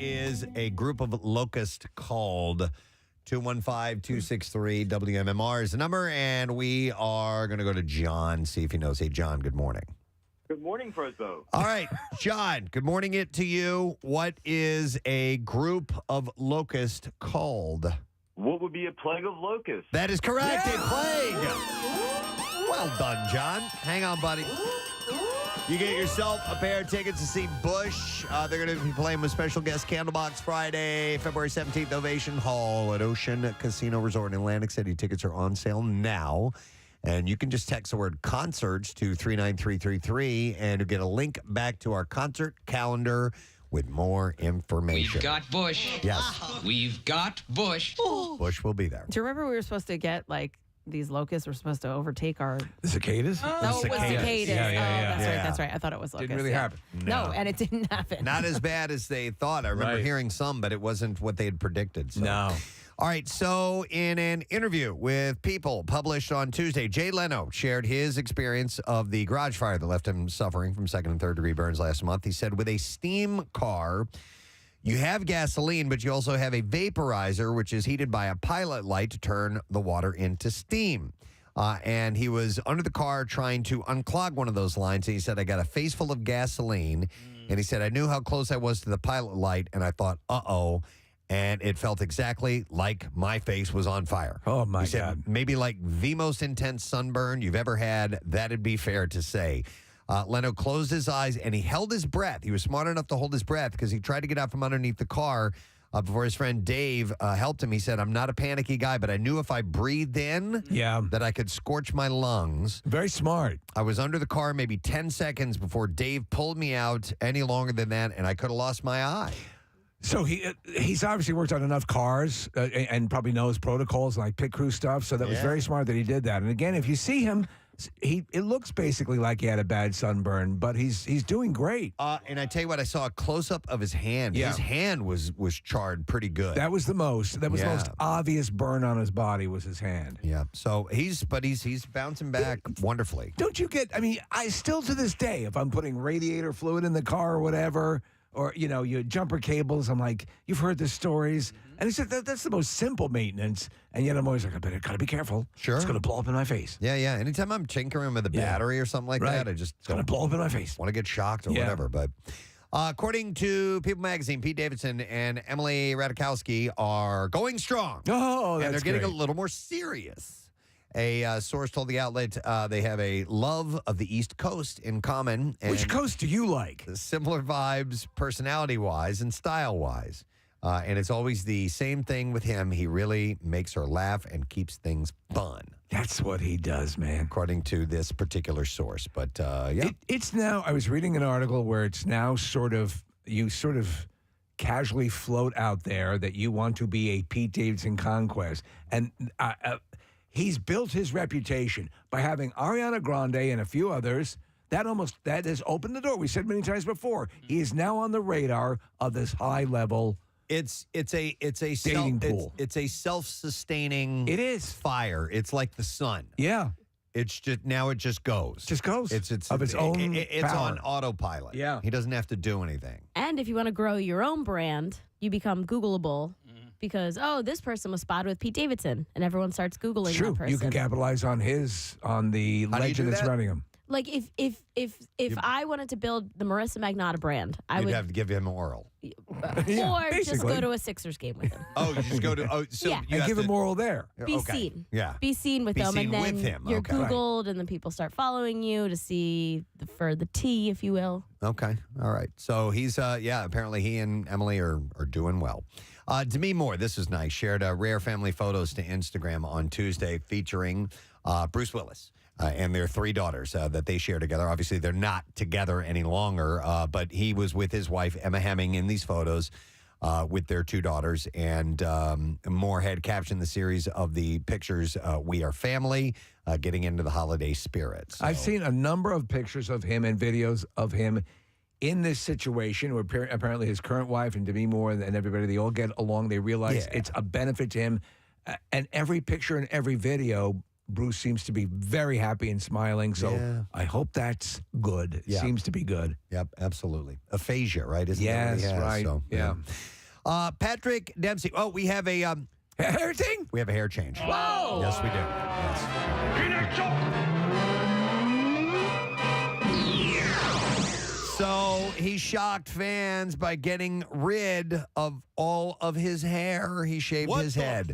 is a group of locusts called? 215-263-WMMR is the number, and we are going to go to John, see if he knows. Hey, John, good morning. Good morning, Preston. All right, John, good morning it to you. What is a group of locusts called? What would be a plague of locusts? That is correct, a plague. Well done, John. Hang on, buddy. You get yourself a pair of tickets to see Bush. They're going to be playing with special guest Candlebox Friday, February 17th, Ovation Hall at Ocean Casino Resort in Atlantic City. Tickets are on sale now. And you can just text the word concerts to 39333 and you get a link back to our concert calendar with more information. We've got Bush. Yes. We've got Bush. Bush will be there. Do you remember we were supposed to get, like, these locusts were supposed to overtake our... The cicadas? No, it was cicadas. Yeah. That's right. I thought it was locusts. Didn't really happen. No, and it didn't happen. Not as bad as they thought. I remember hearing some, but it wasn't what they had predicted. So. No. All right, so in an interview with People published on Tuesday, Jay Leno shared his experience of the garage fire that left him suffering from second and third degree burns last month. He said, with a steam car, you have gasoline, but you also have a vaporizer, which is heated by a pilot light to turn the water into steam. And he was under the car trying to unclog one of those lines. And he said, I got a face full of gasoline. And he said, I knew how close I was to the pilot light. And I thought, uh-oh. And it felt exactly like my face was on fire. Oh, my He said, God. maybe like the most intense sunburn you've ever had. That'd be fair to say. Leno closed his eyes and he held his breath. He was smart enough to hold his breath because he tried to get out from underneath the car before his friend Dave helped him. He said, I'm not a panicky guy, but I knew if I breathed in that I could scorch my lungs. Very smart. I was under the car maybe 10 seconds before Dave pulled me out. Any longer than that, and I could have lost my eye. So he's obviously worked on enough cars and probably knows protocols like pit crew stuff. So that was very smart that he did that. And again, if you see him, it looks basically like he had a bad sunburn, but he's doing great. And I tell you what, I saw a close up of his hand. Yeah. His hand was charred pretty good. That was the most obvious burn on his body was his hand. Yeah. So he's bouncing back wonderfully. Don't you get? I mean, I still to this day, if I'm putting radiator fluid in the car or whatever. Or, your jumper cables. I'm like, you've heard the stories. And he said, that's the most simple maintenance. And yet I'm always like, I better gotta be careful. Sure. It's going to blow up in my face. Yeah. Anytime I'm tinkering with a battery or something like that, I just it's going to blow up in my face. want to get shocked or whatever. But according to People Magazine, Pete Davidson and Emily Ratajkowski are going strong. Oh, that's And they're getting great. a little more serious. A source told the outlet they have a love of the East Coast in common. And Which coast do you like? similar vibes, personality-wise and style-wise. And it's always the same thing with him. He really makes her laugh and keeps things fun, That's what he does, man. according to this particular source. But, It's now, I was reading an article where it's now you sort of casually float out there that you want to be a Pete Davidson conquest. And he's built his reputation by having Ariana Grande and a few others. That has opened the door. We said many times before. He is now on the radar of this high level. It's a Dating pool. It's a self-sustaining. It is fire. It's like the sun. Yeah, It's just now it just goes. just goes. It's of its own. It's power. on autopilot. Yeah. He doesn't have to do anything. And if you want to grow your own brand, you become Googleable because, this person was spotted with Pete Davidson, and everyone starts Googling True. that person. You can capitalize on the How do you legend do that's that? running him. Like, if I wanted to build the Marissa Magnotta brand, I You'd would... have to give him oral. or just basically. go to a Sixers game with him. Oh, you just go to. So Yeah. you And have give to, him moral there. Be okay. seen. Yeah. Be seen with Be them, seen and then with him. you're Okay. Googled, and then people start following you to see for the tea, if you will. Okay. All right. So he's apparently he and Emily are doing well. Demi Moore, this is nice, shared rare family photos to Instagram on Tuesday featuring Bruce Willis and their three daughters that they share together. Obviously, they're not together any longer, but he was with his wife, Emma Hemming, in these photos with their two daughters. And Moore had captioned the series of the pictures, We Are Family, getting into the holiday spirit. So. I've seen a number of pictures of him and videos of him in this situation where apparently his current wife and Demi Moore and everybody, they all get along. They realize it's a benefit to him. And every picture and every video Bruce seems to be very happy and smiling. So Yeah. I hope that's good. It Yeah. seems to be good. Yep, absolutely. Aphasia, right? Isn't that what he Yes, has? right. So, Yeah. Patrick Dempsey. Oh, we have a Hair thing? we have a hair change. Whoa! Yes, we do. Yes. So he shocked fans by getting rid of all of his hair. He shaved his head.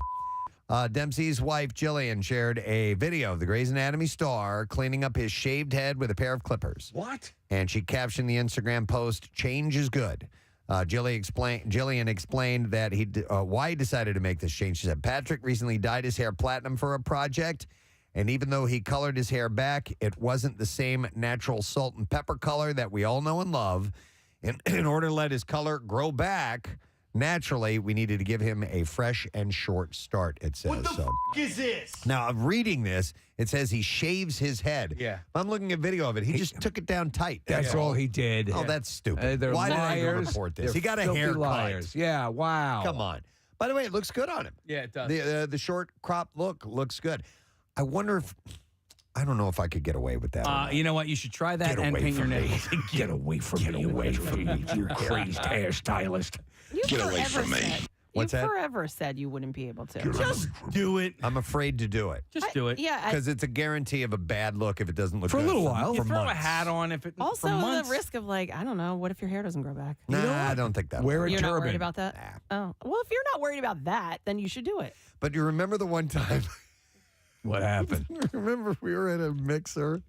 Dempsey's wife, Jillian, shared a video of the Grey's Anatomy star cleaning up his shaved head with a pair of clippers. What? And she captioned the Instagram post, "Change is good." Jillian explained that why he decided to make this change. She said, Patrick recently dyed his hair platinum for a project, and even though he colored his hair back, it wasn't the same natural salt and pepper color that we all know and love. In order to let his color grow back naturally, we needed to give him a fresh and short start, it says. What the f*** is this? Now, I'm reading this. It says he shaves his head. Yeah. I'm looking at video of it. He just took it down tight. That's all he did. Oh, that's stupid. They're Why liars. did I even report this? They're He got a filthy haircut. liars. Yeah, wow. Come on. By the way, it looks good on him. Yeah, it does. The short crop look looks good. I wonder if I don't know if I could get away with that. or not. You know what? You should try that Get and away paint your from me. nails. Get away from me. Get away from me, you crazed hairstylist. You forever said. What's you that? forever said you wouldn't be able to. Just do it. I'm afraid to do it Just do it. Yeah. because it's a guarantee of a bad look if it doesn't look For a good little while. You For throw a months. hat on if it also, for the months. risk of I don't know, what if your hair doesn't grow back? Nah, I don't think that. Wear a You're turban. not worried about that? Oh. Well, if you're not worried about that, then you should do it. But you remember the one time? What happened? Remember we were at a mixer,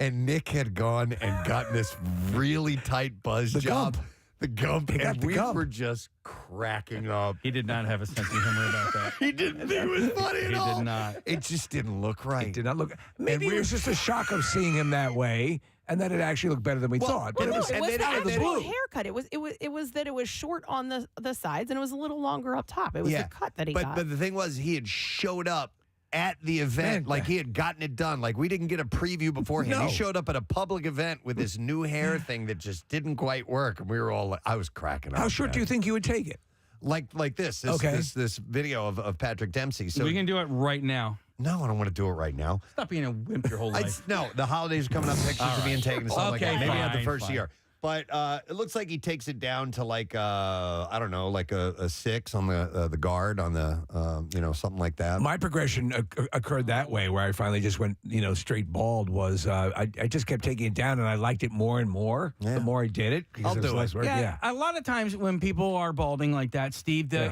and Nick had gone and gotten this really tight buzz The job. gump. The gump, He got and the we gump. were just cracking up. He did not have a sense of humor about that. He didn't think it was funny at He all. did not. It just didn't look right. It did not look. Maybe it was just a shock of seeing him that way, and that it actually looked better than we thought. But Well, it no, was, it was then the out of the actual blue. haircut. It was that it was short on the sides and it was a little longer up top. It was the cut that he got. But the thing was, he had showed up at the event, Man, like he had gotten it done. Like we didn't get a preview beforehand. No. He showed up at a public event with this new hair thing that just didn't quite work, and we were all. I was cracking up. how short man. do you think you would take it? Like this? Okay. This video of Patrick Dempsey. So we can do it right now. no, I don't want to do it right now. Stop being a wimp your whole life. No, the holidays are coming up. Pictures are being taken and stuff like Okay, that. Maybe not the fine, first fine. year. But it looks like he takes it down to like I don't know, like a 6 on the guard on the something like that. My progression occurred that way, where I finally just went, straight bald. Was I just kept taking it down, and I liked it more and more the more I did it. because I'll it was do less it. work. Yeah, a lot of times when people are balding like that, Steve, they'll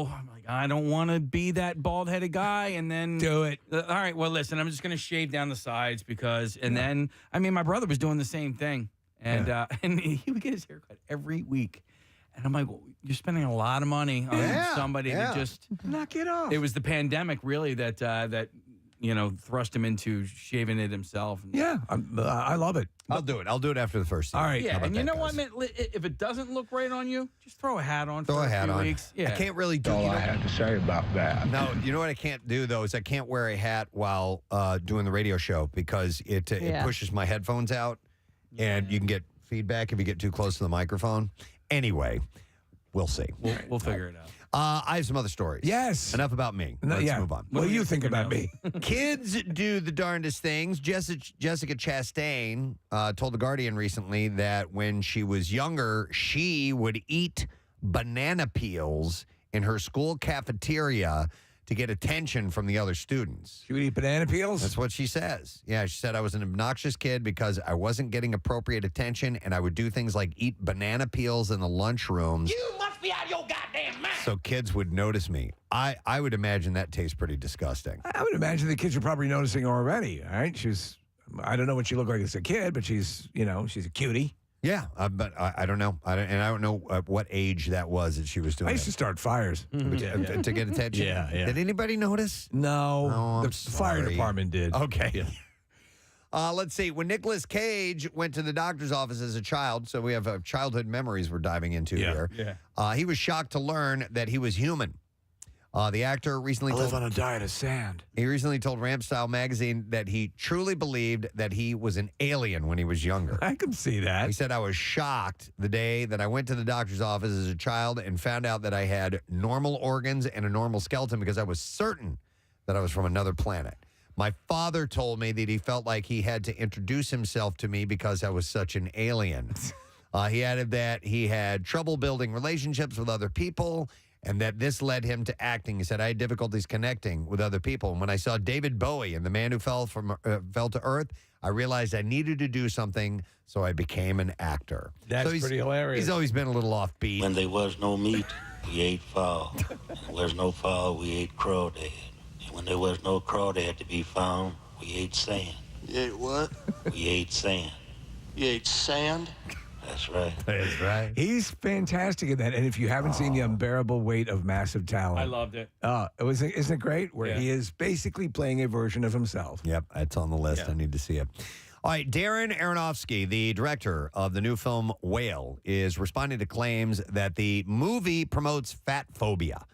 like, I don't want to be that bald headed guy, and then Do it. All right, well, listen, I'm just going to shave down the sides because, and then my brother was doing the same thing, and and he would get his haircut every week, and I'm like, well, you're spending a lot of money on somebody to just Knock it off. It was the pandemic really that thrust him into shaving it himself. Yeah, I love it. I'll do it. I'll do it after the first year. All right. Yeah, How about and you that, know what, guys? man? If it doesn't look right on you, just throw a hat on Throw for a a hat few on. weeks. Yeah. I can't really do All I had to say about that. No, you know what I can't do though is I can't wear a hat while doing the radio show because it pushes my headphones out, and you can get feedback if you get too close to the microphone. Anyway, we'll see. We'll figure it out. I have some other stories. Yes. Enough about me. No, Let's yeah. move on. What do you think about me? Kids do the darndest things. Jessica Chastain told The Guardian recently that when she was younger, she would eat banana peels in her school cafeteria to get attention from the other students. Should we eat banana peels? That's what she says. Yeah, she said, I was an obnoxious kid because I wasn't getting appropriate attention, and I would do things like eat banana peels in the lunchrooms. You must be out of your goddamn mind. So kids would notice me. I would imagine that tastes pretty disgusting. I would imagine the kids are probably noticing her already. All right, I don't know what she looked like as a kid, but she's a cutie. Yeah, but I don't know. I don't know what age that was that she was doing I used to it. start fires. To get attention. Yeah, yeah. Did anybody notice? No, Oh, I'm the fire sorry. department did. Okay. Let's see. When Nicolas Cage went to the doctor's office as a child, so we have childhood memories we're diving into here. Yeah. He was shocked to learn that he was human. The actor recently I live told on a diet of sand. he recently told Ramp Style magazine that he truly believed that he was an alien when he was younger. I can see He that. said, I was shocked the day that I went to the doctor's office as a child and found out that I had normal organs and a normal skeleton because I was certain that I was from another planet. My father told me that he felt like he had to introduce himself to me because I was such an alien. He added that he had trouble building relationships with other people and that this led him to acting. He said, I had difficulties connecting with other people. And when I saw David Bowie and The Man Who Fell to Earth, I realized I needed to do something, so I became an actor. That's so pretty hilarious. He's always been a little offbeat. When there was no meat, we ate fowl. When there was no fowl, we ate crawdad. And when there was no crawdad to be found, we ate sand. You ate what? We ate sand. You ate sand? That's right. That's right. He's fantastic in that. And if you haven't seen The Unbearable Weight of Massive Talent, I loved it. isn't it great? Where Yeah. he is basically playing a version of himself. Yep, it's on the list. Yeah. I need to see it. All right, Darren Aronofsky, the director of the new film Whale, is responding to claims that the movie promotes fat phobia.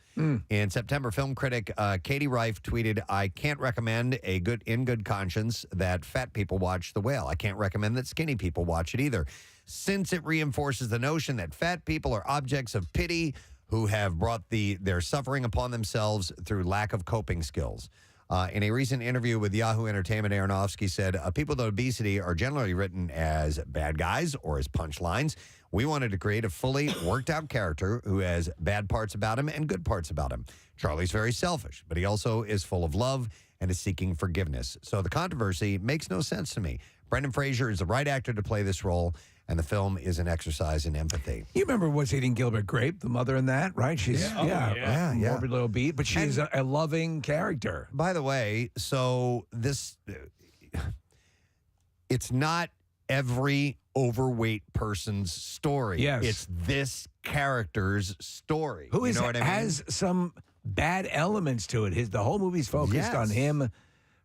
In September, film critic Katie Reif tweeted, I can't recommend in good conscience that fat people watch The Whale. I can't recommend that skinny people watch it either, since it reinforces the notion that fat people are objects of pity who have brought their suffering upon themselves through lack of coping skills. In a recent interview with Yahoo Entertainment, Aronofsky said, people with obesity are generally written as bad guys or as punchlines. We wanted to create a fully worked-out character who has bad parts about him and good parts about him. Charlie's very selfish, but he also is full of love and is seeking forgiveness. So the controversy makes no sense to me. Brendan Fraser is the right actor to play this role, and the film is an exercise in empathy. You remember What's Eating Gilbert Grape, the mother in that, right? She's yeah. morbid little beat, but she's a loving character. By the way, so this, it's not every overweight person's story. Yes. It's this character's story. Who you know what I mean? has some bad elements to it. The whole movie's focused Yes. on him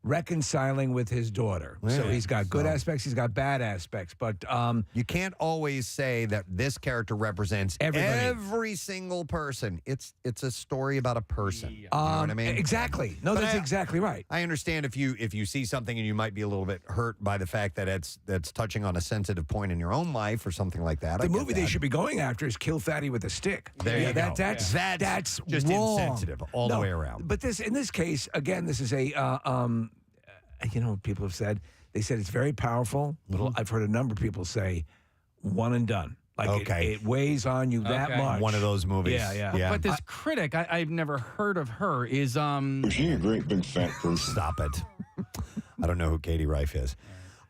reconciling with his daughter. So Yeah. he's got good aspects, he's got bad aspects, but You can't always say that this character represents Everybody. every single person. It's a story about a person. You know what I mean? exactly. No, But that's I- exactly right. I understand if you see something and you might be a little bit hurt by the fact that that's touching on a sensitive point in your own life or something like that. The movie they should be going after is Kill Fatty with a Stick. There you go. That's just wrong. insensitive all the way around. But in this case, again, this is a people have said it's very powerful. But I've heard a number of people say one and done. Like Okay. it weighs on you that Okay. much. One of those movies. Yeah. But this critic, I've never heard of her, is She a great big fat person. Stop it. I don't know who Katie Reif is.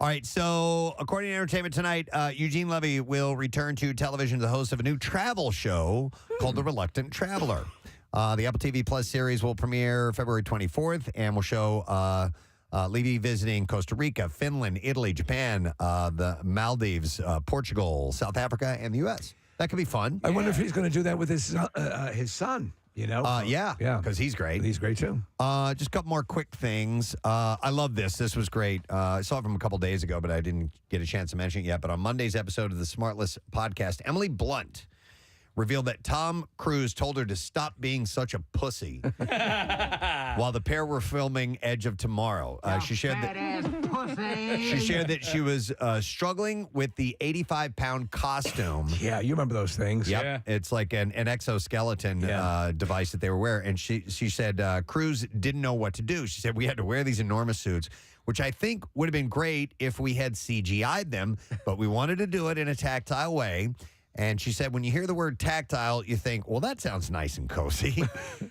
All right, so according to Entertainment Tonight, Eugene Levy will return to television as the host of a new travel show called The Reluctant Traveler. The Apple TV Plus series will premiere February 24th and will show Levy visiting Costa Rica, Finland, Italy, Japan, the Maldives, Portugal, South Africa, and the U.S. That could be fun. I wonder if he's going to do that with his son. You know? Yeah, yeah, because he's great. He's great too. Just a couple more quick things. I love this. This was great. I saw it from a couple days ago, but I didn't get a chance to mention it yet. But on Monday's episode of the Smartless podcast, Emily Blunt revealed that Tom Cruise told her to stop being such a pussy while the pair were filming Edge of Tomorrow. She shared that she was struggling with the 85-pound costume. Yeah, you remember those things. Yep. Yeah. It's like an exoskeleton device that they were wearing. And she said Cruise didn't know what to do. She said we had to wear these enormous suits, which I think would have been great if we had CGI'd them, but we wanted to do it in a tactile way. And she said, when you hear the word tactile, you think, well, that sounds nice and cozy.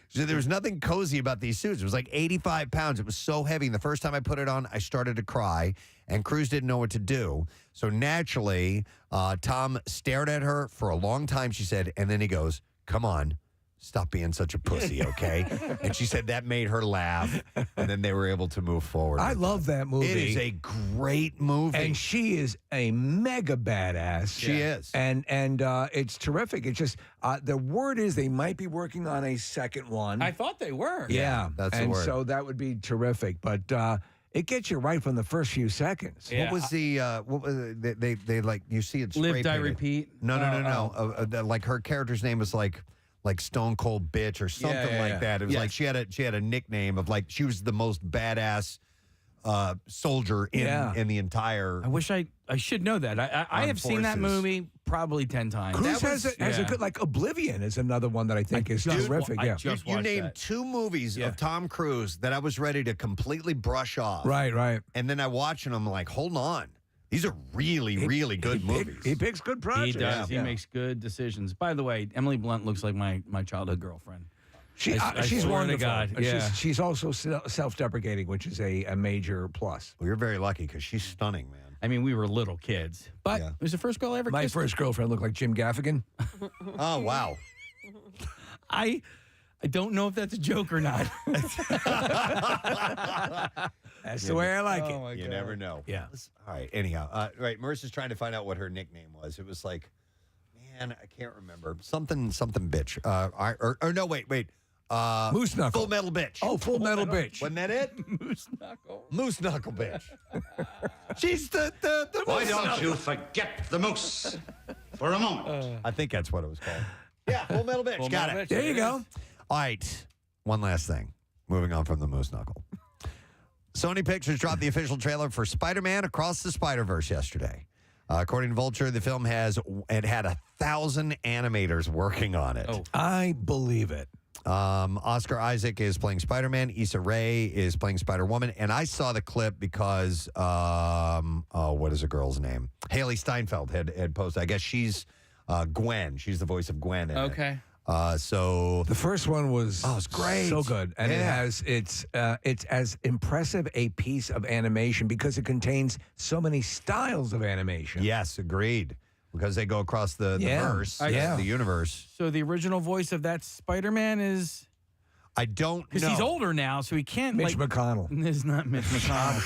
She said there was nothing cozy about these suits. It was like 85 pounds. It was so heavy. And the first time I put it on, I started to cry. And Cruise didn't know what to do. So naturally, Tom stared at her for a long time, she said. And then he goes, come on. Stop being such a pussy, okay? And she said that made her laugh, and then they were able to move forward. I love that movie. It is a great movie. And she is a mega badass. She is. And it's terrific. It's just the word is they might be working on a second one. I thought they were. yeah, that's the and word. so that would be terrific. But it gets you right from the first few seconds. Yeah. What was the? What was they like? You see it. Live, spray die, painted. repeat. No. Like her character's name was like Stone Cold Bitch or something yeah, like yeah. that. It was Yes. like she had a nickname of like she was the most badass soldier in the entire. I wish I should know that. I have seen that forces. movie probably 10 times. Cruise has a good, like Oblivion is another one that I think is terrific. I Yeah. just You watched named that. 2 movies of Tom Cruise that I was ready to completely brush off. Right. And then I watch and I'm like, hold on. These are really, really good movies. He picks good projects. He does. Yeah. He makes good decisions. By the way, Emily Blunt looks like my childhood girlfriend. She's swear to wonderful. God, yeah. She's also self-deprecating, which is a major plus. Well, you're very lucky because she's stunning, man. I mean, we were little kids, but it was the first girl I ever My kissed. first girlfriend looked like Jim Gaffigan. Oh, wow. I don't know if that's a joke or not. That's the way I like it. You never know. Yeah. All right. Anyhow, right. Marissa's trying to find out what her nickname was. It was like, man, I can't remember. Something bitch. Or no, wait. Moose Knuckle. Full Metal Bitch. Oh, Full Metal Bitch. Wasn't that it? Moose Knuckle. Moose Knuckle Bitch. She's the Why Moose don't Knuckle. you forget the moose for a moment? I think that's what it was called. Yeah, Full Metal Bitch. Full Got Metal it. Bitch. There you go. All right. One last thing. Moving on from the Moose Knuckle. Sony Pictures dropped the official trailer for Spider-Man Across the Spider-Verse yesterday. According to Vulture, the film had 1,000 animators working on it. Oh. I believe it. Oscar Isaac is playing Spider-Man. Issa Rae is playing Spider-Woman. And I saw the clip because, what is the girl's name? Haley Steinfeld had posted. I guess she's Gwen. She's the voice of Gwen in it. Okay. So The first one was it's great. so good, and it's as impressive a piece of animation because it contains so many styles of animation. yes, agreed. Because they go across the Yeah. verse, Yeah. the universe. So the original voice of that Spider-Man is I don't know. because he's older now, so he can't. Mitch like, McConnell. It's not Mitch McConnell.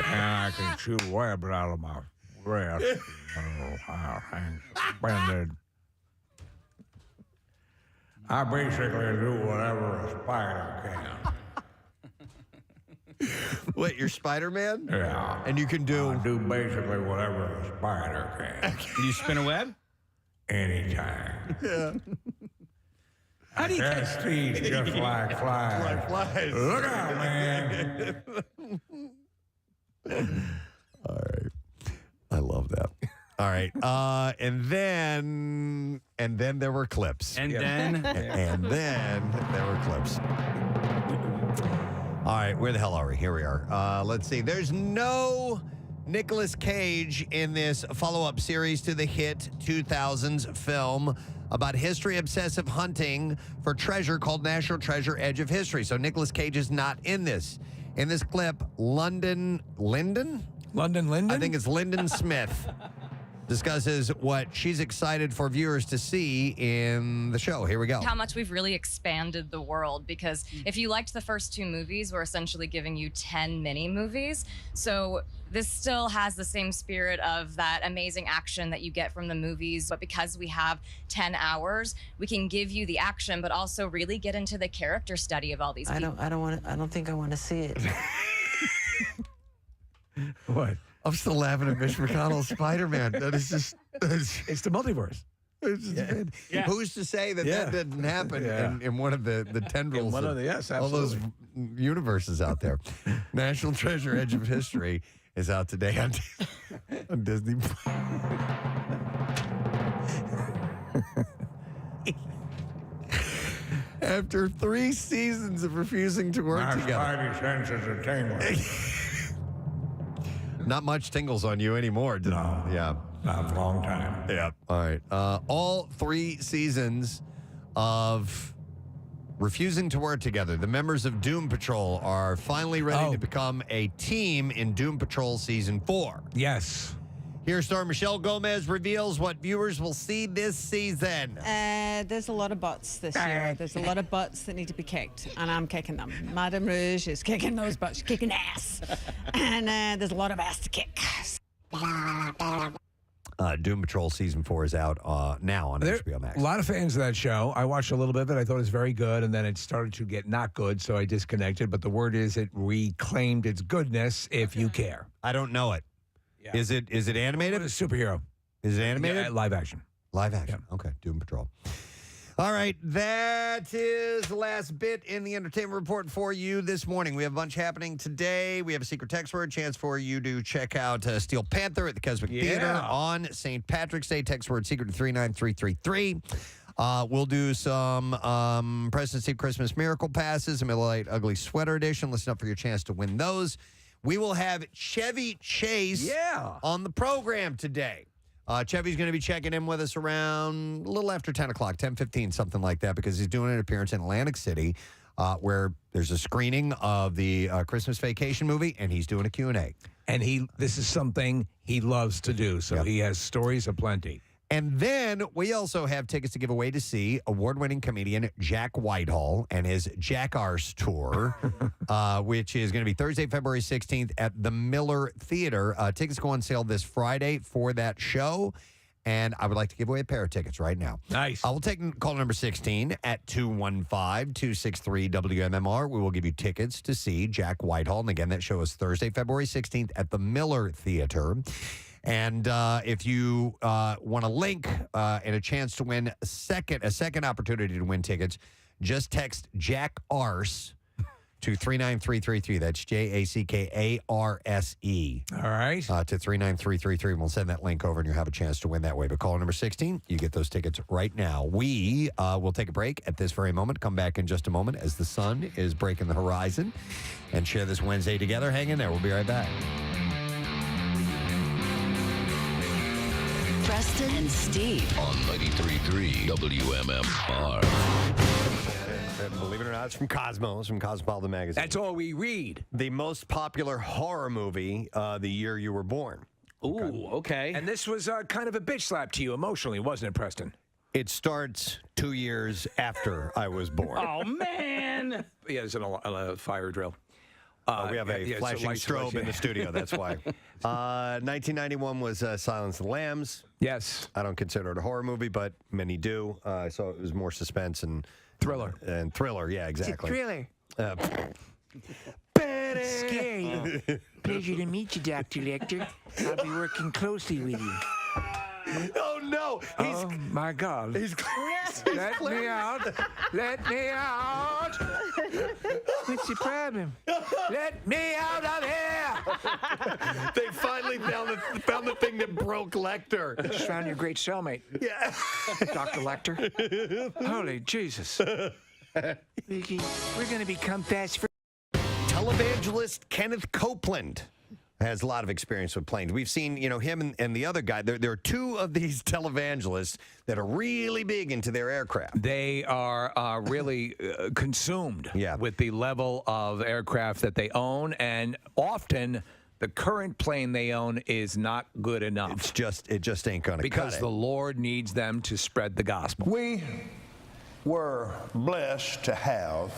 And I can shoot web out of my breath. Suspended. I basically do whatever a spider can. What, you're Spider-Man? Yeah. And you can do... I do basically whatever a spider can. Can you spin a web? Anytime. How do you catch? Catch these just like flies. Look out, man. All right. I love that. All right. And then there were clips. And then And then there were clips. All right, where the hell are we? Here we are. Let's see. There's no Nicolas Cage in this follow-up series to the hit 2000s film about history-obsessive hunting for treasure called National Treasure: Edge of History. So Nicolas Cage is not in this. In this clip, London Linden? I think it's Lyndon Smith discusses what she's excited for viewers to see in the show. Here we go. How much we've really expanded the world, because if you liked the first 2 movies, we're essentially giving you 10 mini movies. So this still has the same spirit of that amazing action that you get from the movies, but because we have 10 hours, we can give you the action, but also really get into the character study of all these people. I don't think I want to see it. What? I'm still laughing at Mitch McConnell's Spider-Man. That is just... It's the multiverse. Yeah. Who's to say that that didn't happen in one of the tendrils one of the- yes, absolutely. all those universes out there? National Treasure: Edge of History is out today on Disney. After 3 seasons of refusing to work together. senses are tingling. Not much tingles on you anymore. No. Yeah. Not a long time. Yeah. All right. All 3 seasons of refusing to work together. The members of Doom Patrol are finally ready to become a team in Doom Patrol Season 4. Yes. Here, star Michelle Gomez reveals what viewers will see this season. There's a lot of butts this year. There's a lot of butts that need to be kicked, and I'm kicking them. Madame Rouge is kicking those butts, kicking ass. And there's a lot of ass to kick. Doom Patrol Season 4 is out now on HBO Max. A lot of fans of that show. I watched a little bit of it. I thought it was very good, and then it started to get not good, so I disconnected. But the word is it reclaimed its goodness if you care. I don't know it. Yeah. Is it animated? It's a superhero. Is it animated? Yeah, live action. Live action. Okay, Doom Patrol. All right, that is the last bit in the entertainment report for you this morning. We have a bunch happening today. We have a secret text word, chance for you to check out Steel Panther at the Keswick Theater on St. Patrick's Day. Text word secret to 39333. We'll do some Preston Steve Christmas Miracle Passes, a Miller Lite Ugly Sweater Edition. Listen up for your chance to win those. We will have Chevy Chase on the program today. Chevy's going to be checking in with us around a little after 10 o'clock, 10:15, something like that, because he's doing an appearance in Atlantic City where there's a screening of the Christmas Vacation movie, and he's doing a Q&A. And this is something he loves to do, so he has stories aplenty. And then we also have tickets to give away to see award-winning comedian Jack Whitehall and his Jack Arse tour, which is going to be Thursday, February 16th at the Miller Theater. Tickets go on sale this Friday for that show, and I would like to give away a pair of tickets right now. Nice. I will take call number 16 at 215-263-WMMR. We will give you tickets to see Jack Whitehall. And again, that show is Thursday, February 16th at the Miller Theater. And if you want a link and a chance to win a second opportunity to win tickets, just text Jack Arse to 39333. That's JACKARSE. All right. To 39333. We'll send that link over and you'll have a chance to win that way. But call number 16, you get those tickets right now. We will take a break at this very moment. Come back in just a moment as the sun is breaking the horizon and share this Wednesday together. Hang in there. We'll be right back. Preston and Steve on 93.3 WMMR. And believe it or not, it's from Cosmos, from Cosmopolitan Magazine. That's all we read. The most popular horror movie the year you were born. Ooh, okay. And this was kind of a bitch slap to you emotionally, wasn't it, Preston? It starts 2 years after I was born. Oh, man. Yeah, it's a fire drill. We have a flashing strobe in the studio, that's why. 1991 was Silence of the Lambs. Yes. I don't consider it a horror movie, but many do. So it was more suspense and... Thriller. And thriller, yeah, exactly. It's a thriller. Scary. Pleasure to meet you, Dr. Lecter. I'll be working closely with you. Oh, no. Oh, my God. Let me out. Let me out. What's the problem? Let me out of here. They finally found the thing that broke Lecter. Just found your great cellmate. Yeah. Dr. Lecter. Holy Jesus. We're going to become fast friends. Televangelist Kenneth Copeland has a lot of experience with planes. We've seen, him and the other guy. There are two of these televangelists that are really big into their aircraft. They are really consumed with the level of aircraft that they own, and often the current plane they own is not good enough. It just ain't going to cut it. Because the Lord needs them to spread the gospel. We were blessed to have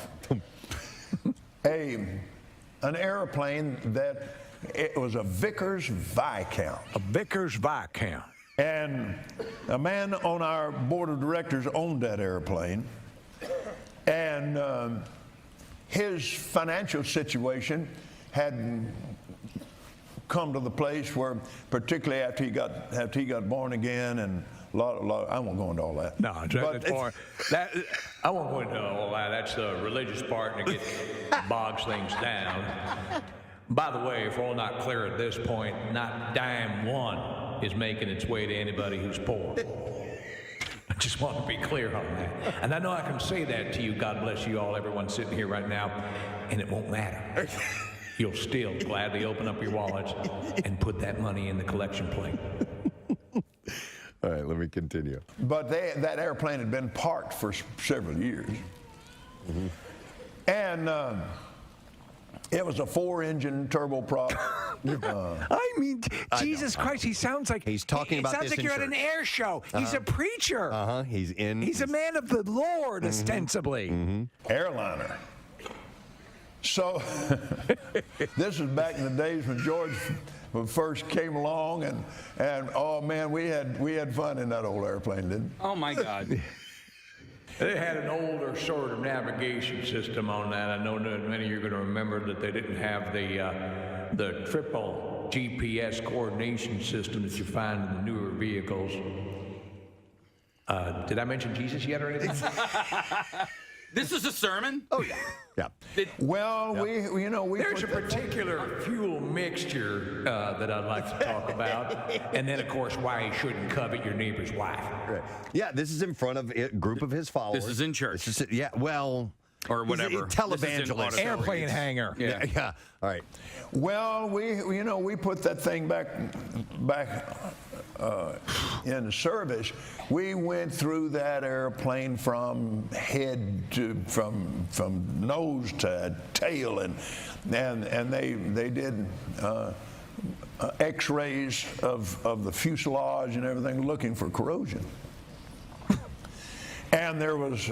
an airplane that it was a Vickers Viscount. A Vickers Viscount. And a man on our board of directors owned that airplane. And his financial situation had come to the place where, particularly after he got born again, and a lot I won't go into all that. No, that's more. I won't go into all that. That's the religious part, and it bogs things down. By the way, if we're all not clear at this point, not dime one is making its way to anybody who's poor. I just want to be clear on that. And I know I can say that to you, God bless you all, everyone sitting here right now, and it won't matter. You'll still gladly open up your wallets and put that money in the collection plate. All right, let me continue. But that airplane had been parked for several years. Mm-hmm. And it was a 4-engine turboprop. I mean, Jesus Christ, he sounds like he's talking about this. It sounds like you're at an air show. He's a preacher. He's a man of the Lord, ostensibly. Mm-hmm. Airliner. So this was back in the days when George first came along, and oh man, we had fun in that old airplane, didn't we? Oh my God. They had an older sort of navigation system on that. I know that many of you are going to remember that they didn't have the triple GPS coordination system that you find in the newer vehicles. Did I mention Jesus yet or anything? This is a sermon? Oh, yeah. Yeah. Well, There's a particular fuel mixture that I'd like to talk about. And then, of course, why you shouldn't covet your neighbor's wife. Right. Yeah, this is in front of a group of his followers. This is in church. Well... Or whatever. Televangelist. Airplane hangar. Yeah. All right. Well, we put that thing back in the service. We went through that airplane from head to from nose to tail, and they did X-rays of the fuselage and everything, looking for corrosion. And there was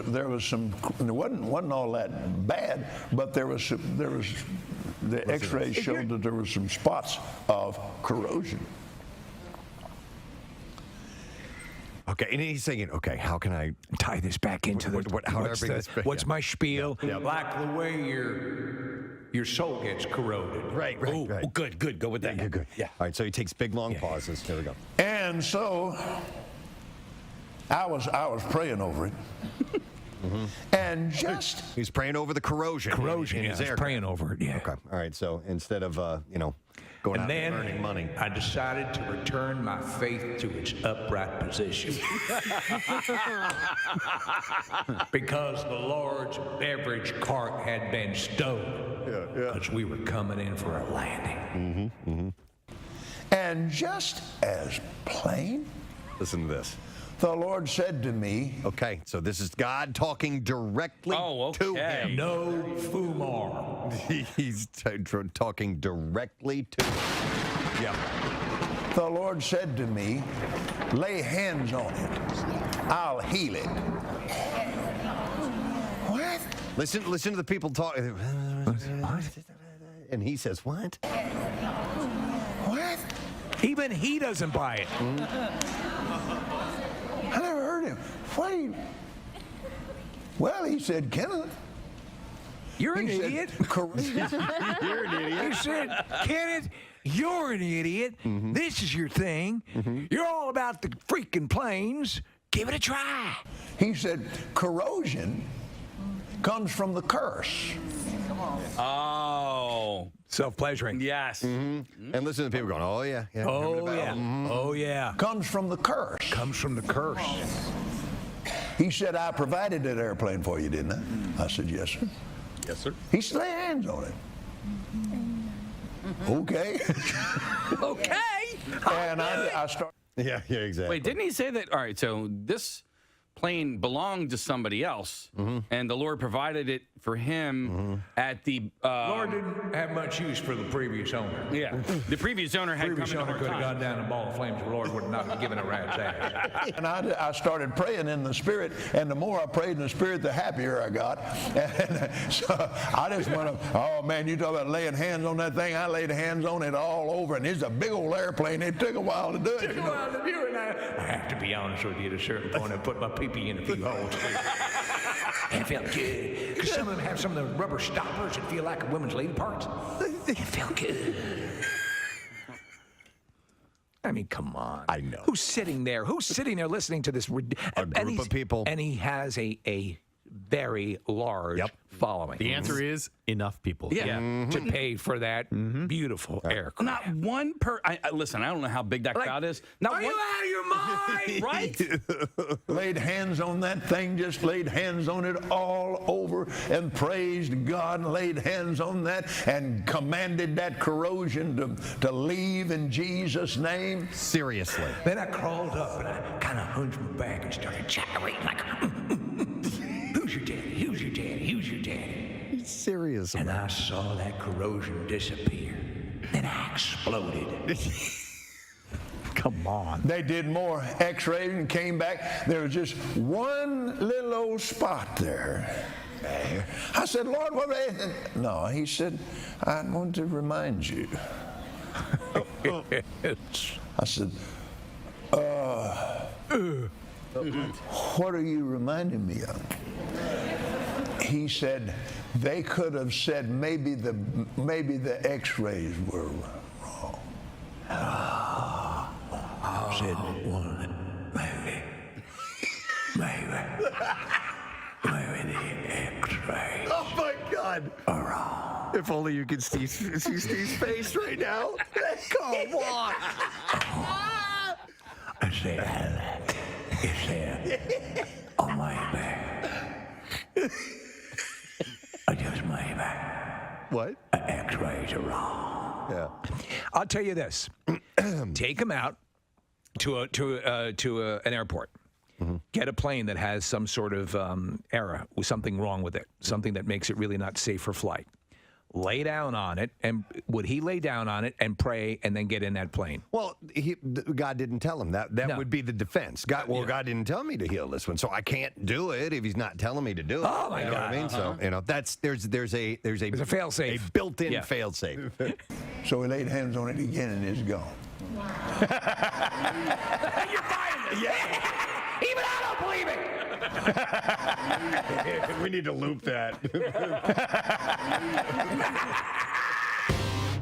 some. It wasn't all that bad, but there was the X-rays showed that there was some spots of corrosion. Okay, and he's thinking, okay, how can I tie this back into how do I bring this back? What's my spiel? Yeah. Like the way your soul gets corroded. Right. Oh, good. Go with that. Yeah, good. Yeah. All right, so he takes big, long pauses. Here we go. And so I was praying over it. And just he's praying over the corrosion. Corrosion, in his he's praying over it. Yeah. Okay. All right. So instead of going out and earning money, I decided to return my faith to its upright position. Because the Lord's beverage cart had been stowed. Because we were coming in for a landing. And just as plain, listen to this. The Lord said to me, okay, so this is God talking directly to him. No fumar. He's talking directly to him. Yeah. The Lord said to me, lay hands on it. I'll heal it. What? Listen to the people talk. What? And he says, what? What? Even he doesn't buy it. I never heard him. What do you... Well, he said, Kenneth. You're an idiot. You're an idiot. He said, Kenneth, you're an idiot. This is your thing. You're all about the freaking planes. Give it a try. He said, corrosion comes from the curse. Oh. Self-pleasuring. Yes. And listen to the people going, oh, yeah. Oh, yeah. Oh, yeah. Comes from the curse. Comes from the curse. He said, I provided that airplane for you, didn't I? I said, yes, sir. Yes, sir. He said, lay hands on it. Okay. Okay. And I started. Yeah, exactly. Wait, didn't he say that? All right, so this plane belonged to somebody else, and the Lord provided it for him at the... Lord didn't have much use for the previous owner. Yeah, the previous owner had previous come in a owner hard could have time. gone down a ball of flames. The Lord would not have given a rat's ass. And I started praying in the Spirit, and the more I prayed in the Spirit, the happier I got. And so I just went up, oh man, you talk about laying hands on that thing. I laid hands on it all over, and it's a big old airplane. It took a while to do it. Took a while to do it. I have to be honest with you, at a certain point, I put my pee-pee in a few holes. And it felt good. Because some of them have some of the rubber stoppers that feel like a woman's lady parts. It felt good. I mean, come on. I know. Who's sitting there? Who's sitting there listening to this? A group of people. And he has a very large following. The answer is enough people. Yeah. To pay for that beautiful aircraft. Not one listen, I don't know how big that crowd is. Not Are you out of your mind? Right? Laid hands on that thing, just laid hands on it all over and praised God and laid hands on that and commanded that corrosion to leave in Jesus' name. Seriously. Then I crawled up and I kind of hunched my back and started gyrating like, who's your daddy? Who's your daddy? Who's your daddy? He's serious. And I saw that corrosion disappear. Then I exploded. Come on. They did more x-rays and came back. There was just one little old spot there. I said, Lord, what are they? No, he said, I want to remind you. I said, what are you reminding me of? He said, they could have said maybe the x-rays were wrong. Said one, maybe. God. If only you could see Steve's face right now. Come on. I say, it's there on my back. I just my back. What? X-rays are wrong. Yeah. I'll tell you this: take him out to an airport. Get a plane that has some sort of error, with something wrong with it, something that makes it really not safe for flight. Lay down on it, and would he lay down on it and pray and then get in that plane? Well, God didn't tell him that. That No. would be the defense. God didn't tell me to heal this one, so I can't do it if He's not telling me to do it. Oh, my you know God. what I mean? So there's a fail-safe. a built-in fail-safe. So he laid hands on it again, and it's gone. You're buying it. Yeah. Even I don't believe it. We need to loop that.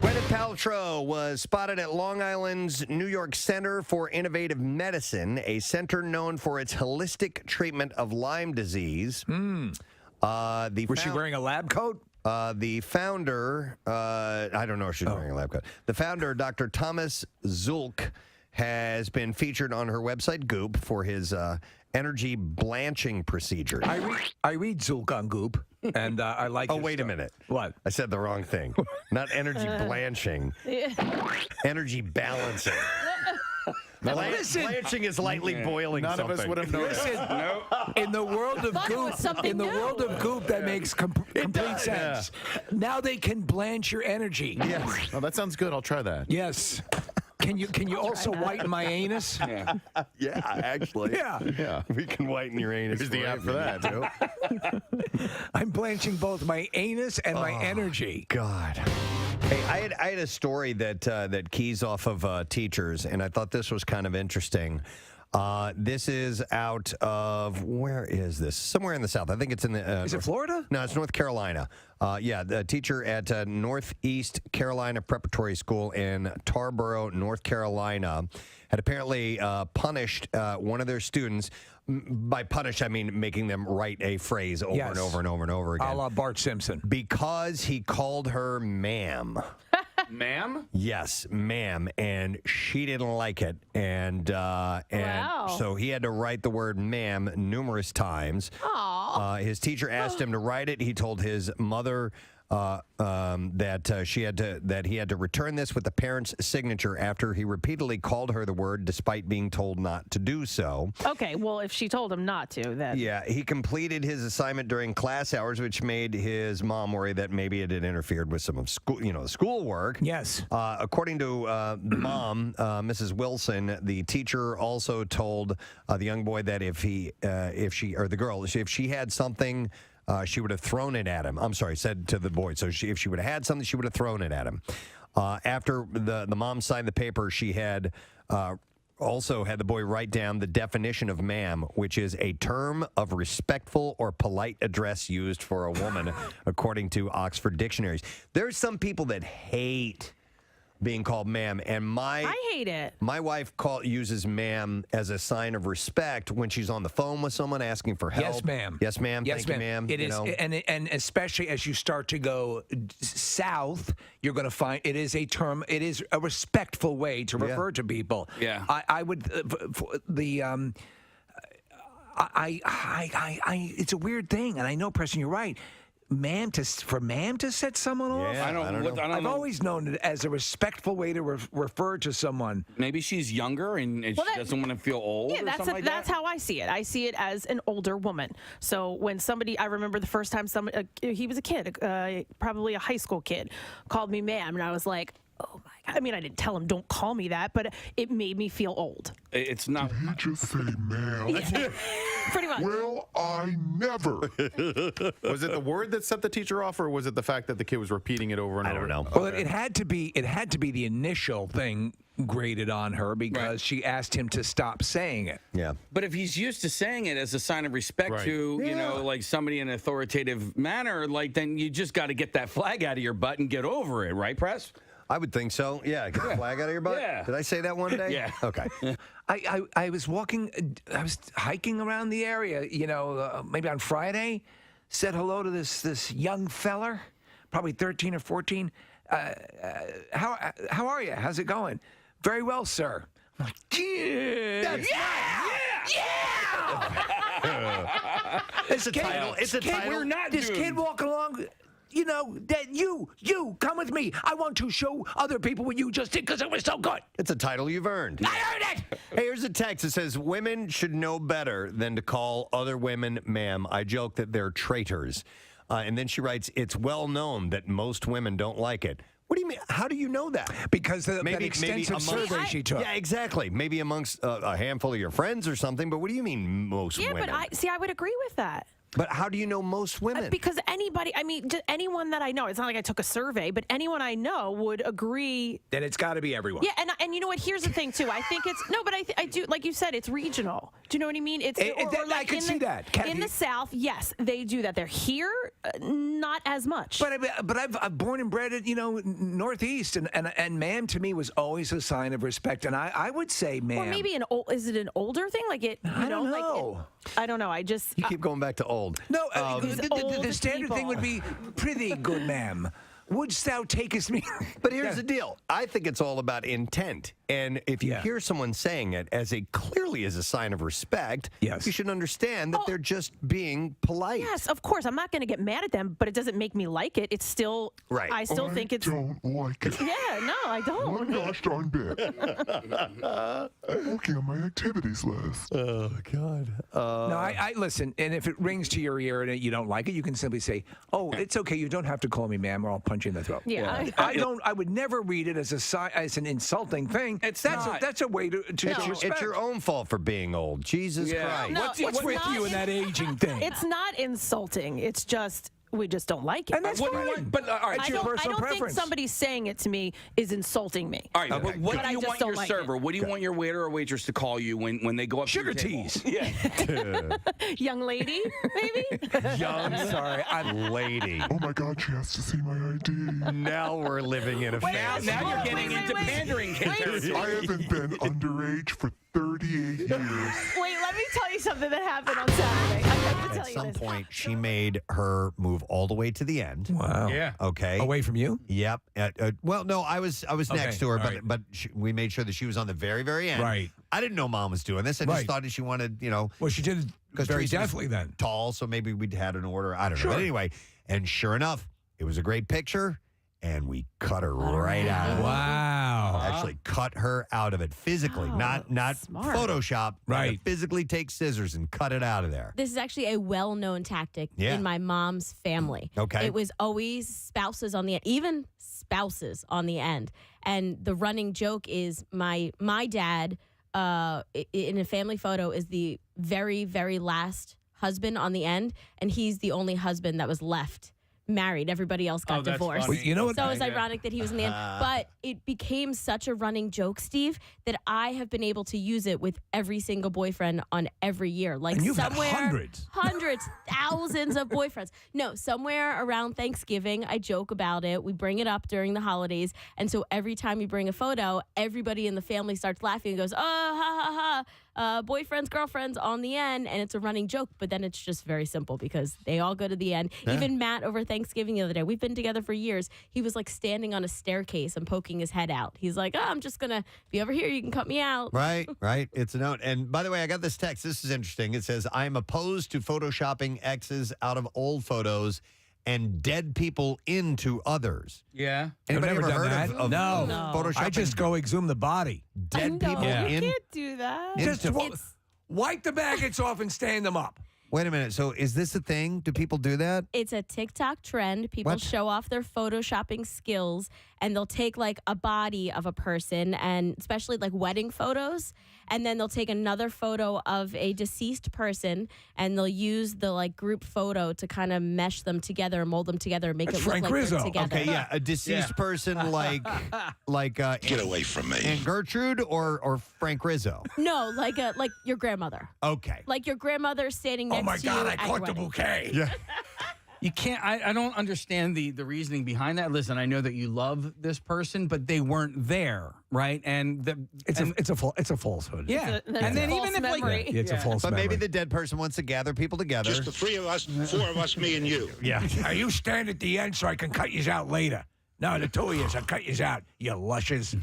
Gwyneth Paltrow was spotted at Long Island's New York Center for Innovative Medicine, a center known for its holistic treatment of Lyme disease. Was she wearing a lab coat? The founder, I don't know if she's wearing a lab coat. The founder, Dr. Thomas Zulk, has been featured on her website, Goop, for his energy blanching procedures. I read Zulk on Goop, and I like. Oh, wait a minute. What? I said the wrong thing. Not energy blanching. Energy balancing. Blanching is lightly boiling None something. of us would have noticed. Listen, in the world of Goop, that makes complete sense. Now they can blanch your energy. Yes. Oh, that sounds good. I'll try that. Yes. Can you also whiten my anus? Yeah, actually. Yeah. We can whiten your anus. Here's the app for that. Too. I'm blanching both my anus and my energy. God. Hey, I had a story that keys off of teachers, and I thought this was kind of interesting. This is out of, where is this? Somewhere in the South. I think it's in the... Is it Florida? No, it's North Carolina. The teacher at Northeast Carolina Preparatory School in Tarboro, North Carolina, had apparently punished one of their students. By punish, I mean making them write a phrase over and over and over and over again. A la Bart Simpson. Because he called her ma'am. Ma'am? Yes, ma'am, and she didn't like it, and so he had to write the word ma'am numerous times. His teacher asked him to write it. He told his mother that he had to return this with the parent's signature after he repeatedly called her the word despite being told not to do so. Okay, well, if she told him not to, then... Yeah, he completed his assignment during class hours, which made his mom worry that maybe it had interfered with some of school, the schoolwork. Yes. According to the mom, Mrs. Wilson, the teacher also told the young boy that if she had something, she would have thrown it at him. I'm sorry, said to the boy. So if she would have had something, she would have thrown it at him. After the mom signed the paper, she had also had the boy write down the definition of ma'am, which is a term of respectful or polite address used for a woman, according to Oxford dictionaries. There's some people that hate being called ma'am, and I hate it. My wife uses ma'am as a sign of respect when she's on the phone with someone asking for help. Yes, ma'am. Yes, ma'am. Yes, Thank you, ma'am. It is, and especially as you start to go south, you're going to find it is a term. It is a respectful way to refer to people. Yeah. I would it's a weird thing, and I know, Preston, you're right. For ma'am to set someone off? Yeah, I don't know. I've always known it as a respectful way to refer to someone. Maybe she's younger and she doesn't want to feel old. Yeah, or something like that's that. how I see it. I see it as an older woman. So when I remember the first time he was a kid, probably a high school kid, called me ma'am, and I was like, oh my God. I mean, I didn't tell him don't call me that, but it made me feel old. It's not. Did he just say ma'am? Yeah. Pretty much. Well, I never. Was it the word that set the teacher off, or was it the fact that the kid was repeating it over and over? I don't know. Well, it had to be the initial thing graded on her because she asked him to stop saying it. Yeah. But if he's used to saying it as a sign of respect to, like somebody in an authoritative manner, then you just got to get that flag out of your butt and get over it, right, Press? I would think so. Yeah, get the flag out of your butt. Yeah. Did I say that one day? Yeah. Okay. I was hiking around the area, maybe on Friday, said hello to this young feller, probably 13 or 14. How are you? How's it going? Very well, sir. I'm like, yeah. It's a title. It's a title. We're not this kid walking along. That you come with me. I want to show other people what you just did because it was so good. It's a title you've earned. I earned it. Hey, here's a text that says, women should know better than to call other women ma'am. I joke that they're traitors. And then she writes, it's well known that most women don't like it. What do you mean? How do you know that? Because of that extensive survey she took. Yeah, exactly. Maybe amongst a handful of your friends or something. But what do you mean most women? Yeah, but I would agree with that. But how do you know most women? Because anyone that I know, it's not like I took a survey, but anyone I know would agree. Then it's got to be everyone. Yeah, and you know what? Here's the thing too. I think it's but I do, like you said, it's regional. Do you know what I mean? It's I can see that. In the South, yes, they do that. They're here, not as much. But I've born and bred at Northeast, and ma'am to me was always a sign of respect, and I would say ma'am. Or maybe is it an older thing? Like it? I don't know. I don't know. I just you keep going back to old. No, the standard thing would be pretty good, ma'am. Wouldst thou takest me? But here's the deal. I think it's all about intent. And if you hear someone saying it clearly as a sign of respect, you should understand that they're just being polite. Yes, of course. I'm not going to get mad at them, but it doesn't make me like it. It's still, right. I still think it's. I don't like it. Yeah, no, I don't. One gosh darn bit. I'm looking at my activities list. Oh, God. No, I listen, and if it rings to your ear and you don't like it, you can simply say, "Oh, it's okay. You don't have to call me ma'am, or I'll punch you in the throat." Yeah. I would never read it as an insulting thing. That's a way to respect. It's your own fault for being old. Jesus Christ. No, What's with you and that aging thing? It's not insulting. It's just we just don't like it. And that's fine. But all right, it's your personal I don't preference. think somebody saying it to me is insulting me. All right, but what do you I just want don't your like server? What do you want your waiter or waitress to call you when they go up Sugar to your teas. Yeah. Young lady, maybe? I'm lady. Oh my God, she has to see my ID. Now we're living in a fantasy. Now you're getting into pandering territory. I haven't been underage for 38 years. Wait, let me tell you something that happened on Saturday. I have to tell At you some this. point, she made her move all the way to the end. Wow. Yeah. Okay. Away from you? Yep. Well, no, I was next to her, all right. but we made sure that she was on the very, very end. Right. I didn't know Mom was doing this. I just Right. thought that she wanted, Well, she did because very Teresa was definitely then. tall, so maybe we'd had an order. I don't know. But anyway, and sure enough, it was a great picture, and we cut her right out of it. Wow. Actually cut her out of it physically, not smart. Photoshop. Right. Physically take scissors and cut it out of there. This is actually a well-known tactic Yeah. in my mom's family. Okay. It was always spouses on the end, even spouses on the end. And the running joke is my dad in a family photo is the very, very last husband on the end, and he's the only husband that was left married. Everybody else got that's divorced. funny. Well, you know what? So it's ironic that he was in the end. But it became such a running joke, Steve, that I have been able to use it with every single boyfriend on every year. Like And you've had somewhere hundreds. thousands of boyfriends. No, somewhere around Thanksgiving, I joke about it. We bring it up during the holidays. And so every time we bring a photo, everybody in the family starts laughing and goes, oh, ha, ha, ha. Boyfriends, girlfriends on the end, and it's a running joke, but then it's just very simple because they all go to the end. Yeah. Even Matt over Thanksgiving the other day, we've been together for years. He was like standing on a staircase and poking his head out. He's like, I'm just gonna be over here. You can cut me out. Right. It's a note. And by the way, I got this text. This is interesting. It says, I'm opposed to photoshopping exes out of old photos and dead people into others. Yeah. Anybody I've never ever done heard that. of No. photoshopping I just go exhume the body. dead No, people you in? can't do that. Just into- wipe the maggots off and stand them up. Wait a minute. So is this a thing? Do people do that? It's a TikTok trend. People What? show off their photoshopping skills, and they'll take like a body of a person, and especially like wedding photos, and then they'll take another photo of a deceased person, and they'll use the like group photo to kind of mesh them together, mold them together, and make That's it look Frank like Rizzo. they're together. Okay, yeah. A deceased person like Get away from me. Aunt Gertrude or Frank Rizzo? No, like your grandmother. Okay. Like your grandmother standing next Oh my to you God, I at caught your the wedding. bouquet. Yeah. You can't. I don't understand the reasoning behind that. Listen, I know that you love this person, but they weren't there, right? And it's a falsehood. Yeah, and then even if like it's a false. But memory. maybe the dead person wants to gather people together. Just the three of us, four of us, me and you. Yeah. Are you stand at the end so I can cut you out later? No, the two of you, I'll cut you out, you lushes.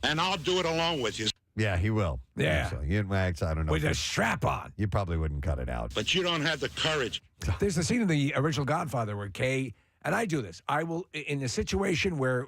And I'll do it along with you. Yeah, he will. Yeah. So you and Max, I don't know. With a strap on. You probably wouldn't cut it out. But you don't have the courage. There's the scene in the original Godfather where Kay, and I do this. I will, in a situation where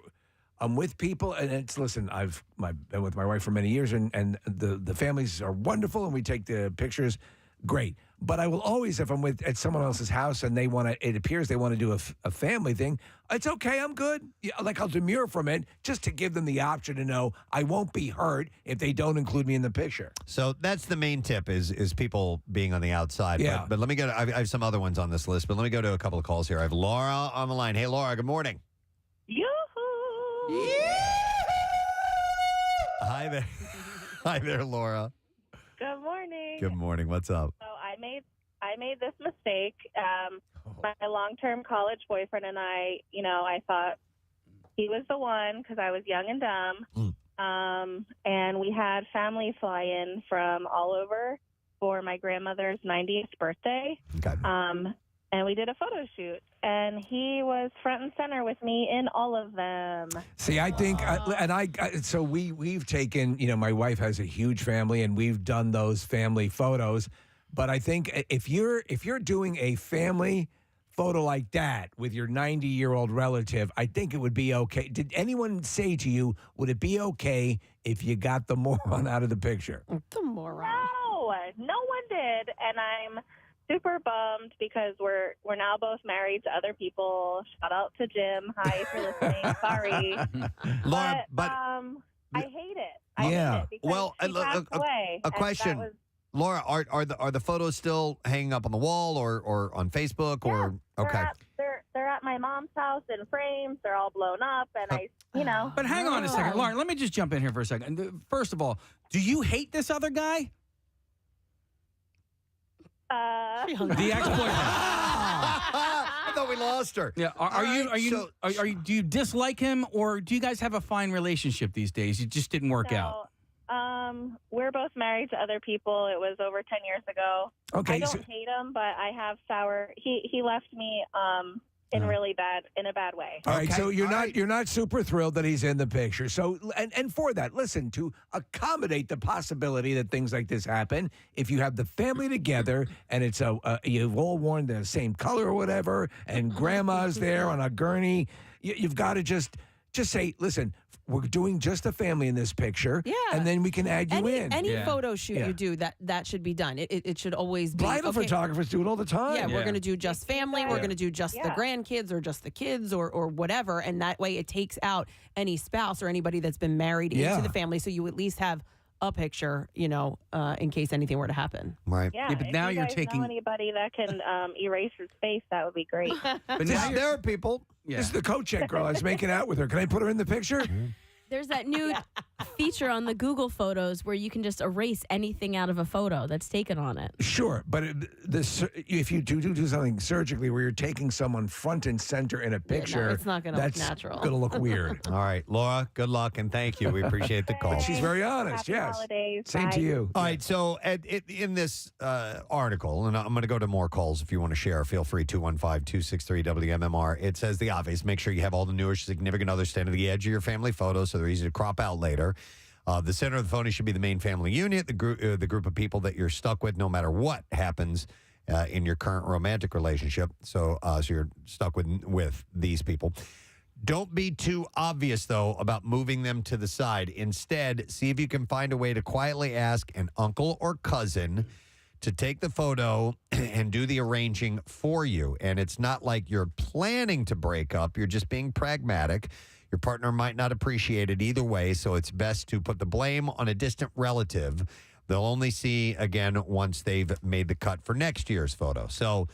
I'm with people, and it's, listen, I've been with my wife for many years, and the families are wonderful, and we take the pictures, great. But I will always, if I'm at someone else's house and it appears they want to do a family thing, it's okay, I'm good. Yeah, like I'll demur from it just to give them the option to know I won't be hurt if they don't include me in the picture. So that's the main tip is people being on the outside. Yeah. But let me go to, I have some other ones on this list, but let me go to a couple of calls here. I have Laura on the line. Hey, Laura, good morning. Yoo-hoo! Hi there. Hi there, Laura. Good morning. Good morning. What's up? So I made this mistake. My long-term college boyfriend and I thought he was the one because I was young and dumb. And we had family fly in from all over for my grandmother's 90th birthday. Okay. And we did a photo shoot, and he was front and center with me in all of them. See, I think, so we've taken, my wife has a huge family, and we've done those family photos. But I think if you're doing a family photo like that with your 90-year-old relative, I think it would be okay. Did anyone say to you, would it be okay if you got the moron out of the picture? The moron. No one did, and I'm super bummed because we're now both married to other people. Shout out to Jim. Hi, if you're listening. Sorry, Laura, but I hate it. I hate it because well, he passed away, a and question. that was- Laura, are the photos still hanging up on the wall or on Facebook or okay? They're at my mom's house in frames. They're all blown up, and But hang on a second, Lauren. Let me just jump in here for a second. First of all, do you hate this other guy? The ex-boyfriend. I thought we lost her. Yeah. Are you? Do you dislike him, or do you guys have a fine relationship these days? It just didn't work out. We're both married to other people. It was over 10 years ago. Okay, I don't hate him, but I have sour. He left me in a bad way. All right, so you're not super thrilled that he's in the picture. So and for that, listen, to accommodate the possibility that things like this happen, if you have the family together and it's you've all worn the same color or whatever, and grandma's there on a gurney, you've got to just say, listen, we're doing just a family in this picture, and then we can add you in. Any photo shoot you do, that should be done. It should always be. Bridal photographers do it all the time. Yeah, we're going to do just family. We're going to do just the grandkids or just the kids or whatever. And that way it takes out any spouse or anybody that's been married into the family. So you at least have a picture, in case anything were to happen. Right. Yeah, but if now you you're guys taking. know anybody that can erase his face, that would be great. But now there are people. Yeah. This is the coat check girl. I was making out with her. Can I put her in the picture? There's that new feature on the Google Photos where you can just erase anything out of a photo that's taken on it. Sure, but if you do something surgically where you're taking someone front and center in a picture, it's not going to look natural. That's going to look weird. All right, Laura, good luck and thank you. We appreciate the call. But she's very honest. Happy yes. holidays. Same Bye. to you. All right, so in this article, and I'm going to go to more calls if you want to share, feel free, 215-263-WMMR. It says the obvious. Make sure you have all the newer significant others stand at the edge of your family photos so they're easy to crop out later. The center of the photo should be the main family unit, the group of people that you're stuck with no matter what happens in your current romantic relationship. So you're stuck with these people. Don't be too obvious, though, about moving them to the side. Instead, see if you can find a way to quietly ask an uncle or cousin to take the photo and do the arranging for you. And it's not like you're planning to break up. You're just being pragmatic. Your partner might not appreciate it either way, so it's best to put the blame on a distant relative. They'll only see again once they've made the cut for next year's photo. So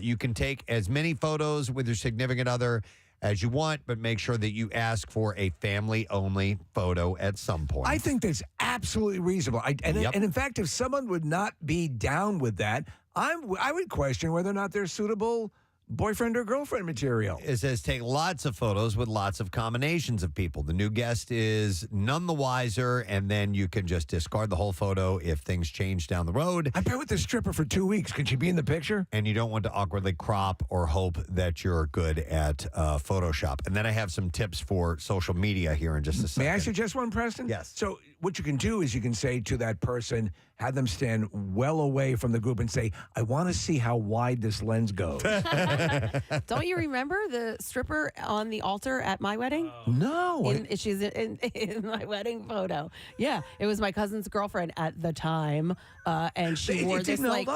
you can take as many photos with your significant other as you want, but make sure that you ask for a family-only photo at some point. I think that's absolutely reasonable. And in fact, if someone would not be down with that, I would question whether or not they're suitable boyfriend or girlfriend material. It says take lots of photos with lots of combinations of people. The new guest is none the wiser, and then you can just discard the whole photo if things change down the road. I've been with this stripper for 2 weeks. Can she be in the picture? And you don't want to awkwardly crop or hope that you're good at Photoshop. And then I have some tips for social media here in just a second. May I suggest one, Preston? Yes. So what you can do is you can say to that person, have them stand well away from the group and say, I want to see how wide this lens goes. Don't you remember the stripper on the altar at my wedding? No. She's in my wedding photo. Yeah, it was my cousin's girlfriend at the time, and she wore this like.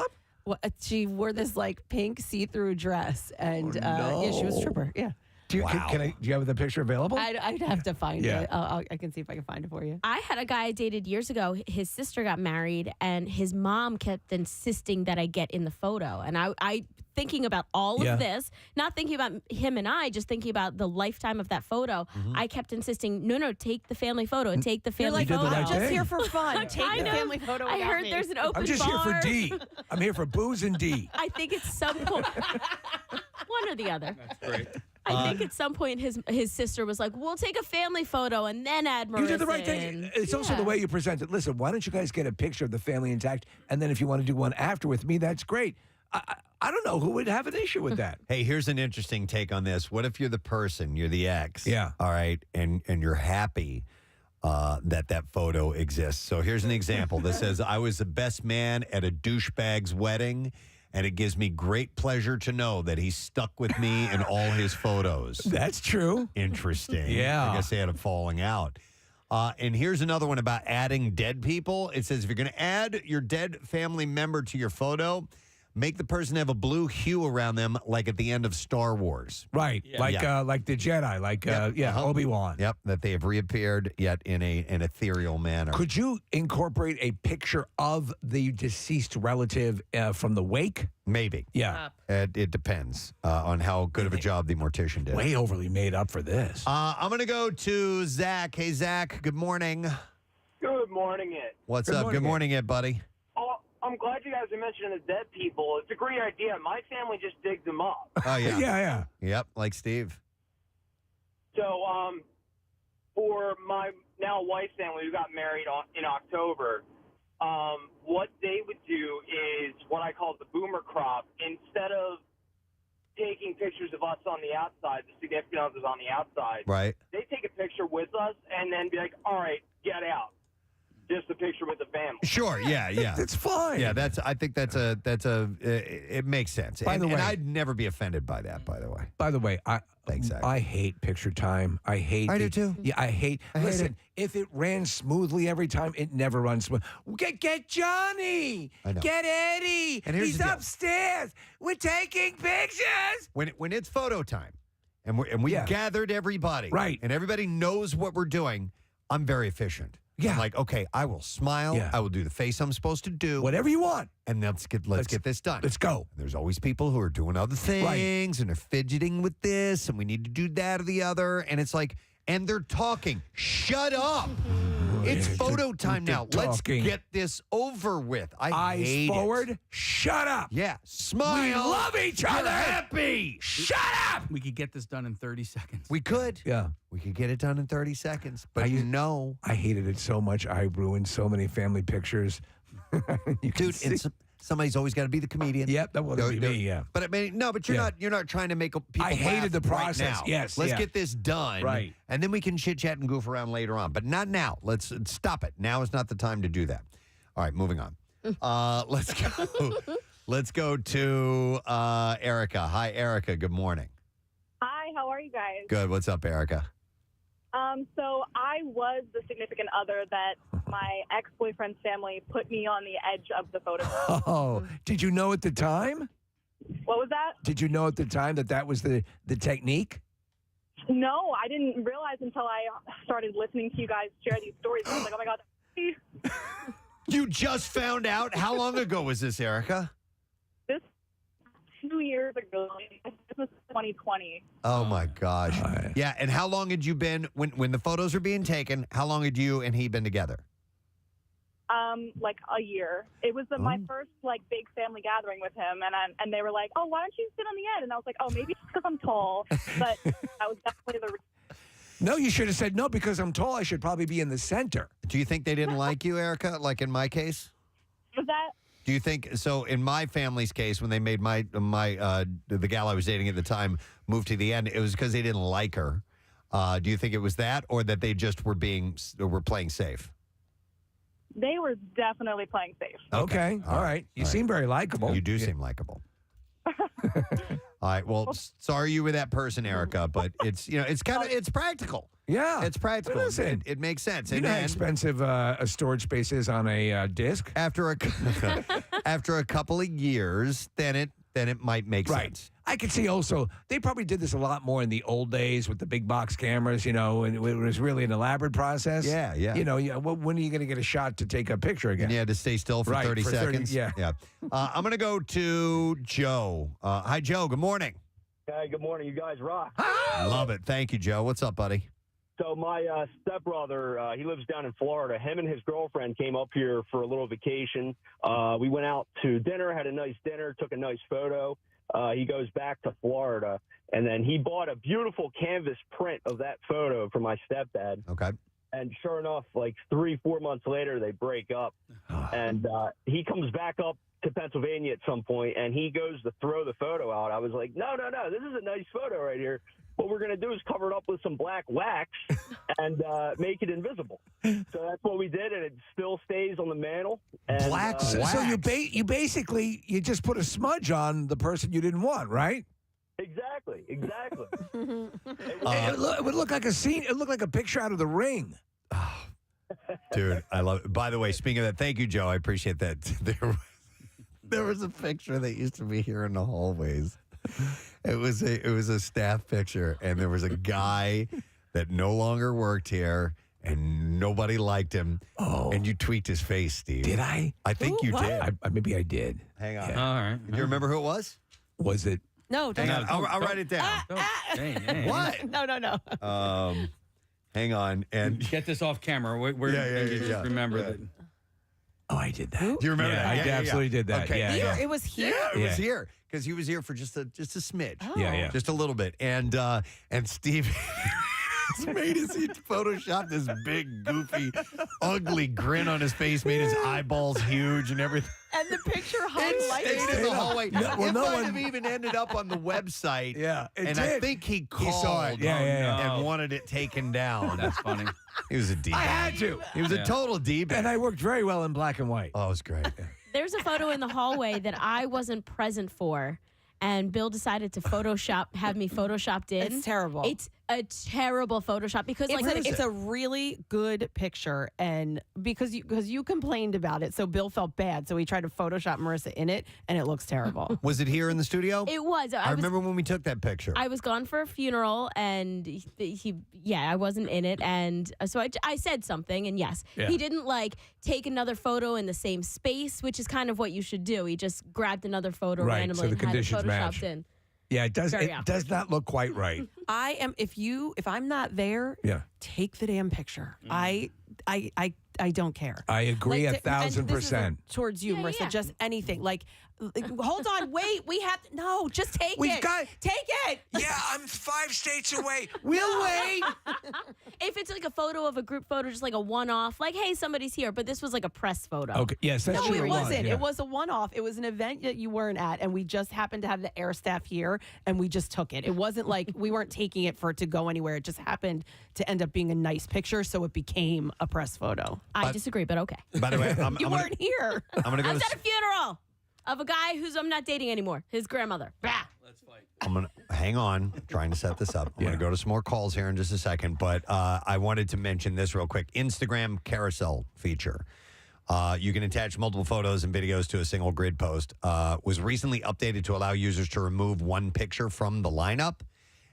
She wore this like pink see-through dress, and yeah, she was a stripper. Yeah. Do you have the picture available? I'd have to find Yeah. it. I can see if I can find it for you. I had a guy I dated years ago. His sister got married, and his mom kept insisting that I get in the photo. And I thinking about all Yeah. of this, not thinking about him and I, just thinking about the lifetime of that photo. Mm-hmm. I kept insisting, no, take the family photo and take the family You did the photo. right I'm just thing. here for fun. Take Kind the of. family photo. I without heard me. there's an open I'm just bar. here for D. I'm here for booze and D. I think at some point, one or the other. That's great. I think at some point his sister was like, "We'll take a family photo and then add Marissa." You did the right thing. It's also the way you present it. Listen, why don't you guys get a picture of the family intact, and then if you want to do one after with me, that's great. I don't know who would have an issue with that. Hey, here's an interesting take on this. What if you're the person, you're the ex? Yeah. All right, and you're happy that photo exists. So here's an example that says, I was the best man at a douchebag's wedding, and it gives me great pleasure to know that he stuck with me in all his photos. That's true. Interesting. Yeah. I guess they had a falling out. And here's another one about adding dead people. It says, if you're going to add your dead family member to your photo, make the person have a blue hue around them, like at the end of Star Wars. Right. Like the Jedi, like Obi-Wan. Yep, that they have reappeared, yet in an ethereal manner. Could you incorporate a picture of the deceased relative from the wake? Maybe. Yeah. It depends on how good of a job the mortician did. Way overly made up for this. I'm going to go to Zach. Hey, Zach, good morning. Good morning, Ed. What's up? Good morning, Ed, buddy. Oh, I'm glad you guys are mentioning the dead people. It's a great idea. My family just digs them up. Oh, yeah. Yeah. Yep, like Steve. So, for my now wife's family who got married in October, what they would do is what I call the boomer crop. Instead of taking pictures of us on the outside, the significant others on the outside, Right. they take a picture with us and then be like, all right, get out. Just a picture with the family. Sure, yeah. That's fine. Yeah, I think it makes sense. By the way- and I'd never be offended by that, by the way. By the way, Thanks, Zach. I hate picture time. I hate. I do too. Yeah, I hate. Listen, if it ran smoothly every time, it never runs smooth. Get Johnny. I know. Get Eddie. And here's He's the deal. upstairs. We're taking pictures. When it's photo time, and we Yeah. gathered everybody, Right. and everybody knows what we're doing, I'm very efficient. Yeah. I'm like, okay, I will smile. Yeah. I will do the face I'm supposed to do. Whatever you want. And let's get this done. Let's go. And there's always people who are doing other things and are fidgeting with this, and we need to do that or the other. And it's like, and they're talking. Shut up. It's photo time now. Let's talking. get this over with. I Eyes hate forward. it. Shut up. Yeah. Smile. We love each You're other. happy. Shut up. We could get this done in 30 seconds. We could. Yeah. We could get it done in 30 seconds. But I hated it so much. I ruined so many family pictures. You can dude, see. and somebody's always got to be the comedian. Yep, that would be me. Yeah. But I mean, no, but you're Yeah. not trying to make people. I hated laugh the right process. now. Yes, let's yeah. get this done. Right. And then we can chit chat and goof around later on. But not now. Let's stop it. Now is not the time to do that. All right, moving on. Let's go. Let's go to Erica. Hi, Erica. Good morning. Hi, how are you guys? Good. What's up, Erica? So I was the significant other that my ex-boyfriend's family put me on the edge of the photograph. Oh, did you know at the time? What was that? Did you know at the time that was the technique? No, I didn't realize until I started listening to you guys share these stories. I was like, oh my God. You just found out? How long ago was this, Erica? This 2 years ago, this was 2020. Oh my gosh. Yeah, and how long had you been when the photos were being taken? How long had you and he been together? Like a year. It was my first like big family gathering with him, and they were like, "Oh, why don't you sit on the end?" And I was like, "Oh, maybe it's because I'm tall." But that was definitely the reason. No, you should have said no because I'm tall. I should probably be in the center. Do you think they didn't like you, Erica? Like in my case? Was that? Do you think so? In my family's case, when they made the gal I was dating at the time move to the end, it was because they didn't like her. Do you think it was that, or that they just were playing safe? They were definitely playing safe. Okay. All right. You seem very likable. You do seem likable. All right. Well, sorry you were that person, Erica, but it's it's practical. Yeah. It's practical. Listen, It makes sense. You know how expensive a storage space is on a disc? After a couple of years, then it might make sense. I could see also they probably did this a lot more in the old days with the big box cameras, and it was really an elaborate process. Yeah. When are you going to get a shot to take a picture again? And you had to stay still for 30 seconds. Yeah. I'm going to go to Joe. Hi, Joe. Good morning. Hey, good morning. You guys rock. Love it. Thank you, Joe. What's up, buddy? So my stepbrother, he lives down in Florida. Him and his girlfriend came up here for a little vacation. We went out to dinner, had a nice dinner, took a nice photo. He goes back to Florida, and then he bought a beautiful canvas print of that photo for my stepdad. Okay. And sure enough, like 3-4 months later, they break up. And he comes back up to Pennsylvania at some point, and he goes to throw the photo out. I was like, no, this is a nice photo right here. What we're going to do is cover it up with some black wax and make it invisible. So that's what we did, and it still stays on the mantle. And, black wax? So you basically just put a smudge on the person you didn't want, right? Exactly. It would look like a scene. It looked like a picture out of The Ring. Dude, I love it. By the way, speaking of that, thank you, Joe. I appreciate that. There was a picture that used to be here in the hallways. It was a staff picture, and there was a guy that no longer worked here, and nobody liked him. Oh. And you tweaked his face, Steve. Did I? I think you did. Maybe I did. Hang on. All right. Do you remember who it was? Was it? No, don't. Hang on. I'll write it down. What? No. Hang on. And Get this off camera. Just remember that. Oh, I did that. Do you remember that? I absolutely did that. Okay. Yeah. It was here. Yeah, it was here because he was here for just a smidge. Oh. Yeah. Just a little bit. And Steve made he photoshopped this big, goofy, ugly grin on his face, made his eyeballs huge and everything. And the picture hung like Stayed in the hallway. It no might one- have even ended up on the website. Yeah, it and did. I think he called saw it. Yeah. and wanted it taken down. That's funny. He was a D. I had to. He was a total D. And I worked very well in black and white. Oh, it was great. There's a photo in the hallway that I wasn't present for, and Bill decided to have me photoshopped in. It's terrible. It's a terrible Photoshop because it's a really good picture, and because you complained about it, so Bill felt bad, so he tried to Photoshop Marissa in it, and it looks terrible. Was it here in the studio? It was. I remember when we took that picture. I was gone for a funeral, and I wasn't in it, and so I said something, and he didn't take another photo in the same space, which is kind of what you should do. He just grabbed another photo randomly so the and had it conditions photoshopped match. in. Yeah, it does. Very It does not look quite right. I am if I'm not there, take the damn picture. I don't care. I agree Like, 1,000%. Towards you, Marissa, just anything. Hold on, wait, just take We've it. got- Take it. Yeah, I'm 5 states away. We'll wait. If it's like a photo of a group photo, just like a one-off, like, hey, somebody's here, but this was like a press photo. Okay, yes, that's No, true. it wasn't. Yeah. It was a one-off. It was an event that you weren't at, and we just happened to have the air staff here, and we just took it. It wasn't like we weren't taking it for it to go anywhere. It just happened to end up being a nice picture, so it became a press photo. I disagree, but okay. By the way, You weren't here. I'm going to go I was to at a funeral of a guy I'm not dating anymore. His grandmother. Bah. I'm going to hang on, trying to set this up. I'm going to go to some more calls here in just a second, but I wanted to mention this real quick. Instagram carousel feature. You can attach multiple photos and videos to a single grid post. Was recently updated to allow users to remove one picture from the lineup.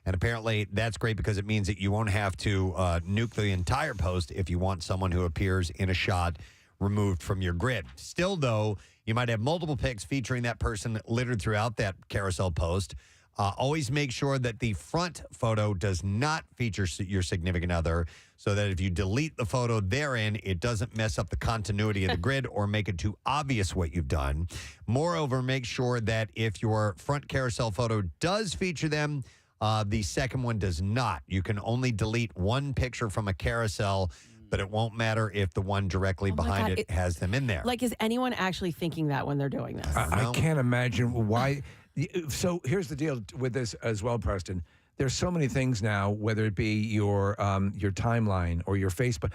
And apparently that's great because it means that you won't have to nuke the entire post if you want someone who appears in a shot removed from your grid. Still, though, you might have multiple pics featuring that person littered throughout that carousel post. Always make sure that the front photo does not feature your significant other, so that if you delete the photo therein, it doesn't mess up the continuity of the grid or make it too obvious what you've done. Moreover, make sure that if your front carousel photo does feature them, the second one does not. You can only delete one picture from a carousel, but it won't matter if the one directly behind it has them in there. Like, is anyone actually thinking that when they're doing this? I can't imagine why. So here's the deal with this as well, Preston. There's so many things now, whether it be your timeline or your Facebook,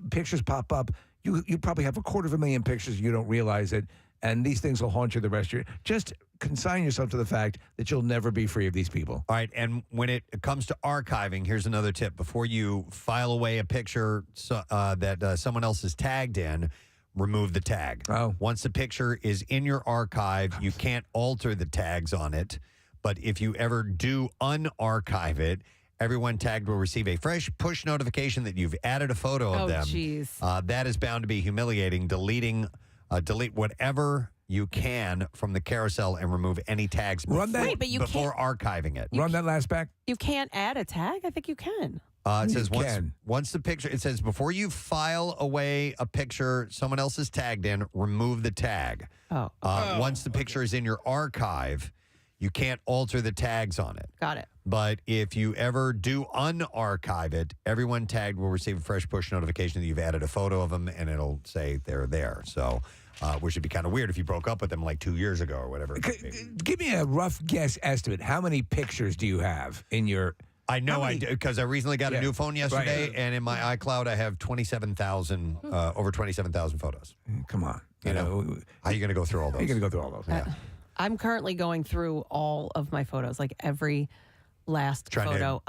pictures pop up. You probably have 250,000 pictures. You don't realize it. And these things will haunt you the rest of your. Just consign yourself to the fact that you'll never be free of these people. All right, and when it comes to archiving, here's another tip. Before you file away a picture that someone else is tagged in, remove the tag. Oh. Once the picture is in your archive, you can't alter the tags on it. But if you ever do unarchive it, everyone tagged will receive a fresh push notification that you've added a photo of them. Oh, jeez. That is bound to be humiliating. Delete whatever you can from the carousel and remove any tags before archiving it. Run that last back. You can't add a tag? I think you can. It says once the picture, it says before you file away a picture someone else is tagged in, remove the tag. Once the picture is in your archive, you can't alter the tags on it. Got it. But if you ever do unarchive it, everyone tagged will receive a fresh push notification that you've added a photo of them, and it'll say they're there. So, which would be kind of weird if you broke up with them like 2 years ago or whatever. Give me a rough guess estimate. How many pictures do you have in your... I know I do, because I recently got a new phone yesterday, Right. and in my iCloud I have 27,000, over 27,000 photos. Come on. You know, how are you going to go through all those? You're going to go through all those. Yeah. I'm currently going through all of my photos, like every last Trying to photo.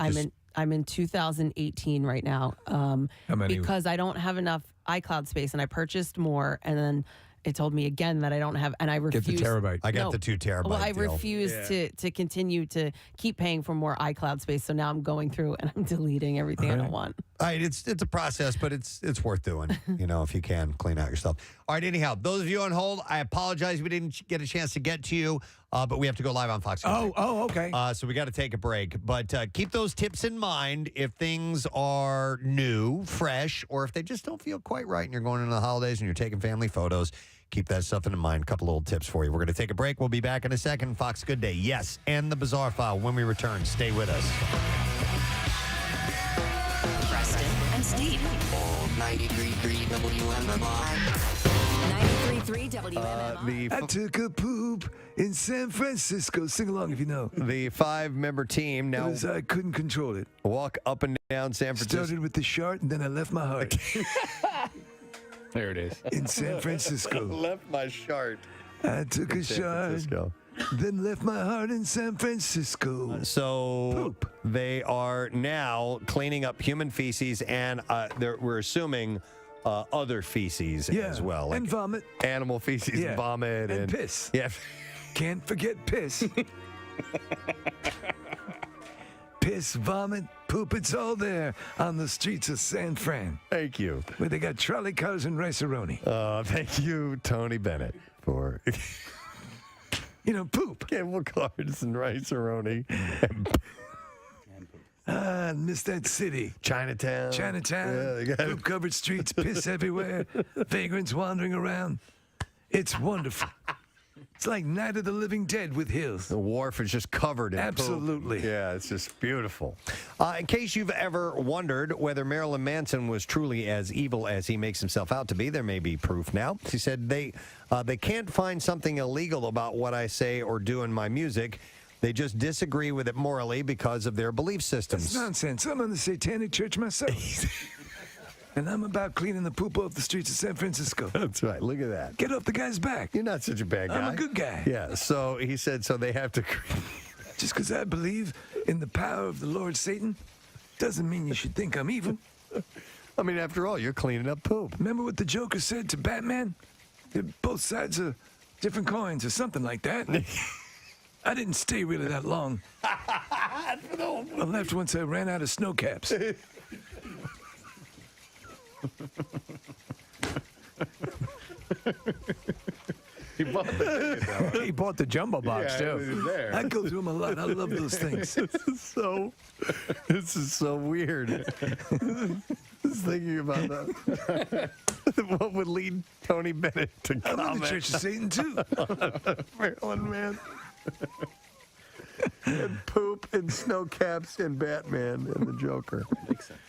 I'm in 2018 right now. How many? Because I don't have enough iCloud space, and I purchased more, and then it told me again that I don't have, and I refuse. Get the terabyte. I got the 2 terabyte Well, I deal. refuse to continue to keep paying for more iCloud space. So now I'm going through and I'm deleting everything I don't want. All right, it's a process, but it's worth doing. You know, if you can clean out your stuff. All right, anyhow, those of you on hold, I apologize we didn't get a chance to get to you, but we have to go live on Fox News. Okay. So we got to take a break, but keep those tips in mind if things are new, fresh, or if they just don't feel quite right, and you're going into the holidays and you're taking family photos. Keep that stuff in mind. A couple little tips for you. We're going to take a break. We'll be back in a second. Fox Good Day, yes, and the Bizarre File when we return. Stay with us. Preston and Steve. 93.3 WMMR. 93.3 WMMR. I took a poop in San Francisco. Sing along if you know. The 5-member team now. Because I couldn't control it. Walk up and down San Francisco. Started with the shart, and then I left my heart. There it is. In San Francisco. Left my shart. I took a shot, then left my heart in San Francisco. So they are now cleaning up human feces, and we're assuming other feces as well. Like and vomit. Animal feces, vomit. And piss. Yeah. Can't forget piss. Piss, vomit, poop, it's all there on the streets of San Fran. Thank you. Where they got trolley cars and rice-a-roni. Thank you, Tony Bennett, for... poop. Cable cars and rice-a-roni. I miss that city. Chinatown. Yeah, they got poop-covered streets, piss everywhere, vagrants wandering around. It's wonderful. It's like Night of the Living Dead with hills. The wharf is just covered in Absolutely. poop. Yeah, it's just beautiful. In case you've ever wondered whether Marilyn Manson was truly as evil as he makes himself out to be, there may be proof now. She said they can't find something illegal about what I say or do in my music. They just disagree with it morally because of their belief systems. That's nonsense. I'm on the Satanic Church myself. And I'm about cleaning the poop off the streets of San Francisco. That's right. Look at that. Get off the guy's back. You're not such a bad guy. I'm a good guy. Yeah, so he said, so they have to... Just because I believe in the power of the Lord Satan doesn't mean you should think I'm evil. I mean, after all, you're cleaning up poop. Remember what the Joker said to Batman? They're both sides of different coins or something like that. I didn't stay really that long. I left once I ran out of snow caps. He bought the ticket, though. He bought the jumbo box, Yeah, too. it was there. I go through them a lot. I love those things. This is so weird. Just thinking about that. What would lead Tony Bennett to I love comment the Church of Satan, too. Maryland Man? And poop and snow caps and Batman and the Joker. Makes sense.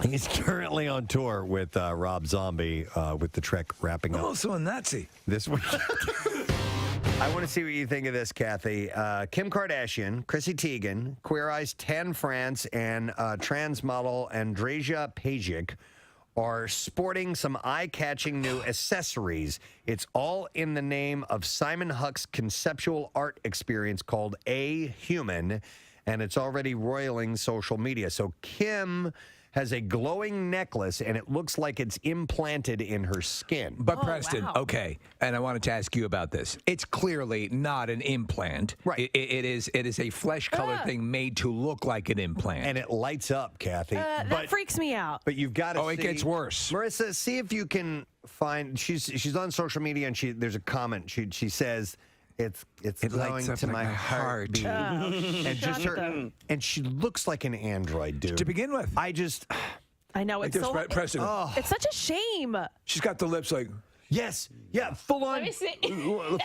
He's currently on tour with Rob Zombie with the Trek wrapping I'm up also a Nazi. this week. I want to see what you think of this, Kathy. Kim Kardashian, Chrissy Teigen, Queer Eye's Tan France, and trans model Andreja Pajic are sporting some eye-catching new accessories. It's all in the name of Simon Huck's conceptual art experience called A Human, and it's already roiling social media. So Kim has a glowing necklace, and it looks like it's implanted in her skin. But Preston, okay, and I wanted to ask you about this. It's clearly not an implant. Right. It is a flesh-colored thing made to look like an implant. And it lights up, Kathy. That freaks me out. But you've got to it gets worse. Marissa, see if you can find, she's on social media, and there's a comment. She says, It's glowing lights up to like my my heartbeat. And just her, and she looks like an android, dude. To begin with. I know, Like it's this, so Preston. it's such a shame. She's got the lips like. Yes, yeah, full Let on, me see.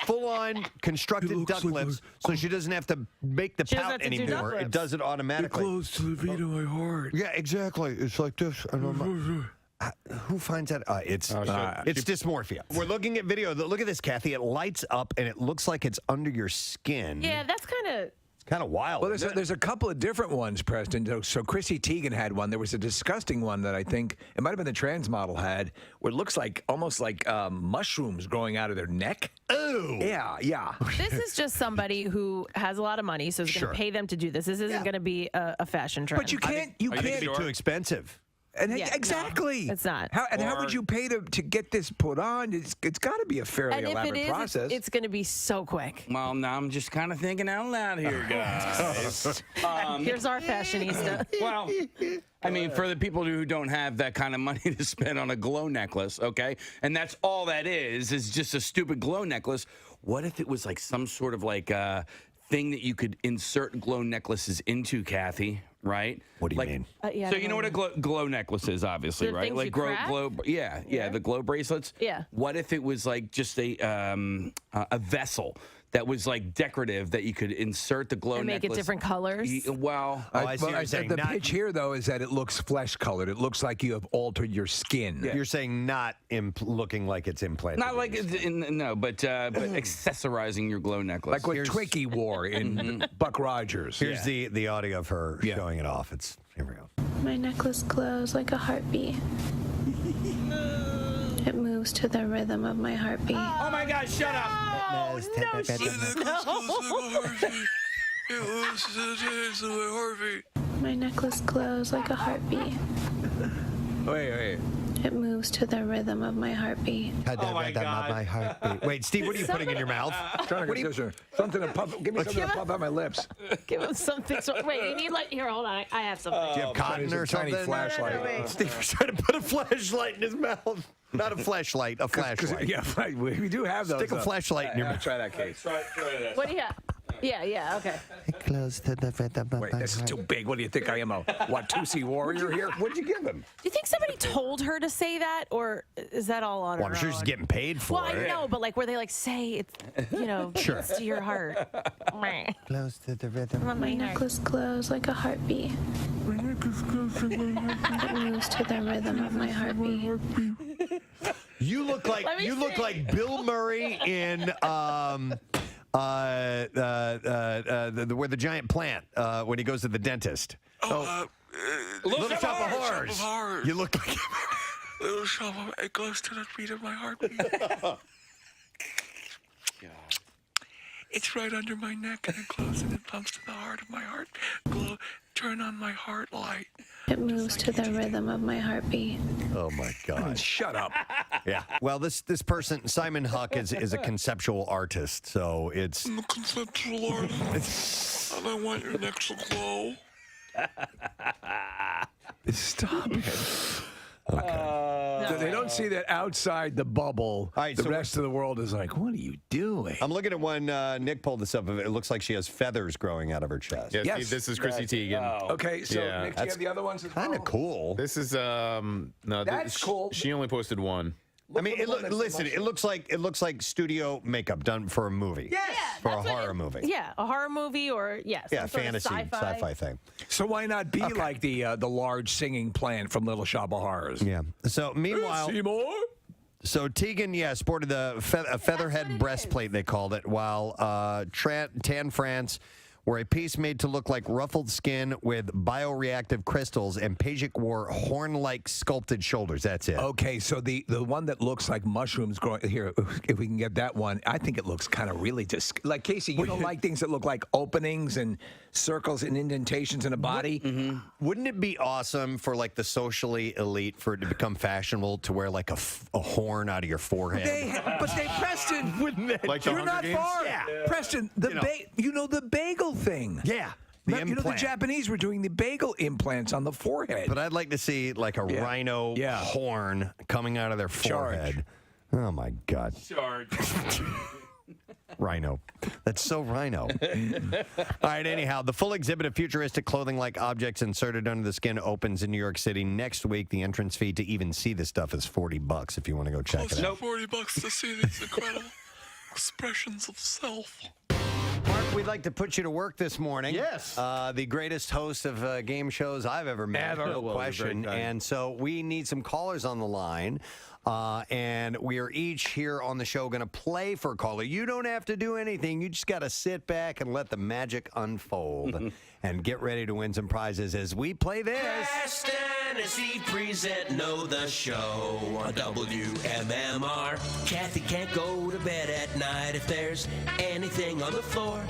full on constructed duck lips, so she doesn't have to make the She doesn't pout have to do duck anymore. It lips. does it You're automatically. close to the beat of my heart. Yeah, exactly. It's like this. And I'm like, who finds that? It's dysmorphia. We're looking at video. Look at this, Kathy. It lights up, and it looks like it's under your skin. Yeah, that's kind of. It's kind of wild. Well, there's a couple of different ones, Preston. So Chrissy Teigen had one. There was a disgusting one that I think it might have been the trans model had, where it looks like almost like mushrooms growing out of their neck. Ooh. Yeah. This is just somebody who has a lot of money, so is going to pay them to do this. This isn't going to be a fashion trend. But you can't. I think it'd be too expensive. And Yeah, exactly. no, it's not. How would you pay to get this put on? It's got to be a fairly And if elaborate it is, process. it's going to be so quick. Well, now I'm just kind of thinking out loud here, guys. Here's our fashionista. Well, I mean, for the people who don't have that kind of money to spend on a glow necklace, okay, and that's all that is just a stupid glow necklace. What if it was like some sort of like thing that you could insert glow necklaces into, Kathy? Right? What do you mean? Yeah, So you know what a glow necklace is, obviously, The right? things Like you crack? yeah, the glow bracelets. Yeah. What if it was like just a vessel that was like decorative that you could insert the glow And make it necklace? different colors? Well, I see what you're saying. The Not- pitch here, though, is that it looks flesh-colored. It looks like you have altered your skin. You're saying not looking like it's implanted. not like but accessorizing your glow necklace. Like what Twinkie wore in Buck Rogers. Here's the audio of her showing it off. Here we go. My necklace glows like a heartbeat. It moves to the rhythm of my heartbeat. Oh my God! Shut up! My necklace glows like a heartbeat. Wait. It moves to the rhythm of my heartbeat. Oh my God. My heartbeat. Wait, Steve, what are you putting in your mouth? Something to puff. Give me something to puff out my lips. Give him something. Wait, you need here, hold on. I have something. Do you have cotton or tiny something? flashlight. wait. Steve was trying to put a flashlight in his mouth. Not a flashlight, a flashlight. Yeah, right. We do have those. Stick a flashlight in your mouth. Try that case. Try that. What do you have? Yeah, okay. Close to the rhythm of Wait, my this is too big. What do you think I am, a Watusi warrior here? What'd you give him? Do you think somebody told her to say that, or is that all on Well, her I'm sure own? she's getting paid for Well, it. I know, but like where they like say it's, Sure. it's to your heart. Close to the rhythm. My necklace glows like a heartbeat. It moves to the rhythm of my heartbeat. You look like Let me see. like Bill Murray in where the giant plant when he goes to the dentist. Little Shop of Horrors. You look like Little shop of it goes to the beat of my heartbeat. It's right under my neck and it glows and it pumps to the heart of my heart. Glow, turn on my heart light. It moves to the rhythm of my heartbeat. Oh my God! Shut up. Yeah. Well, this person Simon Huck is a conceptual artist, so it's. I'm a conceptual artist. And I want your neck to glow. Stop it. Okay. So they don't see that outside the bubble. right, the so rest of the world is like, what are you doing? I'm looking at one. Nick pulled this up. It looks like she has feathers growing out of her chest. Yeah, Yes. this is Chrissy Teigen. Okay, so Yeah. Nick, do you have the other ones as Kind well? of cool. This is no. That's cool. She only posted one. I mean, listen. It looks like studio makeup done for a movie. Yes. For a horror movie. Yeah, a horror movie or Yeah, some sort of fantasy, sci-fi thing. So why not be like the large singing plant from Little Shop of Horrors? Yeah. So meanwhile, Seymour? so Teigen, sported a featherhead breastplate, they called it, while Tan France wore a piece made to look like ruffled skin with bioreactive crystals, and Pajik wore horn-like sculpted shoulders. That's it. Okay, so the one that looks like mushrooms growing here, if we can get that one, I think it looks kind of really just like Casey. You don't like things that look like openings and circles and indentations in a body. Wouldn't it be awesome for like the socially elite for it to become fashionable to wear like a horn out of your forehead? But Preston, Wouldn't it? Like the you're Hunger not Games? far. Yeah. Preston, the bagel thing. Yeah. The implant. Japanese were doing the bagel implants on the forehead. But I'd like to see like a rhino horn coming out of their forehead. Oh my God. Charge. Rhino. That's so rhino. All right, anyhow, the full exhibit of futuristic clothing-like objects inserted under the skin opens in New York City next week. The entrance fee to even see this stuff is $40 if you want to go check it out. $40 to see these incredible expressions of self. Mark, we'd like to put you to work this morning. Yes. The greatest host of game shows I've ever met. Ever. No Well, question. very kind. And so we need some callers on the line. And we are each here on the show going to play for a caller. You don't have to do anything. You just got to sit back and let the magic unfold and get ready to win some prizes as we play this. Preston and Steve present Know the Show on WMMR. Kathy can't go to bed at night if there's anything on the floor.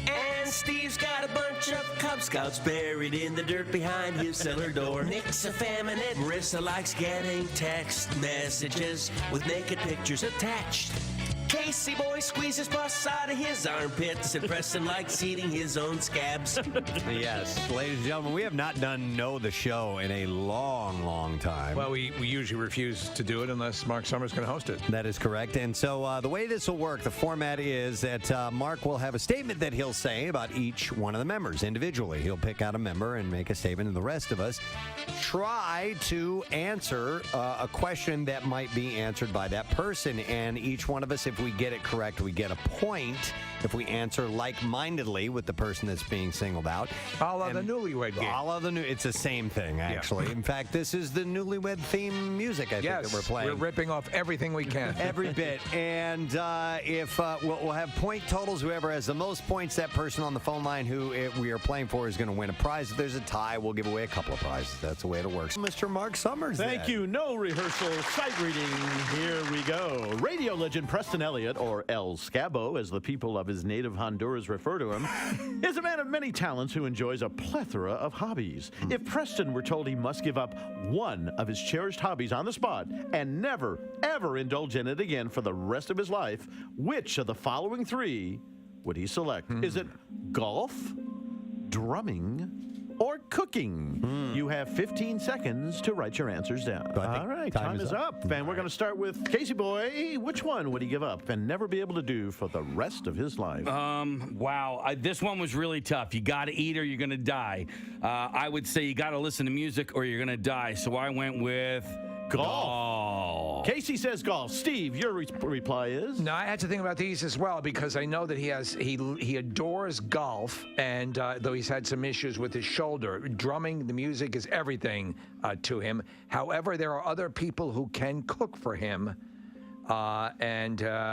And Steve's got a bunch of Cub Scouts buried in the dirt behind his cellar door. Nick's effeminate. Marissa likes getting text messages with naked pictures attached. Casey boy squeezes pus out of his armpits, and Preston likes eating his own scabs. Yes, ladies and gentlemen, we have not done Know the Show in a long, long time. Well, we usually refuse to do it unless Mark Summers can host it. That is correct. And so the way this will work, the format is that Mark will have a statement that he'll say about each one of the members individually. He'll pick out a member and make a statement, and the rest of us try to answer a question that might be answered by that person. And each one of us, if we get it correct, we get a point. If we answer like-mindedly with the person that's being singled out. A la the newlywed game. A la the new, it's the same thing, actually. Yeah. In fact, this is the newlywed theme music, I think, that we're playing. We're ripping off everything we can. Every bit. And if we'll have point totals, whoever has the most points, that person on the phone line who we are playing for is going to win a prize. If there's a tie, we'll give away a couple of prizes. That's the way it works. Mr. Mark Summers. Thank you. No rehearsal, sight reading. Here we go. Radio legend Preston Elliott, or El Scabo, as the people of his native Honduras refer to him, is a man of many talents who enjoys a plethora of hobbies. If Preston were told he must give up one of his cherished hobbies on the spot and never, ever indulge in it again for the rest of his life, which of the following three would he select? Is it golf, drumming, or cooking? You have 15 seconds to write your answers down. All right, time is up. And we're going to start with Casey Boy. Which one would he give up and never be able to do for the rest of his life? Wow. This one was really tough. You got to eat or you're going to die. I would say you got to listen to music or you're going to die. So I went with golf. Casey says golf. Steve, your reply is? No, I had to think about these as well because I know that he adores golf, and though he's had some issues with his shoulder, drumming, the music is everything to him. However, there are other people who can cook for him. So I said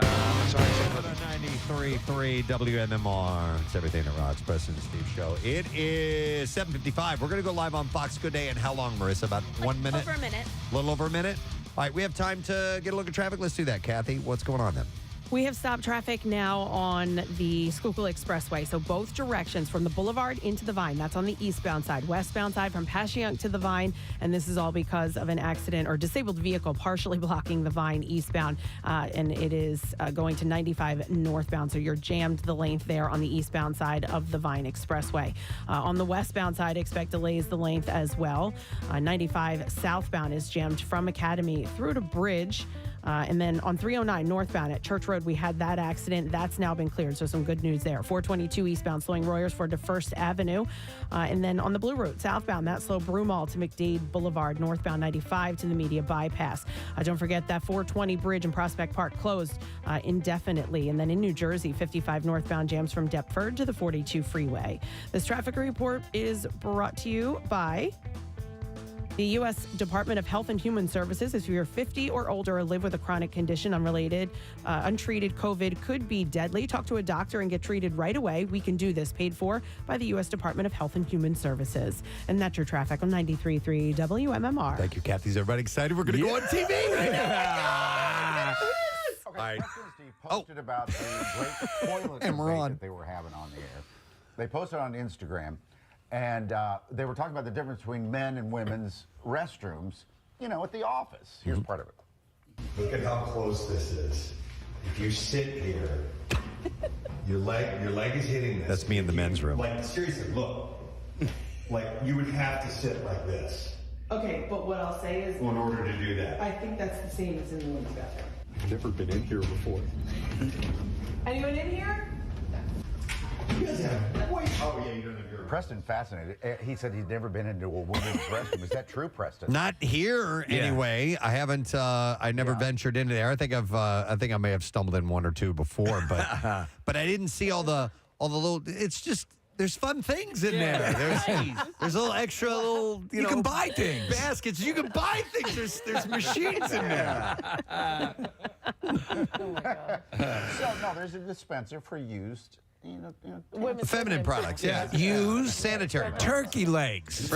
93.3 WMMR. It's everything that rocks. Preston and Steve show. It is 7:55. We're going to go live on Fox Good Day. And how long, Marissa? About 1 minute? Over a minute. A little over a minute? All right, we have time to get a look at traffic. Let's do that. Kathy, what's going on then? We have stopped traffic now on the Schuylkill Expressway. So both directions from the Boulevard into the Vine. That's on the eastbound side. Westbound side from Passyunk to the Vine. And this is all because of an accident or disabled vehicle partially blocking the Vine eastbound. And it is going to 95 northbound. So you're jammed the length there on the eastbound side of the Vine Expressway. On the westbound side, expect delays the length as well. 95 southbound is jammed from Academy through to Bridge. And then on 309 northbound at Church Road, we had that accident. That's now been cleared, so some good news there. 422 eastbound slowing Royersford to First Avenue. And then on the Blue Route southbound, that slow Broomall to McDade Boulevard, northbound 95 to the Media Bypass. Don't forget that 420 bridge in Prospect Park closed indefinitely. And then in New Jersey, 55 northbound jams from Deptford to the 42 freeway. This traffic report is brought to you by the U.S. Department of Health and Human Services. If you're 50 or older or live with a chronic condition, untreated COVID could be deadly. Talk to a doctor and get treated right away. We can do this. Paid for by the U.S. Department of Health and Human Services. And that's your traffic on 93.3 WMMR. Thank you, Kathy. Is everybody excited? We're going to go on TV right now. Okay, All right. Preston posted about the great toilet And we're debate on. that they were having on the air. They posted on Instagram, and they were talking about the difference between men and women's restrooms, at the office. Here's part of it. Look at how close this is. If you sit here, your leg is hitting this. That's me in the men's room. Like, seriously, look. Like, you would have to sit like this Okay, but what I'll say is, in order to do that. I think that's the same as in the women's bathroom. I've never been in here before. Anyone in here? You guys have oh yeah, you don't have your Preston fascinated. He said he'd never been into a women's restroom. Is that true, Preston? Not here, anyway. I haven't. I never ventured into there. I think I may have stumbled in one or two before, but but I didn't see all the little. It's just. There's fun things in there. There's a little extra little, you can buy things. Baskets. You can buy things. There's machines in there. So, no, there's a dispenser for used, Feminine products, yeah. Used sanitary turkey legs.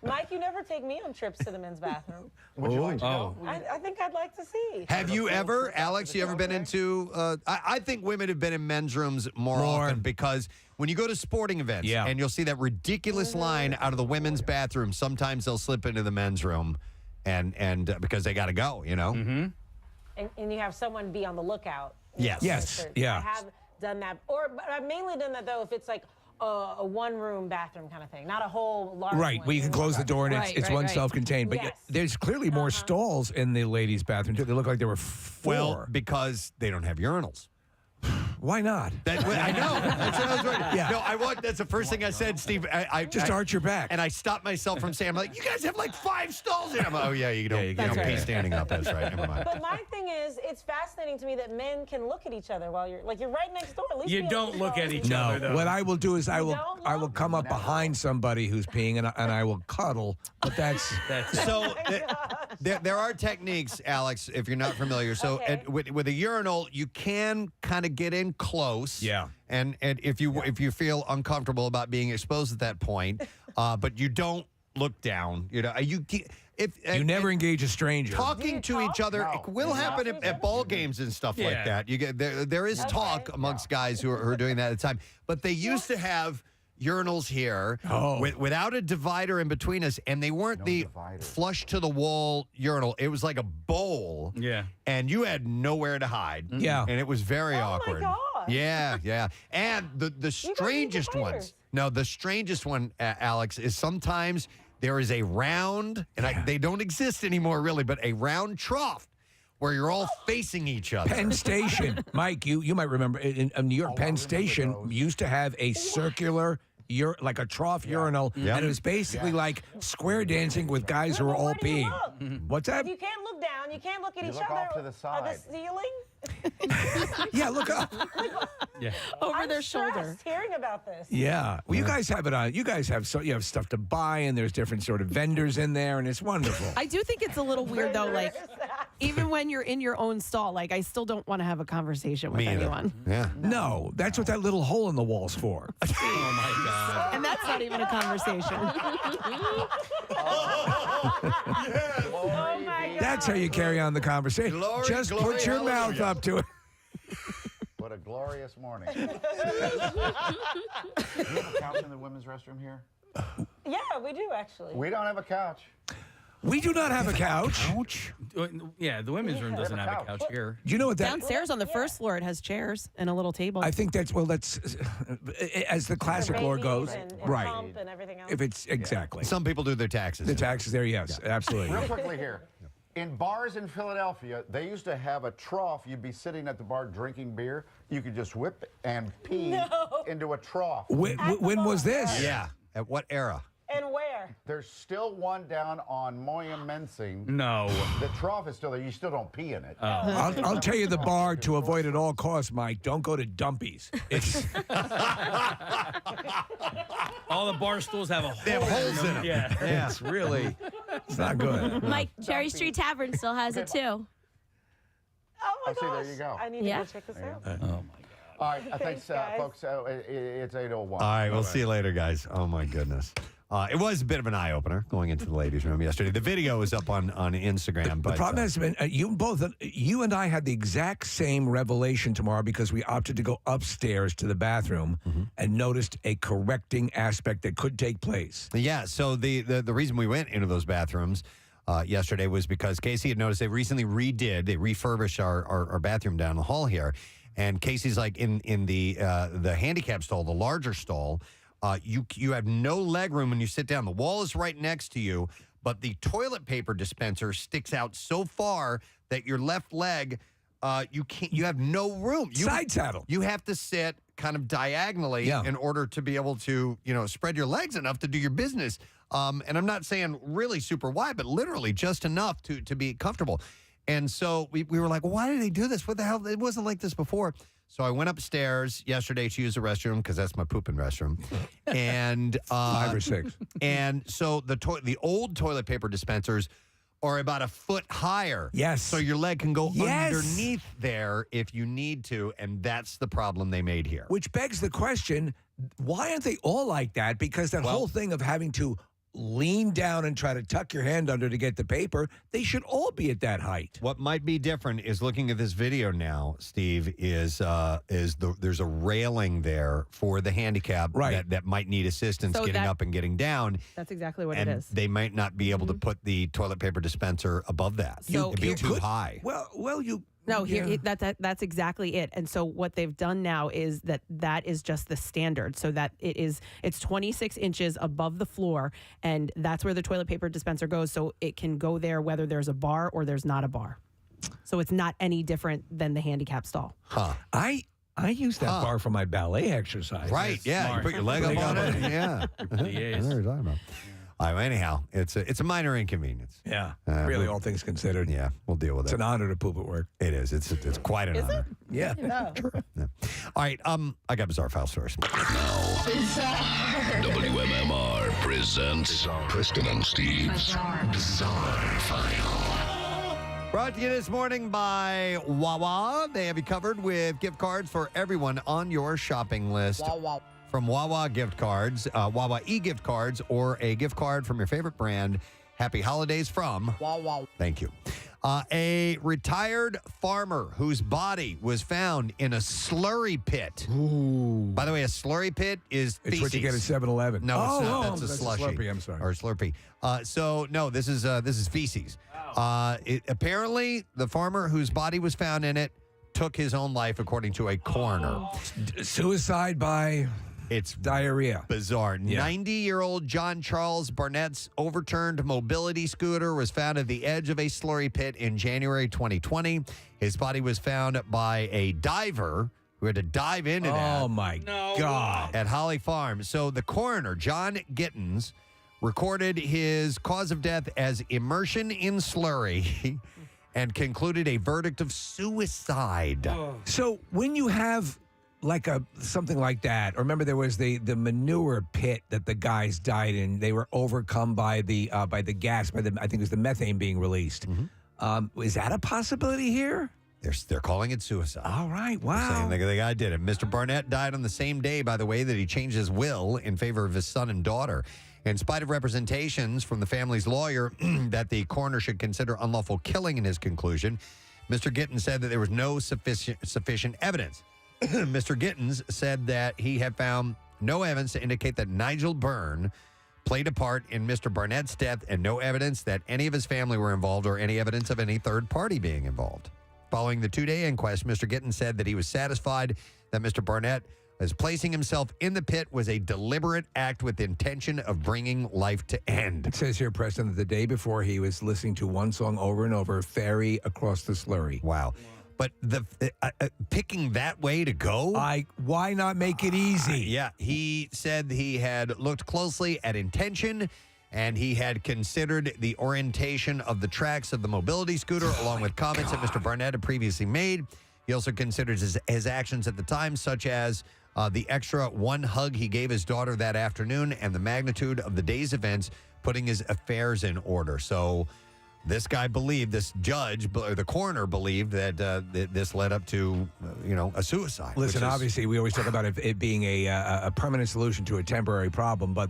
Mike, you never take me on trips to the men's bathroom. Would you like to go? I think I'd like to see. Have you ever, Alex, you ever been into, I think women have been in men's rooms more often because when you go to sporting events and you'll see that ridiculous line out of the women's bathroom, sometimes they'll slip into the men's room and because they got to go, And you have someone be on the lookout. Yes. Yeah. I have done that. But I've mainly done that, though, if it's like a one-room bathroom kind of thing, not a whole large Right, one. where you can close the door and it's one self-contained. But Yes. there's clearly more stalls in the ladies' bathroom, too. They look like there were four. Well, because they don't have urinals. Why not? I know. That's what I was wondering. Yeah. No, that's the first thing I said, Steve. I Just arch your back. And I stopped myself from saying, I'm like, you guys have like 5 stalls in. I'm like, oh, yeah, you don't pee standing up. That's right. Never mind. But my thing is, it's fascinating to me that men can look at each other while you're right next door. At least You be don't look at each No, other, though. what I will do is I will come up behind somebody who's peeing and I will cuddle. But that's So there are techniques, Alex, if you're not familiar. So with a urinal, you can kind of get in close. Yeah. And if you feel uncomfortable about being exposed at that point, but you don't look down. You never engage a stranger. Talking to each other will happen at ball games and stuff like that. You get there is talk amongst guys who are doing that at the time. But they used to have urinals here without a divider in between us, and they weren't flush to the wall urinal. It was like a bowl. Yeah. And you had nowhere to hide. Yeah. And it was very awkward. gosh. Yeah. And the strangest ones. No, the strangest one, Alex, is sometimes there is a round, and they don't exist anymore really, but a round trough where you're all facing each other. Penn Station. Mike, you might remember in New York, Penn Station used to have a circular like a trough urinal, and it was basically like square dancing with guys who were all peeing. What's that? If you can't look down, you can't look at each look other. off to the side. The ceiling? Yeah, look up. Over their shoulder. I'm hearing about this. Yeah. Well, you guys have it on. You guys have you have stuff to buy, and there's different sort of vendors in there, and it's wonderful. I do think it's a little weird, though, like, even when you're in your own stall, like, I still don't want to have a conversation with anyone. Yeah. No, that's what that little hole in the wall's for. Oh, my God. And that's That's not even a conversation. Oh my God. That's how you carry on the conversation. Glory, Just glory, put your mouth hallelujah. up to it. What a glorious morning. Do you have a couch in the women's restroom here? Yeah, we do actually. We don't have a couch. We do not have a couch. Yeah, the women's room doesn't have a couch here. Do you know what that? Downstairs on the first floor, it has chairs and a little table. I think that's as the classic law goes, and right? pump and everything else. If it's exactly Some people do their taxes. the taxes there, yes, absolutely. Real quickly here. In bars in Philadelphia, they used to have a trough. You'd be sitting at the bar drinking beer. You could just whip and pee into a trough. When was this? Yeah. At what era? And where? There's still one down on Moyamensing. No. The trough is still there. You still don't pee in it. I'll tell you the bar to avoid at all costs, Mike. Don't go to Dumpy's. It's All the bar stools have a They have holes in them. Yeah. it's really it's not good. Mike, Cherry Street Tavern still has it too. Oh my See, gosh. there you go. I need Yeah. to go check this out. Oh my God. All right, Thanks, thanks, guys. folks. It's 8:01. All right, we'll see you later, guys. Oh, my goodness. It was a bit of an eye-opener going into the ladies' room yesterday. The video was up on Instagram. The but, problem has been you and I had the exact same revelation tomorrow because we opted to go upstairs to the bathroom and noticed a correcting aspect that could take place. Yeah, so the reason we went into those bathrooms yesterday was because Casey had noticed they recently they refurbished our bathroom down the hall here. And Casey's like in the handicap stall, the larger stall, you have no leg room when you sit down. The wall is right next to you, but the toilet paper dispenser sticks out so far that your left leg, you have no room. Side saddle. You have to sit kind of diagonally in order to be able to, spread your legs enough to do your business. And I'm not saying really super wide, but literally just enough to be comfortable. And so we were like, well, why did they do this? What the hell? It wasn't like this before. So I went upstairs yesterday to use the restroom because that's my pooping restroom. And 5 or 6. And so the old toilet paper dispensers are about a foot higher. Yes. So your leg can go underneath there if you need to. And that's the problem they made here. Which begs the question, why aren't they all like that? Because that whole thing of having to lean down and try to tuck your hand under to get the paper, they should all be at that height. What might be different is looking at this video now, Steve, is there's a railing there for the handicap that might need assistance So getting up and getting down. That's exactly what and it is. They might not be able to put the toilet paper dispenser above that. So It'd be too high. Well, you... No, that's exactly it. And so what they've done now is that is just the standard, so that it's 26 inches above the floor, and that's where the toilet paper dispenser goes. So it can go there whether there's a bar or there's not a bar. So it's not any different than the handicap stall. Huh. I use that bar for my ballet exercise. Right, yeah. You put your leg up on it. Yeah. I know what you're talking about. All right, anyhow, it's a minor inconvenience. Yeah, really, all things considered. Yeah, we'll deal with it. It's an honor to poop at work. It is. It's quite an honor. Yeah. Yeah. All right, I got Bizarre File stories. WMMR presents Preston and Steve's Bizarre File. Brought to you this morning by Wawa. They have you covered with gift cards for everyone on your shopping list. Wawa. From Wawa gift cards, Wawa e-gift cards, or a gift card from your favorite brand. Happy holidays from Wawa. Thank you. A retired farmer whose body was found in a slurry pit. Ooh. By the way, a slurry pit is It's feces. what you get at 7-Eleven. No, it's not. That's That's a a slushy. Slurpee, I'm sorry. Or a Slurpee. So no, this is feces. Apparently, the farmer whose body was found in it took his own life, according to a coroner. Suicide by... It's diarrhea. Bizarre. Yeah. 90-year-old John Charles Barnett's overturned mobility scooter was found at the edge of a slurry pit in January 2020. His body was found by a diver who had to dive into that. Oh, my God. At Holly Farm. So the coroner, John Gittins, recorded his cause of death as immersion in slurry and concluded a verdict of suicide. So when you have... something like that. Or remember, there was the manure pit that the guys died in. They were overcome by the gas, I think it was the methane being released. Is that a possibility here? They're calling it suicide. All right, They're wow. saying the guy did it. Mr. Barnett died on the same day, by the way, that he changed his will in favor of his son and daughter. In spite of representations from the family's lawyer that the coroner should consider unlawful killing in his conclusion, Mr. Gittins said that there was no sufficient evidence. Mr. Gittins said that he had found no evidence to indicate that Nigel Byrne played a part in Mr. Barnett's death and no evidence that any of his family were involved or any evidence of any third party being involved. Following the 2-day inquest, Mr. Gittins said that he was satisfied that Mr. Barnett, as placing himself in the pit, was a deliberate act with the intention of bringing life to end. It says here, Preston, that the day before he was listening to one song over and over, Ferry Across the Slurry. Wow. But picking that way to go? Why not make it easy? Yeah, he said he had looked closely at intention and he had considered the orientation of the tracks of the mobility scooter along with comments that Mr. Barnett had previously made. He also considered his actions at the time, such as the extra one hug he gave his daughter that afternoon and the magnitude of the day's events, putting his affairs in order. So this guy believed, this judge, or the coroner believed that this led up to, a suicide. Listen, obviously, we always talk about it being a permanent solution to a temporary problem, but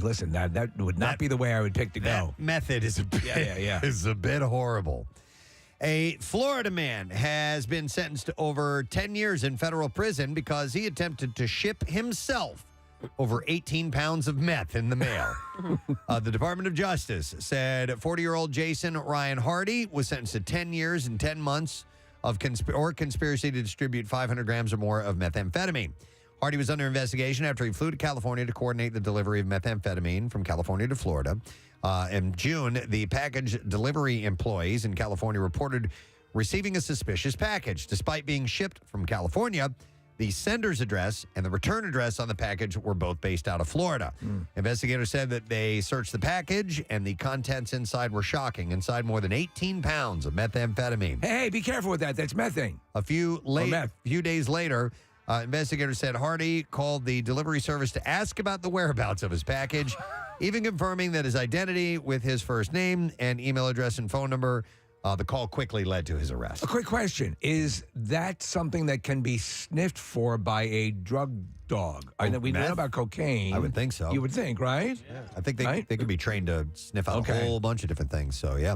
listen, that would not be the way I would pick to go. Method is a bit, is a bit horrible. A Florida man has been sentenced to over 10 years in federal prison because he attempted to ship himself over 18 pounds of meth in the mail. The Department of Justice said 40-year-old Jason Ryan Hardy was sentenced to 10 years and 10 months of conspiracy to distribute 500 grams or more of methamphetamine. Hardy was under investigation after he flew to California to coordinate the delivery of methamphetamine from California to Florida. In June, the package delivery employees in California reported receiving a suspicious package. Despite being shipped from California, the sender's address and the return address on the package were both based out of Florida. Investigators said that they searched the package and the contents inside were shocking. Inside more than 18 pounds of methamphetamine. Hey, be careful with that. That's methane. A few days later, investigators said Hardy called the delivery service to ask about the whereabouts of his package, even confirming that his identity with his first name and email address and phone number. The call quickly led to his arrest. A quick question. Is that something that can be sniffed for by a drug dog? I know we know about cocaine. I would think so. You would think, right? Yeah. I think they could be trained to sniff out a whole bunch of different things. So, yeah.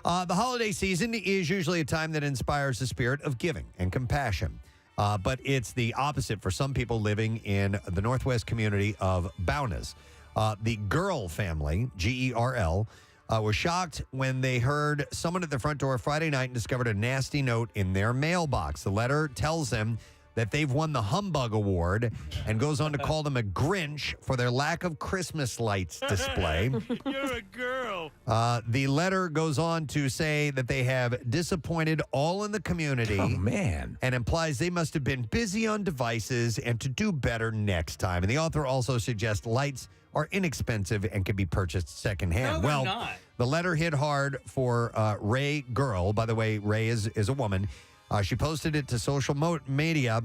The holiday season is usually a time that inspires the spirit of giving and compassion. But it's the opposite for some people living in the Northwest community of Baunas. The Gerl family, Gerl, was shocked when they heard someone at the front door Friday night and discovered a nasty note in their mailbox. The letter tells them that they've won the Humbug Award and goes on to call them a Grinch for their lack of Christmas lights display. You're a girl. The letter goes on to say that they have disappointed all in the community. Oh, man. And implies they must have been busy on devices and to do better next time. And the author also suggests lights are inexpensive and can be purchased secondhand. No, they're not. The letter hit hard for Ray Gerl. By the way, Ray is a woman. She posted it to social media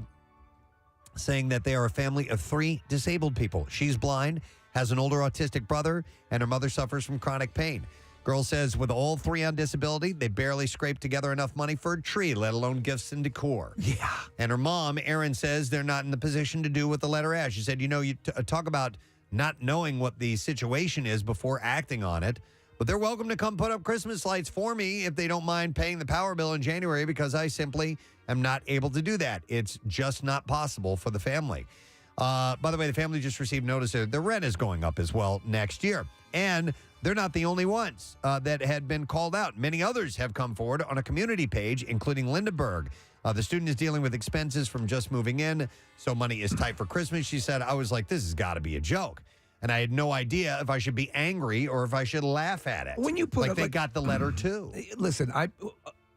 saying that they are a family of 3 disabled people. She's blind, has an older autistic brother, and her mother suffers from chronic pain. Girl says with all 3 on disability, they barely scraped together enough money for a tree, let alone gifts and decor. Yeah. And her mom, Erin, says they're not in the position to do what the letter asks. She said, you talk about not knowing what the situation is before acting on it. But they're welcome to come put up Christmas lights for me if they don't mind paying the power bill in January because I simply am not able to do that. It's just not possible for the family. By the way, the family just received notice that their rent is going up as well next year. And they're not the only ones that had been called out. Many others have come forward on a community page, including Linda Berg. The student is dealing with expenses from just moving in, so money is tight for Christmas. She said, I was like, this has got to be a joke. And I had no idea if I should be angry or if I should laugh at it. When you put they got the letter too. Listen,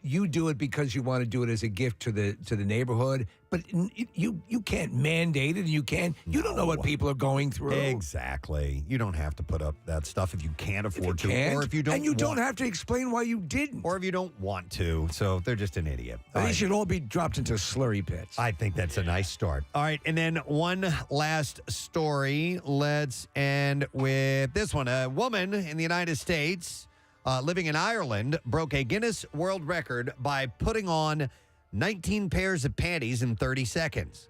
you do it because you want to do it as a gift to the neighborhood, but you can't mandate it. You don't know what people are going through. Exactly. You don't have to put up that stuff if you can't afford to, or if you don't. And you don't have to explain why you didn't, or if you don't want to. So they're just an idiot. They should all be dropped into slurry pits. I think that's a nice start. All right, and then one last story. Let's end with this one. A woman in the United States living in Ireland, broke a Guinness World Record by putting on 19 pairs of panties in 30 seconds.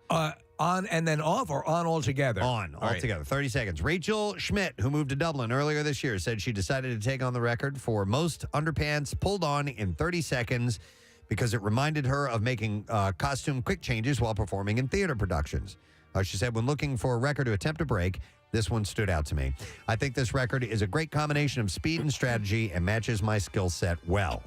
On and then off, or on altogether? On altogether, 30 seconds. Rachel Schmidt, who moved to Dublin earlier this year, said she decided to take on the record for most underpants pulled on in 30 seconds because it reminded her of making costume quick changes while performing in theater productions. She said, when looking for a record to attempt to break, this one stood out to me. I think this record is a great combination of speed and strategy and matches my skill set well.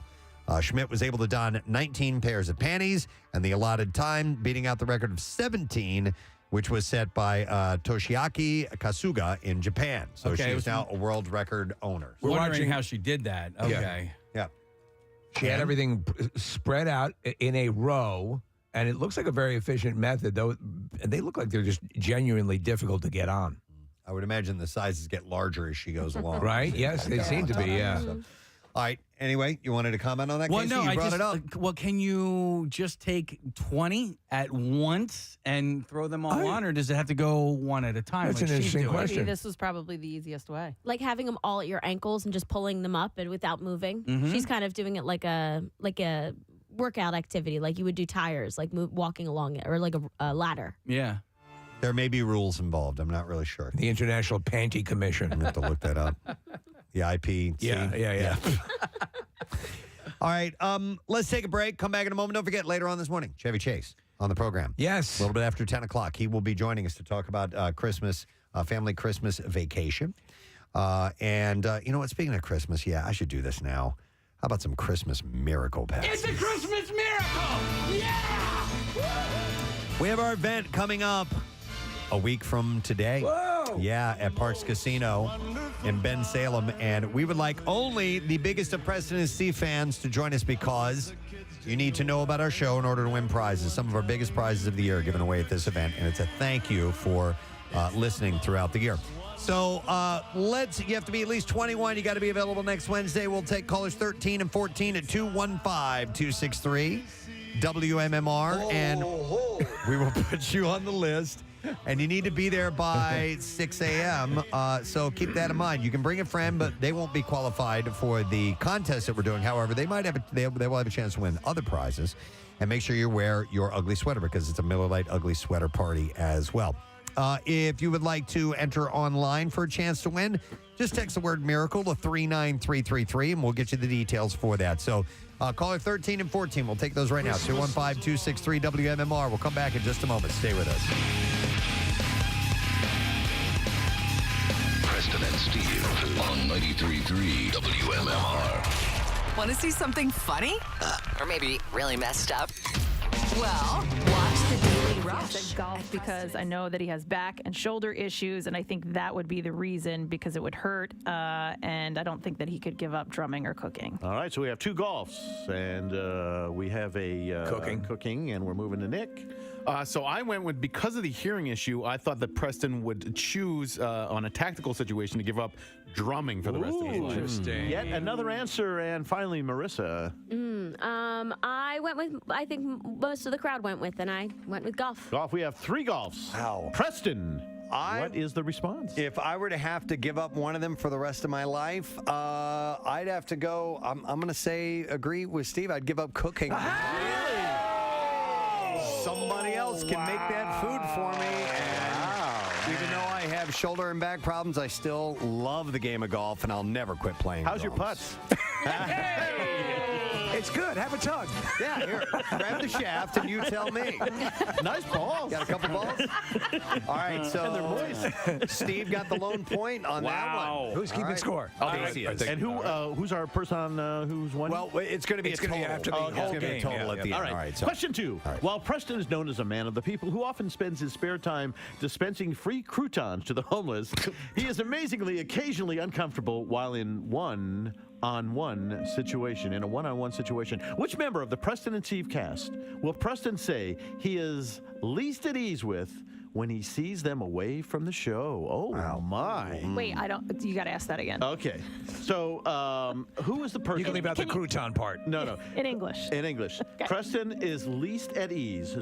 Schmidt was able to don 19 pairs of panties and the allotted time, beating out the record of 17, which was set by Toshiaki Kasuga in Japan. So she is now a world record owner. We're wondering how she did that. Okay. Yeah. She had everything spread out in a row, and it looks like a very efficient method, though. They look like they're just genuinely difficult to get on. I would imagine the sizes get larger as she goes along. Right? Yes, they seem to be, yeah. So, all right. Anyway, you wanted to comment on that, Well, Casey? no, You I brought just, it up. well, can you just take 20 at once and throw them all on, or does it have to go one at a time? That's like an she's interesting doing? question. Maybe this was probably the easiest way. Like having them all at your ankles and just pulling them up and without moving. Mhm. She's kind of doing it like a workout activity, like you would do tires, like walking along it, or like a ladder. Yeah. There may be rules involved. I'm not really sure. The International Panty Commission. I have to look that up. The IPC. Yeah. All right, let's take a break. Come back in a moment. Don't forget, later on this morning, Chevy Chase on the program. Yes. A little bit after 10 o'clock. He will be joining us to talk about Christmas, family Christmas vacation. And you know what? Speaking of Christmas, I should do this now. How about some Christmas miracle passes? It's a Christmas miracle! Yeah! We have our event coming up a week from today. Whoa! Yeah, at Parks Casino in Ben Salem. And we would like only the biggest of Preston and Steve fans to join us because you need to know about our show in order to win prizes. Some of our biggest prizes of the year are given away at this event. And it's a thank you for listening throughout the year. So you have to be at least 21. You got to be available next Wednesday. We'll take callers 13 and 14 at 215-263 WMMR. And we will put you on the list. And you need to be there by 6 a.m. So keep that in mind. You can bring a friend, but they won't be qualified for the contest that we're doing. However, they will have a chance to win other prizes. And make sure you wear your ugly sweater because it's a Miller Lite ugly sweater party as well. If you would like to enter online for a chance to win, just text the word miracle to 39333 and we'll get you the details for that. So caller 13 and 14. We'll take those right now. 215-263 WMMR. We'll come back in just a moment. Stay with us. Preston and Steve on 93.3 WMMR. Want to see something funny? Or maybe really messed up? Well, watch The Daily Rush. Said golf because I know that he has back and shoulder issues, and I think that would be the reason because it would hurt, and I don't think that he could give up drumming or cooking. All right, so we have two golfs, and we have a cooking, and we're moving to Nick. So I went with, because of the hearing issue, I thought that Preston would choose on a tactical situation to give up drumming for the rest of his life. Interesting. Yet another answer, and finally, Marissa. I went with, I think most of the crowd went with, and I went with golf. Golf, we have three golfs. Wow. Preston, what is the response? If I were to have to give up one of them for the rest of my life, I'd have to go, I'm going to say, agree with Steve, I'd give up cooking. Somebody else can make that food for me. And even though I have shoulder and back problems, I still love the game of golf, and I'll never quit playing. How's your putts? It's good. Have a tug. Yeah, here, grab the shaft and you tell me. Nice balls. Got a couple balls? All right, so And they're moist. Steve got the lone point on that one. Who's keeping score? Oh, Casey is. And who's our person who's won? Well, it's going to be It's a gonna total. be after the It's going to be a game. total Yeah, at the yeah. end. All right. All right, so. Question two. All right. While Preston is known as a man of the people who often spends his spare time dispensing free croutons to the homeless, he is amazingly occasionally uncomfortable while in a one-on-one situation. Which member of the Preston and Steve cast will Preston say he is least at ease with when he sees them away from the show. Oh, my. Wait, you got to ask that again. Okay. So, who is the person? You can leave out the crouton part. No. In English. In English. Preston is least at ease.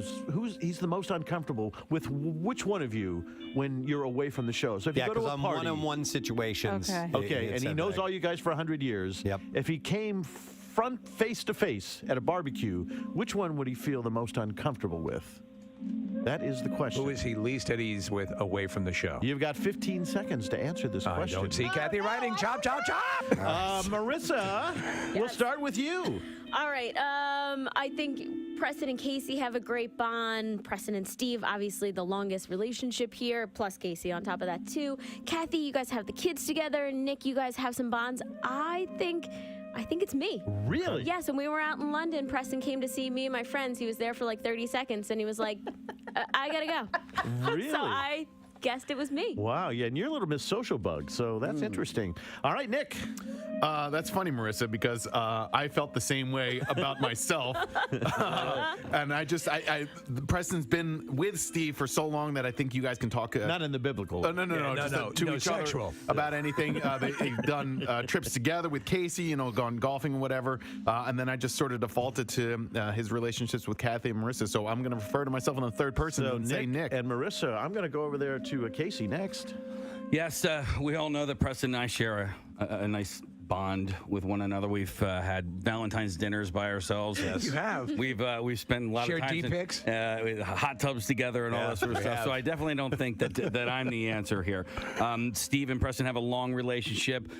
He's the most uncomfortable with which one of you when you're away from the show? So if you go to a I'm party, one-on-one situations. Okay, and he knows all you guys for 100 years. Yep. If he came face to face at a barbecue, which one would he feel the most uncomfortable with? That is the question. Who is he least at ease with away from the show? You've got 15 seconds to answer this question. I don't see Kathy writing. Chop, chop, chop. Marissa, we'll start with you. All right. I think Preston and Casey have a great bond. Preston and Steve, obviously the longest relationship here, plus Casey on top of that too. Kathy, you guys have the kids together. Nick, you guys have some bonds. I think it's me. Really? Yes, when we were out in London, Preston came to see me and my friends. He was there for like 30 seconds, and he was like, I gotta go. Really? So I guessed it was me. Wow, yeah, and you're a little Miss Social Bug, so that's interesting. All right, Nick. That's funny, Marissa, because I felt the same way about myself. And Preston's been with Steve for so long that I think you guys can talk. Not in the biblical. No, to each sexual. other about anything. They've done trips together with Casey, gone golfing or whatever. And then I just sort of defaulted to his relationships with Kathy and Marissa. So I'm going to refer to myself in the third person and say Nick. And Marissa, I'm going to go over there to Casey next. Yes, we all know that Preston and I share a nice bond with one another. We've had Valentine's dinners by ourselves. Yes. You have. We've spent a lot Shared of time D-pics? with hot tubs together and all that sort of stuff. So I definitely don't think that I'm the answer here. Steve and Preston have a long relationship.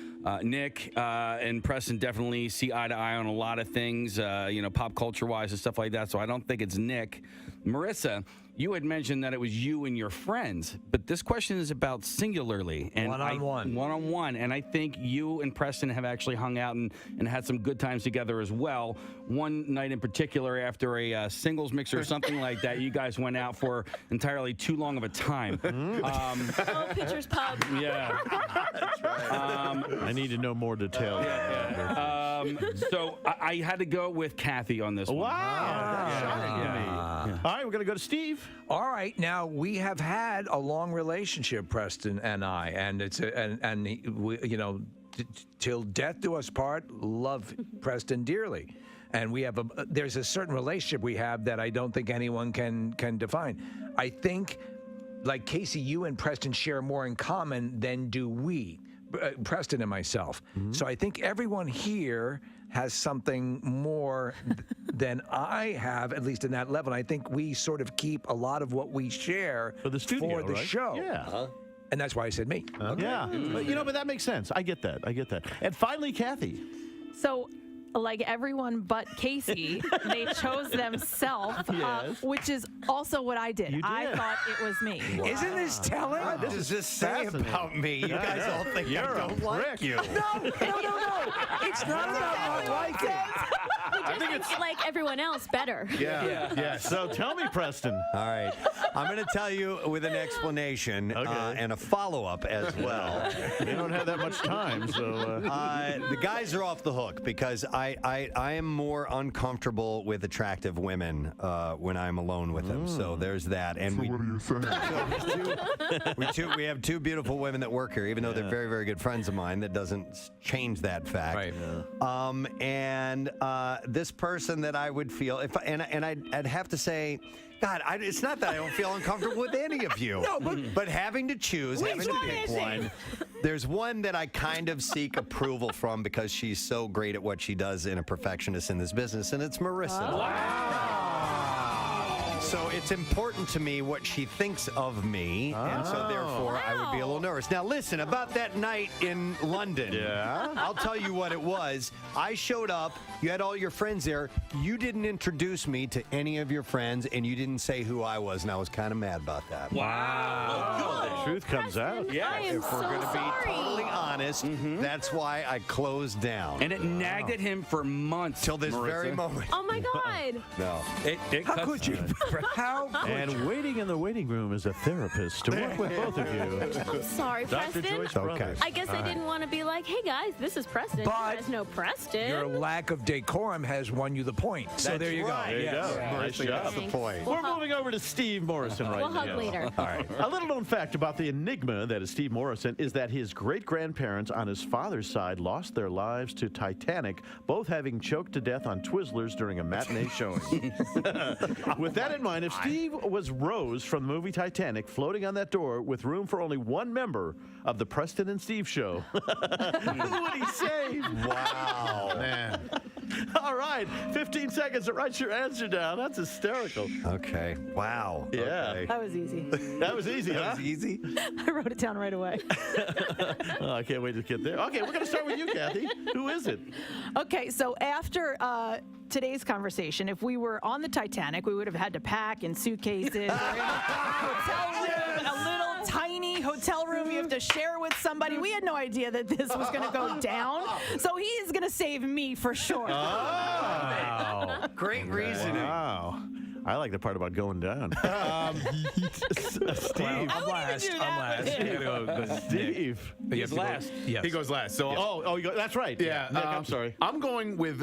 Nick and Preston definitely see eye to eye on a lot of things, pop culture wise and stuff like that. So I don't think it's Nick. Marissa, you had mentioned that it was you and your friends, but this question is about singularly and one-on-one. One-on-one, and I think you and Preston have actually hung out and had some good times together as well. One night in particular, after a singles mix or something like that, you guys went out for entirely too long of a time. Pitcher's Pub. Yeah. I need to know more details. So I had to go with Kathy on this one. Wow. That's shocking to me. All right, we're going to go to Steve. All right, now we have had a long relationship, Preston and I, and it's we, till death do us part. Love Preston dearly, and we have there's a certain relationship we have that I don't think anyone can define. I think, like Casey, you and Preston share more in common than do we, Preston and myself. Mm-hmm. So I think everyone here has something more than I have, at least in that level. And I think we sort of keep a lot of what we share for the studio, for the right? show. Yeah. And that's why I said me. Okay. Yeah. But that makes sense. I get that. And finally, Kathy. So, like everyone but Casey, they chose themselves, Yes. which is also what I did. You did. I thought it was me. Wow. Isn't this telling? What does this say about me? You guys all think I don't like you. No. It's not about not liking. I think it's like everyone else better. Yeah. So tell me, Preston. All right. I'm going to tell you with an explanation and a follow-up as well. We don't have that much time, so... The guys are off the hook because I am more uncomfortable with attractive women when I'm alone with them. So there's that. And So what are you saying? we have two beautiful women that work here, even though they're very, very good friends of mine. That doesn't change that fact. Right. And this person that I would feel, I'd have to say, God, it's not that I don't feel uncomfortable with any of you. No, but having to choose, having to pick one, there's one that I kind of seek approval from because she's so great at what she does and a perfectionist in this business, and it's Marissa. Wow. So it's important to me what she thinks of me, and so therefore I would be a little nervous. Now listen, about that night in London, I'll tell you what it was. I showed up, you had all your friends there, you didn't introduce me to any of your friends, and you didn't say who I was, and I was kind of mad about that. Wow. The truth comes out. Yeah. I am If we're so going to be sorry. totally honest, that's why I closed down. And it nagged at him for months. Till this Marissa. very moment. Oh my God. No. How could you? How could And waiting in the waiting room is a therapist to work with both of you. sorry, Dr. Preston. Joyce Brothers. I guess I didn't want to be like, hey guys, this is Preston. But you guys know Preston. Your lack of decorum has won you the point. So That's there you right. go. There you Yes. go. Nice Marissa job. gets the point. We're moving over to Steve Morrison right We'll now. hug later. All right. A little known fact about the enigma that is Steve Morrison is that his great-grandparents on his father's side lost their lives to Titanic, both having choked to death on Twizzlers during a matinee showing. With that in mind, if Steve was Rose from the movie Titanic floating on that door with room for only one member of the Preston and Steve show, who would he save? Wow. Man. All right, 15 seconds to write your answer down. That's hysterical. Okay. Wow. Yeah. Okay. That was easy. That was easy, huh? Easy. I wrote it down right away. Oh, I can't wait to get there. Okay, we're going to start with you, Kathy. Who is it? Okay, so after today's conversation, if we were on the Titanic, we would have had to pack in suitcases or in a hotel room, a little tiny hotel room you have to share with somebody. We had no idea that this was going to go down. So he is going to save me for sure. Oh. Great reasoning. Wow. I like the part about going down. Steve. I'm last. Steve. He's last. Yes. He goes last. So That's right. Yeah, Nick, I'm sorry. I'm going with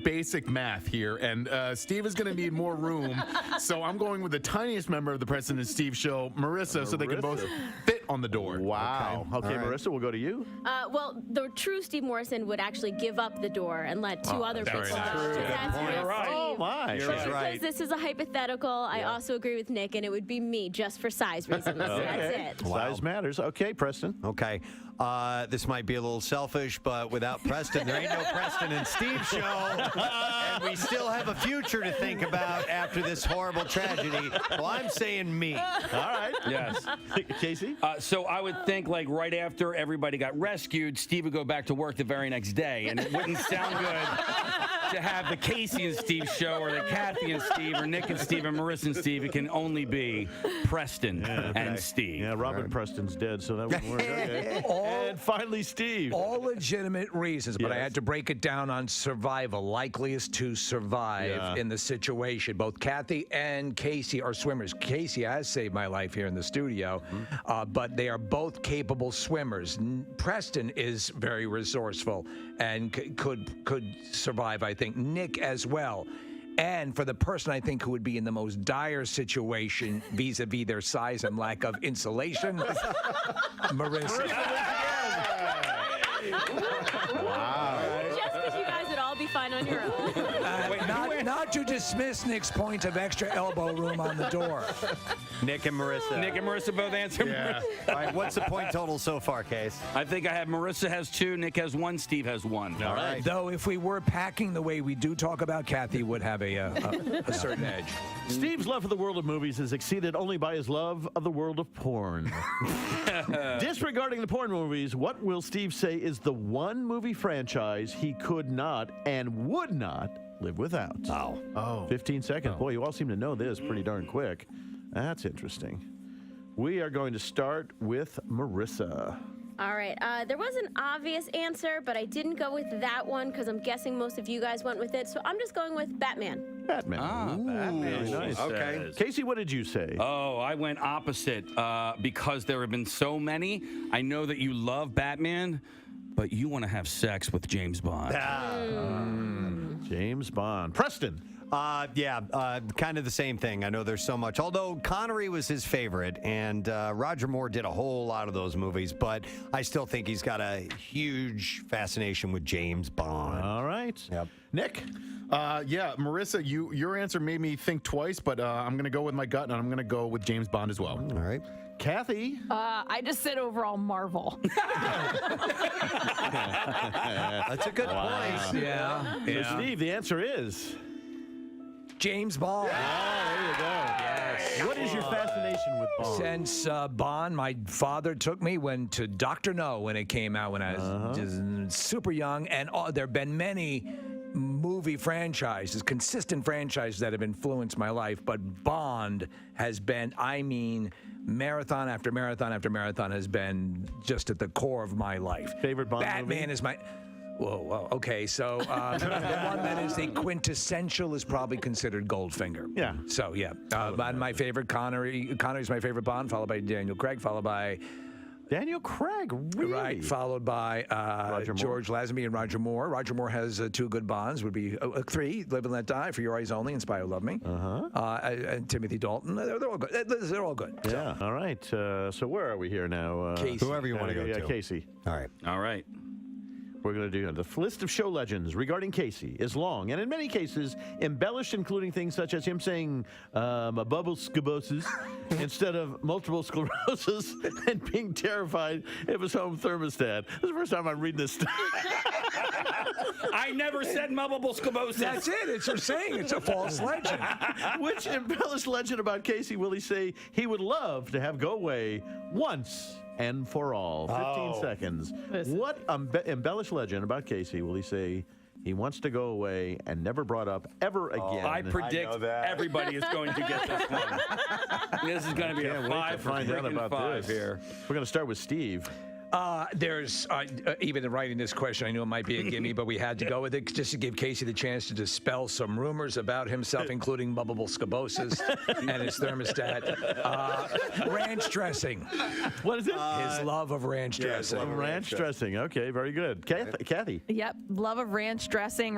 basic math here, and Steve is going to need more room, so I'm going with the tiniest member of the Preston and Steve show, Marissa, so they can both fit on the door. Wow. Okay, All right. Marissa, we'll go to you. Well, the true Steve Morrison would actually give up the door and let two other people that's out. true. That's You're right. right. Oh, my. You're Just right. because this is a hypothetical, I also agree with Nick, and it would be me just for size reasons. That's it. Size matters. Okay, Preston. Okay. This might be a little selfish, but without Preston, there ain't no Preston and Steve show. And we still have a future to think about after this horrible tragedy. Well, I'm saying me. All right. Yes. Casey? So I would think like right after everybody got rescued, Steve would go back to work the very next day, and it wouldn't sound good to have the Casey and Steve show or the Kathy and Steve or Nick and Steve and Marissa and Steve. It can only be Preston and Steve. Yeah, Robin Preston's dead, so that wouldn't work. Okay. And finally, Steve. All legitimate reasons, but I Yes. had to break it down on survival, likeliest to survive in the situation. Both Kathy and Casey are swimmers. Casey has saved my life here in the studio, but they are both capable swimmers. Preston is very resourceful and could survive, I think. Nick as well. And for the person I think who would be in the most dire situation vis-a-vis their size and lack of insulation, Marissa. Wow. Just because you guys would all be fine on your own. Not to dismiss Nick's point of extra elbow room on the door. Nick and Marissa. Nick and Marissa both answer. Yeah. All right, what's the point total so far, Case? I think I have Marissa has 2, Nick has 1, Steve has 1. All right. Though if we were packing the way we do talk about, Kathy would have a certain edge. Steve's love for the world of movies is exceeded only by his love of the world of porn. Disregarding the porn movies, what will Steve say is the one movie franchise he could not and would not live without? Oh. 15 seconds. Boy, you all seem to know this pretty darn quick. That's interesting. We are going to start with Marissa. All right. There was an obvious answer, but I didn't go with that one because I'm guessing most of you guys went with it. So I'm just going with Batman. Batman. Batman. Very nice. Okay. Casey, what did you say? Oh, I went opposite because there have been so many. I know that you love Batman, but you want to have sex with James Bond. James Bond. Preston. Kind of the same thing. I know there's so much. Although Connery was his favorite, and Roger Moore did a whole lot of those movies, but I still think he's got a huge fascination with James Bond. All right. Yep. Nick? Marissa, your answer made me think twice, but I'm going to go with my gut, and I'm going to go with James Bond as well. All right. Kathy? I just said overall Marvel. That's a good point. Yeah. So Steve, the answer is James Bond. there you go. Yes. What is your fascination with Bond? Since Bond, my father took me to Dr. No when it came out when I was just super young, and there have been many movie franchises, consistent franchises that have influenced my life, but Bond has been, marathon after marathon after marathon has been just at the core of my life. Favorite Bond Batman movie? is my... Whoa, okay, so the one that is the quintessential is probably considered Goldfinger. Yeah. So, yeah. My favorite Connery's my favorite Bond, followed by Daniel Craig, followed by Daniel Craig, really? Right, followed by George Lazenby and Roger Moore. Roger Moore has 2 good bonds, would be 3, Live and Let Die, For Your Eyes Only, and Spy Who Loved Me. And Timothy Dalton. They're all good. They're all good. Yeah, all right. So where are we here now? Casey. Whoever you want to go to. Casey. All right. All right. We're going to do the list of show legends regarding Casey is long, and in many cases embellished, including things such as him saying a bubble scubosis instead of multiple sclerosis and being terrified of his home thermostat. This is the first time I'm reading this stuff. I never said multiple scubosis. That's it. It's her saying. It's a false legend. Which embellished legend about Casey will he say he would love to have go away once and for all? 15 seconds. What embellished legend about Casey will he say he wants to go away and never brought up ever again? I predict everybody is going to get this one. This is going to be a 5 for freaking 5 here. We're going to start with Steve. There's even in writing this question, I knew it might be a gimme, but we had to go with it just to give Casey the chance to dispel some rumors about himself, including bubbable scubosis and his thermostat. Ranch dressing. What is it? His love of ranch dressing. Ranch dressing. Okay, very good. Kathy. Yep, love of ranch dressing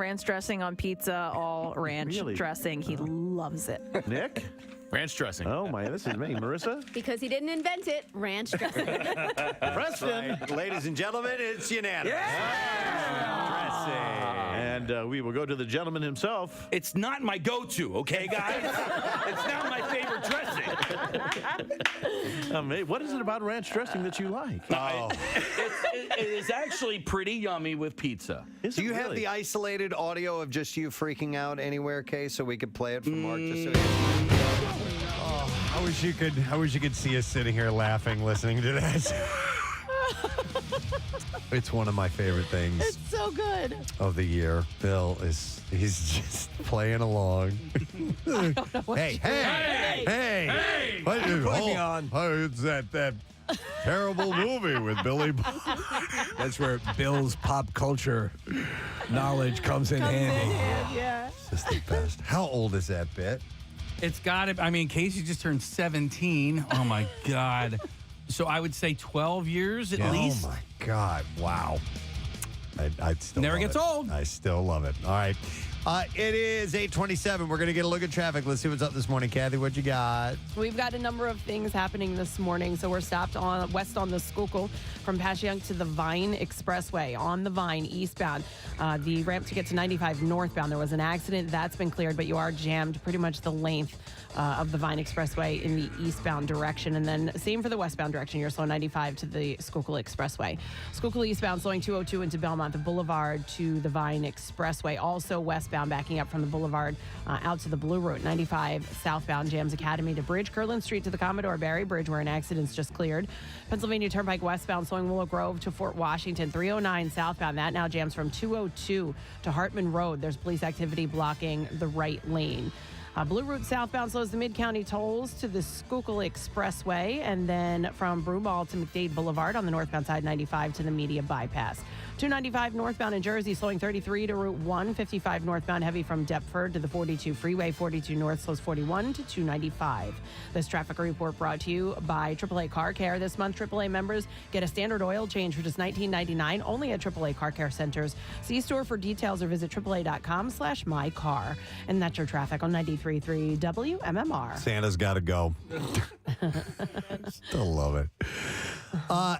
on pizza, all ranch dressing. He loves it. Nick? Ranch dressing. Oh, my, this is me. Marissa? Because he didn't invent it, ranch dressing. Preston. Ladies and gentlemen, it's unanimous. And we will go to the gentleman himself. It's not my go-to, okay, guys? It's not my favorite dressing. What is it about ranch dressing that you like? It is actually pretty yummy with pizza. Do you have the isolated audio of just you freaking out anywhere, Kay, so we could play it for Mark? Just so I wish you could see us sitting here laughing, listening to this. It's one of my favorite things. It's so good. Of the year. He's just playing along. I don't know what Hey! What Put me on. Oh, it's that terrible movie with Billy. That's where Bill's pop culture knowledge comes in handy. Yeah. It's just the best. How old is that bit? It's got to, Casey just turned 17. Oh, my God. So I would say 12 years at least. Oh, my God. Wow. I still Never love gets it. old. I still love it. All right. It is 8:27. We're going to get a look at traffic. Let's see what's up this morning. Kathy, what you got? We've got a number of things happening this morning. So we're stopped on west on the Schuylkill from Passyunk to the Vine Expressway on the Vine eastbound. The ramp to get to 95 northbound, there was an accident. That's been cleared, but you are jammed pretty much the length of the Vine Expressway in the eastbound direction. And then same for the westbound direction. You're slow 95 to the Schuylkill Expressway. Schuylkill eastbound slowing 202 into Belmont, the Boulevard to the Vine Expressway. Also westbound backing up from the Boulevard out to the Blue Route. 95 southbound jams Academy to Bridge. Kirtland Street to the Commodore Barry Bridge where an accident's just cleared. Pennsylvania Turnpike westbound slowing Willow Grove to Fort Washington. 309 southbound. That now jams from 202 to Hartman Road. There's police activity blocking the right lane. Blue Route southbound slows the Mid-County tolls to the Schuylkill Expressway, and then from Broomall to McDade Boulevard on the northbound side, 95 to the Media Bypass. 295 northbound in Jersey slowing 33 to Route 1, 55 northbound heavy from Deptford to the 42 freeway, 42 north slows 41 to 295. This traffic report brought to you by AAA Car Care. This month, AAA members get a standard oil change for just $19.99 only at AAA Car Care centers. See store for details or visit AAA.com/mycar. And that's your traffic on 93.3 WMMR. Santa's got to go. Still love it.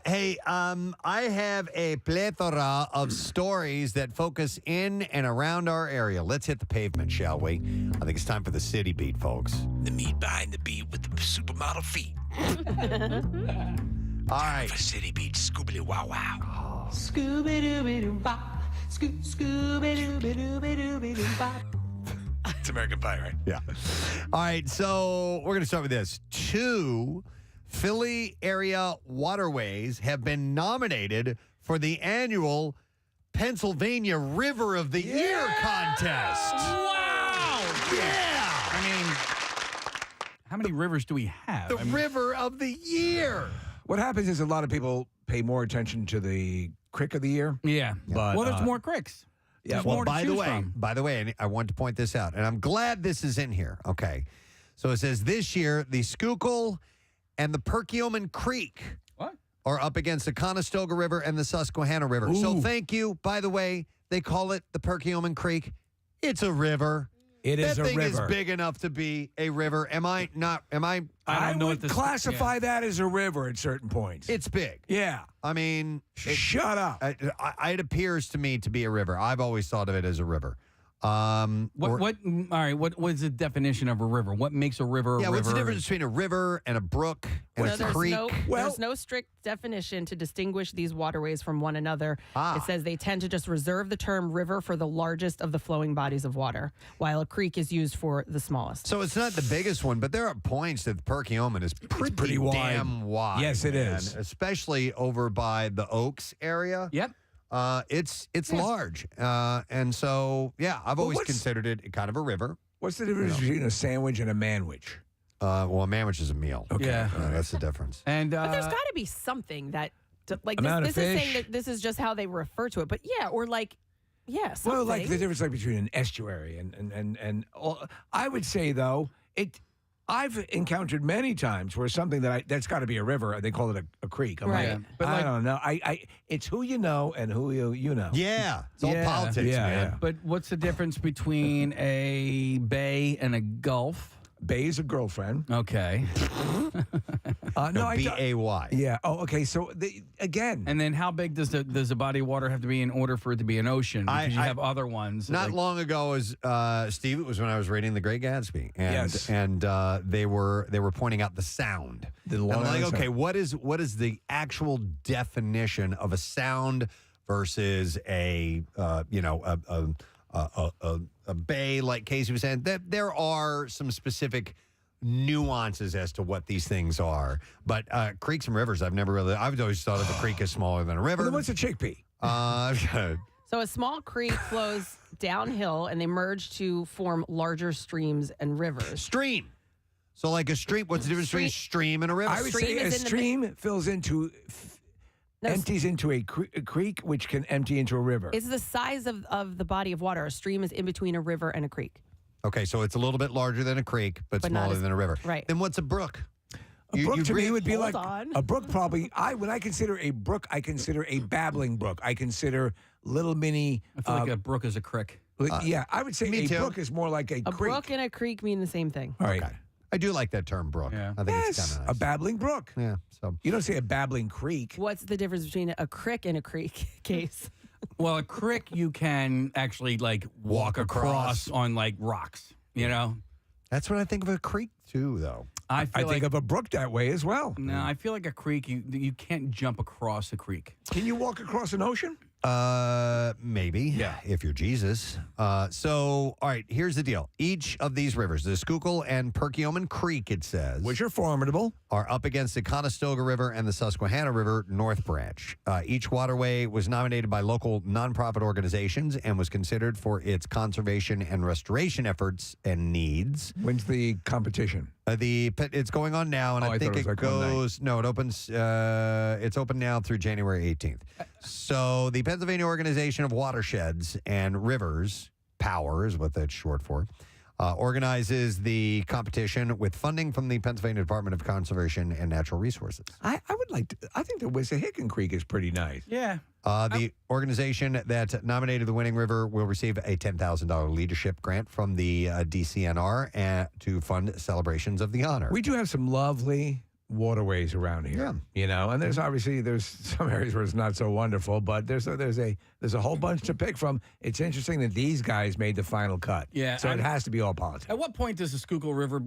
Hey, I have a plethora of stories that focus in and around our area. Let's hit the pavement, shall we? I think it's time for the city beat, folks. The meat behind the beat with the supermodel feet. All right. For city beat, Scooby Wow Wow. Scooby-Dooby-Doo-Bop. Scooby-Dooby-Dooby-Doo-Bop. It's American Pie, right? Yeah. All right, so we're going to start with this. 2 Philly area waterways have been nominated for the annual Pennsylvania River of the Year contest. Wow! Yeah! I mean, how many rivers do we have? The River of the Year. What happens is a lot of people pay more attention to the Crick of the Year. Yeah. But, well, there's more cricks. Yeah. There's Well, more to by the choose way, from. and I want to point this out, and I'm glad this is in here. Okay. So it says this year, the Schuylkill and the Perkiomen Creek. What? are up against the Conestoga River and the Susquehanna River. So Ooh. thank you. By the way, they call it the Perkiomen Creek. It's a river. It is a That thing river. is big enough to be a river. I would classify that as a river at certain points. It's big. Yeah. I mean, Shut up. It appears to me to be a river. I've always thought of it as a river. What is the definition of a river? What makes a river a river? What's the difference between a river and a brook and a creek? There's no strict definition to distinguish these waterways from one another. It says they tend to just reserve the term river for the largest of the flowing bodies of water, while a creek is used for the smallest. So it's not the biggest one, but there are points that the Perkiomen is pretty wide. damn wide. Yes, it man. is. Especially over by the Oaks area. Yep. It's large. And so, I've always considered it kind of a river. What's the difference between a sandwich and a manwich? Well, a manwich is a meal. Okay. Yeah. That's the difference. And But there's got to be something that, like, Amount of this is fish. saying that this is just how they refer to it. But something. Well, like the difference between an estuary and I would say though I've encountered many times where something that's got to be a river. They call it a creek. I'm Right. like, But I don't know. It's who you know and who you know. Yeah. It's all politics, man. But what's the difference between a bay and a gulf? Bay is a girlfriend. Okay. No, B-A-Y. Yeah. Oh, okay. So again. And then how big does the body of water have to be in order for it to be an ocean? Because you have other ones. Not long ago, as Steve, it was when I was reading The Great Gatsby, and Yes. and they were pointing out the sound. The I'm Long like, Island okay, sound. what is the actual definition of a sound versus a bay, like Casey was saying? There are some specific nuances as to what these things are, but creeks and rivers, I've always thought of a creek as smaller than a river. Well, then what's a chickpea? So a small creek flows downhill and they merge to form larger streams and rivers. Stream. So like a stream, what's the difference between a stream and a river? I would say a stream fills into empties into a creek, which can empty into a river. It's the size of the body of water. A stream is in between a river and a creek. Okay, so it's a little bit larger than a creek, but But not smaller as- than a river. right. Then what's a brook? A brook to me would be Hold like on. a brook. Probably, when I consider a brook, I consider a babbling brook. I consider little mini. I feel like a brook is a creek. Yeah, I would say me a too. brook is more like a A creek. brook and a creek mean the same thing. All right. Okay. I do like that term, brook. Yeah. I think it's Yes, kind of nice. a babbling brook. Yeah. So You don't say a babbling creek. What's the difference between a crick and a creek case? Well, a creek you can actually like walk across on like rocks. You know. that's what I think of a creek too, though. I I feel think like of a brook that way as well. no. I feel like a creek. You can't jump across a creek. Can you walk across an ocean? Maybe. Yeah. If you're Jesus. So, all right, here's the deal. Each of these rivers, the Schuylkill and Perkiomen Creek, it says, Which are formidable. are up against the Conestoga River and the Susquehanna River North Branch. Each waterway was nominated by local nonprofit organizations and was considered for its conservation and restoration efforts and needs. When's the competition? It's going on now, and Oh, I I think thought it it was like one night. goes. No, it opens. It's open now through January 18th. So the Pennsylvania Organization of Watersheds and Rivers, POWER is what that's short for, organizes the competition with funding from the Pennsylvania Department of Conservation and Natural Resources. I would like to. I think the Wissahickon Creek is pretty nice. Yeah. The organization that nominated the winning river will receive a $10,000 leadership grant from the DCNR to fund celebrations of the honor. We do have some lovely waterways around here. You know, and there's some areas where it's not so wonderful, but there's a whole bunch to pick from. It's interesting that these guys made the final cut. Yeah, So it has to be all politics. At what point does the Schuylkill River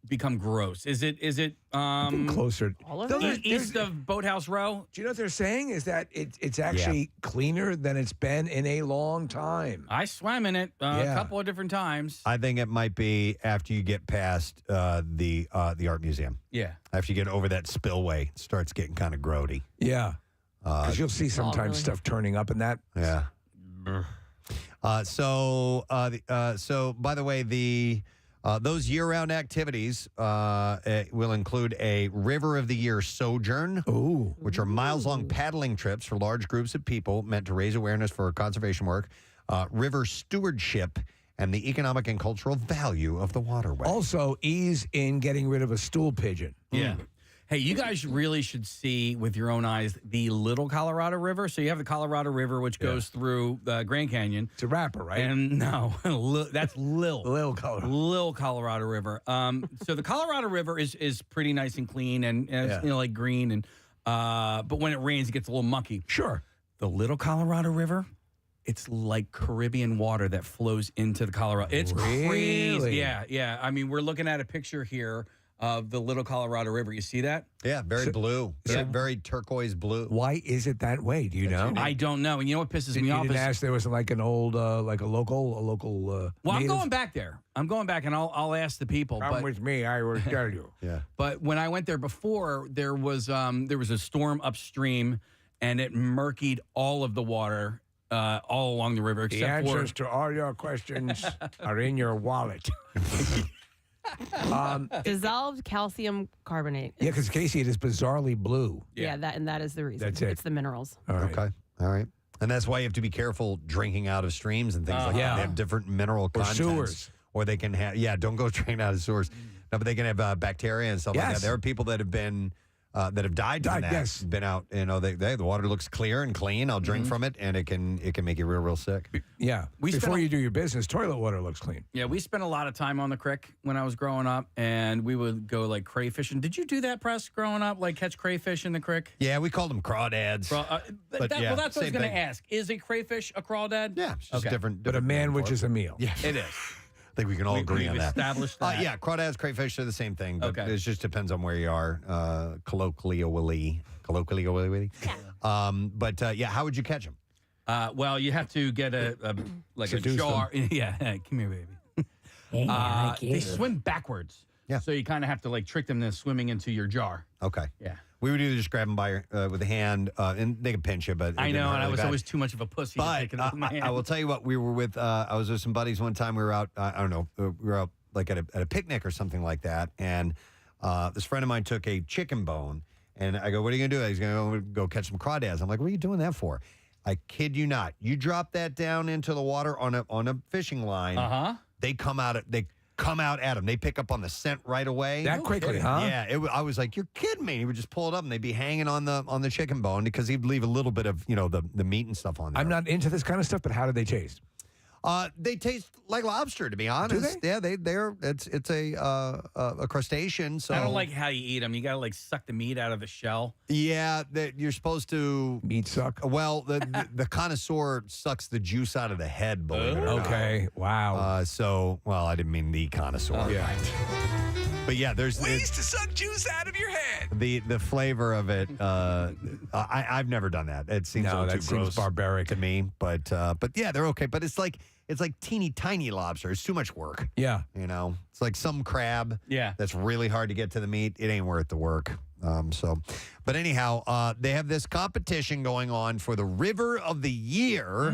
become gross? Is it Closer. All of Those it? are- east of Boathouse Row? Do you know what they're saying? Is that it's actually cleaner than it's been in a long time. I swam in it a couple of different times. I think it might be after you get past the art museum. Yeah. After you get over that spillway, it starts getting kind of grody. Yeah. Because you'll see sometimes really? stuff turning up in that. Yeah. So by the way, those year-round activities will include a River of the Year sojourn, which are miles-long paddling trips for large groups of people meant to raise awareness for conservation work, river stewardship, and the economic and cultural value of the waterway. Also, ease in getting rid of a stool pigeon. Yeah. Hey, you guys really should see with your own eyes the Little Colorado River. So you have the Colorado River, which goes through the Grand Canyon. It's a rapper, right? And no, that's Lil Colorado. Lil Colorado River. So the Colorado River is pretty nice and clean and it's, like green. And but when it rains, it gets a little mucky. Sure. The Little Colorado River, it's like Caribbean water that flows into the Colorado. It's crazy. Yeah. I mean, we're looking at a picture here of the Little Colorado River. You see that? Yeah, very blue. Very turquoise blue. Why is it that way? Do you know? I don't know. And you know what pisses me off? You didn't ask there was like an old, like a local. Well, native? I'm going back there. I'm going back, and I'll ask the people. Come with me. I will tell you. Yeah. But when I went there before, there was a storm upstream, and it murkied all of the water all along the river. The Except answers to all your questions are in your wallet. Dissolved calcium carbonate. Yeah, because Casey, it is bizarrely blue. Yeah, that is the reason. That's it. It's the minerals. All right. Okay. All right. And that's why you have to be careful drinking out of streams and things like that. They have different mineral contents. sewers. Or they can have, don't go drinking out of sewers. No, but they can have bacteria and stuff like that. There are people that have been, that have died from that. Yes. Been out, the water looks clear and clean. I'll drink from it, and it can make you real sick. Yeah. Before you do your business, toilet water looks clean. Yeah, we spent a lot of time on the creek when I was growing up, and we would go like crayfishing. Did you do that, Press, growing up? Like catch crayfish in the creek? Yeah, we called them crawdads. Well, that's what I was going to ask. Is a crayfish a crawdad? Yeah, it's just different. But a manwich is a meal. Yeah, it is. I think we can all agree on that. Established that. Yeah, crawdads, crayfish are the same thing, but it just depends on where you are, colloquially. Yeah. But how would you catch them? Well, you have to get a jar. Yeah, come here, baby. They swim backwards. Yeah. So you kind of have to like trick them into swimming into your jar. Okay. Yeah. We would either just grab them with a hand, and they could pinch you, but I know, and I was bad. always too much of a pussy. But to take it with my hand. I will tell you what, we were with. I was with some buddies one time. We were out. I don't know. We were out like at a picnic or something like that, and this friend of mine took a chicken bone, and I go, "What are you gonna do?" He's gonna go catch some crawdads. I'm like, "What are you doing that for?" I kid you not. You drop that down into the water on a fishing line. They come out. They come out at him. They pick up on the scent right away. That quickly, huh? Yeah. I was like, "You're kidding me!" He would just pull it up, and they'd be hanging on the chicken bone because he'd leave a little bit of the meat and stuff on there. I'm not into this kind of stuff, but how do they taste? They taste like lobster, to be honest. Do they? Yeah, it's a crustacean. So I don't like how you eat them. You got to like suck the meat out of the shell. Yeah, you're supposed to meat suck. Well, the connoisseur sucks the juice out of the head. Believe it or not. Okay, wow. I didn't mean the connoisseur. Yeah. But yeah, there's ways to suck juice out of your head. The flavor of it. I've never done that. It seems a little too seems gross barbaric to me. But yeah, they're okay. But it's like teeny tiny lobster. It's too much work. Yeah. It's like some crab. Yeah. That's really hard to get to the meat. It ain't worth the work. But anyhow, they have this competition going on for the River of the Year.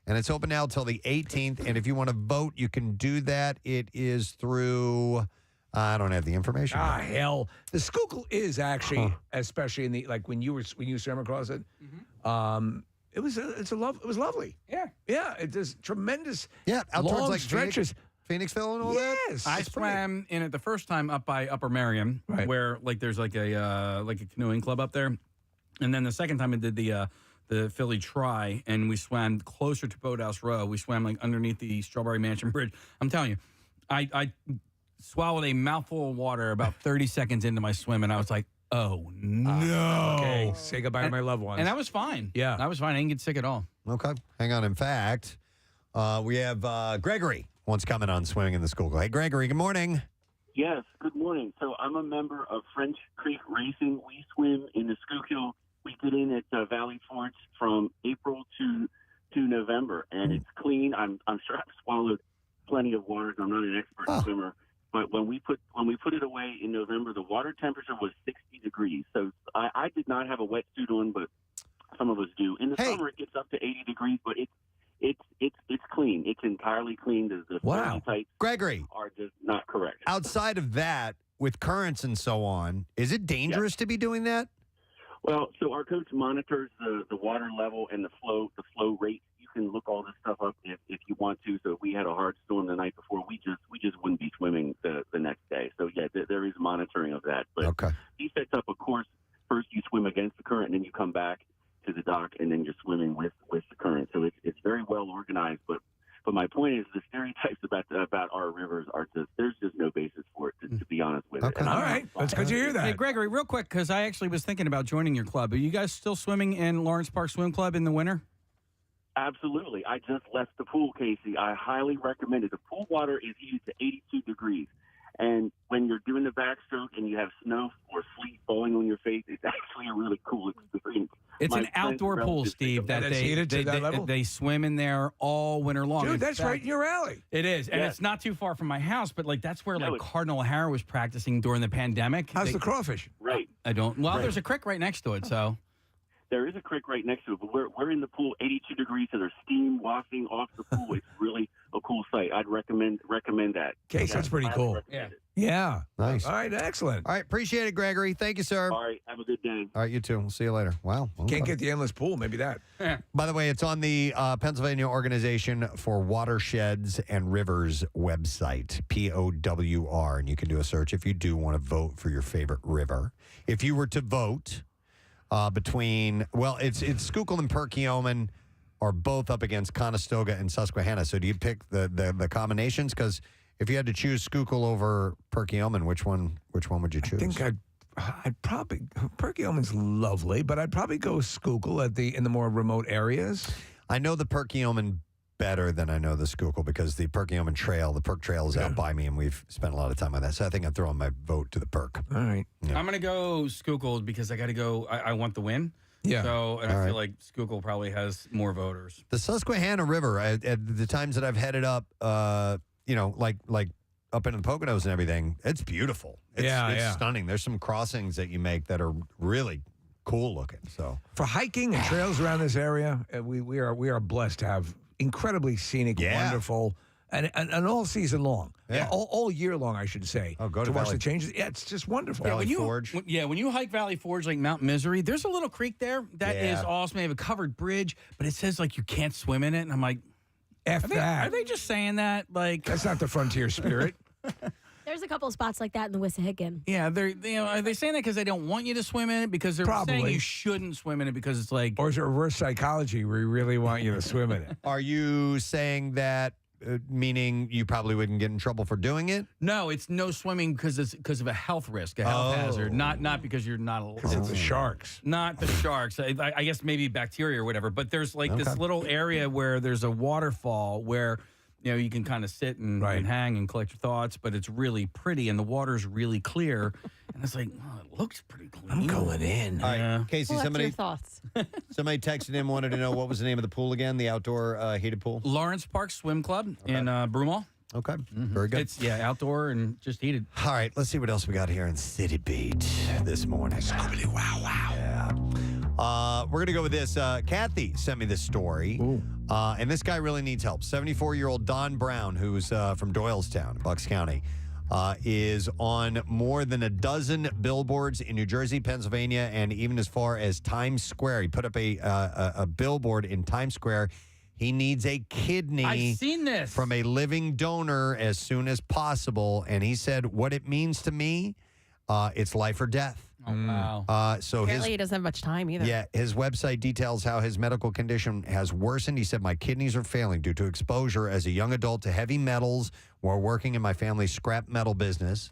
And it's open now until the 18th. And if you want to vote, you can do that. It is through. I don't have the information. Hell, the Schuylkill is actually, especially in the when you swam across it. It was lovely. Yeah. It does tremendous. Yeah, out long towards like stretches. Phoenixville and all that. Yes, I swam in it the first time up by Upper Merriam, where there's like a canoeing club up there, and then the second time I did the Philly Tri, and we swam closer to Boathouse Row. We swam like underneath the Strawberry Mansion Bridge. I'm telling you, I swallowed a mouthful of water about 30 seconds into my swim, and I was like, oh, no. Okay, say goodbye to my loved ones. And that was fine. Yeah. I was fine. I didn't get sick at all. Okay. Hang on. In fact, we have Gregory wants comment on swimming in the Schuylkill. Hey, Gregory, good morning. Yes, good morning. So I'm a member of French Creek Racing. We swim in the Schuylkill. We get in at Valley Forts from April to November, and it's clean. I'm sure I've swallowed plenty of water. I'm not an expert swimmer. But when we put it away in November, the water temperature was 60 degrees. So I did not have a wetsuit on, but some of us do. In the summer, it gets up to 80 degrees, but it's clean. It's entirely clean. The tights Gregory, are just not correct. Outside of that, with currents and so on, is it dangerous to be doing that? Well, so our coach monitors the water level and the flow rate. You can look all this stuff up if you want to. So if we had a hard storm the night before, we just wouldn't be swimming the next day. So yeah, there is monitoring of that. But he sets up a course. First you swim against the current, and then you come back to the dock, and then you're swimming with the current. So it's very well organized. But my point is, the stereotypes about our rivers are there's just no basis for it, to be honest with it. All right, that's good to hear that. Hey, Gregory, real quick, because I actually was thinking about joining your club. Are you guys still swimming in Lawrence Park Swim Club in the winter? Absolutely. I just left the pool, Casey. I highly recommend it. The pool water is heated to 82 degrees. And when you're doing the backstroke and you have snow or sleet falling on your face, it's actually a really cool experience. It's an outdoor pool, Steve, that they swim in there all winter long. Dude, that's right in your alley. It is, and it's not too far from my house, but that's where Cardinal O'Hara was practicing during the pandemic. How's the crawfish? Right. I don't. Well, there's a creek right next to it, so. There is a creek right next to it, but we're in the pool 82 degrees, so there's steam wafting off the pool. It's really a cool sight. I'd recommend that. Case, that's pretty cool. Yeah. Nice. All right, excellent. All right, appreciate it, Gregory. Thank you, sir. All right, have a good day. All right, you too. We'll see you later. Wow. Can't get the endless pool, maybe that. By the way, it's on the Pennsylvania Organization for Watersheds and Rivers website, POWR, and you can do a search if you do want to vote for your favorite river. If you were to vote between, it's Schuylkill and Perkiomen are both up against Conestoga and Susquehanna. So do you pick the combinations? Because if you had to choose Schuylkill over Perkiomen, which one would you choose? I think I'd probably Perkiomen's lovely, but I'd probably go Schuylkill in the more remote areas. I know the Perkiomen better than I know the Schuylkill because the Perkiomen Trail, the Perk Trail is out by me, and we've spent a lot of time on that. So I think I'm throwing my vote to the Perk. All right. Yeah. I'm going to go Schuylkill because I got to go. I want the win. Yeah. So, and I feel like Schuylkill probably has more voters. The Susquehanna River, at the times that I've headed up, like up into the Poconos and everything, it's beautiful. It's stunning. There's some crossings that you make that are really cool looking. So for hiking and trails around this area, we are blessed to have incredibly scenic, wonderful, and all season long. Yeah. All year long, I should say. Oh, go to to watch Valley. the changes. Yeah, it's just wonderful. Valley Forge. When you hike Valley Forge, like Mount Misery, there's a little creek there that is Yeah. awesome. They have a covered bridge, but it says like you can't swim in it, and I'm like, that. Are they just saying that? Like that's not the frontier spirit. There's a couple of spots like that in the Wissahickon. Yeah, are they saying that because they don't want you to swim in it? Because they're saying Probably. you shouldn't swim in it because it's like. Or is it reverse psychology where we really want you to swim in it? Are you saying that meaning you probably wouldn't get in trouble for doing it? No, it's no swimming because of a health risk, a health hazard, not because you're not. Because it's the sharks. Not the sharks. I guess maybe bacteria or whatever. But there's like this little area where there's a waterfall where. You can kind of sit and hang and collect your thoughts, but it's really pretty and the water's really clear. And it's like, oh, it looks pretty clean. I'm going in. All right, Casey, somebody thoughts. somebody texted in, wanted to know what was the name of the pool again, the outdoor heated pool? Lawrence Park Swim Club in Broomall. Okay, very good. It's outdoor and just heated. All right, let's see what else we got here in City Beat this morning. Wow. Yeah. We're going to go with this. Kathy sent me this story, and this guy really needs help. 74-year-old Don Brown, who's from Doylestown, Bucks County, is on more than a dozen billboards in New Jersey, Pennsylvania, and even as far as Times Square. He put up a billboard in Times Square. He needs a kidney I've seen this. from a living donor as soon as possible. And he said, what it means to me, it's life or death. Oh, wow. So Apparently he doesn't have much time either. Yeah, his website details how his medical condition has worsened. He said, my kidneys are failing due to exposure as a young adult to heavy metals while working in my family's scrap metal business.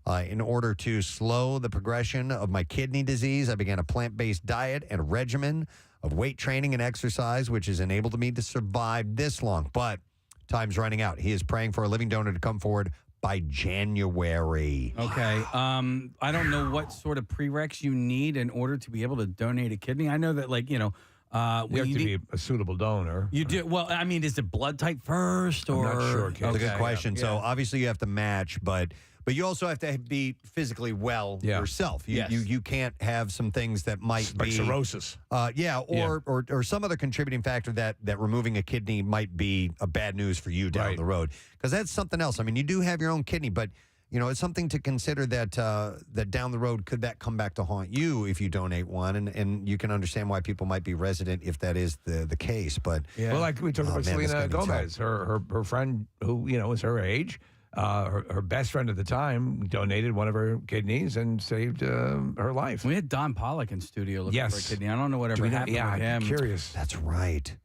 In order to slow the progression of my kidney disease, I began a plant-based diet and a regimen of weight training and exercise, which has enabled me to survive this long. But time's running out. He is praying for a living donor to come forward by January. Okay. I don't know what sort of prereqs you need in order to be able to donate a kidney. I know that, You have to be a suitable donor. You do. Well, I mean, is it blood type first or? I'm not sure. That's a good question. So obviously you have to match, but you also have to be physically well yourself. You can't have some things that might like be cirrhosis. Or some other contributing factor that removing a kidney might be a bad news for you down the road. Because that's something else. I mean, you do have your own kidney, but it's something to consider that that down the road, could that come back to haunt you if you donate one? And you can understand why people might be resident if that is the case. But Well, like we talked about man, this is Selena gonna be Gomez, her friend who, was her age, her best friend at the time donated one of her kidneys and saved her life. We had Don Pollock in studio looking for a kidney. I don't know whatever happened with him. I'm curious. That's right.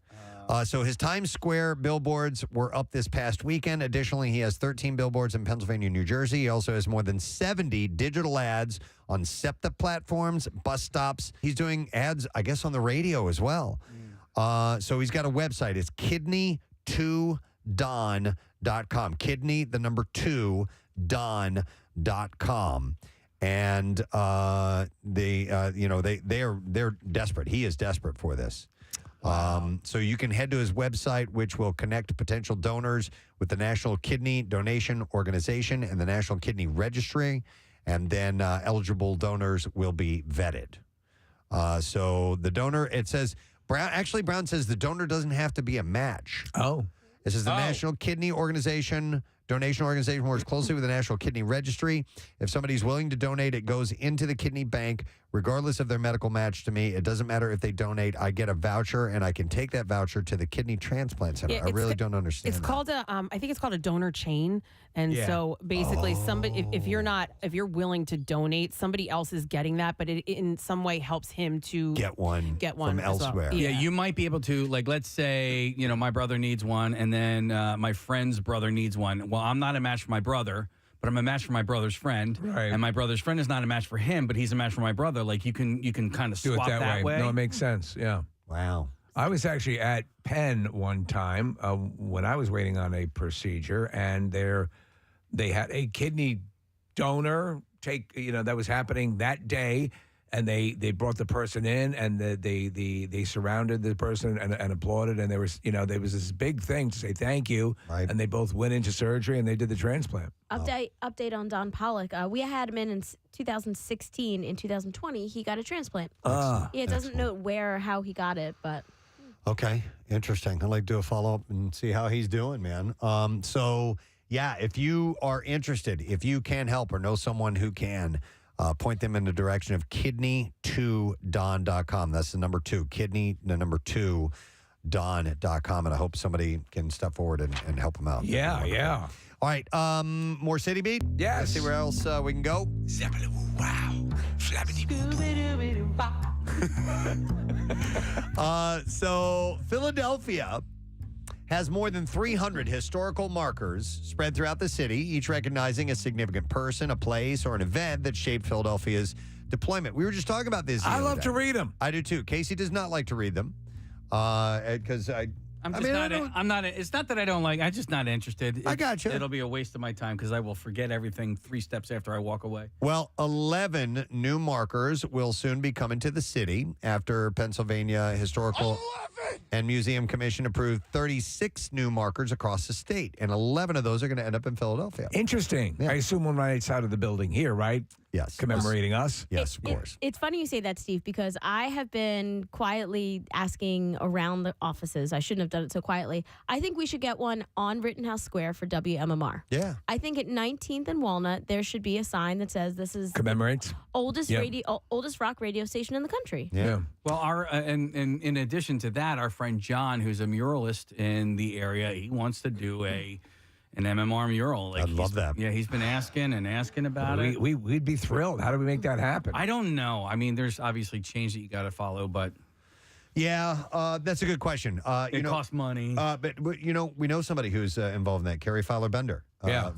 So his Times Square billboards were up this past weekend. Additionally, he has 13 billboards in Pennsylvania and New Jersey. He also has more than 70 digital ads on SEPTA platforms, bus stops. He's doing ads, I guess, on the radio as well. So he's got a website. It's kidney2don.com. Kidney, the number 2, don.com. And they're desperate. He is desperate for this. So you can head to his website, which will connect potential donors with the National Kidney Donation Organization and the National Kidney Registry, and then eligible donors will be vetted. So the donor, it says, Brown says the donor doesn't have to be a match. Oh. This is the National Kidney Donation Organization works closely with the National Kidney Registry. If somebody's willing to donate, it goes into the kidney bank, regardless of their medical match to me. It doesn't matter if they donate. I get a voucher, and I can take that voucher to the kidney transplant center. I really don't understand It's that. called I think it's called a donor chain. And so basically somebody, if you're willing to donate, somebody else is getting that, but it in some way helps him to get one as from well. elsewhere. Yeah, you might be able to, like, let's say, my brother needs one, and then my friend's brother needs one. Well, I'm not a match for my brother, but I'm a match for my brother's friend. Right. And my brother's friend is not a match for him, but he's a match for my brother. Like, you can kind of Do swap it that way. No, it makes sense. Yeah. Wow. I was actually at Penn one time when I was waiting on a procedure, and they had a kidney donor that was happening that day, and they brought the person in, and they surrounded the person and applauded, and there was this big thing to say thank you, and they both went into surgery and they did the transplant. Update on Don Pollock. We had him in 2016. In 2020, he got a transplant. It doesn't note where or how he got it, but. Okay, interesting. I'd like to do a follow-up and see how he's doing, man. So, yeah, if you are interested, if you can help or know someone who can, point them in the direction of kidney2don.com. That's the number 2, kidney, the number 2, don.com. And I hope somebody can step forward and help them out. Yeah. All right, more City Beat? Yes. Let's see where else we can go. So Philadelphia has more than 300 historical markers spread throughout the city, each recognizing a significant person, a place, or an event that shaped Philadelphia's deployment. We were just talking about this. I love to read them. I do too. Casey does not like to read them because I'm not. It's not that I don't like. I'm just not interested. I got you. It'll be a waste of my time because I will forget everything 3 steps after I walk away. Well, 11 new markers will soon be coming to the city after Pennsylvania Historical and Museum Commission approved 36 new markers across the state, and 11 of those are going to end up in Philadelphia. Interesting. I assume one right outside of the building here, right? Yes. Commemorating us? Yes, of course. It's funny you say that, Steve, because I have been quietly asking around the offices. I shouldn't have done it so quietly. I think we should get one on Rittenhouse Square for WMMR. Yeah. I think at 19th and Walnut, there should be a sign that says this is Commemorates. oldest rock radio station in the country. Yeah. Well, and in addition to that, our friend John, who's a muralist in the area, he wants to do an MMR mural. I'd love that. Yeah, he's been asking about it. We'd be thrilled. How do we make that happen? I don't know. I mean, there's obviously change that you got to follow, but Yeah, that's a good question. it costs money. But we know somebody who's involved in that. Carrie Fowler Bender,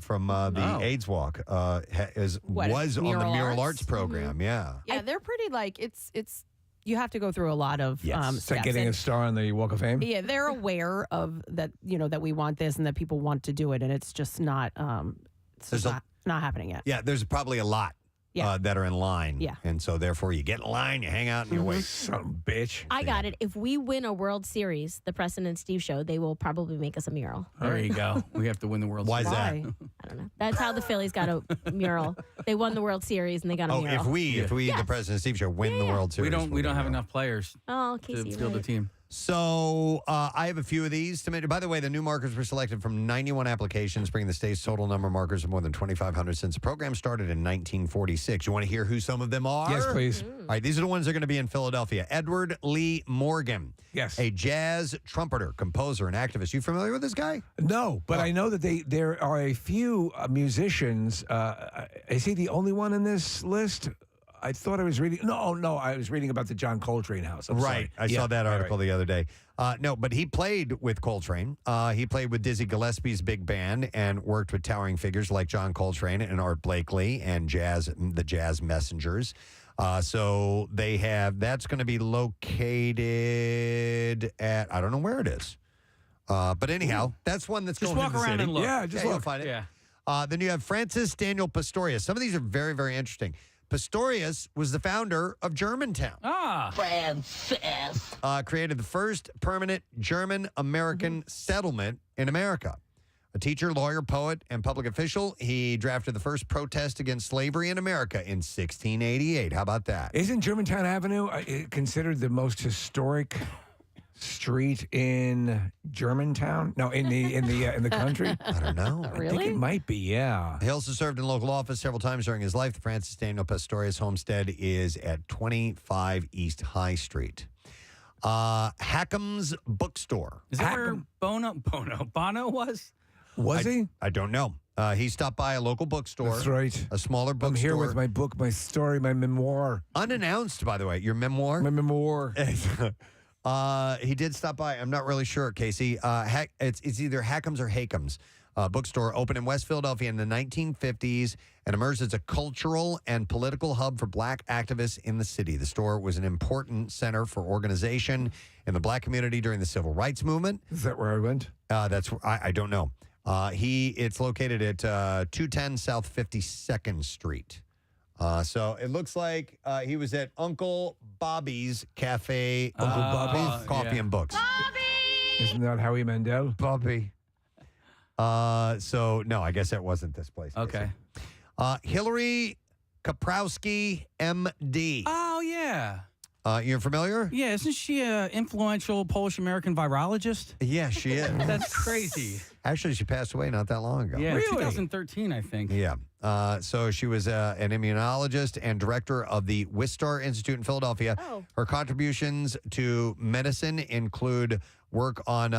from the AIDS Walk, was on the Mural Arts program. Mm-hmm. Yeah, Yeah, they're pretty it's you have to go through a lot of It's like steps. getting And- a star on the Walk of Fame. Yeah, they're aware of that, that we want this and that people want to do it, and it's just not not happening yet. Yeah, there's probably a lot that are in line. Yeah. And so, therefore, you get in line, you hang out, and you wait. Some bitch. I got it. If we win a World Series, the Preston and Steve show, they will probably make us a mural. There you go. We have to win the World Why Series. is that? I don't know. That's how the Phillies got a mural. They won the World Series and they got a Oh, mural. if we, the President Steve Show, win the World Series. We don't have enough players Oh, to Casey, field a right. team. So I have a few of these to make. By the way, the new markers were selected from 91 applications, bringing the state's total number of markers to more than 2,500 since the program started in 1946. You want to hear who some of them are? Yes, please. All right, these are the ones that are going to be in Philadelphia. Edward Lee Morgan. Yes. A jazz trumpeter, composer, and activist. You familiar with this guy? No, but I know that there are a few musicians. Is he the only one in this list? I thought I was reading. No, I was reading about the John Coltrane house. I'm sorry. I saw that article the other day. No, but he played with Coltrane. He played with Dizzy Gillespie's big band and worked with towering figures like John Coltrane and Art Blakey and the Jazz Messengers. So they have, that's going to be located at, I don't know where it is. But anyhow, that's one that's Just going walk to the around city. and look. Yeah, just you'll look. find it. Yeah. Then you have Francis Daniel Pistorius. Some of these are very, very interesting. Pistorius was the founder of Germantown. Francis. Created the first permanent German-American settlement in America. A teacher, lawyer, poet, and public official, he drafted the first protest against slavery in America in 1688. How about that? Isn't Germantown Avenue considered the most historic street in Germantown? No, in the country. I don't know. I think it might be. Yeah. He also served in local office several times during his life. The Francis Daniel Pistorius homestead is at 25 East High Street. Hackham's Bookstore. Is that where Bono was? Was he? I don't know. He stopped by a local bookstore. That's right. A smaller bookstore. I'm here with my book, my story, my memoir. Unannounced, by the way. Your memoir? My memoir. He did stop by. I'm not really sure, Casey. It's either Hackham's or Hakeham's bookstore. Opened in West Philadelphia in the 1950s and emerged as a cultural and political hub for black activists in the city. The store was an important center for organization in the black community during the civil rights movement. Is that where I went? That's I don't know. It's located at 210 South 52nd Street. So it looks like he was at Uncle Bobby's Cafe, Uncle Bobby's? Coffee and Books. Isn't that Howie Mandel? Bobby. So no, I guess that wasn't this place. Okay. Hillary Kaprowski, M.D. Oh, yeah. You're familiar? Yeah, isn't she an influential Polish-American virologist? Yeah, she is. That's crazy. Actually, she passed away not that long ago. Yeah, 2013, I think. Yeah. So she was an immunologist and director of the Wistar Institute in Philadelphia. Oh. Her contributions to medicine include work on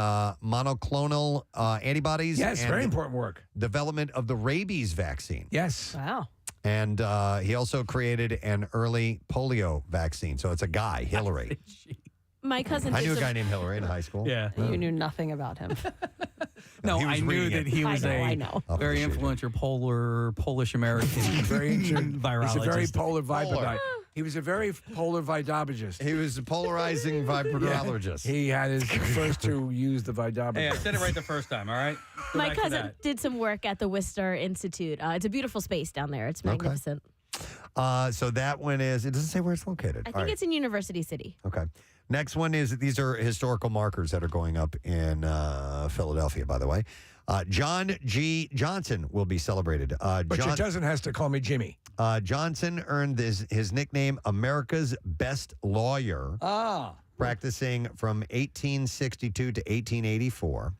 monoclonal antibodies. Yes, and very important work. Development of the rabies vaccine. Yes. Wow. And he also created an early polio vaccine. So it's a guy, Hillary. My cousin I did knew a some- guy named Hillary in high school. Yeah. You knew nothing about him. No, he was I knew reading that it. he was I know. very influential Polish-American Very virologist. He's a very polar Polar. vibe. He was a very polar vidologist. He was a polarizing vibrologist. He had his first to use the vidologist. Hey, I said it right the first time, all right? Go My back to cousin that. did some work at the Wistar Institute. It's a beautiful space down there. It's magnificent. So that one is, it doesn't say where it's located. I think it's in University City. Okay. Next one is, these are historical markers that are going up in Philadelphia, by the way. John G. Johnson will be celebrated. But your cousin has to call me Jimmy. Johnson earned his nickname America's Best Lawyer, practicing from 1862 to 1884.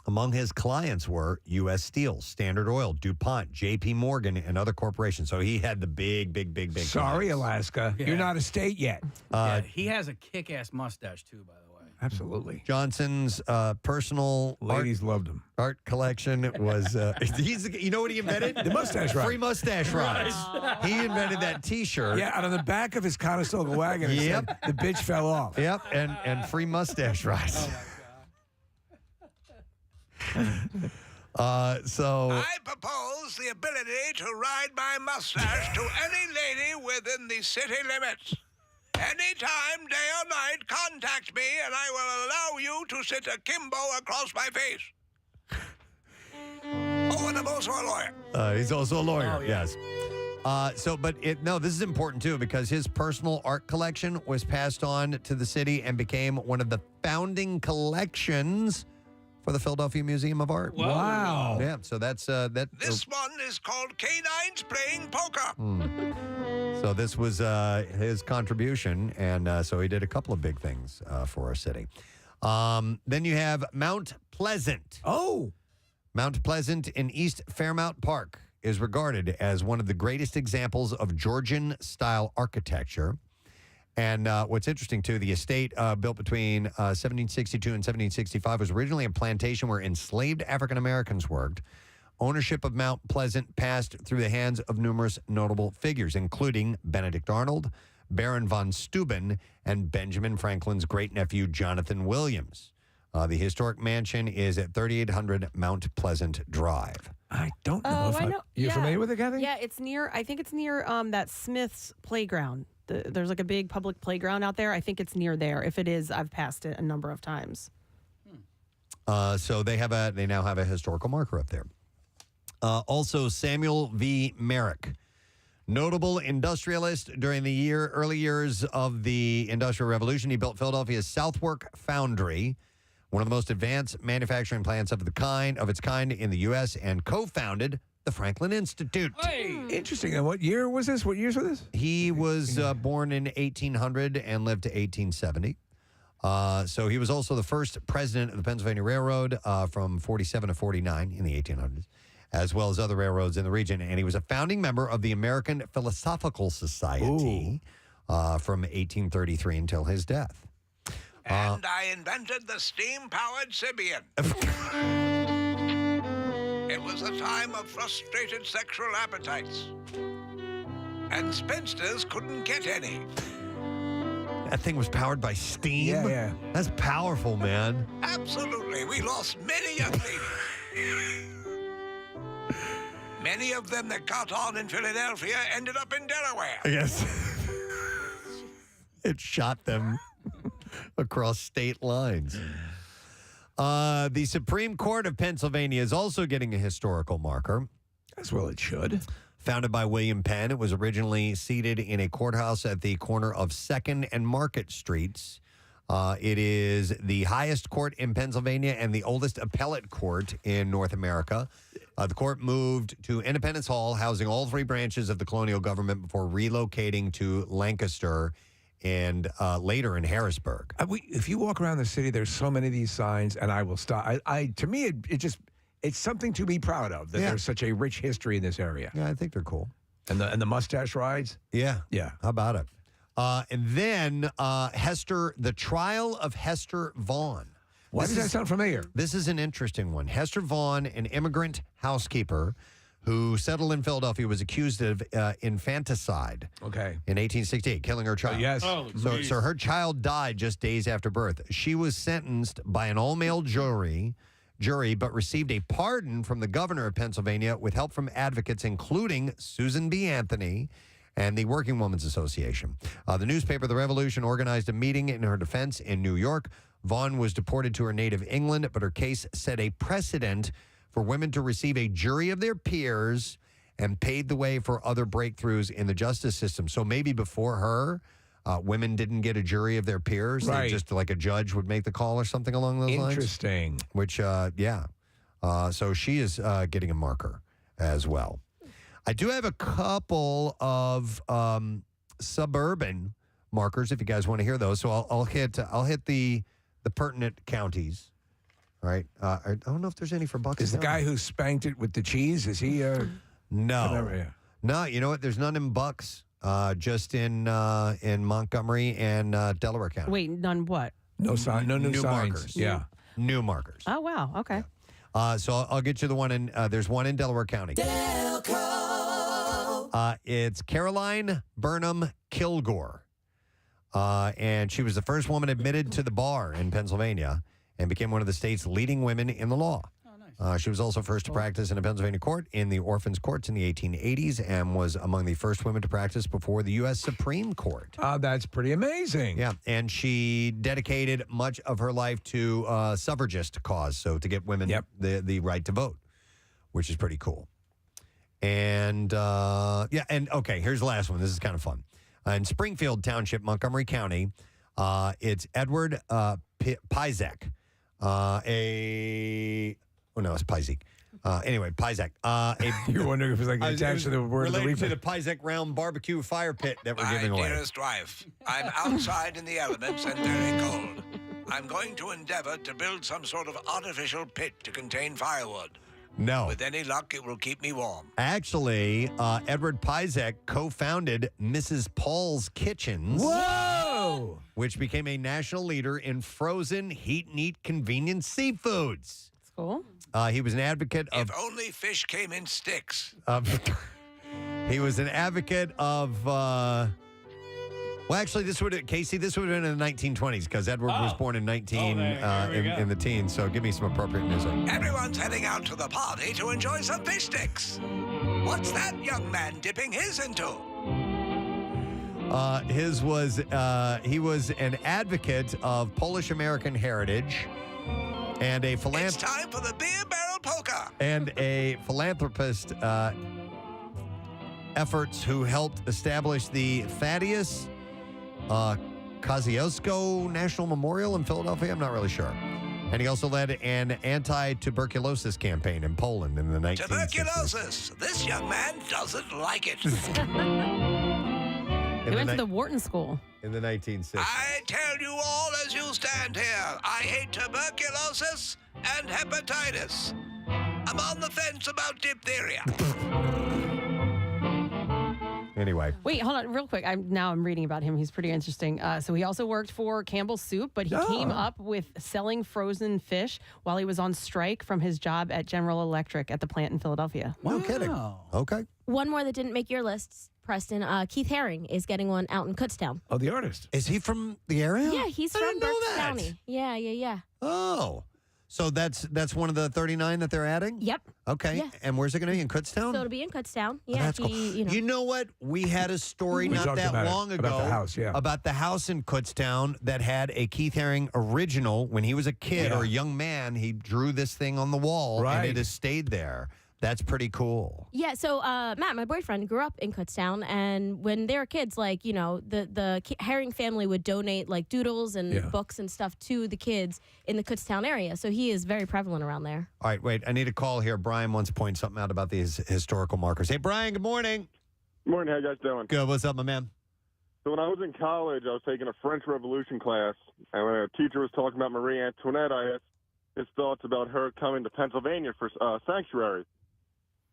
Among his clients were U.S. Steel, Standard Oil, DuPont, J.P. Morgan, and other corporations. So he had the big Sorry, clients. Alaska. Yeah. You're not a state yet. Yeah, he has a kick-ass mustache, too, by the way. Absolutely. Johnson's personal Ladies loved him. art collection was, you know what he invented? The mustache ride. Free mustache rides. He invented that T-shirt. Yeah, out on the back of his Conestoga wagon, it Yep. said, the bitch fell off. Yep, and free mustache rides. So I propose the ability to ride my mustache to any lady within the city limits. Anytime, day or night, contact me and I will allow you to sit akimbo across my face. Oh, and I'm also a lawyer. he's also a lawyer. Oh, yeah. Yes. This is important too because his personal art collection was passed on to the city and became one of the founding collections for the Philadelphia Museum of Art. Whoa. Wow. Yeah, so that's that. This one is called Canines Playing Poker. So this was his contribution, and so he did a couple of big things for our city. Then you have Mount Pleasant. Oh. Mount Pleasant in East Fairmount Park is regarded as one of the greatest examples of Georgian-style architecture. And what's interesting, too, the estate built between 1762 and 1765 was originally a plantation where enslaved African Americans worked. Ownership of Mount Pleasant passed through the hands of numerous notable figures, including Benedict Arnold, Baron von Steuben, and Benjamin Franklin's great-nephew, Jonathan Williams. The historic mansion is at 3800 Mount Pleasant Drive. I don't know Oh, if I know. You're Yeah. familiar with it, Kathy? Yeah, it's near. I think it's near that Smith's playground. There's like a big public playground out there. I think it's near there. If it is, I've passed it a number of times. So they now have a historical marker up there. Also, Samuel V. Merrick, notable industrialist during the early years of the Industrial Revolution. He built Philadelphia's Southwark Foundry, one of the most advanced manufacturing plants of its kind in the U.S., and co-founded the Franklin Institute. Interesting. And what year was this? What years was this? He was born in 1800 and lived to 1870. So he was also the first president of the Pennsylvania Railroad from 47 to 49 in the 1800s, as well as other railroads in the region. And he was a founding member of the American Philosophical Society from 1833 until his death. And I invented the steam-powered Sibian. It was a time of frustrated sexual appetites. And spinsters couldn't get any. That thing was powered by steam? Yeah. That's powerful, man. Absolutely. We lost many young ladies. Many of them that got on in Philadelphia ended up in Delaware. Yes. It shot them across state lines. The Supreme Court of Pennsylvania is also getting a historical marker. As well it should. Founded by William Penn, it was originally seated in a courthouse at the corner of 2nd and Market Streets. It is the highest court in Pennsylvania and the oldest appellate court in North America. The court moved to Independence Hall, housing all three branches of the colonial government before relocating to Lancaster and later in Harrisburg. If you walk around the city, there's so many of these signs, and I will stop. To me, it's something to be proud of that there's such a rich history in this area. Yeah, I think they're cool. And the mustache rides. Yeah. Yeah. How about it? And then the trial of Hester Vaughn. Why does that sound familiar? This is an interesting one. Hester Vaughn, an immigrant housekeeper who settled in Philadelphia, was accused of infanticide. Okay. In 1868, killing her child. Yes. Oh, So her child died just days after birth. She was sentenced by an all-male jury, but received a pardon from the governor of Pennsylvania with help from advocates, including Susan B. Anthony and the Working Women's Association. The newspaper The Revolution organized a meeting in her defense in New York. Vaughn was deported to her native England, but her case set a precedent for women to receive a jury of their peers and paved the way for other breakthroughs in the justice system. So maybe before her, women didn't get a jury of their peers. Right. They just like a judge would make the call or something along those lines. Interesting. Which, so she is getting a marker as well. I do have a couple of suburban markers if you guys want to hear those. So I'll hit the pertinent counties. Right. I don't know if there's any for Bucks. Is the guy who spanked it with the cheese, is he? No. No, you know what? There's none in Bucks, just in Montgomery and Delaware County. Wait, none what? No sign, no new signs. markers. Yeah. New markers. Oh, wow. Okay. So I'll get you the one there's one in Delaware County. It's Caroline Burnham Kilgore. And she was the first woman admitted to the bar in Pennsylvania and became one of the state's leading women in the law. She was also first to practice in a Pennsylvania court in the orphans' courts in the 1880s and was among the first women to practice before the U.S. Supreme Court. That's pretty amazing. Yeah, and she dedicated much of her life to suffragist cause, so to get women the right to vote, which is pretty cool. And, okay, here's the last one. This is kind of fun. In Springfield Township, Montgomery County, it's Edward Pizek. It's Pizek. Anyway, Pizek. You're wondering if it's like attached to the word of the related week. to the Pizek round barbecue fire pit that we're giving My away. dearest wife, I'm outside in the elements and very cold. I'm going to endeavor to build some sort of artificial pit to contain firewood. No. With any luck, it will keep me warm. Actually, Edward Pizek co-founded Mrs. Paul's Kitchens. Whoa! Which became a national leader in frozen, heat-and-eat convenience seafoods. That's cool. He was an advocate of... If only fish came in sticks. He was an advocate of... well, actually, Casey, this would have been in the 1920s because Edward was born in in the teens. So give me some appropriate music. Everyone's heading out to the party to enjoy some fish sticks. What's that young man dipping his into? He was an advocate of Polish-American heritage and a It's time for the beer barrel polka. and a philanthropist efforts who helped establish the Thaddeus Kosciuszko National Memorial in Philadelphia. I'm not really sure. And he also led an anti-tuberculosis campaign in Poland in the 1960s. Tuberculosis. This young man doesn't like it. He went to the Wharton School. In the 1960s. I tell you all as you stand here, I hate tuberculosis and hepatitis. I'm on the fence about diphtheria. Anyway. Wait, hold on, real quick. I'm reading about him. He's pretty interesting. So he also worked for Campbell's Soup, but he came up with selling frozen fish while he was on strike from his job at General Electric at the plant in Philadelphia. No kidding. Okay. One more that didn't make your lists, Preston. Keith Haring is getting one out in Kutztown. Oh, the artist. Is he from the area? Yeah, he's I from didn't know Berks that. County. Yeah. Oh. So that's one of the 39 that they're adding? Yep. Okay. Yeah. And where's it going to be? In Kutztown? So it'll be in Kutztown. Oh, Yeah, that's cool. You know what? We had a story We not talked that about it, long ago about the house, yeah. about the house in Kutztown that had a Keith Haring original. When he was a kid or a young man, he drew this thing on the wall, and Right. it has stayed there. That's pretty cool. Yeah, so Matt, my boyfriend, grew up in Kutztown, and when they were kids, like, you know, the Haring family would donate, like, doodles and books and stuff to the kids in the Kutztown area, so he is very prevalent around there. All right, wait. I need a call here. Brian wants to point something out about these historical markers. Hey, Brian, good morning. Morning, how you guys doing? Good. What's up, my man? So when I was in college, I was taking a French Revolution class, and when a teacher was talking about Marie Antoinette, I asked his thoughts about her coming to Pennsylvania for sanctuary.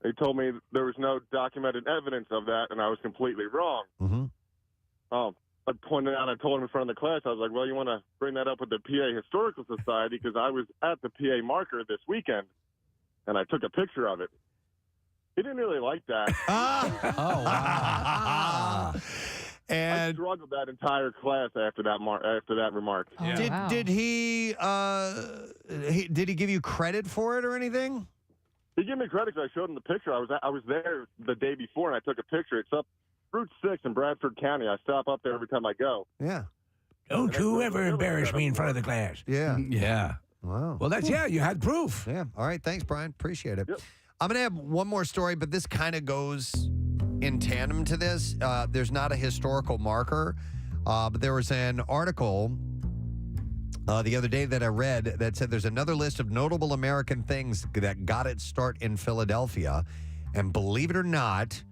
He told me there was no documented evidence of that, and I was completely wrong. Mm-hmm. I pointed out, I told him in front of the class, I was like, well, you want to bring that up with the PA Historical Society, because I was at the PA marker this weekend, and I took a picture of it. He didn't really like that. And I struggled that entire class after that remark. Did he give you credit for it or anything? He gave me credit because I showed him the picture. I was there the day before, and I took a picture. It's up Route 6 in Bradford County. I stop up there every time I go. Yeah. Don't you ever embarrass me in front of the class. Yeah. Yeah. Wow. Well, you had proof. Yeah. All right. Thanks, Brian. Appreciate it. Yep. I'm going to have one more story, but this kind of goes in tandem to this. There's not a historical marker, but there was an article the other day that I read that said there's another list of notable American things that got its start in Philadelphia. And believe it or not,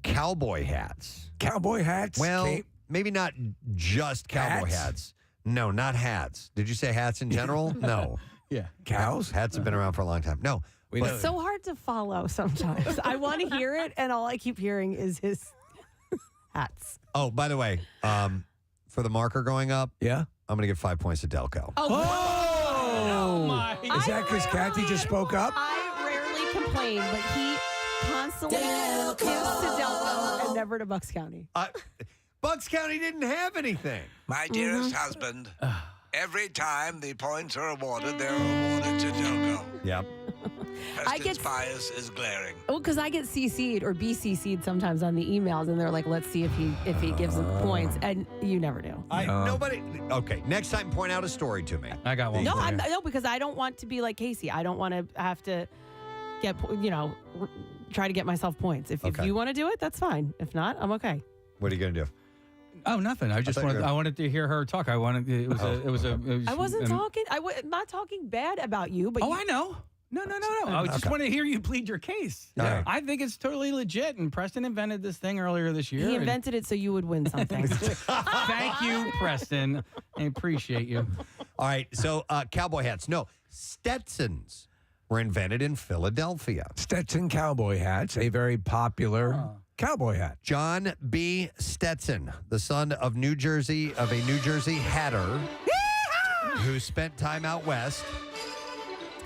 cowboy hats. Cowboy hats? Well, maybe not just cowboy Hats? hats. No, not hats. Did you say hats in general? No. Yeah. Cows? Hats have been around for a long time. No. It's so hard to follow sometimes. I want to hear it, and all I keep hearing is his hats. Oh, by the way, for the marker going up, yeah, I'm going to give 5 points to Delco. Oh, my. Is that because Kathy just spoke up? I rarely complain, but he constantly gives to Delco and never to Bucks County. Bucks County didn't have anything. My dearest husband, every time the points are awarded, they're awarded to Delco. Yep. Preston's bias is glaring. Well, because I get CC'd or BCC'd sometimes on the emails, and they're like, "Let's see if he gives them points," and you never do. Nobody. Okay, next time, point out a story to me. I got one. No, no, because I don't want to be like Casey. I don't want to have to get try to get myself points. If you want to do it, that's fine. If not, I'm okay. What are you going to do? Oh, nothing. I wanted to hear her talk. I wasn't talking. I'm not talking bad about you, but I know. No. I just want to hear you plead your case. Yeah. I think it's totally legit, and Preston invented this thing earlier this year. He invented it so you would win something. Thank you, Preston. I appreciate you. All right, so cowboy hats. No, Stetsons were invented in Philadelphia. Stetson cowboy hats, a very popular cowboy hat. John B. Stetson, the son of a New Jersey hatter who spent time out west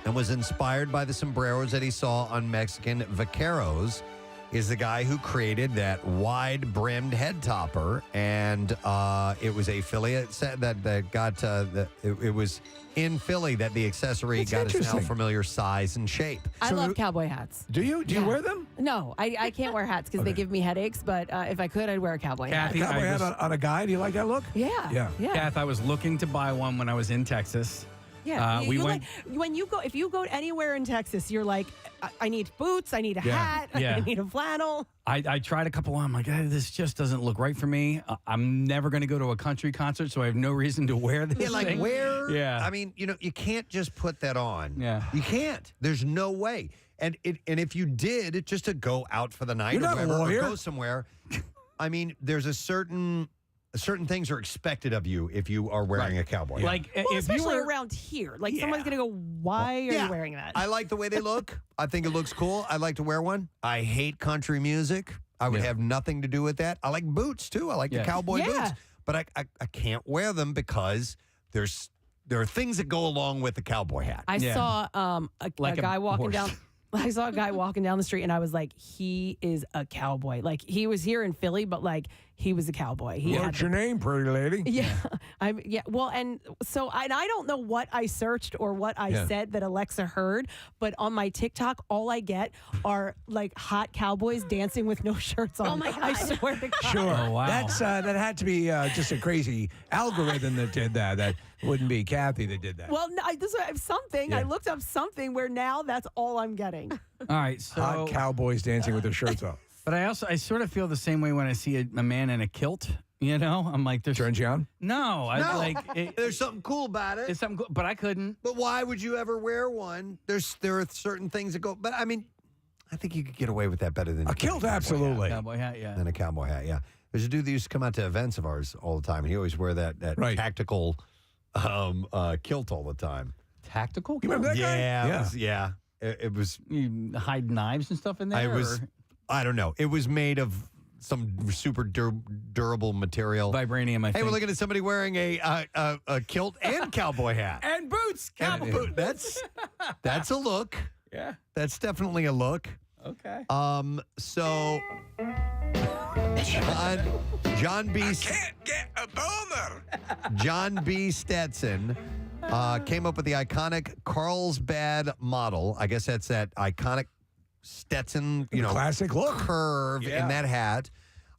and was inspired by the sombreros that he saw on Mexican vaqueros, is the guy who created that wide-brimmed head topper, and it was a Philly that got it was in Philly that the accessory got its now familiar size and shape. I love cowboy hats. Do you? Do you wear them? No, I can't wear hats because they give me headaches. But if I could, I'd wear a cowboy hat. Kathy, Cowboy hat on a guy? Do you like that look? Yeah. Kath, I was looking to buy one when I was in Texas. Yeah, we went. If you go anywhere in Texas, you're like, I need boots, I need a hat, I need a flannel. I tried a couple on. I'm like, this just doesn't look right for me. I'm never going to go to a country concert, so I have no reason to wear this. Yeah, like thing. where? Yeah. I mean, you can't just put that on. Yeah. You can't. There's no way. And if you did, just to go out for the night You're or not a whatever, or lawyer. go somewhere, I mean, there's certain things are expected of you if you are wearing a cowboy hat. Like Well, if you especially were around here. Like someone's gonna go, why are you wearing that? I like the way they look. I think it looks cool. I'd like to wear one. I hate country music. I would have nothing to do with that. I like boots too. I like the cowboy boots, but I can't wear them because there are things that go along with the cowboy hat. I saw a guy walking down. I saw a guy walking down the street, and I was like, he is a cowboy. Like, he was here in Philly, but like, he was a cowboy. What's your name, pretty lady? Yeah, Well, and so I don't know what I searched or what I said that Alexa heard, but on my TikTok, all I get are like hot cowboys dancing with no shirts on. Oh my God. I swear to God. Sure. Oh, wow. That's that had to be just a crazy algorithm that did that. That wouldn't be Kathy that did that. Well, no, I looked up something where now that's all I'm getting. All right, so Hot cowboys dancing with their shirts off. But I sort of feel the same way when I see a man in a kilt. You know, I'm like, turns you on? No, There's something cool about it. It's something cool, but I couldn't. But why would you ever wear one? There are certain things that go. But I mean, I think you could get away with that better than A kilt, absolutely. Cowboy hat, yeah. Than a cowboy hat, yeah. There's a dude that used to come out to events of ours all the time, and he always wear that tactical kilt all the time. Tactical? You remember that guy? Yeah. It was. You hide knives and stuff in there? I don't know. It was made of some super durable material. Vibranium, I think. Hey, we're looking at somebody wearing a kilt and cowboy hat. And boots. Cowboy boots. That's a look. Yeah. That's definitely a look. Okay. So John B. Can't get a boner. John B. Stetson came up with the iconic Carlsbad model. I guess that's that iconic Stetson, classic look curve in that hat.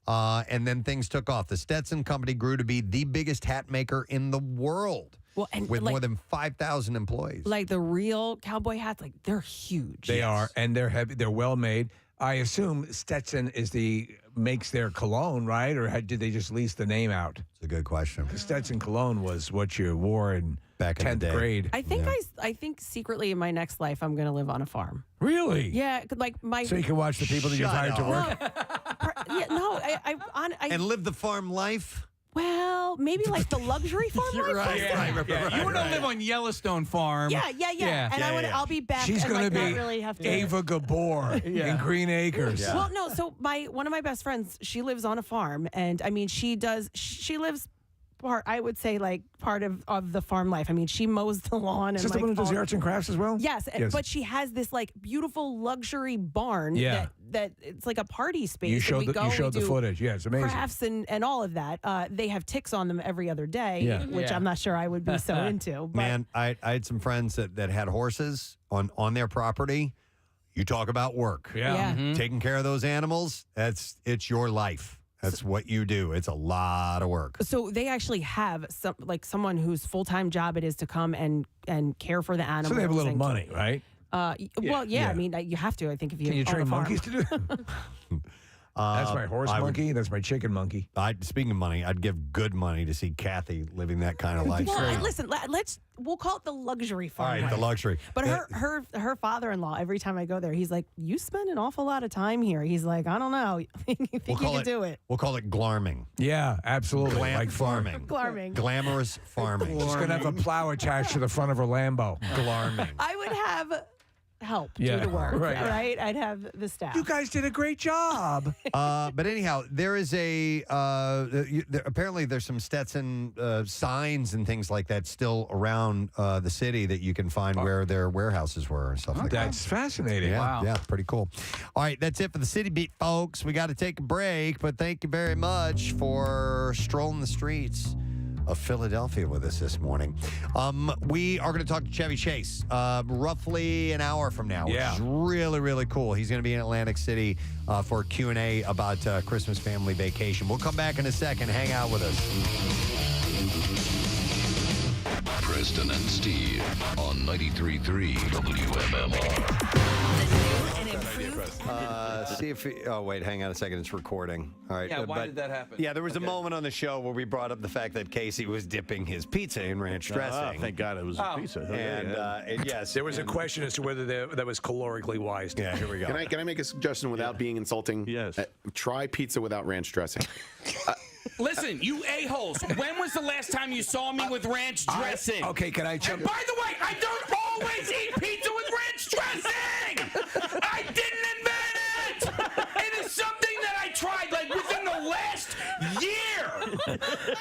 And then things took off. The Stetson company grew to be the biggest hat maker in the world. Well, and with more than 5,000 employees. Like the real cowboy hats, like they're huge. They are, and they're heavy. They're well made. I assume Stetson makes their cologne, right? Or did they just lease the name out? It's a good question. The Stetson cologne was what you wore in back in 10th the day. grade. I think I think secretly in my next life I'm going to live on a farm. Really? Yeah, like So you can watch the people that you've hired to work. And live the farm life. Well, maybe like the luxury farm life. Right. You want to live on Yellowstone Farm. Yeah. And I'll be back. She's and going to not be really have to. Ava Gabor in Green Acres. Yeah. Well, no. So one of my best friends, she lives on a farm, and I mean, she lives I would say like part of the farm life. I mean, she mows the lawn. Is this the one who does the arts and crafts as well? Yes, but she has this like beautiful luxury barn that it's like a party space. You showed the footage. Yeah, it's amazing. Crafts and all of that. They have ticks on them every other day, which I'm not sure I would be so into. But Man, I had some friends that had horses on their property. You talk about work. Yeah. Mm-hmm. Taking care of those animals, it's your life. That's what you do. It's a lot of work. So they actually have someone whose full-time job it is to come and care for the animals. So they have a little money, right? Well, yeah. I mean, you have to. I think if you can you own train a farm. monkeys to do that? That's my horse monkey. That's my chicken monkey. Speaking of money, I'd give good money to see Kathy living that kind of life. Well, listen, we'll call it the luxury All farm. right, the luxury. But her father-in-law, every time I go there, he's like, "You spend an awful lot of time here." He's like, "I don't know. You think you can do it?" We'll call it glarming. Yeah, absolutely. Like farming. Glarming. Glamorous farming. She's going to have a plow attached to the front of her Lambo. Glarming. I would have help do Yeah, the work, right. right? I'd have the staff. You guys did a great job. But anyhow, there is apparently there's some Stetson signs and things like that still around the city that you can find where their warehouses were and stuff like that. That's fascinating. Yeah, Wow. yeah, pretty cool. All right, that's it for the City Beat, folks. We got to take a break, but thank you very much for strolling the streets of Philadelphia with us this morning. We are going to talk to Chevy Chase roughly an hour from now, which is really, really cool. He's going to be in Atlantic City for a Q&A about Christmas family vacation. We'll come back in a second. Hang out with us. Preston and Steve on 93.3 WMMR. See if wait, hang on a second. It's recording. All right. Yeah, why did that happen? Yeah, there was a moment on the show where we brought up the fact that Casey was dipping his pizza in ranch dressing. Thank God it was a pizza. And yes, There was a question as to whether that was calorically wise. Yeah, here we go. Can I make a suggestion without being insulting? Yes. Try pizza without ranch dressing. Listen, you a-holes. When was the last time you saw me with ranch dressing? Okay, can I jump? And by the way, I don't always eat pizza with ranch dressing. I didn't invent it. It is something that I tried like within the last year.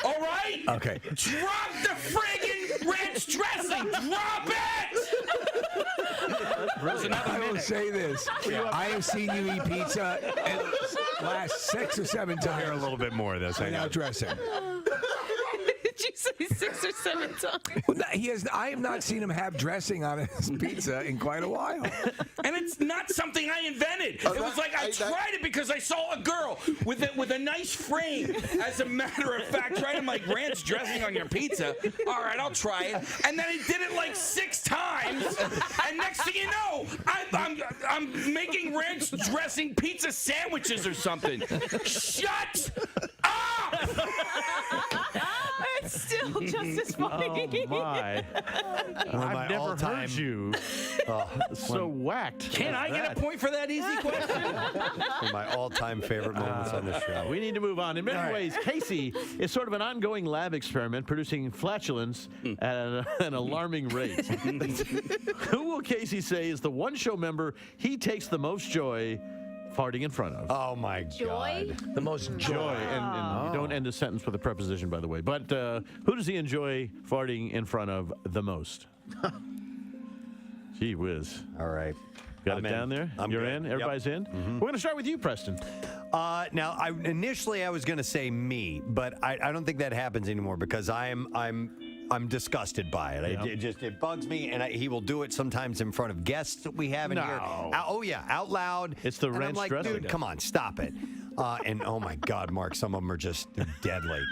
All right? Okay. Drop the friggin' ranch dressing. Drop it. I will say this. I have seen you eat pizza at last 6 or 7 times. Hear a little bit more of this. Without dressing. Did you say 6 or 7 times? Well, I have not seen him have dressing on his pizza in quite a while. And it's not something I invented. It was like I tried it because I saw a girl with a nice frame. As a matter of fact, trying to like ranch dressing on your pizza. All right, I'll try it. And then I did it like 6 times. And next thing you know, I'm making ranch dressing pizza sandwiches or something. Shut up! It's still just as funny. Oh, my. I've never heard you so whacked. Can I get a point for that easy question? One of my all-time favorite moments on the show. We need to move on. In many ways, Casey is sort of an ongoing lab experiment producing flatulence at an alarming rate. Who will Casey say is the one show member he takes the most joy farting in front of? Oh, my Joy? God. The most Joy. And you don't end a sentence with a preposition, by the way. But who does he enjoy farting in front of the most? Gee whiz. All right. Got I'm it in. down there? I'm You're good. in? Everybody's in? We're going to start with you, Preston. Now, initially I was going to say me, but I don't think that happens anymore because I'm disgusted by it. It bugs me, and he will do it sometimes in front of guests that we have in here. Oh yeah, out loud. It's the and ranch I'm like, dressing. dude, come on, stop it. And oh my God, Mark, some of them are just deadly.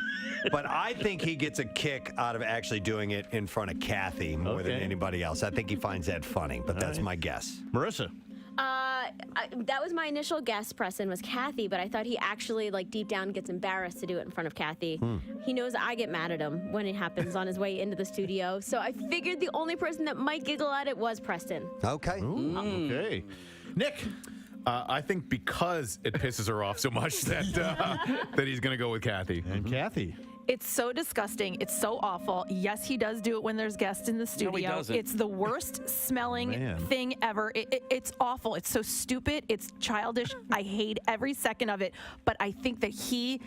But I think he gets a kick out of actually doing it in front of Kathy more than anybody else. I think he finds that funny, but that's my guess. Marissa. That was my initial guess, Preston, was Kathy, but I thought he actually, like, deep down gets embarrassed to do it in front of Kathy. He knows I get mad at him when it happens on his way into the studio, so I figured the only person that might giggle at it was Preston. Okay. Okay. Nick. I think because it pisses her off so much that he's going to go with Kathy. And Kathy. It's so disgusting. It's so awful. Yes, he does do it when there's guests in the studio. doesn't. It's the worst smelling thing ever. It's awful. It's so stupid. It's childish. I hate every second of it. But I think that he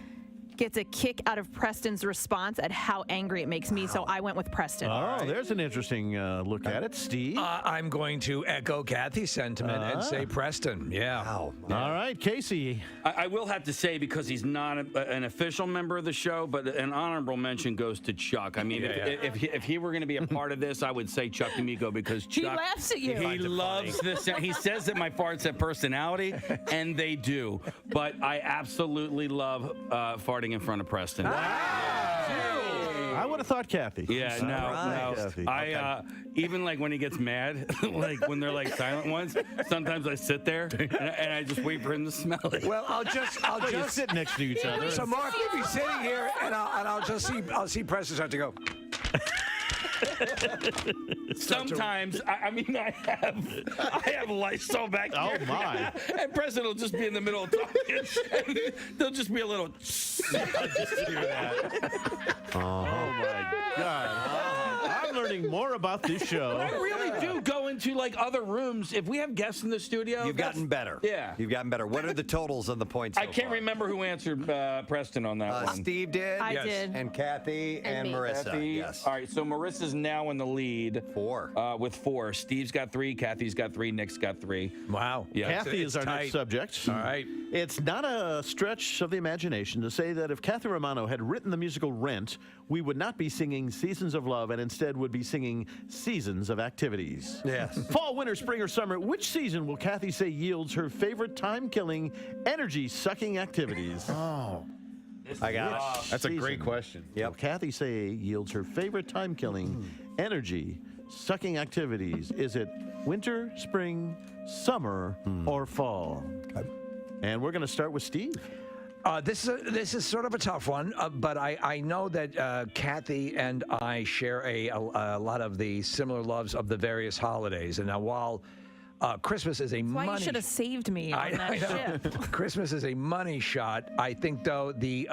gets a kick out of Preston's response at how angry it makes me. So I went with Preston. Oh, there's an interesting look at it. Steve? I'm going to echo Kathy's sentiment and say Preston. Yeah. All right, Casey. I will have to say, because he's not an official member of the show, but an honorable mention goes to Chuck. I mean, if he were going to be a part of this, I would say Chuck D'Amico, because Chuck... He laughs at you. He loves this. He says that my farts have personality, and they do. But I absolutely love farting in front of Preston. I would have thought Kathy. Yeah, no. Kathy. I even like when he gets mad, like when they're like silent ones. Sometimes I sit there and I just wait for him to smell it. Well, I'll just sit next to each other. So Mark will be sitting here, and I'll see Preston start to go. Sometimes, I have Lysol back here. Oh, my. And Preston will just be in the middle of talking, and there'll just be a little. Oh, my God. I'm learning more about this show. I really do go into like other rooms. If we have guests in the studio, You've gotten better. Yeah. You've gotten better. What are the totals on the points? I can't remember who answered Preston on that one. Steve did. I did. And Kathy and me. Marissa. Kathy. Yes. All right, so Marissa's now in the lead. 4. With 4. Steve's got 3. Kathy's got 3. Nick's got 3. Wow. Yeah. Kathy is our next subject. All right. It's not a stretch of the imagination to say that if Kathy Romano had written the musical Rent, we would not be singing Seasons of Love and instead would be singing Seasons of Activities. Yes. Fall, winter, spring, or summer, which season will Kathy say yields her favorite time-killing, energy-sucking activities? Oh. I got it. That's a great question. Yep. Will Kathy say yields her favorite time-killing, energy-sucking activities? Is it winter, spring, summer, or fall? Okay. And we're going to start with Steve. This is sort of a tough one, but I know that Kathy and I share a lot of the similar loves of the various holidays. And now while Christmas is a Why money... you should have saved me on that ship. Christmas is a money shot. I think, though, the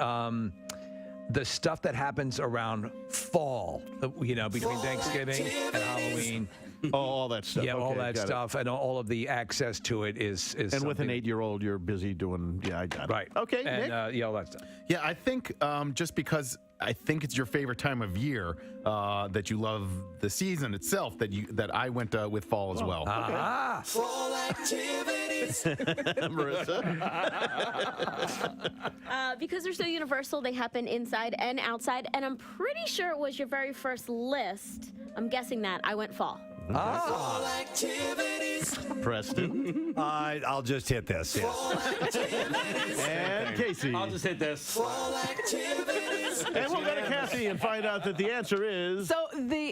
stuff that happens around fall, between Thanksgiving and Halloween... Oh, all that stuff. Yeah, Okay, all that got it. stuff, and all of the access to it is And with an something- 8-year-old, you're busy doing. Yeah, I got it. Right. Okay, and, Nick. all that stuff. Yeah, I think just because I think it's your favorite time of year that you love the season itself that I went with fall as well. Ah. Fall activities. Marissa. Because they're so universal, they happen inside and outside, and I'm pretty sure it was your very first list. I'm guessing that. I went fall. Fall activities. Preston. I'll just hit this. Yes. And Casey. I'll just hit this. Fall activities. And we'll go to Kathy and find out that the answer is. So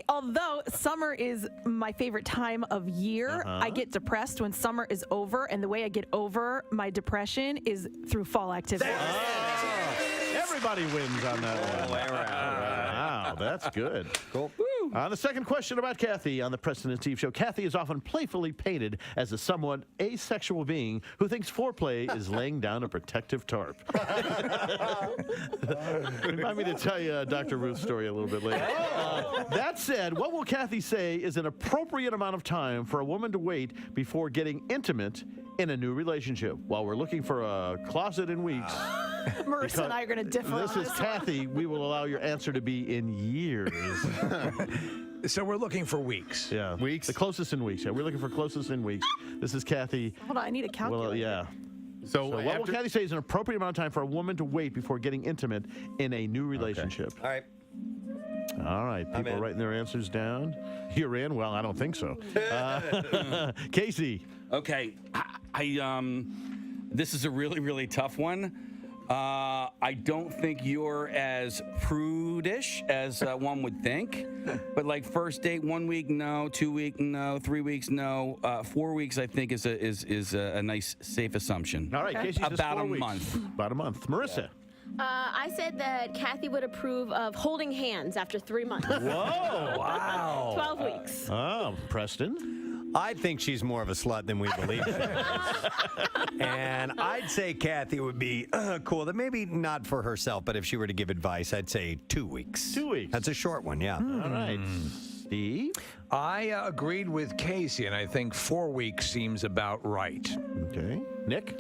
although summer is my favorite time of year, I get depressed when summer is over, and the way I get over my depression is through fall activities. Everybody wins on that one. Wow, that's good. Cool. The second question about Kathy on the Preston and Steve Show. Kathy is often playfully painted as a somewhat asexual being who thinks foreplay is laying down a protective tarp. Remind me to tell you Dr. Ruth's story a little bit later. That said, what will Kathy say is an appropriate amount of time for a woman to wait before getting intimate in a new relationship? While we're looking for a closet in weeks. Marissa and I are going to differ. This is Kathy. We will allow your answer to be in years. So we're looking for weeks. Yeah. Weeks? The closest in weeks. Yeah, we're looking for closest in weeks. This is Kathy. Hold on, I need a calculator. Well, yeah. So what will Kathy say is an appropriate amount of time for a woman to wait before getting intimate in a new relationship? All right. All right. People are writing their answers down. You're in? Well, I don't think so. Casey. Okay. This is a really, really tough one. I don't think you're as prudish as one would think. But like first date, 1 week, no. 2 week, no. 3 weeks, no. 4 weeks, I think is a nice, safe assumption. All right, Casey says about 4 a weeks. month. About a month. Marissa. I said that Kathy would approve of holding hands after 3 months. Whoa. Wow. 12 weeks. Oh, Preston. I think she's more of a slut than we believe she is. And I'd say Kathy would be cool. That maybe not for herself, but if she were to give advice, I'd say 2 weeks. 2 weeks. That's a short one, yeah. All right. Steve? I agreed with Casey, and I think 4 weeks seems about right. Okay. Nick?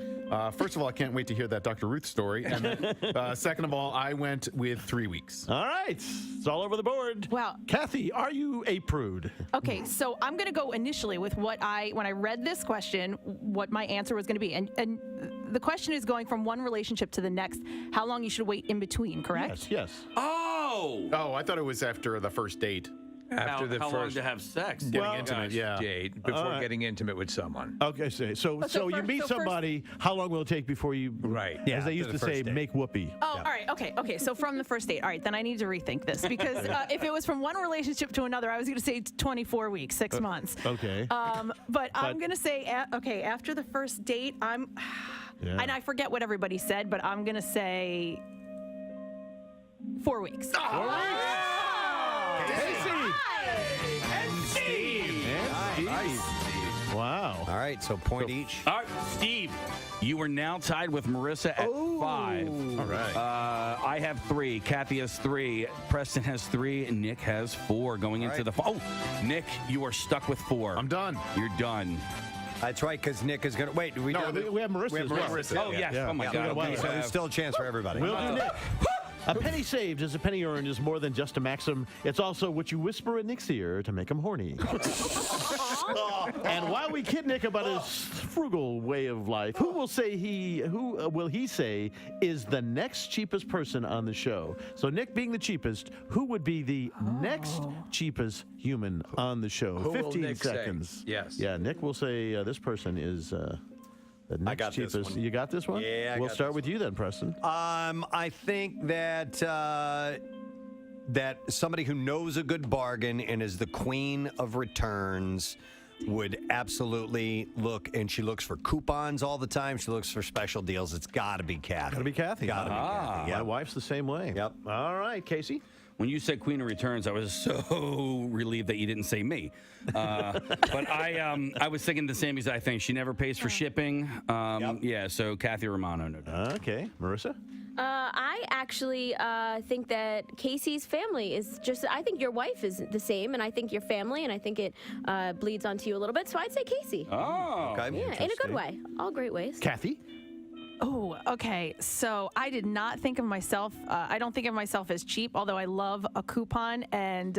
First of all, I can't wait to hear that Dr. Ruth story. And then, second of all, I went with 3 weeks. All right. It's all over the board. Wow. Kathy, are you a prude? Okay, so I'm going to go initially with when I read this question, what my answer was going to be. And the question is going from one relationship to the next, how long you should wait in between, correct? Yes. Oh, I thought it was after the first date. After the how long first to have sex? getting intimate date, before getting intimate with someone. Okay, so you meet somebody. How long will it take before you? Right. As they used to say, make whoopee. Oh, all right. Okay. So from the first date. All right, then I need to rethink this because if it was from one relationship to another, I was going to say 24 weeks, 6 months. Okay. But I'm going to say, after the first date, and I forget what everybody said, but I'm going to say 4 weeks. And Steve. Wow. All right, so point each. All right, Steve, you are now tied with Marissa at 5. All right. I have 3. Kathy has 3. Preston has 3. And Nick has 4 going into the. Nick, you are stuck with 4. I'm done. You're done. That's right, because Nick is going to... Wait, we have Marissa. We have as well. Oh, yes. Yeah. Oh, my God. Okay, so there's still a chance for everybody. We'll do Nick. A penny saved is a penny earned is more than just a maxim. It's also what you whisper in Nick's ear to make him horny. And while we kid Nick about his frugal way of life, who will he say is the next cheapest person on the show? So Nick being the cheapest, who would be the next cheapest human on the show? Who will 15 Nick say? seconds. Yes. Yeah, Nick will say this person is the next got this cheapest. one. You got this one? Yeah, We'll start with you then, Preston. I think that that somebody who knows a good bargain and is the queen of returns would absolutely look, and she looks for coupons all the time. She looks for special deals. It's got to be Kathy. Got to be Kathy. Got to be Kathy. My wife's the same way. Yep. All right, Casey. When you said Queen of Returns, I was so relieved that you didn't say me. But I was thinking the same exact thing. She never pays for shipping. Yeah, so Kathy Romano, no doubt. Okay. Marissa? I actually think that Casey's family is just, I think your wife is the same, and I think your family, and I think it bleeds onto you a little bit. So I'd say Casey. Oh. Okay. Yeah, in a good way. All great ways. Kathy? Oh, okay. So I did not think of myself. I don't think of myself as cheap, although I love a coupon and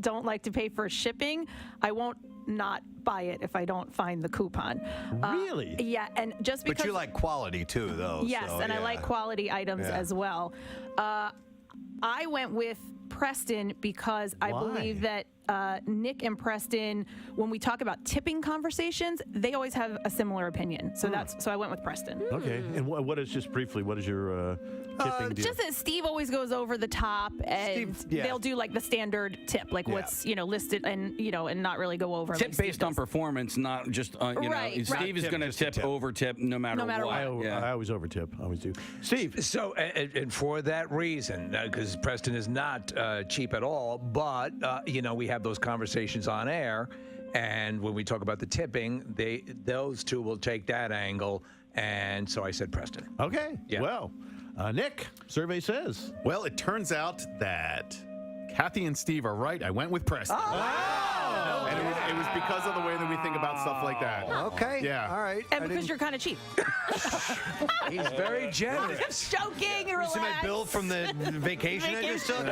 don't like to pay for shipping. I won't not buy it if I don't find the coupon. Really? Yeah, and just because. But you like quality too, though. Yes, so, and I like quality items as well. I went with Preston because I believe that Nick and Preston, when we talk about tipping conversations, they always have a similar opinion. So so I went with Preston. Okay. And what is, just briefly, what is your tipping deal? Just that Steve always goes over the top, and they'll do like the standard tip, like what's listed, and and not really go over. Tip based on performance, not just Right. Steve is going to tip over tip no matter what. I always over tip. I always do. Steve. So, and for that reason, because Preston is not cheap at all, but we have those conversations on air, and when we talk about the tipping, those two will take that angle, and so I said Preston. Okay. Yeah. Well, Nick, survey says. Well, it turns out that Kathy and Steve are right. I went with Preston. Wow. And it was because of the way that we think about stuff like that. Okay. Yeah. All right. And because you're kind of cheap. He's very generous. Just joking. Relax. See my bill from the vacation I just took?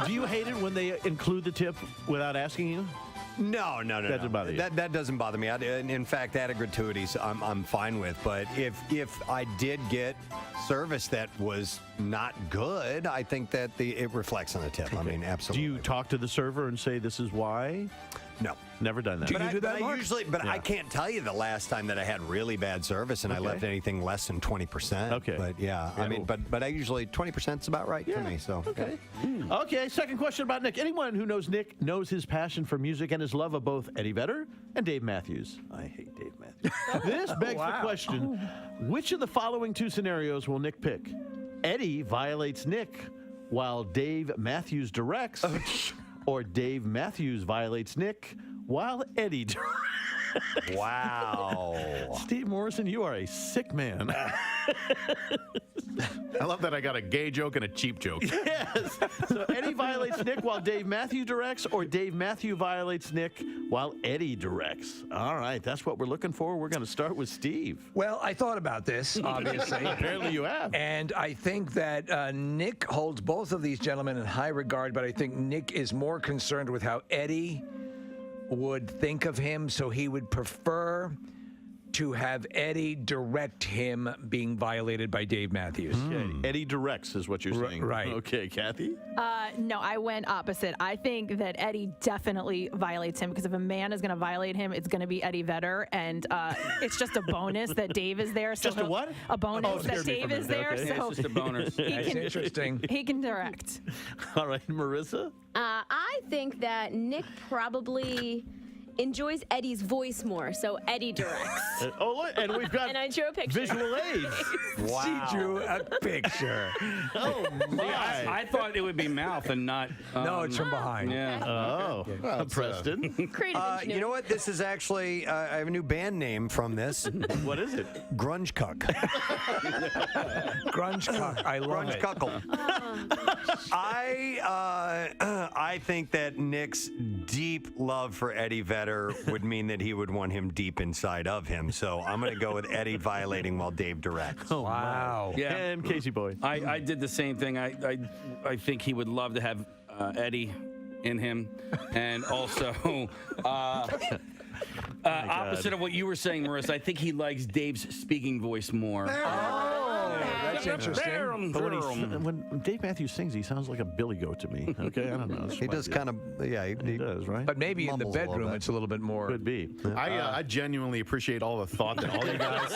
Do you hate it when they include the tip without asking you? No. That doesn't bother you? That doesn't bother me. In fact, added gratuities I'm fine with. But if I did get service that was not good, I think that it reflects on the tip. I mean, absolutely. Do you talk to the server and say this is why? No. Never done that. I can't tell you the last time that I had really bad service and I left anything less than 20%. Okay. But I mean, but I usually 20% is about right for me. So okay. Okay. Second question about Nick. Anyone who knows Nick knows his passion for music and his love of both Eddie Vedder and Dave Matthews. I hate Dave Matthews. This begs the question: which of the following two scenarios will Nick pick? Eddie violates Nick while Dave Matthews directs, or Dave Matthews violates Nick while Eddie directs. Wow. Steve Morrison, you are a sick man. I love that I got a gay joke and a cheap joke. Yes. So Eddie violates Nick while Dave Matthews directs, or Dave Matthews violates Nick while Eddie directs. All right, that's what we're looking for. We're going to start with Steve. Well, I thought about this, obviously. Apparently you have. And I think that Nick holds both of these gentlemen in high regard, but I think Nick is more concerned with how Eddie would think of him, so he would prefer to have Eddie direct him being violated by Dave Matthews. Eddie directs is what you're saying. Right. Okay, Kathy? No, I went opposite. I think that Eddie definitely violates him because if a man is going to violate him, it's going to be Eddie Vedder, and it's just a bonus that Dave is there. So Just a what? A bonus that Dave is there. Okay. So It's just a bonus. That's interesting. he can direct. All right, Marissa? I think that Nick probably enjoys Eddie's voice more, so Eddie directs. And we've got And I drew a picture. visual aids. She drew a picture. Oh, my. I thought it would be mouth and not. No, it's from behind. Yeah. Oh, Preston. Creative You know what? This is actually, I have a new band name from this. What is it? Grunge Cuck. Grunge Cuck. I love Grunge it. Cuckle. I think that Nick's deep love for Eddie Vedder would mean that he would want him deep inside of him. So I'm going to go with Eddie violating while Dave directs. Oh, Wow. Yeah. And Casey Boy. I did the same thing. I think he would love to have Eddie in him, and also opposite of what you were saying, Marissa. I think he likes Dave's speaking voice more. That's interesting. But when Dave Matthews sings, he sounds like a billy goat to me. Okay, I don't know. He does kind of, yeah, he does, right? But maybe in the Mumbles a little bedroom, bit. it's a little bit more. Could be. I genuinely appreciate all the thought that all you guys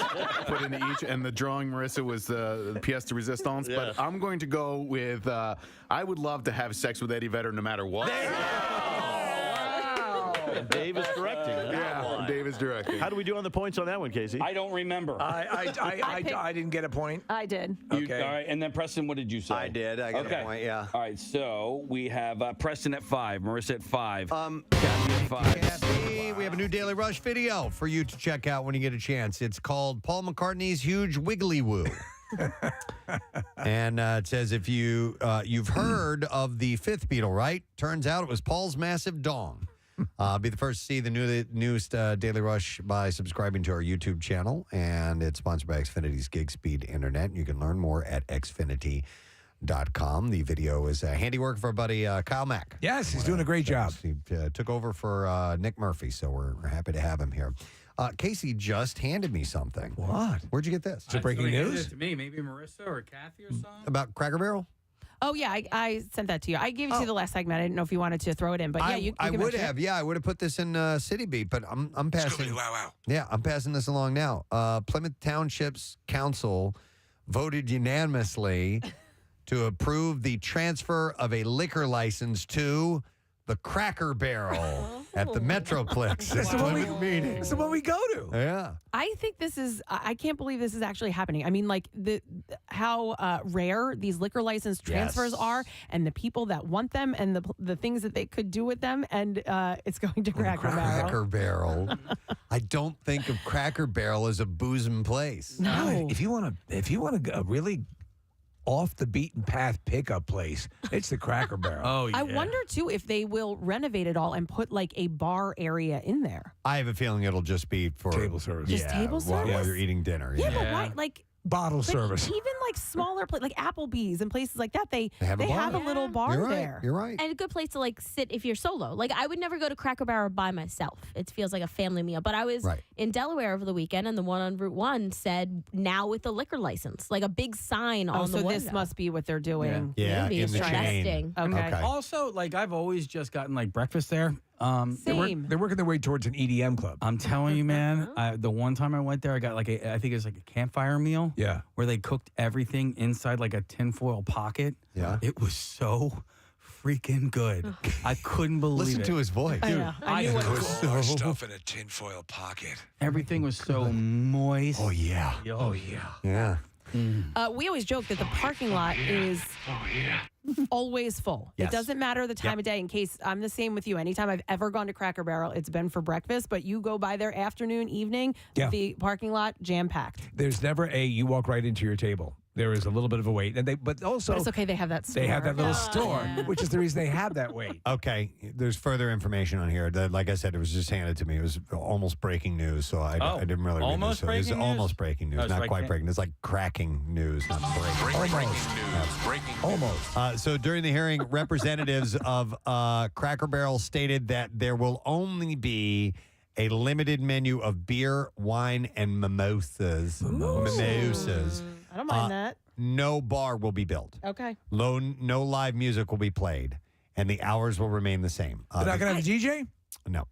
put into each, and the drawing, Marissa, was the pièce de résistance. Yeah. But I'm going to go with I would love to have sex with Eddie Vedder no matter what. And Dave is directing. Yeah, Dave is directing. How do we do on the points on that one, Casey? I don't remember. I didn't get a point. I did. Okay. All right, and then Preston, what did you say? I did. I got Okay. a point, yeah. All right, so we have Preston at 5, Marissa at 5, Kathy at 5. Kathy, we have a new Daily Rush video for you to check out when you get a chance. It's called Paul McCartney's Huge Wiggly Woo. And it says if you've heard of the fifth Beatle, right? Turns out it was Paul's massive dong. Be the first to see the newest Daily Rush by subscribing to our YouTube channel, and it's sponsored by Xfinity's Gig Speed Internet. You can learn more at xfinity.com. The video is handiwork of our buddy Kyle Mack. Yes, he's doing a great job. He took over for Nick Murphy, so we're happy to have him here. Casey just handed me something. What? Where'd you get this? Is it breaking Somebody handed news? it to me, maybe Marissa or Kathy or something. About Cracker Barrel? Oh, yeah, I sent that to you. I gave it to you the last segment. I didn't know if you wanted to throw it in, but yeah, you I can would mention it. have. Yeah, I would have put this in City Beat, but I'm passing. Wow. Yeah, I'm passing this along now. Plymouth Township's council voted unanimously to approve the transfer of a liquor license to the Cracker Barrel at the Metroplex. That's the one we meeting. That's the one we go to. Yeah. I think this is, I can't believe this is actually happening. I mean, like, how rare these liquor license transfers are, and the people that want them, and the things that they could do with them, and it's going to Cracker Barrel. Cracker Barrel. I don't think of Cracker Barrel as a boozing place. No. If you want to really off the beaten path pickup place, it's the Cracker Barrel. Oh, yeah. I wonder, too, if they will renovate it all and put, like, a bar area in there. I have a feeling it'll just be for Table service. Just table while service? you're eating dinner. Yeah, but why, like... Bottle But service. even like smaller places, like Applebee's and places like that, they have a bar. little bar You're right. there. You're right. And a good place to like sit if you're solo. Like I would never go to Cracker Barrel by myself. It feels like a family meal. But I was in Delaware over the weekend, and the one on Route 1 said now with the liquor license, like a big sign on the so window. this must be what they're doing. Yeah, Maybe in the it's chain. testing. Okay. Also, like I've always just gotten like breakfast there. Same. They're working their way towards an EDM club. I'm telling you, man. The one time I went there, I got like I think it was like a campfire meal. Yeah. Where they cooked everything inside like a tinfoil pocket. Yeah. It was so freaking good. I couldn't believe Listen it. to his voice. I know. I knew what it was. More stuff in a tinfoil pocket. Everything was so moist. Oh, yeah. Oh yeah. Yeah. We always joke that the parking lot is always full. Yes. It doesn't matter the time of day. In case I'm the same with you. Anytime I've ever gone to Cracker Barrel, it's been for breakfast. But you go by there afternoon, evening, the parking lot jam packed. There's never you walk right into your table. There is a little bit of a wait, but also But it's okay. They have that store. they have that little store, which is the reason they have that wait. Okay, there's further information on here. That, like I said, it was just handed to me. It was almost breaking news, so I didn't really read almost this. So it's breaking news? almost breaking news, Oh, it's not like quite that. breaking. It's like cracking news, not breaking. Almost. So during the hearing, representatives of Cracker Barrel stated that there will only be a limited menu of beer, wine, and mimosas. Mimosas. I don't mind that. No bar will be built. Okay. No live music will be played, and the hours will remain the same. They're not going to have a DJ? No.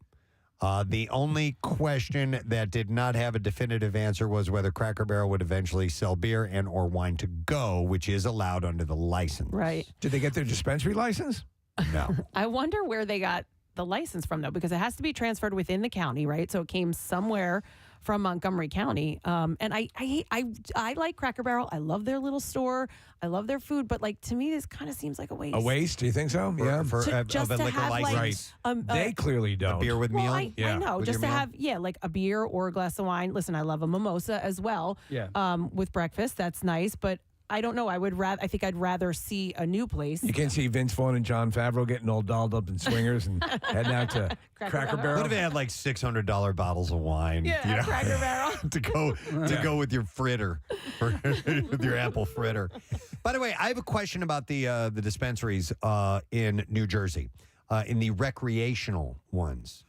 The only question that did not have a definitive answer was whether Cracker Barrel would eventually sell beer and or wine to go, which is allowed under the license. Right. Did they get their dispensary license? No. I wonder where they got the license from, though, because it has to be transferred within the county, right? So it came somewhere from Montgomery County. And I like Cracker Barrel. I love their little store. I love their food. But, like, to me, this kind of seems like a waste. A waste? Do you think so? Yeah. Just to have, like, they clearly don't. A beer with meal? I know. Just to have, like a beer or a glass of wine. Listen, I love a mimosa as well. Yeah. With breakfast. That's nice. But I don't know. I think I'd rather see a new place. You can see Vince Vaughn and John Favreau getting all dolled up in swingers and heading out to Cracker Barrel. What if they had like $600 bottles of wine? Yeah, Cracker Barrel. to go with your fritter, with your apple fritter. By the way, I have a question about the dispensaries in New Jersey, in the recreational ones.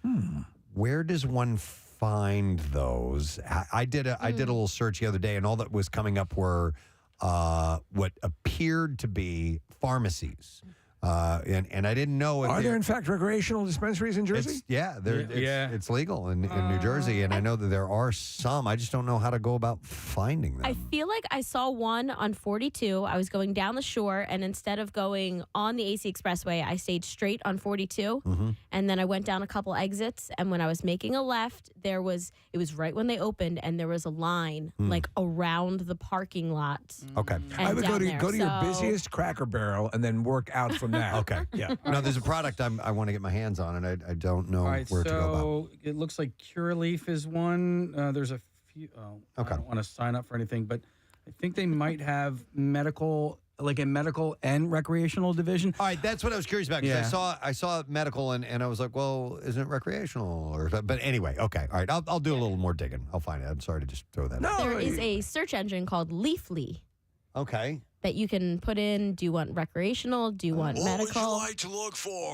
Where does one find those? I did a little search the other day, and all that was coming up were what appeared to be pharmacies. And I didn't know if Are there in fact recreational dispensaries in Jersey? It's legal in New Jersey, and I know that there are some. I just don't know how to go about finding them. I feel like I saw one on 42. I was going down the shore, and instead of going on the AC Expressway, I stayed straight on 42, and then I went down a couple exits, and when I was making a left, it was right when they opened, and there was a line like around the parking lot. Okay. I would go to your busiest Cracker Barrel and then work out from there. Okay. Yeah. No, there's a product I want to get my hands on, and I don't know All right, where to go about. so it looks like Curaleaf is one. There's a few. I don't want to sign up for anything, but I think they might have medical, like a medical and recreational division. All right, that's what I was curious about, because I saw medical, and I was like, well, isn't it recreational? But anyway, okay. All right, I'll do a little more digging. I'll find it. I'm sorry to just throw that out. There is a search engine called Leafly. Okay. That you can put in. Do you want recreational? Do you want medical? What would you like to look for?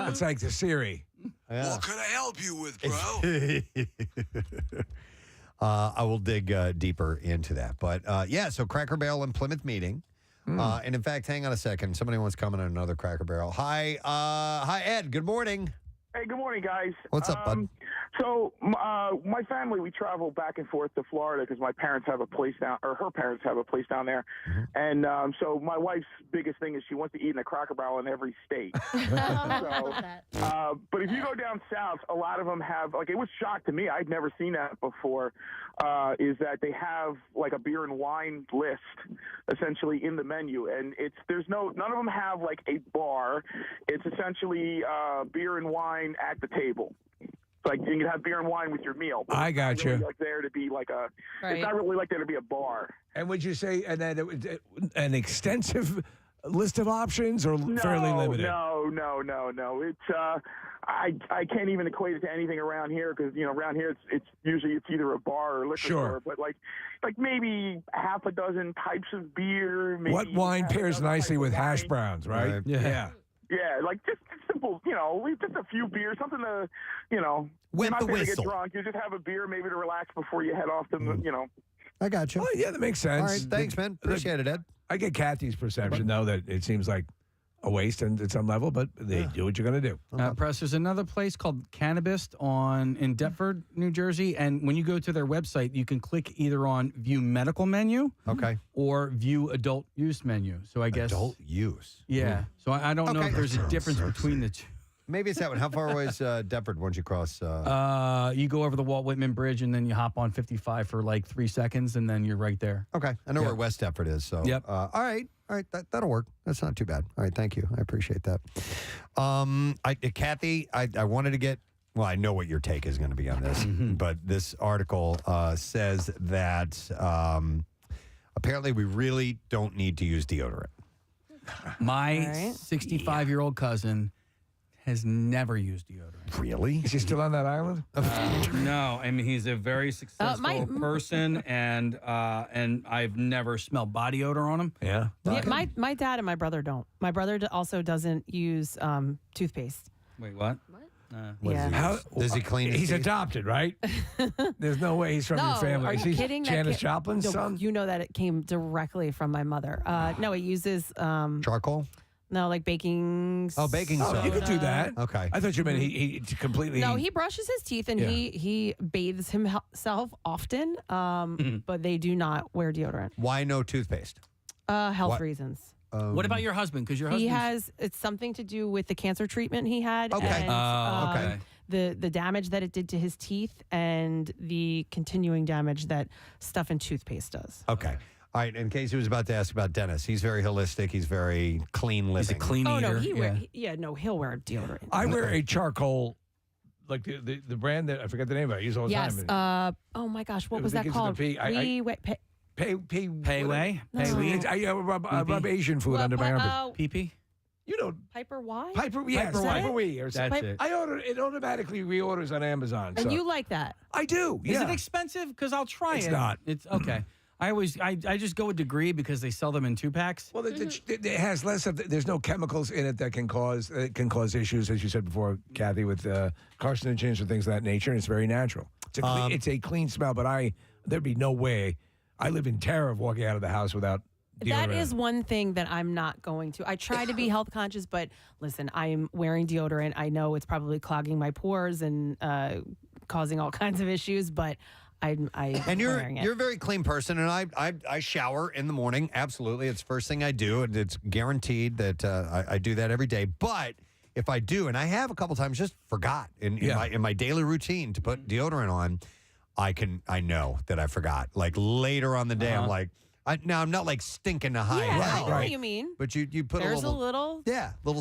It's like the Siri. What can I help you with, bro? I will dig deeper into that. But so Cracker Barrel and Plymouth meeting. And in fact, hang on a second. Somebody wants to comment on another Cracker Barrel. Hi, Ed. Good morning. Hey, good morning, guys. What's up, bud? So, my family, we travel back and forth to Florida because my parents have a place down, or her parents have a place down there. And so my wife's biggest thing is she wants to eat in a Cracker Barrel in every state. But if you go down south, a lot of them have, like, it was shock to me. I'd never seen that before, is that they have, like, a beer and wine list, essentially, in the menu. And none of them have, like, a bar. It's essentially beer and wine at the table. Like, you can have beer and wine with your meal. I got it's you. Really like there to be like a. Right. It's not really like there to be a bar. And would you say an extensive list of options or fairly limited? No. It's I can't even equate it to anything around here because around here it's usually either a bar or liquor store. But like maybe half a dozen types of beer. Maybe what wine pairs nicely with hash browns, right? Yeah. Yeah, like just simple, just a few beers, something to, Wet not the there to whistle. get drunk. You just have a beer maybe to relax before you head off to, I got you. Oh, yeah, that makes sense. All right, thanks, man. Appreciate it, Ed. I get Kathy's perception, though, that it seems like a waste at some level, but they do what you're going to do. Press, there's another place called Cannabis in Deptford, New Jersey, and when you go to their website, you can click either on View Medical menu, or View Adult Use menu. So I guess adult use. Yeah. So I don't know if there's a difference between the two. Maybe it's that one. How far away is Deptford once you cross? You go over the Walt Whitman Bridge, and then you hop on 55 for like 3 seconds, and then you're right there. Okay. I know where West Deptford is. So, Yep. All right. That'll work. That's not too bad. All right. Thank you. I appreciate that. Kathy, I wanted to get, well, I know what your take is going to be on this, but this article says that apparently we really don't need to use deodorant. My 65-year-old cousin has never used deodorant. Really? Is he still on that island? No, I mean he's a very successful person, and I've never smelled body odor on him. Yeah. My dad and my brother don't. My brother also doesn't use toothpaste. Wait, what? How, does he clean his He's teeth? adopted, right? There's no way he's from your family. Are Is you he kidding? Janis Joplin's No, son? You know that it came directly from my mother. No, he uses charcoal. No, like baking. Oh, baking soda. You could do that. Okay. I thought you meant he completely. No, he brushes his teeth and Yeah. he bathes himself often. But they do not wear deodorant. Why no toothpaste? Health What? reasons. What about your husband? Because your husband He has it's something to do with the cancer treatment he had. Okay. And, okay. The damage that it did to his teeth and the continuing damage that stuff in toothpaste does. Okay. All right. And Casey was about to ask about Dennis. He's very holistic. He's very clean living. He's a clean Oh eater. no, he'll wear deodorant. I wear a charcoal, like the brand that I forget the name of it. I use it all the Yes. time. Oh my gosh, what It was that begins with a called? P. Payway? I rub Asian food Well, under my armpit. PP? You know, Piper Y. Piper, yes, Is that Piper it? Wee or something. That's it. I order it automatically reorders on Amazon. And so. you like that? I do. Is Yeah. it expensive? Because I'll try It's it. not. It's okay. I just go with Degree because they sell them in 2-packs. Well, it has less of. There's no chemicals in it that can cause issues, as you said before, Kathy, with carcinogens and things of that nature. And it's very natural. It's a clean smell, but there'd be no way. I live in terror of walking out of the house without deodorant. That is one thing that I'm not going to. I try to be health conscious, but listen, I'm wearing deodorant. I know it's probably clogging my pores and causing all kinds of issues, but I'm wearing it. You're a very clean person, and I shower in the morning. Absolutely, it's the first thing I do, and it's guaranteed that I do that every day. But if I do, and I have a couple times, just forgot in my daily routine to put deodorant on, I know that I forgot. Like later on the day, I'm like, now I'm not like stinking to high Yeah, hell, I know what you mean. But you put There's a little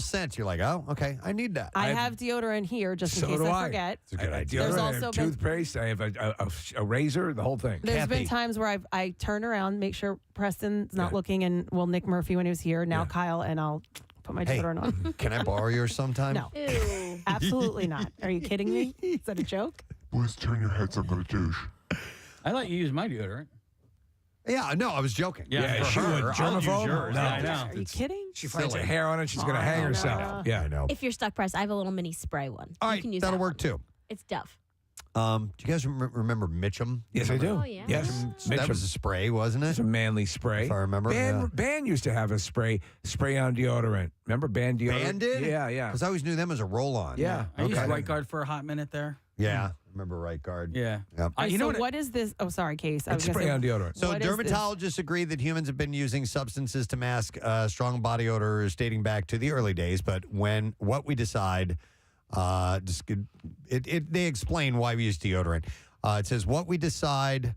sense. You're like, oh, okay, I need that. I have deodorant here just in So case do I I. forget. It's a good idea. There's I also have been- toothpaste. I have a razor, the whole thing. There's been times where I turn around, make sure Preston's not looking, and Nick Murphy when he was here, now Kyle, and I'll put my Hey, deodorant on. Can I borrow yours sometime? No. Absolutely not. Are you kidding me? Is that a joke? Boys, turn your heads. I'm gonna douche. I let you use my deodorant. Yeah, no, I was joking. Yeah, she for would. her. I'll use Germaphobe? yours. No. I know. Are you kidding? She finds Silly. a hair on it, she's going to hang herself. Yeah, I know. If you're stuck, Press, I have a little mini spray one. All You right, can use that'll that work one. too. It's Dove. Do you guys remember Mitchum? Yes, I do. Oh, yeah. Yes, That was a spray, wasn't it? It's a manly spray. If I remember. Band used to have a spray on deodorant. Remember Band deodorant? Band did? Yeah. Because I always knew them as a roll-on. Yeah. I used Right Guard for a hot minute there. Yeah, remember Right Guard. Yeah. Yep. You know so what is this? Oh, sorry, Case. I was It's gonna spray say, on deodorant. So what is this? dermatologists agree that humans have been using substances to mask strong body odors dating back to the early days. But what we decide, they explain why we use deodorant. It says what we decide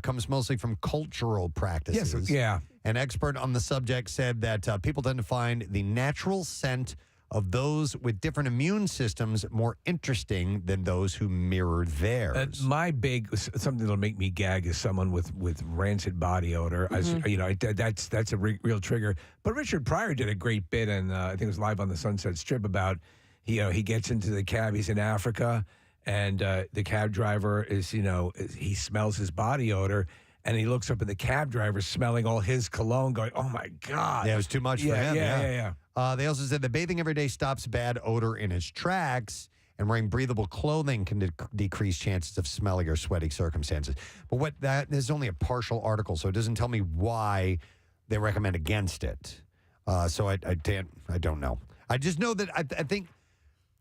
comes mostly from cultural practices. Yes, yeah. An expert on the subject said that people tend to find the natural scent of those with different immune systems more interesting than those who mirror theirs. My something that'll make me gag is someone with rancid body odor. That's a real trigger. But Richard Pryor did a great bit, and I think it was live on the Sunset Strip about he gets into the cab. He's in Africa, and the cab driver he smells his body odor. And he looks up at the cab driver smelling all his cologne going, oh, my God. Yeah, it was too much for him. Yeah. They also said that bathing every day stops bad odor in its tracks, and wearing breathable clothing can decrease chances of smelly or sweaty circumstances. But this is only a partial article, so it doesn't tell me why they recommend against it. So I don't know. I just know that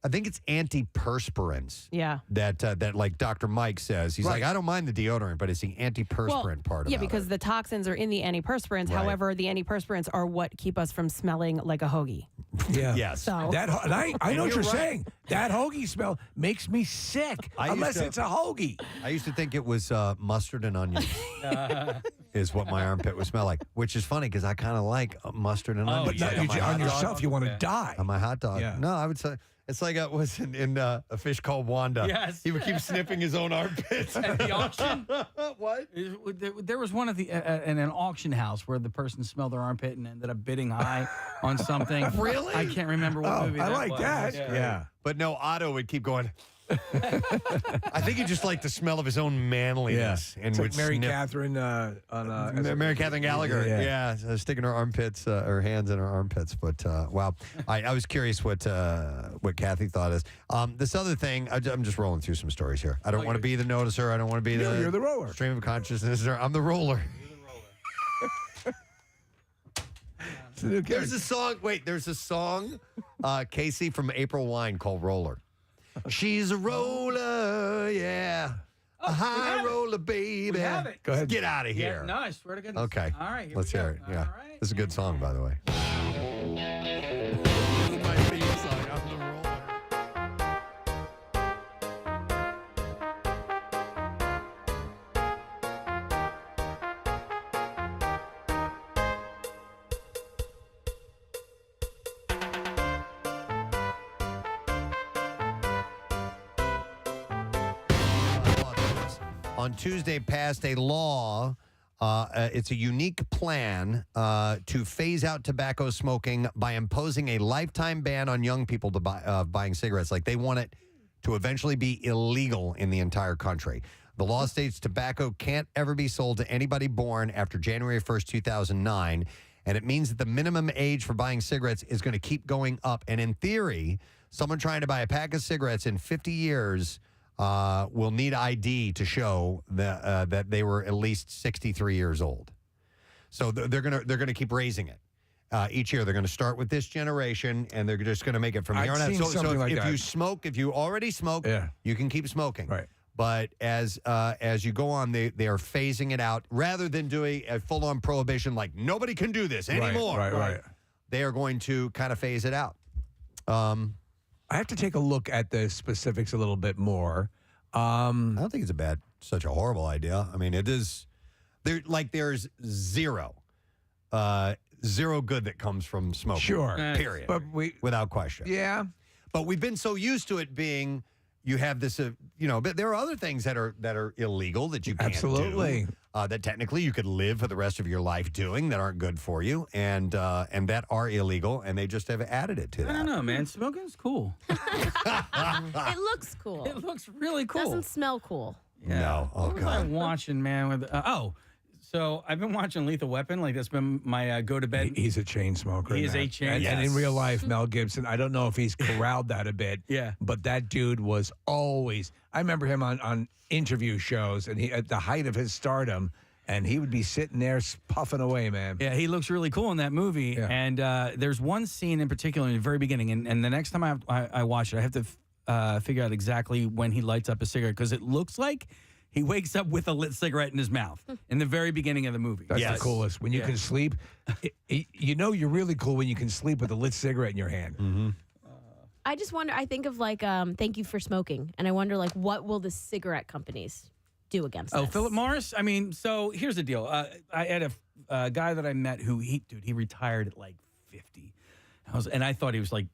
I think it's antiperspirants. Yeah. That like Dr. Mike says. He's like, I don't mind the deodorant, but it's the antiperspirant part of it. Yeah, because the toxins are in the antiperspirants. Right. However, the antiperspirants are what keep us from smelling like a hoagie. Yeah. Yes. So And I know what you're right. saying. That hoagie smell makes me sick, unless it's a hoagie. I used to think it was mustard and onions is what my armpit would smell like, which is funny because I kind of like mustard and onions. But Like on my hot yourself, dog. you want to die. On my hot dog. Yeah. No, I would say it's like it was in A Fish Called Wanda. Yes. He would keep sniffing his own armpits. At the auction? What? There was one at in an auction house where the person smelled their armpit and ended up bidding high on something. Really? I can't remember what movie I that like was. that. Yeah. Yeah. But no, Otto would keep going. I think he just liked the smell of his own manliness. And It's like would Mary sniff- Catherine Mary Catherine Gallagher. Yeah, sticking her armpits, her hands in her armpits. But wow, I was curious what Kathy thought is. This other thing, I'm just rolling through some stories here. I don't want to be the noticer. I don't want to be You're the roller. Stream of consciousness. I'm the roller. There's a song. Wait, there's a song, Casey from April Wine called "Roller." She's a roller, yeah. A high roller, baby. We have it. Go ahead. Get out of here. Yeah, no, I swear to goodness. Okay. All right, here Let's we go. hear it. Yeah. All right. This is a good song, by the way. On Tuesday, passed a law. It's a unique plan to phase out tobacco smoking by imposing a lifetime ban on young people to buying cigarettes. Like they want it to eventually be illegal in the entire country. The law states tobacco can't ever be sold to anybody born after January 1st, 2009. And it means that the minimum age for buying cigarettes is going to keep going up. And in theory, someone trying to buy a pack of cigarettes in 50 years will need ID to show that they were at least 63 years old. So they're gonna keep raising it each year. They're going to start with this generation, and they're just going to make it from here on out. So if you smoke, if you already smoke, you can keep smoking. Right. But as you go on, they are phasing it out rather than doing a full-on prohibition like nobody can do this anymore. Right. They are going to kind of phase it out. I have to take a look at the specifics a little bit more. I don't think it's such a horrible idea. I mean, it is. There's zero good that comes from smoking. Sure. Period. But without question. Yeah. But we've been so used to it being. You have this, but there are other things that are illegal that you can't do. That technically you could live for the rest of your life doing that aren't good for you, and that are illegal, and they just have added it to that. I don't know, man. Smoking's cool. It looks cool. It looks really cool. Doesn't smell cool. Yeah. No. Oh, what was I watching, man? So I've been watching Lethal Weapon. Like that's been my go to bed. He's a chain smoker. He is a chain. And in real life, Mel Gibson. I don't know if he's corralled that a bit. Yeah. But that dude was always. I remember him on interview shows, and he at the height of his stardom, and he would be sitting there puffing away, man. Yeah, he looks really cool in that movie. Yeah. And there's one scene in particular in the very beginning, and the next time I watch it, I have to figure out exactly when he lights up a cigarette because it looks like. He wakes up with a lit cigarette in his mouth in the very beginning of the movie. That's the coolest. When you can sleep, you're really cool when you can sleep with a lit cigarette in your hand. Mm-hmm. I just wonder, I think of thank you for smoking. And I wonder what will the cigarette companies do against this? Philip Morris? I mean, so here's the deal. I had a guy that I met who, he retired at like 50. And I thought he was like,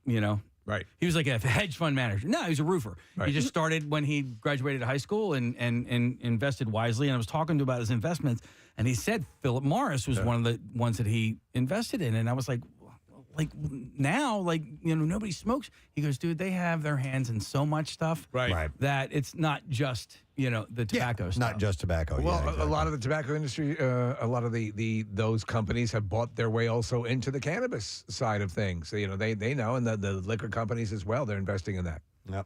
Right. He was like a hedge fund manager. No, he was a roofer. Right. He just started when he graduated high school and invested wisely. And I was talking to him about his investments, and he said Philip Morris was one of the ones that he invested in. And I was like now, nobody smokes. He goes, dude, they have their hands in so much stuff that it's not just, the tobacco stuff. Not just tobacco. Well, exactly. a lot of the tobacco industry, a lot of those companies have bought their way also into the cannabis side of things. So, they know, and the liquor companies as well. They're investing in that. Yep.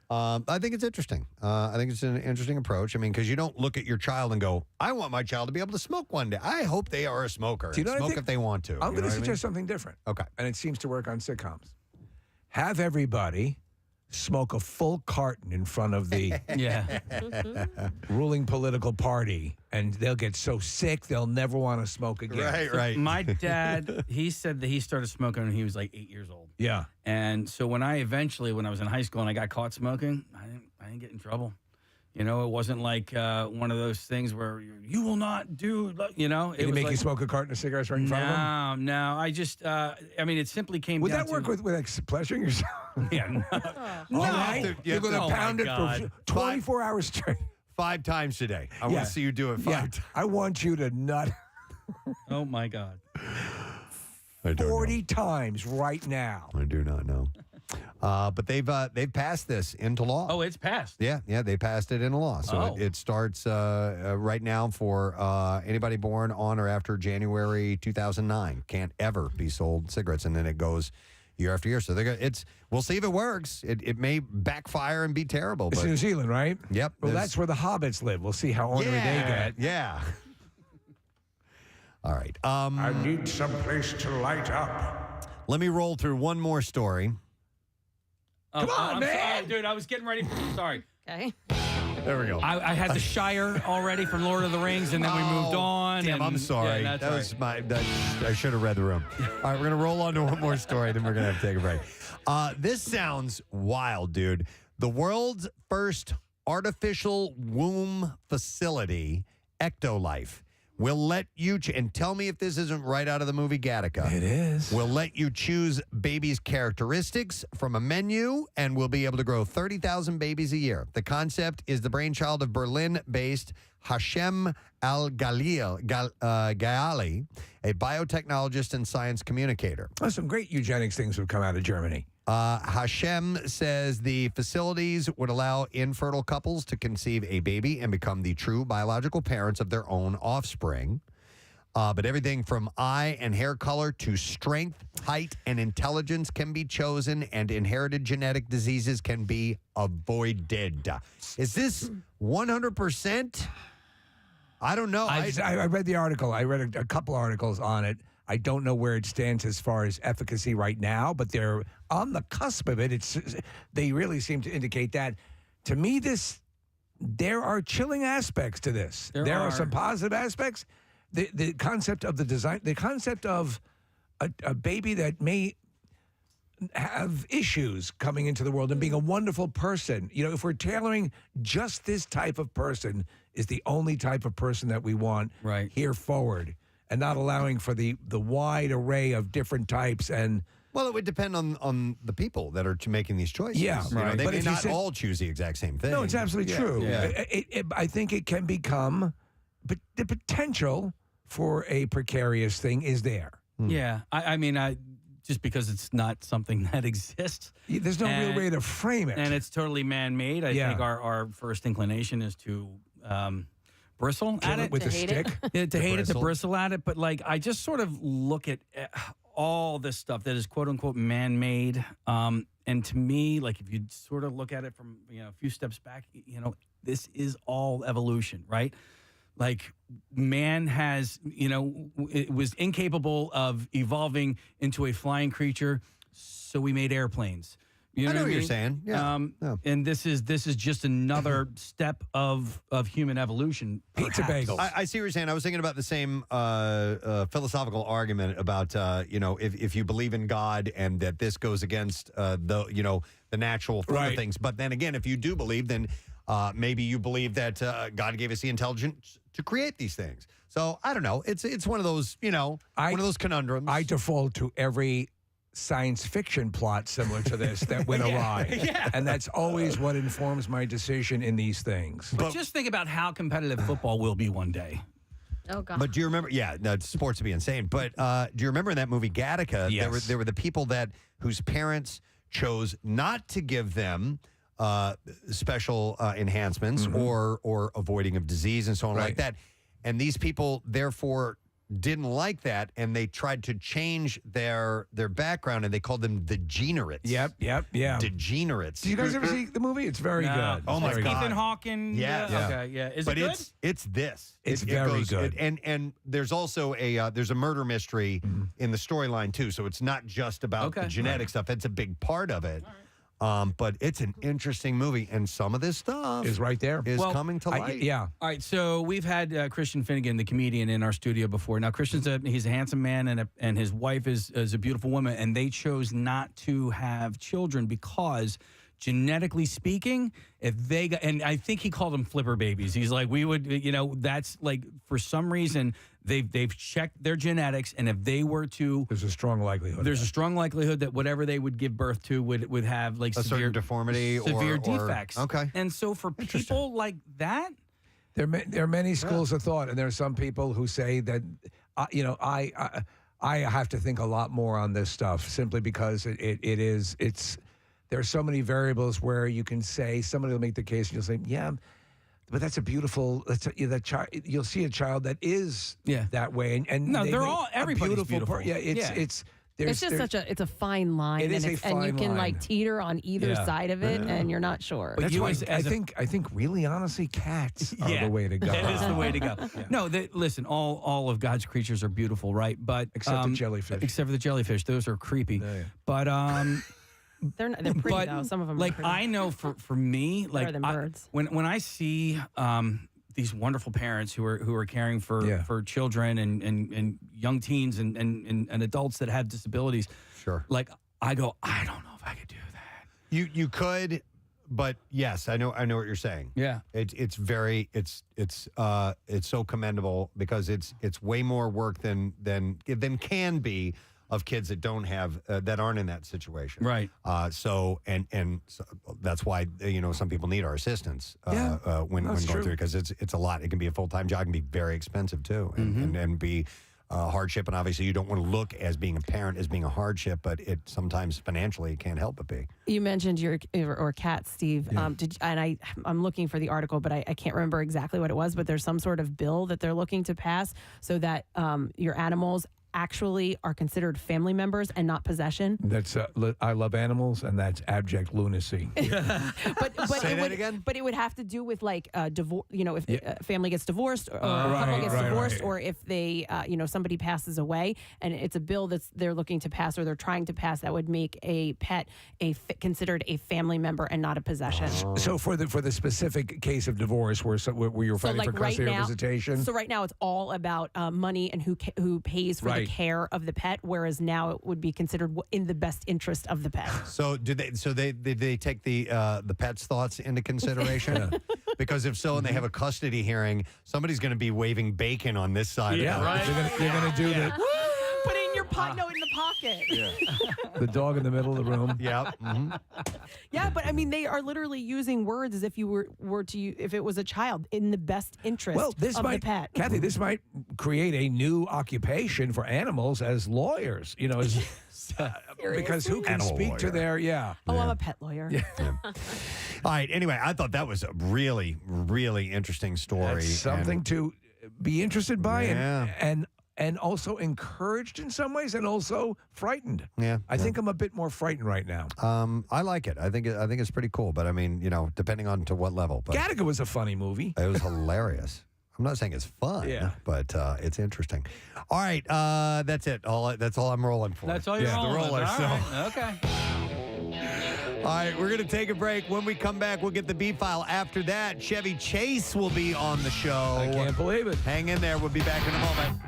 I think it's interesting. I think it's an interesting approach. I mean, because you don't look at your child and go, I want my child to be able to smoke one day. I hope they are a smoker. Do you know what I smoke think? if they want to. I'm going to suggest something different. Okay. And it seems to work on sitcoms. Have everybody smoke a full carton in front of the ruling political party, and they'll get so sick they'll never want to smoke again. Right. My dad, he said that he started smoking when he was like 8 years old. Yeah. And so when I was in high school and I got caught smoking, I didn't get in trouble. It wasn't like one of those things where you will not do, Did he make you smoke a carton of cigarettes right in front of him? No. I just, it simply came Would down that work to... with pleasuring yourself? Yeah, no. You're going to pound it for 24 hours straight. 5 times today. I want to see you do it 5 times. I want you to nut. Oh, my God. 40 times right now. I do not know. But they've passed this into law. Oh, it's passed. Yeah, they passed it into law. So Oh. it starts right now for anybody born on or after January 2009. Can't ever be sold cigarettes, and then it goes year after year. So we'll see if it works. It may backfire and be terrible. It's But New Zealand, right? Yep. Well, that's where the hobbits live. We'll see how ornery they get. Yeah. All right. I need some place to light up. Let me roll through one more story. Come on, man. Sorry, dude, I was getting ready for Sorry. Okay. There we go. I had the Shire already from Lord of the Rings, and then we moved on. Damn, and, I'm sorry. Yeah, that's right. I should have read the room. All right, we're going to roll on to one more story, then we're going to have to take a break. This sounds wild, dude. The world's first artificial womb facility, Ectolife, will let you, and tell me if this isn't right out of the movie Gattaca. It is. Will let you choose babies' characteristics from a menu and will be able to grow 30,000 babies a year. The concept is the brainchild of Berlin-based Hashem Al-Ghali, a biotechnologist and science communicator. Oh, some great eugenics things have come out of Germany. Hashem says the facilities would allow infertile couples to conceive a baby and become the true biological parents of their own offspring. But everything from eye and hair color to strength, height, and intelligence can be chosen, and inherited genetic diseases can be avoided. Is this 100%? I don't know. I read the article. I read a couple articles on it. I don't know where it stands as far as efficacy right now, but they're on the cusp of it. They really seem to indicate that. To me, there are chilling aspects to this. There are some positive aspects. The concept of the design, the concept of a baby that may have issues coming into the world and being a wonderful person. You know, if we're tailoring just this type of person is the only type of person that we want here forward, and not allowing for the wide array of different types. And well, it would depend on the people that are making these choices. Yeah, You know, right. they But may if you not said- all choose the exact same thing. no, it's absolutely true. Yeah. I think it can become, but the potential for a precarious thing is there. Yeah, I mean, just because it's not something that exists. There's no real way to frame it. And it's totally man-made. I think our first inclination is to bristle Kill at it it. with a stick? Yeah, to hate it, to bristle? bristle at it. But, like, I just sort of look at all this stuff that is quote-unquote man-made. And to me, like, if you sort of look at it from, a few steps back, this is all evolution, right? Like, man has, it was incapable of evolving into a flying creature, so we made airplanes. You I know what what you're mean? saying. Yeah. And this is just another step of human evolution. Pizza perhaps. bagels. I see what you're saying. I was thinking about the same philosophical argument about if you believe in God and that this goes against the natural flow of things. But then again, if you do believe, then maybe you believe that God gave us the intelligence to create these things. So I don't know. It's one of those one of those conundrums. I default to every science fiction plot similar to this that went awry. Yeah. And that's always what informs my decision in these things. But just think about how competitive football will be one day. Oh, God. But do you remember? Yeah, no, sports would be insane. But do you remember in that movie Gattaca? Yes. There were the people whose parents chose not to give them special enhancements or avoiding of disease and so on like that. And these people therefore didn't like that, and they tried to change their background, and they called them degenerates. Yep. Degenerates. Did you guys ever see the movie? It's very good. Oh my Very God. Ethan Hawking. Yeah. Okay. Yeah. Is But it good? it's this. It's very good. And there's also there's a murder mystery in the storyline too. So it's not just about the genetic stuff. It's a big part of it. But it's an interesting movie, and some of this stuff is right there. Is coming to light. All right, so we've had Christian Finnegan, the comedian, in our studio before. Now, he's a handsome man, and his wife is a beautiful woman, and they chose not to have children because, genetically speaking, if they got, and I think he called them flipper babies. He's like, we would, that's like, for some reason, they've checked their genetics, and if they were to, there's a strong likelihood. There's a strong likelihood that whatever they would give birth to would have like A severe certain deformity severe or defects. okay. And so for people like that, There are many schools of thought, and there are some people who say that, I have to think a lot more on this stuff simply because it's there are so many variables where you can say, somebody will make the case, and you'll say, yeah, but that's a beautiful. You'll see a child that is that way, and No, they they're make all- a everybody's beautiful. beautiful. It's It's just it's a fine line. It is and a and you fine can line. like teeter on either side of it, and you're not sure. But That's you, why I think, really, honestly, cats are the way to go. It is the way to go. No, listen, all of God's creatures are beautiful, right? But Except the jellyfish. Except for the jellyfish, those are creepy. But they're pretty but, though. Some of them. like are pretty. I know for me, like than birds. when I see these wonderful parents who are caring for children and young teens and adults that have disabilities, sure. Like I go, I don't know if I could do that. You could, but yes, I know what you're saying. Yeah, it's so commendable because it's way more work than can be of kids that don't have that aren't in that situation. Right. So that's why some people need our assistance when going true. through, because it's a lot. It can be a full-time job, it can be very expensive too, and be hardship. And obviously, you don't want to look as being a parent as being a hardship, but it sometimes financially it can't help but be. You mentioned your cat, Steve. I'm looking for the article, but I can't remember exactly what it was. But there's some sort of bill that they're looking to pass so that your animals actually are considered family members and not possession. That's I love animals, and that's abject lunacy. But Say it that would, again? But it would have to do with like divorce. If a family gets divorced or a couple gets right, divorced, right. or if they, somebody passes away, and it's a bill they're looking to pass or they're trying to pass that would make a pet considered a family member and not a possession. So for the specific case of divorce, where you're fighting for custody or visitation. So right now it's all about money and who pays for the care of the pet, whereas now it would be considered in the best interest of the pet. So did they take the pet's thoughts into consideration? Because if so, and they have a custody hearing, somebody's going to be waving bacon on this side. Yeah, right. They're going to do that. Put in your pot note in the pocket. The dog in the middle of the room. Yeah. Yeah, but I mean, they are literally using words as if you were to if it was a child in the best interest of the pet. Kathy, this might create a new occupation for animals as lawyers. Because who can Animal speak to lawyer. their Oh, I'm a pet lawyer. All right. Anyway, I thought that was a really, really interesting story. That's something to be interested by Yeah. and also encouraged in some ways, and also frightened. Yeah, I think I'm a bit more frightened right now. I like it. I think it's pretty cool. But I mean, depending on to what level. But Gattaca was a funny movie. it was hilarious. I'm not saying it's fun, but it's interesting. All right, that's it. That's all I'm rolling for. That's all you're the rolling with. roller. All So, right. Okay. all right, we're gonna take a break. When we come back, we'll get the B file. After that, Chevy Chase will be on the show. I can't believe it. Hang in there. We'll be back in a moment.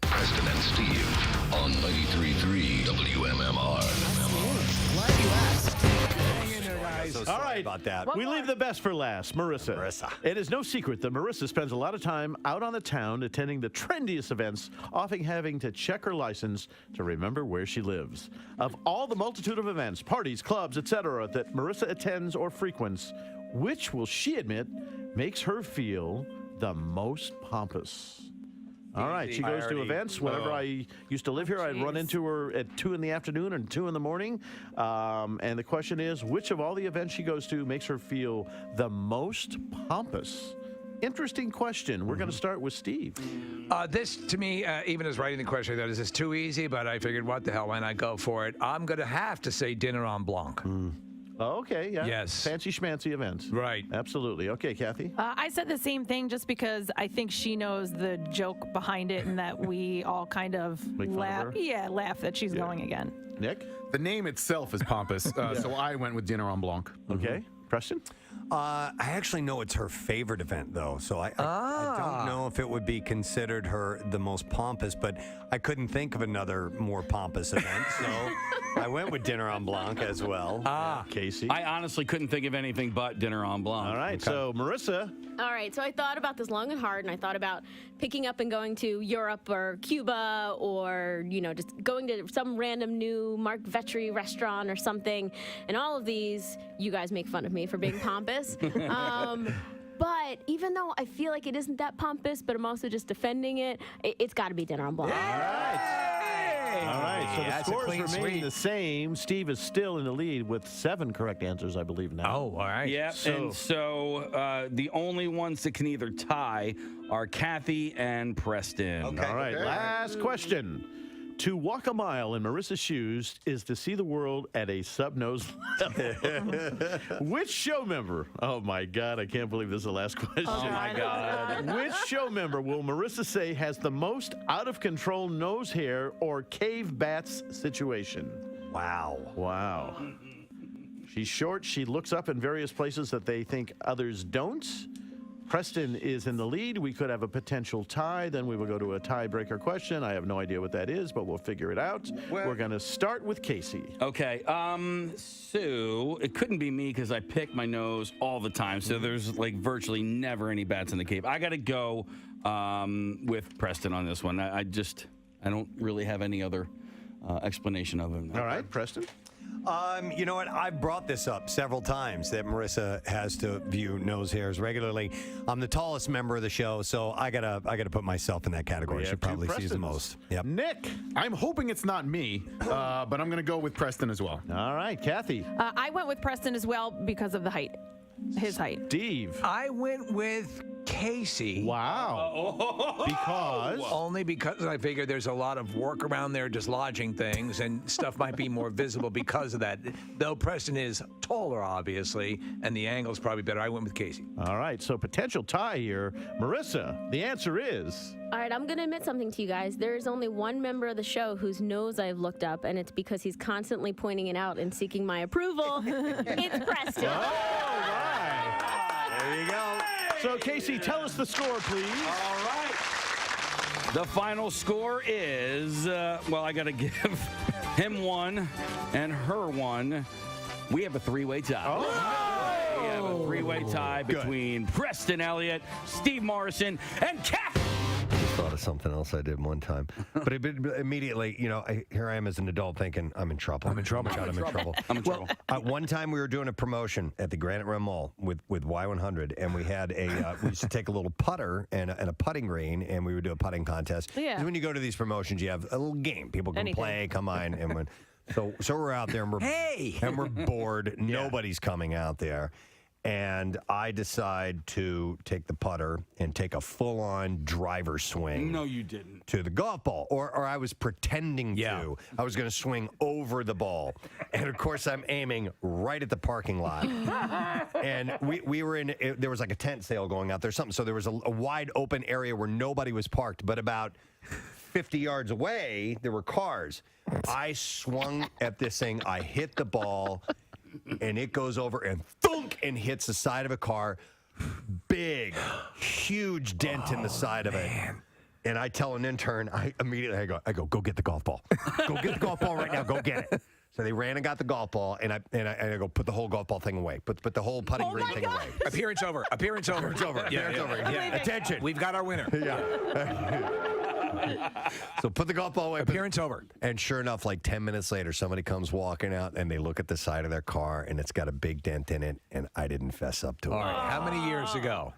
Preston and Steve on 93.3 WMMR. So All sorry right, about that. We leave the best for last. Marissa. It is no secret that Marissa spends a lot of time out on the town attending the trendiest events, often having to check her license to remember where she lives. Of all the multitude of events, parties, clubs, etc., that Marissa attends or frequents, which will she admit makes her feel the most pompous? All right, she goes to events. Whenever I used to live here, I'd run into her at 2 in the afternoon and 2 in the morning. And the question is, which of all the events she goes to makes her feel the most pompous? Interesting question. We're going to start with Steve. This, to me, even as writing the question, I thought, is this too easy? But I figured, what the hell, why not go for it? I'm going to have to say Dinner on Blanc. Oh, okay, yeah. Yes. Fancy schmancy events. Right. Absolutely. Okay, Kathy. I said the same thing just because I think she knows the joke behind it and that we all kind of Make fun of laugh. her? Yeah, laugh that she's going again. Nick? The name itself is pompous, so I went with Dinner on Blanc. Okay. Preston? I actually know it's her favorite event, though, so I don't know if it would be considered the most pompous, but I couldn't think of another more pompous event, so I went with Dinner on Blanc as well. Casey? I honestly couldn't think of anything but Dinner on Blanc. All right, so Marissa. All right, so I thought about this long and hard, and I thought about picking up and going to Europe or Cuba or, just going to some random new Mark Vetri restaurant or something. And all of these, you guys make fun of me for being pompous. But even though I feel like it isn't that pompous, but I'm also just defending it, it's got to be Dinner on Blanc. All right. All right, so the that's a scores clean remain sweep. the same. Steve is still in the lead with 7 correct answers, I believe, now. Oh, all right. Yeah, and so the only ones that can either tie are Kathy and Preston. All right, last question. To walk a mile in Marissa's shoes is to see the world at a sub-nose level. Which show member? Oh, my God, I can't believe this is the last question. Oh, my God. Which show member will Marissa say has the most out-of-control nose hair or cave bats situation? Wow. Wow. She's short. She looks up in various places that they think others don't. Preston is in the lead. We could have a potential tie. Then we will go to a tiebreaker question. I have no idea what that is, but we'll figure it out. We're going to start with Casey. Okay, so it couldn't be me because I pick my nose all the time. So there's like virtually never any bats in the cave. I got to go with Preston on this one. I don't really have any other explanation of him. All right, Preston. You know what? I've brought this up several times that Marissa has to view nose hairs regularly. I'm the tallest member of the show, so I gotta put myself in that category. She probably sees the most. Yep. Nick, I'm hoping it's not me, but I'm going to go with Preston as well. All right, Kathy. I went with Preston as well because of the height. His height. Steve. I went with Casey. Wow. Because? Only because I figured there's a lot of work around there just lodging things, and stuff might be more visible because of that. Though Preston is taller, obviously, and the angle's probably better. I went with Casey. All right, so potential tie here. Marissa, the answer is... All right, I'm going to admit something to you guys. There is only one member of the show whose nose I've looked up, and it's because he's constantly pointing it out and seeking my approval. It's Preston. All right. There you go. So, Casey, tell us the score, please. All right. The final score is, I got to give him 1 and her 1. We have a 3-way tie. Oh. We have a 3-way tie between Preston Elliott, Steve Morrison, and Kathy. Thought of something else I did one time, but immediately, here I am as an adult thinking I'm in trouble. I'm in trouble. I'm in trouble. One time we were doing a promotion at the Granite Rim Mall with Y100, and we had we used to take a little putter and a putting green, and we would do a putting contest. Yeah. 'Cause when you go to these promotions, you have a little game. People can play, come on, and when. So we're out there, and we're bored. Nobody's coming out there. And I decide to take the putter and take a full-on driver swing. No, you didn't. To the golf ball. Or I was pretending to. I was going to swing over the ball. And, of course, I'm aiming right at the parking lot. And we were in, there was like a tent sale going out there or something. So there was a wide open area where nobody was parked. But about 50 yards away, there were cars. I swung at this thing. I hit the ball. And it goes over and thunk and hits the side of a car. Big, huge dent in the side of it. And I tell an intern, I go, go get the golf ball. Go get the golf ball right now. Go get it. So they ran and got the golf ball, and I go, put the whole golf ball thing away. Put the whole putting green thing away. Appearance over. Appearance over. Appearance over. Appearance over. Yeah. Attention. We've got our winner. So put the golf ball away. Appearance over. And sure enough, like 10 minutes later, somebody comes walking out, and they look at the side of their car, and it's got a big dent in it, and I didn't fess up to it. All right. How many years ago?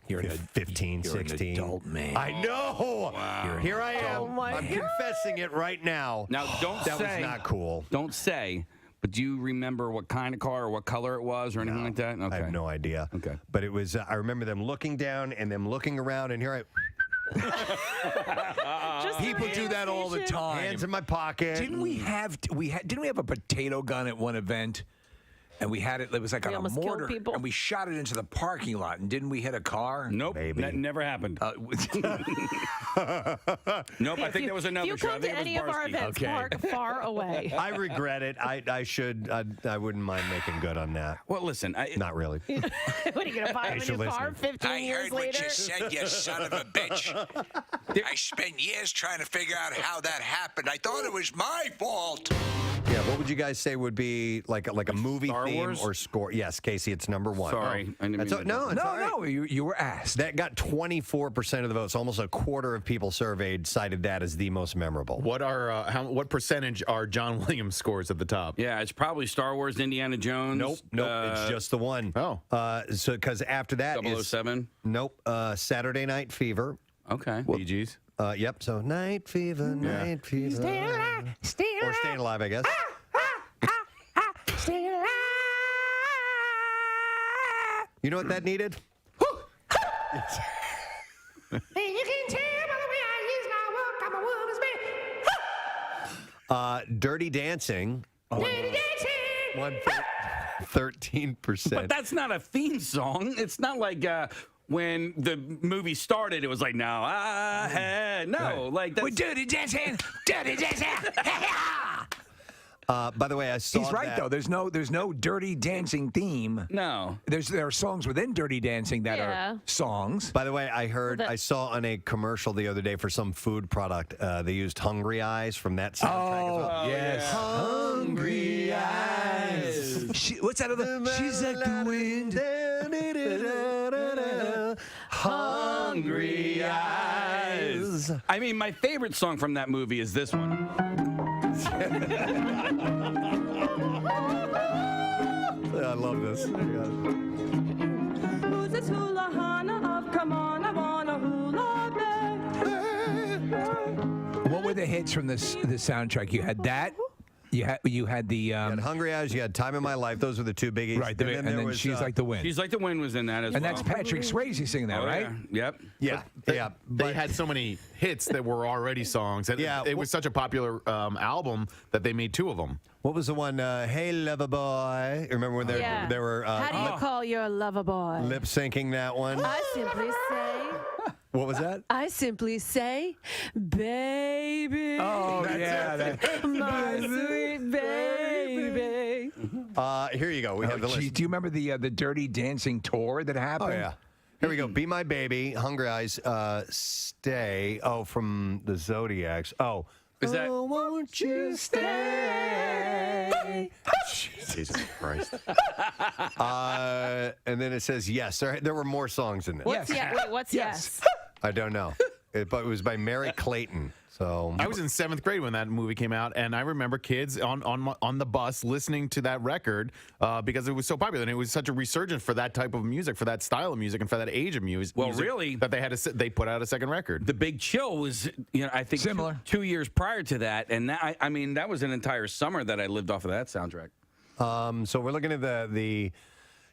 You're 15, 16. You're an adult man. I know. Wow. Here I am. Oh my I'm confessing it right now. Now, that was not cool. Don't say. But do you remember what kind of car or what color it was or anything like that? Okay. I have no idea. Okay. But it was. I remember them looking down and them looking around, and here I. People do that all the time. Hands in my pocket. Didn't we have a potato gun at one event? And we had it was like on a mortar, and we shot it into the parking lot. And didn't we hit a car? Nope, that never happened. Nope, I think there was another you show. come to any of our events, park far away. I regret it. I wouldn't mind making good on that. Well, listen. Not really. What are you going to buy him a new car 15 years later? I heard what you said, you son of a bitch. I spent years trying to figure out how that happened. I thought it was my fault. Yeah, what would you guys say would be like a movie Star theme Wars? or score? Yes, Casey, it's number one. Sorry, I didn't mean to- No, you were asked. That got 24% of the votes. Almost a quarter of people surveyed cited that as the most memorable. What percentage are John Williams scores at the top? Yeah, it's probably Star Wars, Indiana Jones. Nope, it's just the one. Oh. So because after that 007? Nope, Saturday Night Fever. Okay. Bee Gees. Yep. So night fever, night fever. Stay alive, stay alive. Or staying alive, I guess. Stay alive. You know what that needed? And you can tell by the way I use my walk, I'm a woman's man. Dirty Dancing. Dirty dancing. 13%. But that's not a theme song. It's not like when the movie started, it was like, now I had. No, like that's. We're dirty dancing, dirty dancing. By the way, I saw He's right that. though. There's no dirty dancing theme. No. There are songs within Dirty Dancing that are songs. By the way, I saw on a commercial the other day for some food product. They used Hungry Eyes from that soundtrack as well. Yes. Hungry Eyes. What's that other? She's like the wind. Hungry Eyes. I mean, my favorite song from that movie is this one. I love this. Who's this hula hana of come on, I wanna hula back. What were the hits from the soundtrack? You had that. You had the. You had Hungry Eyes. You had Time in My Life. Those were the two biggies. Right, and then was, She's Like the Wind. She's Like the Wind was in that as well. And that's Patrick Swayze singing that, Oh, right? Yeah. Yep. Yeah. They had so many hits that were already songs. And it was such a popular album that they made two of them. What was the one? Hey, lover boy. Remember when they were How do you call your lover boy? lip syncing that one? I simply say. What was that? I simply say, baby. Oh, yeah. My sweet baby. Here you go. We have the list. Do you remember the Dirty Dancing tour that happened? Oh, yeah. Here we go. Be My Baby, Hungry Eyes, Stay. Oh, from the Zodiacs. Oh. Is that? Oh, won't you stay? Jesus Christ. And then it says yes. There were more songs in this. What's yes? I don't know. But it was by Mary Clayton. So I was in 7th grade when that movie came out, and I remember kids on the bus listening to that record because it was so popular, and it was such a resurgence for that type of music, for that style of music, and for that age of music. Well, really, that they put out a second record. The Big Chill was, I think similar. Two years prior to that, and that, I mean, that was an entire summer that I lived off of that soundtrack. So we're looking at the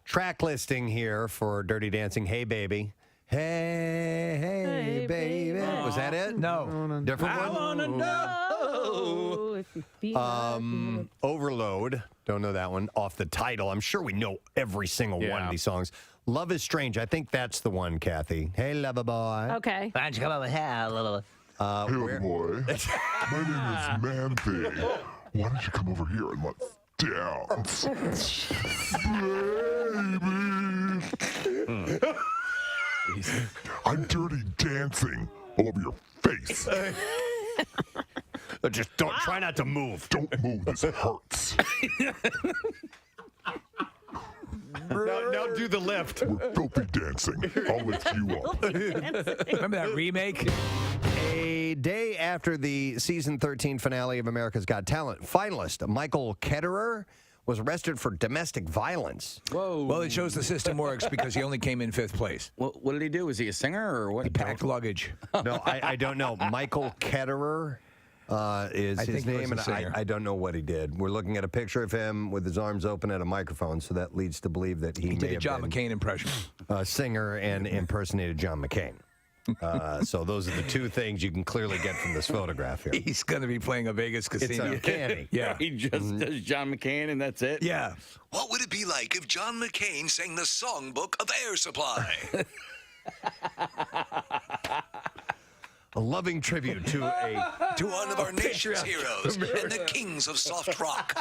track listing here for Dirty Dancing. Hey, baby. Hey, baby. Was that it? No. Different one? I wanna know if you feel Overload. Don't know that one. Off the title. I'm sure we know every single one of these songs. Love is Strange. I think that's the one, Kathy. Hey, lover boy. Okay. Why don't you come over here a little? Hey, boy. My name is Man Thing. Why don't you come over here and let's dance? Baby. I'm dirty dancing all over your face. Just try not to move. Don't move. This hurts. Now do the lift. We're filthy dancing. I'll lift you up. Remember that remake? A day after the season 13 finale of America's Got Talent, finalist Michael Ketterer was arrested for domestic violence. Whoa. Well, it shows the system works because he only came in 5th place. What did he do? Was he a singer or what? He packed luggage. No, I don't know. Michael Ketterer is his name, and I don't know what he did. We're looking at a picture of him with his arms open at a microphone, so that leads to believe that he may did a have John been McCain impression. a singer and impersonated John McCain. So those are the two things you can clearly get from this photograph here. He's going to be playing a Vegas casino. It's uncanny. Yeah. He just does John McCain and that's it? Yeah. What would it be like if John McCain sang the songbook of Air Supply? A loving tribute to one of our nation's heroes and the kings of soft rock.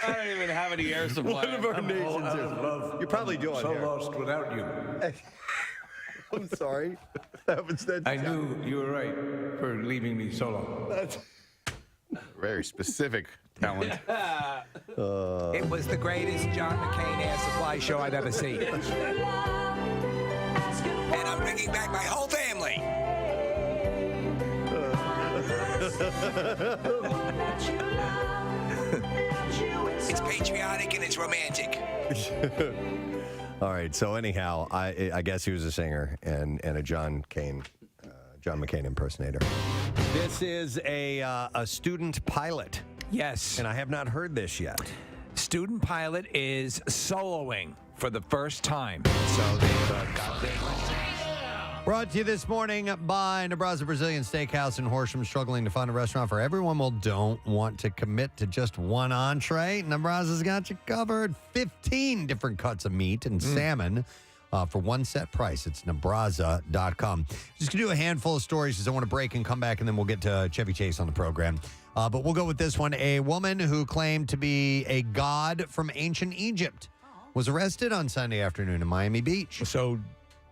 I don't even have any air supply. One of our nation's heroes. You probably do on So here. lost without you. I'm sorry. I knew you were right for leaving me so long. Very specific talent. It was the greatest John McCain Air Supply show I've ever seen. And I'm bringing back my whole family. It's patriotic and it's romantic. All right. So anyhow, I guess he was a singer and a John McCain impersonator. This is a student pilot. Yes. And I have not heard this yet. Student pilot is soloing for the first time. So they've got this. Brought to you this morning by Nebraska Brazilian Steakhouse in Horsham. Struggling to find a restaurant for everyone? Well, don't want to commit to just one entree? Nebraska's got you covered. 15 different cuts of meat and salmon for one set price. It's Nebraska.com. Just going to do a handful of stories because I want to break and come back, and then we'll get to Chevy Chase on the program. But we'll go with this one. A woman who claimed to be a god from ancient Egypt was arrested on Sunday afternoon in Miami Beach. So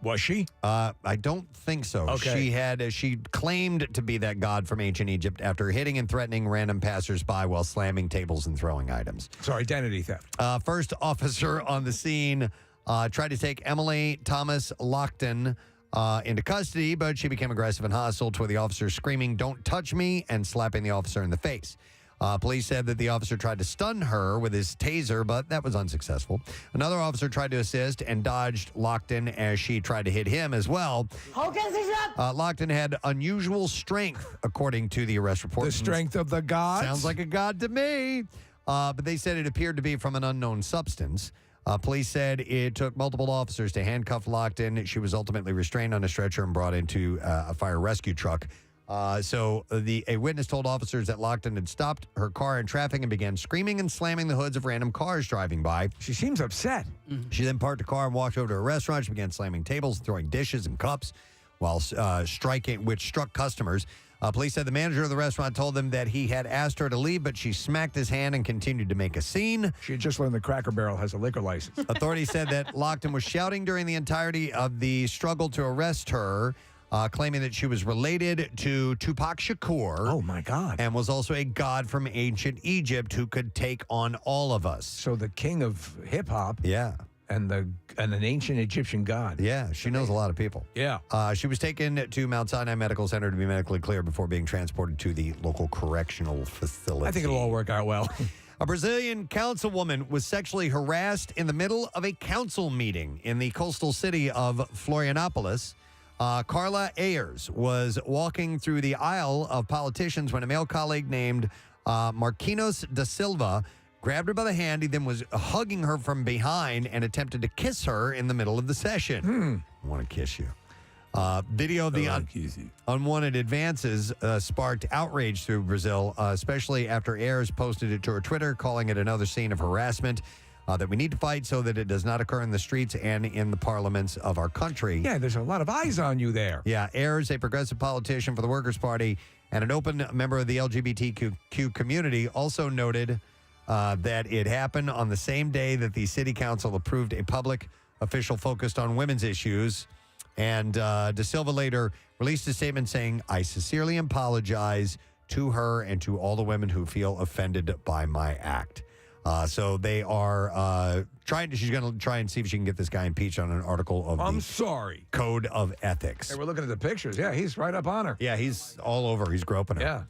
was she? I don't think so. Okay. She claimed to be that god from ancient Egypt after hitting and threatening random passersby while slamming tables and throwing items. So identity theft. First officer on the scene tried to take Emily Thomas Lockton into custody, but she became aggressive and hostile toward the officer, screaming, "Don't touch me," and slapping the officer in the face. Police said that the officer tried to stun her with his taser, but that was unsuccessful. Another officer tried to assist and dodged Lockton as she tried to hit him as well. Lockton had unusual strength, according to the arrest report. The strength of the gods? Sounds like a god to me. But they said it appeared to be from an unknown substance. Police said it took multiple officers to handcuff Lockton. She was ultimately restrained on a stretcher and brought into a fire rescue truck. A witness told officers that Lockton had stopped her car in traffic and began screaming and slamming the hoods of random cars driving by. She seems upset. She then parked the car and walked over to a restaurant. She began slamming tables and throwing dishes and cups while which struck customers. Police said the manager of the restaurant told them that he had asked her to leave, but she smacked his hand and continued to make a scene. She had just learned that Cracker Barrel has a liquor license. Authorities said that Lockton was shouting during the entirety of the struggle to arrest her, claiming that she was related to Tupac Shakur. Oh, my God. And was also a god from ancient Egypt who could take on all of us. So the king of hip-hop. Yeah. And an ancient Egyptian god. Yeah, she knows a lot of people. Yeah. She was taken to Mount Sinai Medical Center to be medically cleared before being transported to the local correctional facility. I think it'll all work out well. A Brazilian councilwoman was sexually harassed in the middle of a council meeting in the coastal city of Florianópolis. Carla Ayers was walking through the aisle of politicians when a male colleague named Marquinhos da Silva grabbed her by the hand. He then was hugging her from behind and attempted to kiss her in the middle of the session. I want to kiss you. Video of the unwanted advances sparked outrage through Brazil, especially after Ayers posted it to her Twitter, calling it another scene of harassment that we need to fight so that it does not occur in the streets and in the parliaments of our country. Yeah, there's a lot of eyes on you there. Yeah, Ayers, a progressive politician for the Workers' Party and an open member of the LGBTQ community, also noted that it happened on the same day that the city council approved a public official focused on women's issues. And Da Silva later released a statement saying, "I sincerely apologize to her and to all the women who feel offended by my act." So they are she's going to try and see if she can get this guy impeached on an article of the Code of Ethics. Hey, we're looking at the pictures. Yeah, he's right up on her. Yeah, he's all over. He's groping her. Yeah.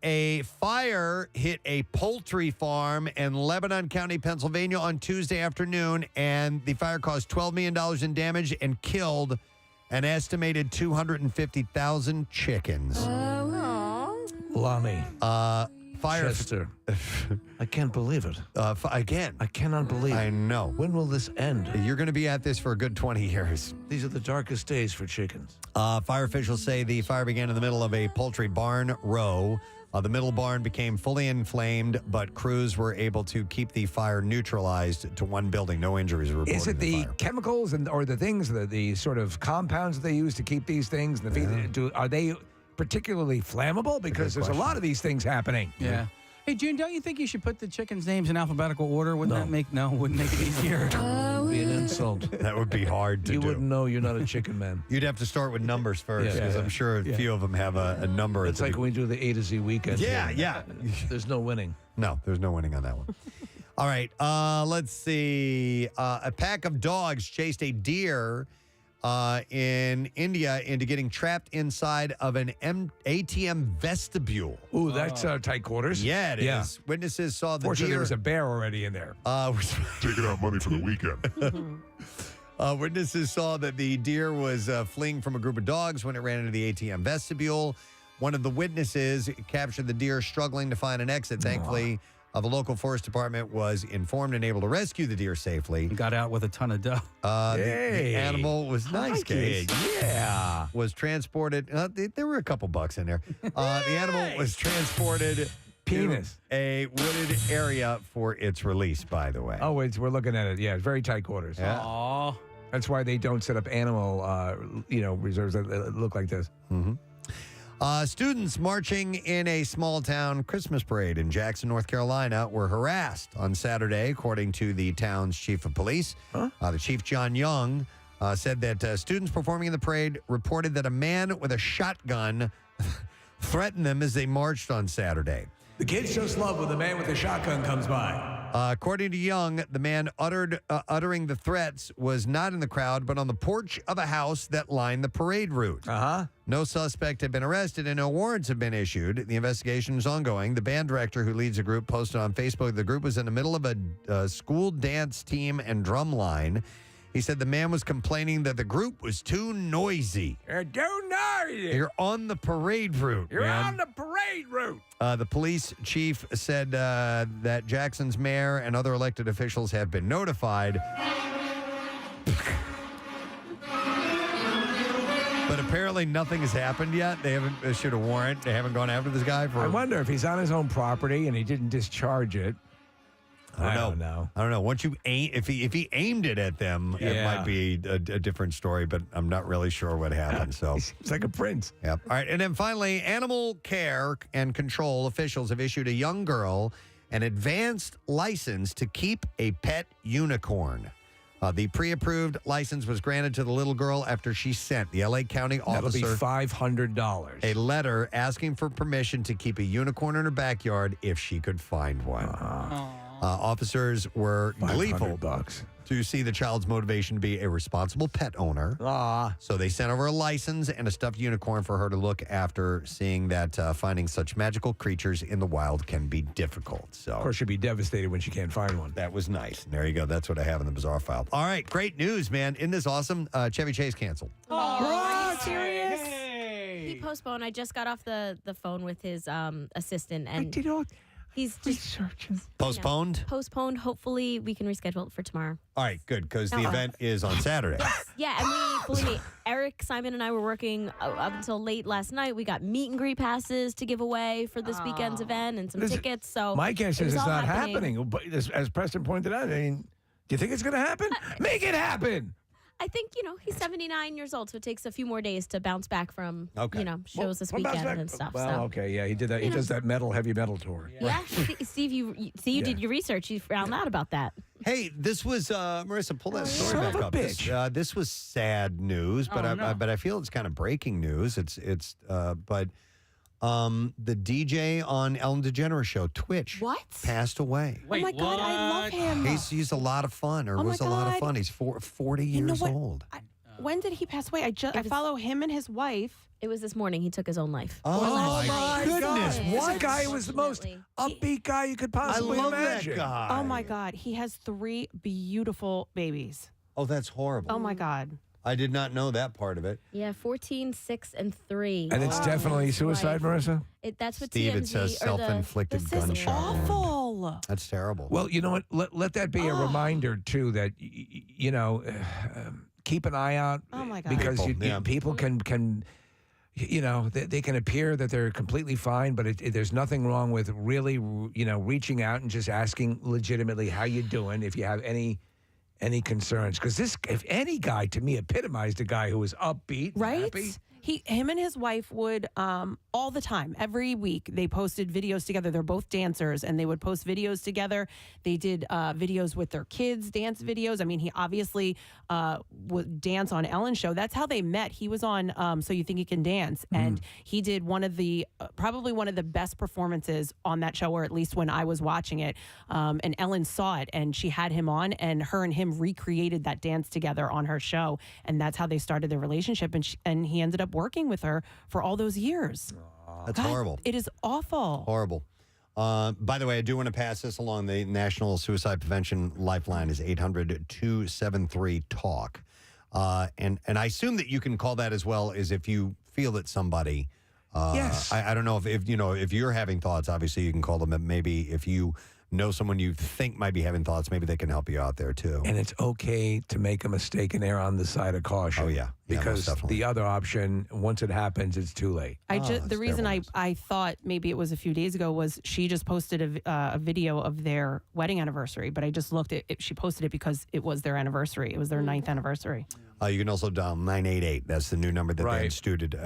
A fire hit a poultry farm in Lebanon County, Pennsylvania on Tuesday afternoon, and the fire caused $12 million in damage and killed an estimated 250,000 chickens. Lonnie. Chester. I can't believe it. Again. I cannot believe it. I know. When will this end? You're going to be at this for a good 20 years. These are the darkest days for chickens. Fire officials say the fire began in the middle of a poultry barn row. The middle barn became fully inflamed, but crews were able to keep the fire neutralized to one building. No injuries were reported. Is it the chemicals or the things, the sort of compounds that they use to keep these things? Are they particularly flammable? Because there's a lot of these things happening. Yeah. Hey, June, don't you think you should put the chickens' names in alphabetical order? Wouldn't that make it easier? It would be an insult. That would be hard to do. You wouldn't know you're not a chicken man. You'd have to start with numbers first, because I'm sure a few of them have a number. It's like when we do the A to Z weekend. Yeah. There's no winning. No, there's no winning on that one. All right, let's see. A pack of dogs chased a deer in India into getting trapped inside of an ATM vestibule. Ooh, that's tight quarters. Yeah, it is. Witnesses saw the Fortunately, deer. there was a bear already in there. Taking out money for the weekend. Witnesses saw that the deer was fleeing from a group of dogs when it ran into the ATM vestibule. One of the witnesses captured the deer struggling to find an exit. Thankfully, the local forest department was informed and able to rescue the deer safely. Got out with a ton of dough. The animal was nice, kid. Yeah. Was transported. There were a couple bucks in there. The animal was transported Penis. to a wooded area for its release, by the way. Oh, we're looking at it. Yeah, it's very tight quarters. Yeah. Aw. That's why they don't set up animal, reserves that look like this. Mm-hmm. Students marching in a small-town Christmas parade in Jackson, North Carolina, were harassed on Saturday, according to the town's chief of police. The chief, John Young, said that students performing in the parade reported that a man with a shotgun threatened them as they marched on Saturday. The kids just love when the man with the shotgun comes by. According to Young, the man uttering the threats was not in the crowd, but on the porch of a house that lined the parade route. No suspect had been arrested and no warrants have been issued. The investigation is ongoing. The band director who leads the group posted on Facebook the group was in the middle of a school dance team and drum line. He said the man was complaining that the group was too noisy. You're too noisy. You're on the parade route. You're man. on the parade route. The police chief said that Jackson's mayor and other elected officials have been notified. But apparently nothing has happened yet. They haven't issued a warrant. They haven't gone after this guy for... I wonder if he's on his own property and he didn't discharge it. I don't know. I don't know. Once you aim, if he aimed it at them, it might be a different story. But I'm not really sure what happened. So it's like a prince. Yep. All right. And then finally, animal care and control officials have issued a young girl an advanced license to keep a pet unicorn. The pre-approved license was granted to the little girl after she sent the L.A. County officer That'll be $500. a letter asking for permission to keep a unicorn in her backyard if she could find one. Officers were gleeful to see the child's motivation to be a responsible pet owner. So they sent over a license and a stuffed unicorn for her to look after, seeing that finding such magical creatures in the wild can be difficult. So, of course, she'd be devastated when she can't find one. That was nice. And there you go. That's what I have in the bizarre file. All right, great news, man. Isn't this awesome? Chevy Chase canceled. Are you serious? He postponed. I just got off the phone with his assistant, and he's just Postponed? Postponed. Hopefully, we can reschedule it for tomorrow. All right, good, because the event is on Saturday. Yeah, and believe me, Eric, Simon, and I were working up until late last night. We got meet and greet passes to give away for this weekend's event and some tickets. So my guess is was it's all not happening. But as Preston pointed out, I mean, do you think it's going to happen? Make it happen. I think, he's 79 years old, so it takes a few more days to bounce back from, shows this Well, weekend and stuff. Well, so. okay, yeah, he did that. He does that heavy metal tour. Yeah, Steve, you did your research. You found out about that. Hey, this was Marissa. Pull that story son back of a up. bitch. This was sad news, but I feel it's kind of breaking news. The DJ on Ellen DeGeneres show, Twitch, passed away. Oh my God, I love him. He's a lot of fun, or Oh my was a lot of God. fun. He's 40 years old. When did he pass away? I follow him and his wife. It was this morning. He took his own life. Oh, my goodness. This guy was the most upbeat guy you could possibly imagine. that guy. Oh my God, he has 3 beautiful babies. Oh, that's horrible. Oh my God. I did not know that part of it. Yeah, 14, 6, and 3. And it's definitely suicide, Marissa? That's what Steve, TMZ it says or self-inflicted gunshot wound. Awful. That's terrible. Well, you know what? Let that be a reminder, too, that, keep an eye out. Oh, my God. Because People, people can they can appear that they're completely fine, but there's nothing wrong with really, reaching out and just asking legitimately how you doing if you have any concerns. Because if any guy, to me, epitomized a guy who was upbeat, Right? happy. Him and his wife would all the time, every week, they posted videos together. They're both dancers, and they would post videos together. They did videos with their kids, dance videos. I mean, he obviously would dance on Ellen's show. That's how they met. He was on So You Think You Can Dance, and he did one of the probably one of the best performances on that show, or at least when I was watching it. And Ellen saw it, and she had him on, and her and him recreated that dance together on her show, and that's how they started their relationship. And he ended up working with her for all those years. That's God, horrible. It is awful. Horrible. By the way, I do want to pass this along. The National Suicide Prevention Lifeline is 800-273-TALK. And I assume that you can call that as well as if you feel that somebody. Yes. I don't know if you know, if you're having thoughts, obviously you can call them. Maybe if you know someone you think might be having thoughts, maybe they can help you out there too. And it's okay to make a mistake and err on the side of caution. Oh, yeah. Yeah, Because most definitely. the other option, once it happens, it's too late. The reason I thought maybe it was a few days ago was she just posted a video of their wedding anniversary, but I just looked at it. She posted it because it was their anniversary. It was their 9th anniversry. You can also dial 988. That's the new number that they instituted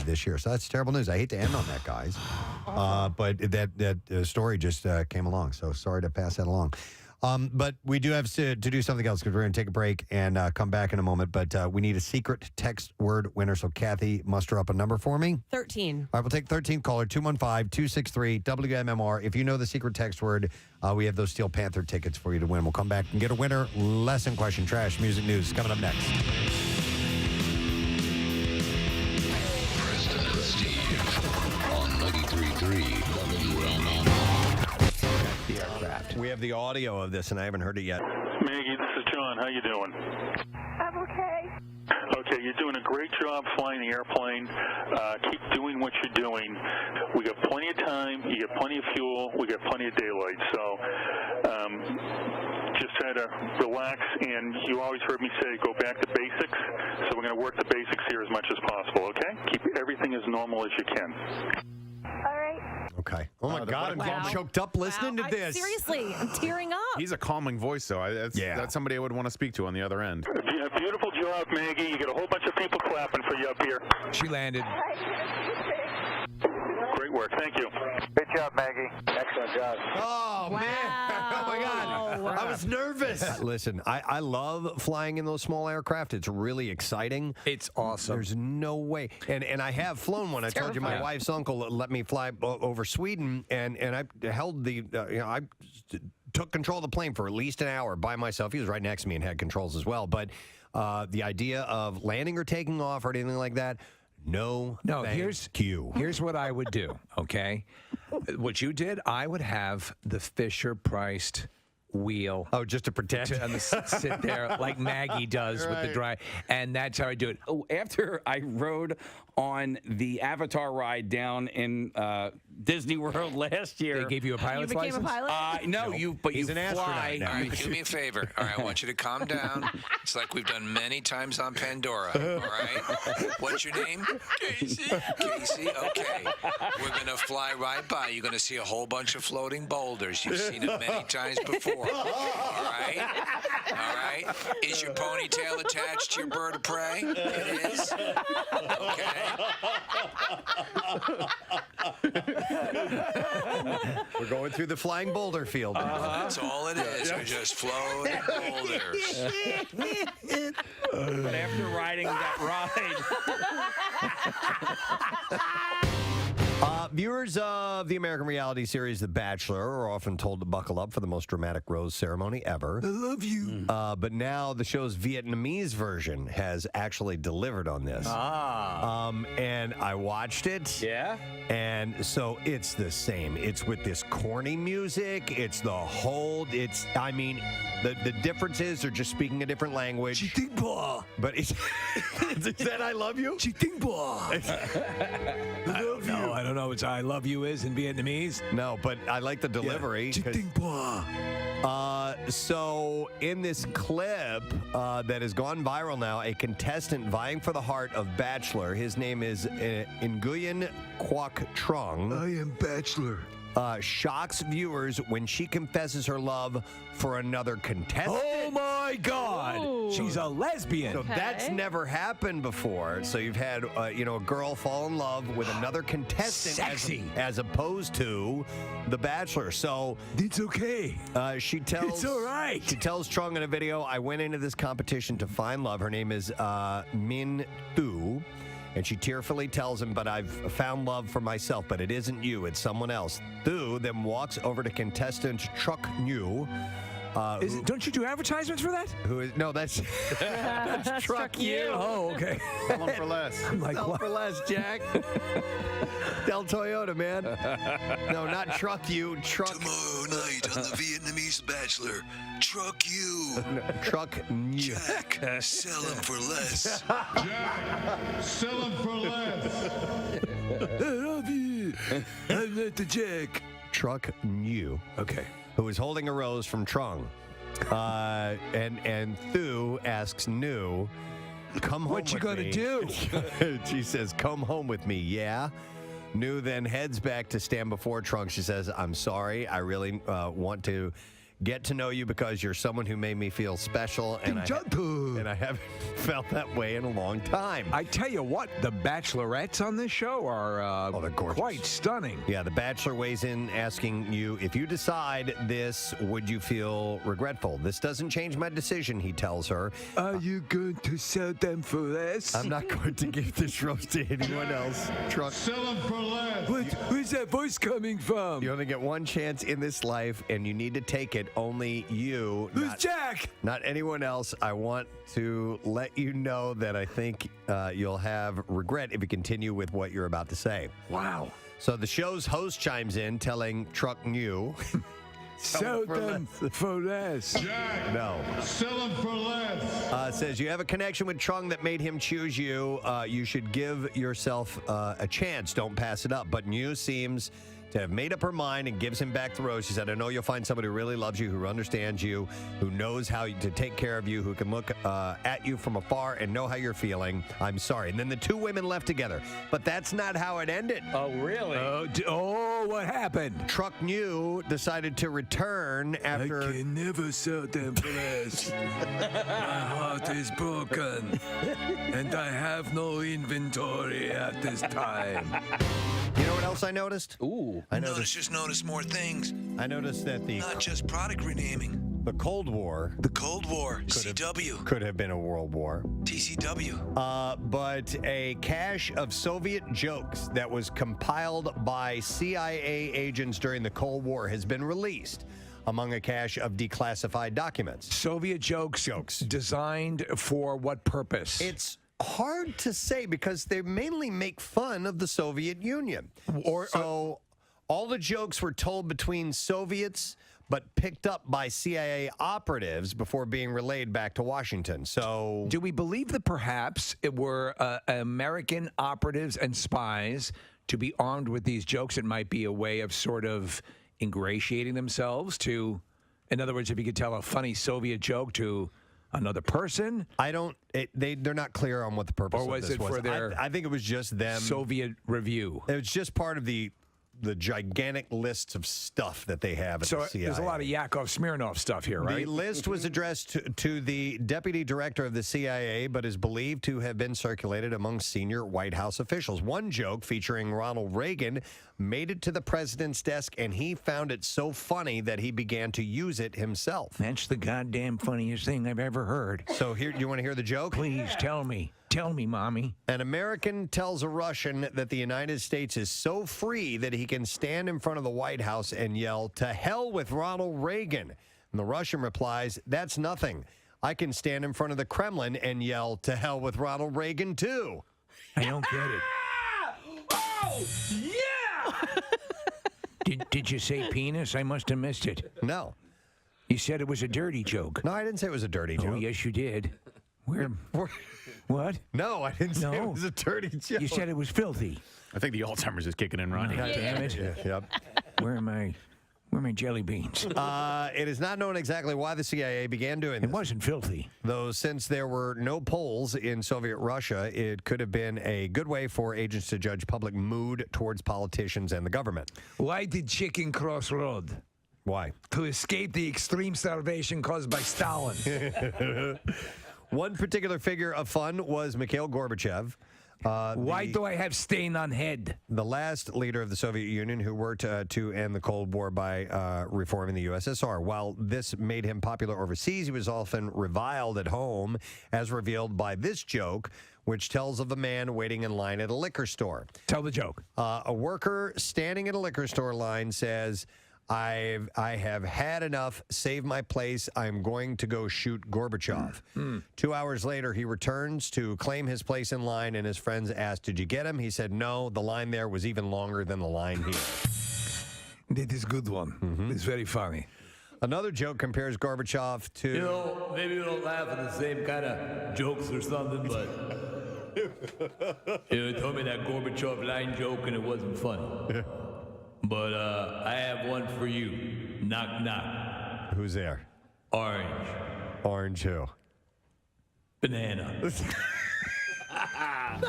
this year. So that's terrible news. I hate to end on that, guys. But that story just came along. So sorry to pass that along. But we do have to do something else because we're going to take a break and come back in a moment. But we need a secret text word winner. So Kathy, muster up a number for me. 13. All right, we'll take 13th caller, 215-263-WMMR. If you know the secret text word, we have those Steel Panther tickets for you to win. We'll come back and get a winner. Lesson question, trash, music news coming up next. Preston and Steve on 93.3 WMMR. The aircraft. We have the audio of this, and I haven't heard it yet. Maggie, this is John. How you doing? I'm okay. Okay, you're doing a great job flying the airplane. Keep doing what you're doing. We got plenty of time. You got plenty of fuel. We got plenty of daylight. So just try to relax. And you always heard me say go back to basics. So we're going to work the basics here as much as possible, okay? Keep everything as normal as you can. All right. Okay. Oh, my God. I'm all choked up listening to this. Seriously, I'm tearing up. He's a calming voice, though. That's somebody I would want to speak to on the other end. Beautiful job, Maggie. You got a whole bunch of people clapping for you up here. She landed. Great work. Thank you. Good job, Maggie. Excellent job. Oh, man. Oh, my God. I was nervous. Listen, I love flying in those small aircraft. It's really exciting. It's awesome. There's no way. And I have flown one. I told you my wife's uncle let me fly over Sweden, and I held the, I took control of the plane for at least an hour by myself. He was right next to me and had controls as well. But the idea of landing or taking off or anything like that, no, here's what I would do, okay? What you did, I would have the Fisher-priced wheel. Oh, just to protect? Sit there like Maggie does with the dry. And that's how I do it. Oh, after I rode on the Avatar ride down in Disney World last year. They gave you a pilot's license? You became a pilot? No, but He's you an fly. astronaut now. All right, do me a favor. All right, I want you to calm down. It's like we've done many times on Pandora. All right? What's your name? Casey. Casey, okay. We're going to fly right by. You're going to see a whole bunch of floating boulders. You've seen it many times before. All right? All right? Is your ponytail attached to your bird of prey? It is? Okay. We're going through the flying boulder field. That's all it is. We're just floating boulders. But after riding that ride. Viewers of the American reality series The Bachelor are often told to buckle up for the most dramatic rose ceremony ever. I love you. But now the show's Vietnamese version has actually delivered on this. And I watched it. Yeah? And so it's the same. It's with this corny music. It's the whole, the difference is they're just speaking a different language. Chitingpa. But it's, is that I love you? Chitingpa. No, I don't know what I love you is in Vietnamese. No, but I like the delivery. Chitingpa. So in this clip that has gone viral now, a contestant vying for the heart of Bachelor, his name is Nguyen Quoc Trung. I am Bachelor. shocks viewers when she confesses her love for another contestant. Oh my God! Ooh. She's a lesbian. So that's never happened before. So you've had, a girl fall in love with another contestant, Sexy. as opposed to The Bachelor. So It's okay. she tells. It's all right. She tells Trung in a video, "I went into this competition to find love." Her name is Min Thu. And she tearfully tells him, "But I've found love for myself, but it isn't you, it's someone else." Thu then walks over to contestant Truck New. Don't you do advertisements for that? Who is that's that's Truck You. Oh, okay. Sell 'em for less. I'm like, Sell what? for less, Jack. Tell Toyota, man. No, not Truck You. Truck. Tomorrow night on the Vietnamese Bachelor, Truck You. Truck New. Jack, sell him for less. Jack, sell him for less. I love you. I'm not the Jack. Truck New. Okay. Who is holding a rose from Trung. And Thu asks New, "Come home What you with gonna me." do? She says, "Come home with me, yeah?" New then heads back to stand before Trung. She says, "I'm sorry. I really want to get to know you because you're someone who made me feel special, and I haven't felt that way in a long time." I tell you what, the bachelorettes on this show are they're gorgeous. quite stunning. Yeah, the Bachelor weighs in asking you, "If you decide this, would you feel regretful?" "This doesn't change my decision," he tells her. Are you going to sell them for less? "I'm not going to give this rose to anyone else." Truck. Sell him for less. Where's that voice coming from? You only get one chance in this life, and you need to take it. Only you. Who's Jack? Not anyone else. I want to let you know that I think you'll have regret if you continue with what you're about to say. Wow. So the show's host chimes in, telling Truck New, Sell them for less. Jack, no. sell him for less. Says you have a connection with Trung that made him choose you. You should give yourself a chance. Don't pass it up. But New seems to have made up her mind and gives him back the rose. She said, "I know you'll find somebody who really loves you, who understands you, who knows how to take care of you, who can look at you from afar and know how you're feeling. I'm sorry." And then the two women left together. But that's not how it ended. Oh, really? Oh, what happened? Truck New decided to return after... I can never sell them for less. My heart is broken, and I have no inventory at this time. You know what else I noticed? Ooh. I noticed. Just notice more things. I noticed that Not just product renaming. the Cold War The Cold War, CW, could have been a world war. TCW. But a cache of Soviet jokes that was compiled by CIA agents during the Cold War has been released among a cache of declassified documents. Soviet jokes designed for what purpose? It's hard to say because they mainly make fun of the Soviet Union. So all the jokes were told between Soviets but picked up by CIA operatives before being relayed back to Washington. So do we believe that perhaps it were American operatives and spies to be armed with these jokes? It might be a way of sort of ingratiating themselves to, in other words, if you could tell a funny Soviet joke to another person. They're not clear on what the purpose or was of this it for their I think it was just them. Soviet review. It was just part of the gigantic lists of stuff that they have at So the CIA. there's a lot of Yakov Smirnov stuff here, right? The list was addressed to the deputy director of the CIA, but is believed to have been circulated among senior White House officials. One joke featuring Ronald Reagan made it to the president's desk, and he found it so funny that he began to use it himself. That's the goddamn funniest thing I've ever heard. So here, you want to hear the joke? Please tell me. Tell me, Mommy. An American tells a Russian that the United States is so free that he can stand in front of the White House and yell, "To hell with Ronald Reagan." And the Russian replies, "That's nothing. I can stand in front of the Kremlin and yell, 'To hell with Ronald Reagan,' too." I don't get it. Oh, yeah! Did you say penis? I must have missed it. No. You said it was a dirty joke. No, I didn't say it was a dirty joke. Oh, yes, you did. What? No, I didn't say it was a dirty joke. You said it was filthy. I think the Alzheimer's is kicking in, Ronnie. God damn it. Yep. Where am I? Where are my jelly beans? It is not known exactly why the CIA began doing this. It wasn't filthy. Though since there were no polls in Soviet Russia, it could have been a good way for agents to judge public mood towards politicians and the government. Why did chicken cross road? Why? To escape the extreme starvation caused by Stalin. One particular figure of fun was Mikhail Gorbachev. Why do I have stain on head? The last leader of the Soviet Union who worked to end the Cold War by reforming the USSR. While this made him popular overseas, he was often reviled at home, as revealed by this joke, which tells of a man waiting in line at a liquor store. Tell the joke. A worker standing at a liquor store line says, I have had enough. Save my place. I'm going to go shoot Gorbachev. 2 hours later, he returns to claim his place in line, and his friends asked, did you get him? He said, no, the line there was even longer than the line here. That is a good one. It's very funny. Another joke compares Gorbachev to... You know, maybe we don't laugh at the same kind of jokes or something, but... you told me that Gorbachev line joke and it wasn't funny. But I have one for you. Knock, knock. Who's there? Orange. Orange who? Banana. I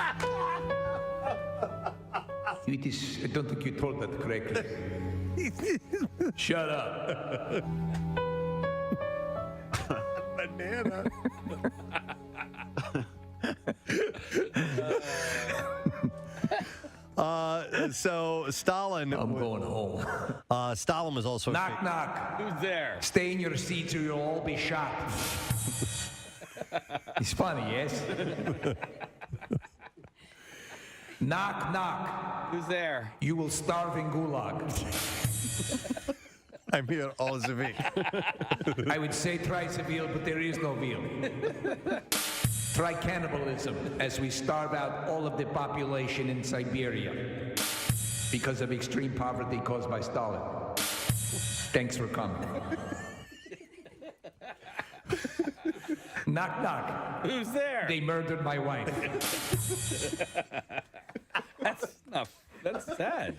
don't think you told that correctly. Shut up. Banana. So Stalin. I'm going home. Stalin was also. Knock, knock. Who's there? Stay in your seats or you'll all be shot. It's funny, yes? Knock, knock. Who's there? You will starve in gulag. I'm here all Zavik. I would say try Seville, but there is no veal. Try cannibalism as we starve out all of the population in Siberia because of extreme poverty caused by Stalin. Thanks for coming. Knock, knock. Who's there? They murdered my wife. That's sad.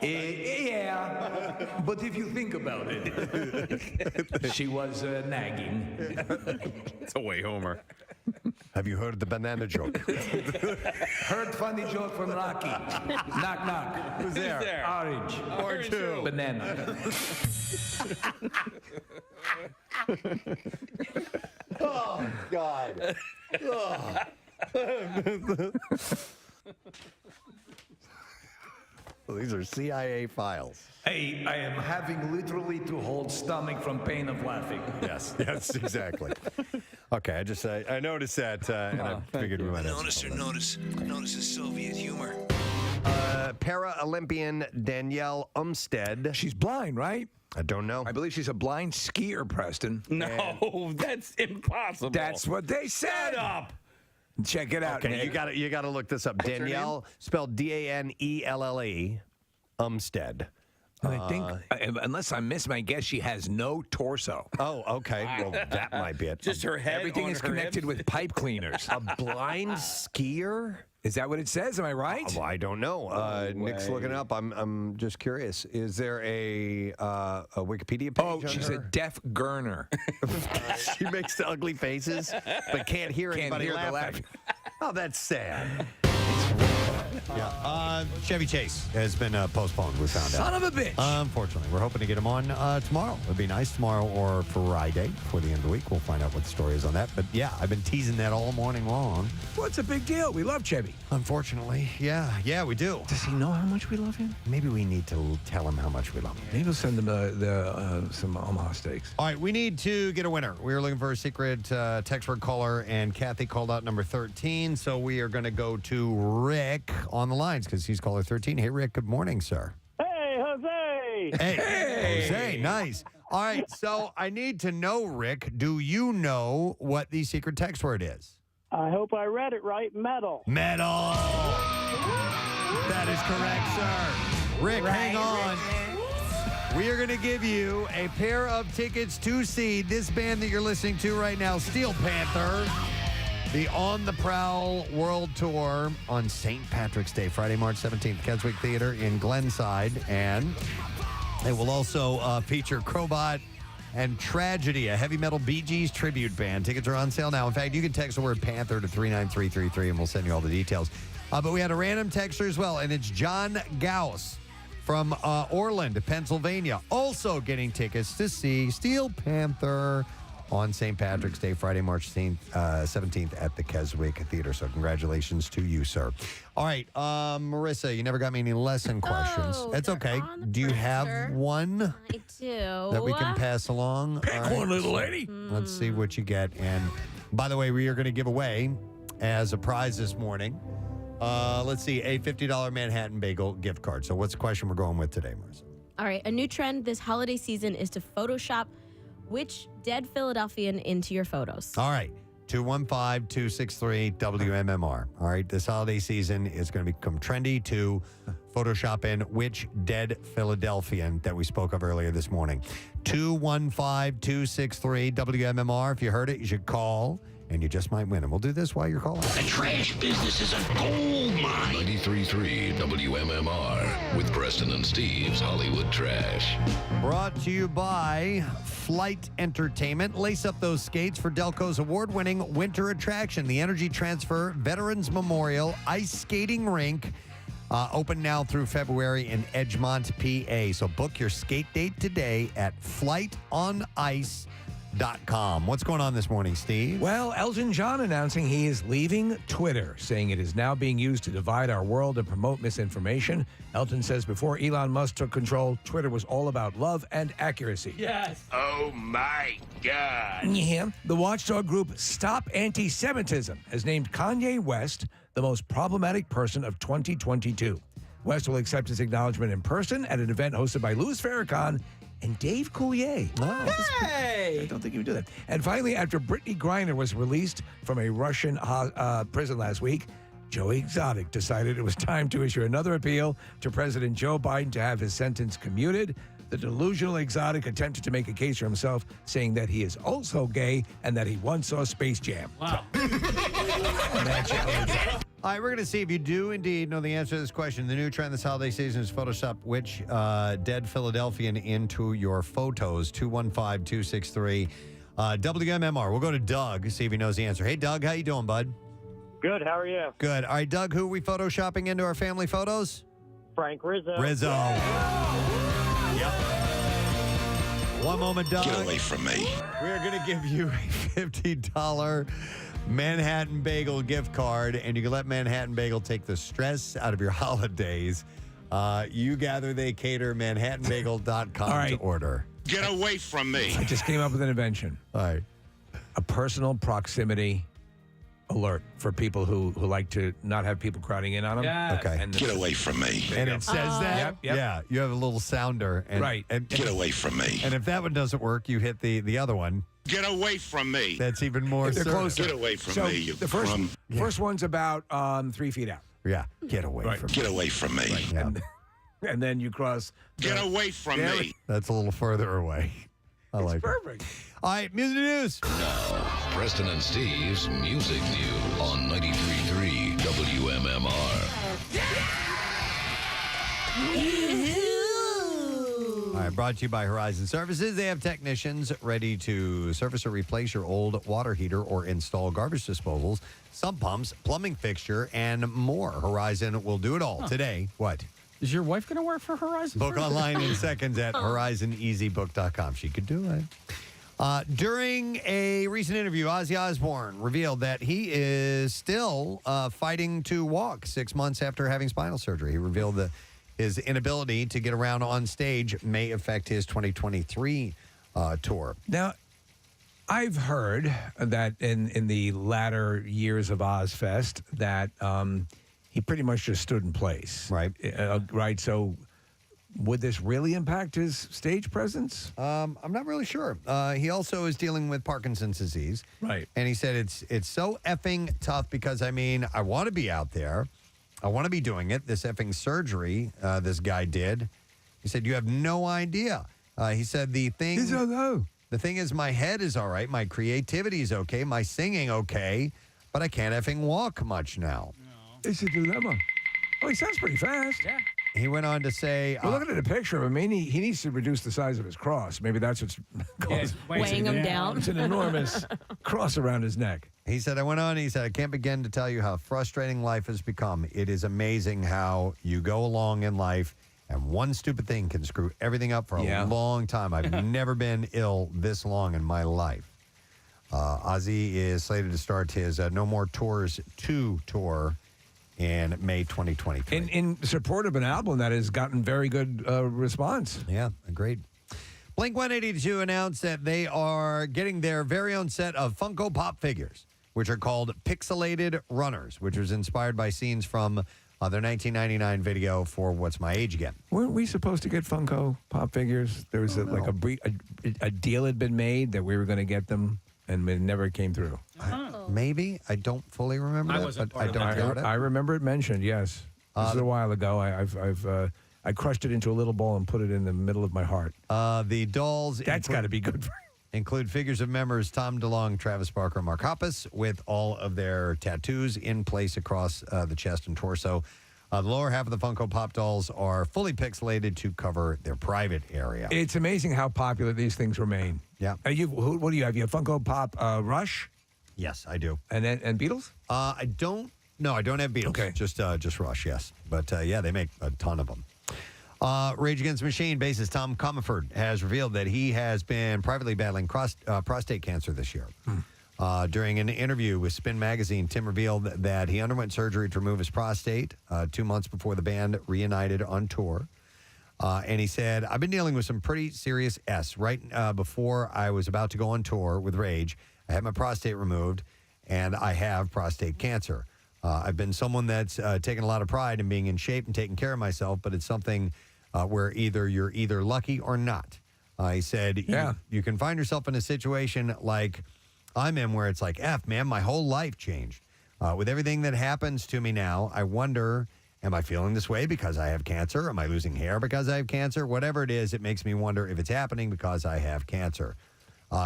Yeah, but if you think about it, she was nagging. It's a way Homer. Have you heard the banana joke? Heard funny joke from Rocky. Knock, knock. Who's there? Orange. Orange who? Banana. Oh, God. Oh. These are CIA files. Hey, I am having literally to hold stomach from pain of laughing. Yes, exactly. Okay, I noticed that, and I figured we might have Notice the Soviet humor. Para-Olympian Danielle Umstead. She's blind, right? I don't know. I believe she's a blind skier, Preston. No, that's impossible. That's what they said. Shut up. Check it out. Okay, Nick. you got to look this up. Danielle, spelled Danelle, Umstead. I think, unless I miss my guess, she has no torso. Oh, okay. Well, that might be it. Just her head. Everything on is her connected hips? with pipe cleaners. A blind skier? Is that what it says? Am I right? Well, I don't know. Nick's looking it up. I'm just curious. Is there a Wikipedia page? Oh, she's a deaf gurner. She makes the ugly faces, but can't hear anybody laughing. Oh, that's sad. Yeah. Chevy Chase has been postponed. We found out. Son of a bitch. Unfortunately, we're hoping to get him on tomorrow. It'd be nice tomorrow or Friday before the end of the week. We'll find out what the story is on that. But yeah, I've been teasing that all morning long. Well, it's a big deal. We love Chevy. Unfortunately, yeah, we do. Does he know how much we love him? Maybe we need to tell him how much we love him. Maybe we'll send him some Omaha steaks. All right, we need to get a winner. We were looking for a secret text word caller, and Kathy called out number 13. So we are going to go to Rick on the lines because he's caller 13. Hey, Rick, good morning, sir. Hey, Jose. Hey, Jose, nice. All right, so I need to know, Rick, do you know what the secret text word is? I hope I read it right. Metal. Metal. That is correct, sir. Rick, hang on. We are going to give you a pair of tickets to see this band that you're listening to right now, Steel Panther, the On the Prowl World Tour on St. Patrick's Day, Friday, March 17th, Keswick Theater in Glenside. And It will also feature Crowbot and Tragedy, a heavy metal Bee Gees tribute band. Tickets are on sale now. In fact, you can text the word Panther to 39333 and we'll send you all the details. But we had a random texter as well, and it's John Gauss from Orland, Pennsylvania, also getting tickets to see Steel Panther on St. Patrick's Day, Friday, March 17th at the Keswick Theater. So congratulations to you, sir. All right, Marissa, you never got me any lesson questions. That's okay. Do you have one I do. that we can pass along? Pick one, little lady. Let's see what you get. And by the way, we are going to give away as a prize this morning, let's see, a $50 Manhattan Bagel gift card. So what's the question we're going with today, Marissa? All right, a new trend this holiday season is to Photoshop which dead Philadelphian into your photos. All right. 215-263-WMMR. All right. This holiday season is going to become trendy to Photoshop in which dead Philadelphian that we spoke of earlier this morning. 215-263-WMMR. If you heard it, you should call, and you just might win. And we'll do this while you're calling. The trash business is a gold mine. 93.3 WMMR with Preston and Steve's Hollywood Trash. Brought to you by Flight Entertainment. Lace up those skates for Delco's award-winning winter attraction, the Energy Transfer Veterans Memorial Ice Skating Rink. Open now through February in Edgemont, PA. So book your skate date today at flightonice.com. What's going on this morning, Steve? Well, Elton John announcing he is leaving Twitter, saying it is now being used to divide our world and promote misinformation. Elton says before Elon Musk took control, Twitter was all about love and accuracy. Yes. Oh, my God. Yeah. The watchdog group Stop Anti-Semitism has named Kanye West the most problematic person of 2022. West will accept his acknowledgement in person at an event hosted by Louis Farrakhan and Dave Coulier. Hey! I don't think he would do that. And finally, after Brittany Griner was released from a Russian prison last week, Joey Exotic decided it was time to issue another appeal to President Joe Biden to have his sentence commuted. The delusional Exotic attempted to make a case for himself, saying that he is also gay and that he once saw Space Jam. Wow. All right, we're going to see if you do indeed know the answer to this question. The new trend this holiday season is Photoshop which dead Philadelphian into your photos. 215-263-WMMR. We'll go to Doug, see if he knows the answer. Hey, Doug, how you doing, bud? Good. How are you? Good. All right, Doug, who are we photoshopping into our family photos? Frank Rizzo. Rizzo. Yep. One moment, Doug. Get away from me. We're going to give you a $50 Manhattan Bagel gift card, and you can let Manhattan Bagel take the stress out of your holidays. You gather, they cater, manhattanbagel.com right. to order. Get away from me. I just came up with an invention. All right. A personal proximity alert for people who like to not have people crowding in on them. Yes. Okay. And Get away from me. And it says that? Yep. Yeah, you have a little sounder. And, Right. And, Get away from me. And if that one doesn't work, you hit the other one. Get away from me. That's even more They're assertive. closer. Get away from So me, you the first crumb. first one's about 3 feet out. Yeah, get away Right. from Get away from me. Yeah. And then you cross. Get away from Yeah. me. That's a little further away. I like it. Perfect. All right, music news. Now, Preston and Steve's Music News on 93.3 WMMR. All right, brought to you by Horizon Services. They have technicians ready to service or replace your old water heater or install garbage disposals, sump pumps, plumbing fixture, and more. Horizon will do it all. Today, what? Is your wife going to work for Horizon? Book online in seconds at horizoneasybook.com. She could do it. During a recent interview, Ozzy Osbourne revealed that he is still fighting to walk 6 months after having spinal surgery. He revealed that his inability to get around on stage may affect his 2023 tour. Now, I've heard that in the latter years of Ozfest that he pretty much just stood in place. Right. Right. So would this really impact his stage presence? I'm not really sure. He also is dealing with Parkinson's disease. Right. And he said it's so effing tough because, I mean, I want to be out there. I want to be doing it. This effing surgery this guy did. He said, you have no idea. He said the thing is my head is all right. My creativity is okay. My singing okay. But I can't effing walk much now. It's a dilemma. Oh, he sounds pretty fast. Yeah. He went on to say, Well, looking at a picture of him, I mean, he needs to reduce the size of his cross. Maybe that's what's weighing him down. It's an enormous cross around his neck. He said, I can't begin to tell you how frustrating life has become. It is amazing how you go along in life and one stupid thing can screw everything up for a long time. I've never been ill this long in my life. Ozzy is slated to start his No More Tours 2 tour in May 2023. In support of an album that has gotten very good response. Yeah, agreed. Blink-182 announced that they are getting their very own set of Funko Pop figures, which are called Pixelated Runners, which was inspired by scenes from their 1999 video for What's My Age Again. Weren't we supposed to get Funko Pop figures? There was a deal had been made that we were going to get them, and it never came through. Maybe. I don't fully remember that, but I don't doubt it. I remember it mentioned, yes. This is a while ago. I crushed it into a little ball and put it in the middle of my heart. The dolls... That's got to be good for include figures of members Tom DeLonge, Travis Barker, and Mark Hoppus with all of their tattoos in place across the chest and torso. The lower half of the Funko Pop dolls are fully pixelated to cover their private area. It's amazing how popular these things remain. Yeah. What do you have? You have Funko Pop Rush? Yes, I do. And Beatles? I don't. No, I don't have Beatles. Okay. Just Rush, yes. But yeah, they make a ton of them. Rage Against the Machine bassist Tom Comerford has revealed that he has been privately battling prostate cancer this year. During an interview with Spin Magazine, Tim revealed that he underwent surgery to remove his prostate 2 months before the band reunited on tour. And he said, I've been dealing with some pretty serious right before I was about to go on tour with Rage. I had my prostate removed, and I have prostate cancer. I've been someone that's taken a lot of pride in being in shape and taking care of myself, but it's something where you're either lucky or not. He said, you can find yourself in a situation like I'm in where it's like, man, my whole life changed. With everything that happens to me now, I wonder, am I feeling this way because I have cancer? Am I losing hair because I have cancer? Whatever it is, it makes me wonder if it's happening because I have cancer.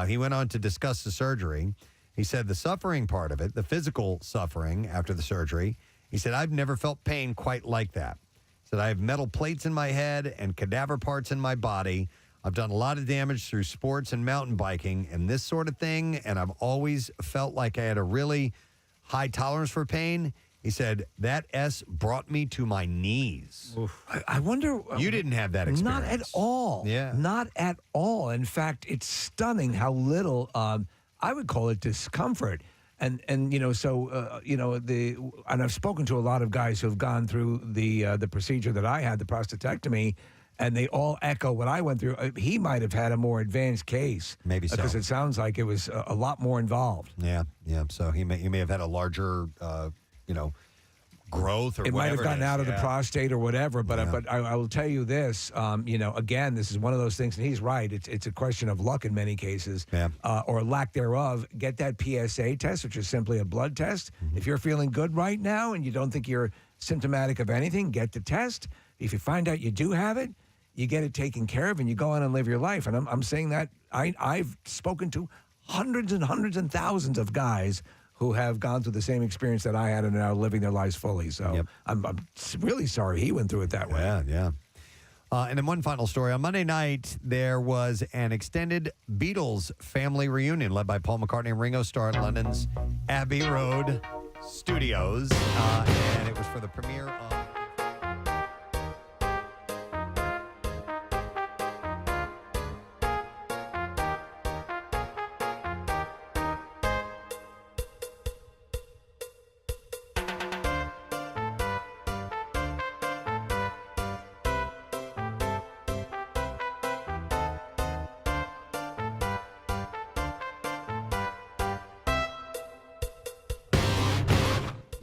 He went on to discuss the surgery. He said the suffering part of it, the physical suffering after the surgery, he said, I've never felt pain quite like that. He said, I have metal plates in my head and cadaver parts in my body. I've done a lot of damage through sports and mountain biking and this sort of thing, and I've always felt like I had a really high tolerance for pain. He said, that S brought me to my knees. I wonder... You didn't have that experience. Not at all. Yeah. Not at all. In fact, it's stunning how little, I would call it discomfort. And I've spoken to a lot of guys who have gone through the procedure that I had, the prostatectomy, and they all echo what I went through. He might have had a more advanced case. Maybe so. Because it sounds like it was a lot more involved. Yeah. So he may have had a larger... growth or it might have whatever gotten out of the prostate or whatever, but I will tell you this, again, this is one of those things, and he's right, it's a question of luck in many cases, or lack thereof. Get that PSA test, which is simply a blood test. If you're feeling good right now and you don't think you're symptomatic of anything, get the test. If you find out you do have it, you get it taken care of and you go on and live your life. And I'm saying that I've spoken to hundreds and hundreds and thousands of guys who have gone through the same experience that I had and are now living their lives fully. So I'm really sorry he went through it that way. Yeah. And then one final story. On Monday night, there was an extended Beatles family reunion led by Paul McCartney and Ringo Starr at London's Abbey Road Studios. And it was for the premiere of...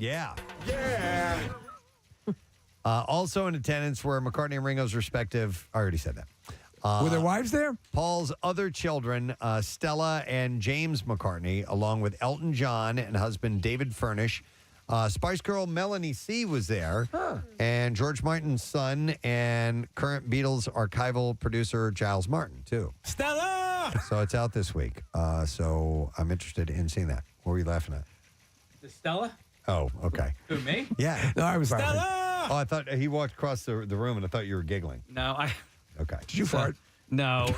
Yeah. Also in attendance were McCartney and Ringo's respective... I already said that. Were their wives there? Paul's other children, Stella and James McCartney, along with Elton John and husband David Furnish. Spice Girl Melanie C. was there. And George Martin's son and current Beatles archival producer Giles Martin, too. Stella! So it's out this week. So I'm interested in seeing that. What were you laughing at? The Stella? Oh, okay. Who, me? Yeah. No, I was laughing. Stella! Oh, I thought he walked across the room, and I thought you were giggling. No, Okay. Did you fart? No.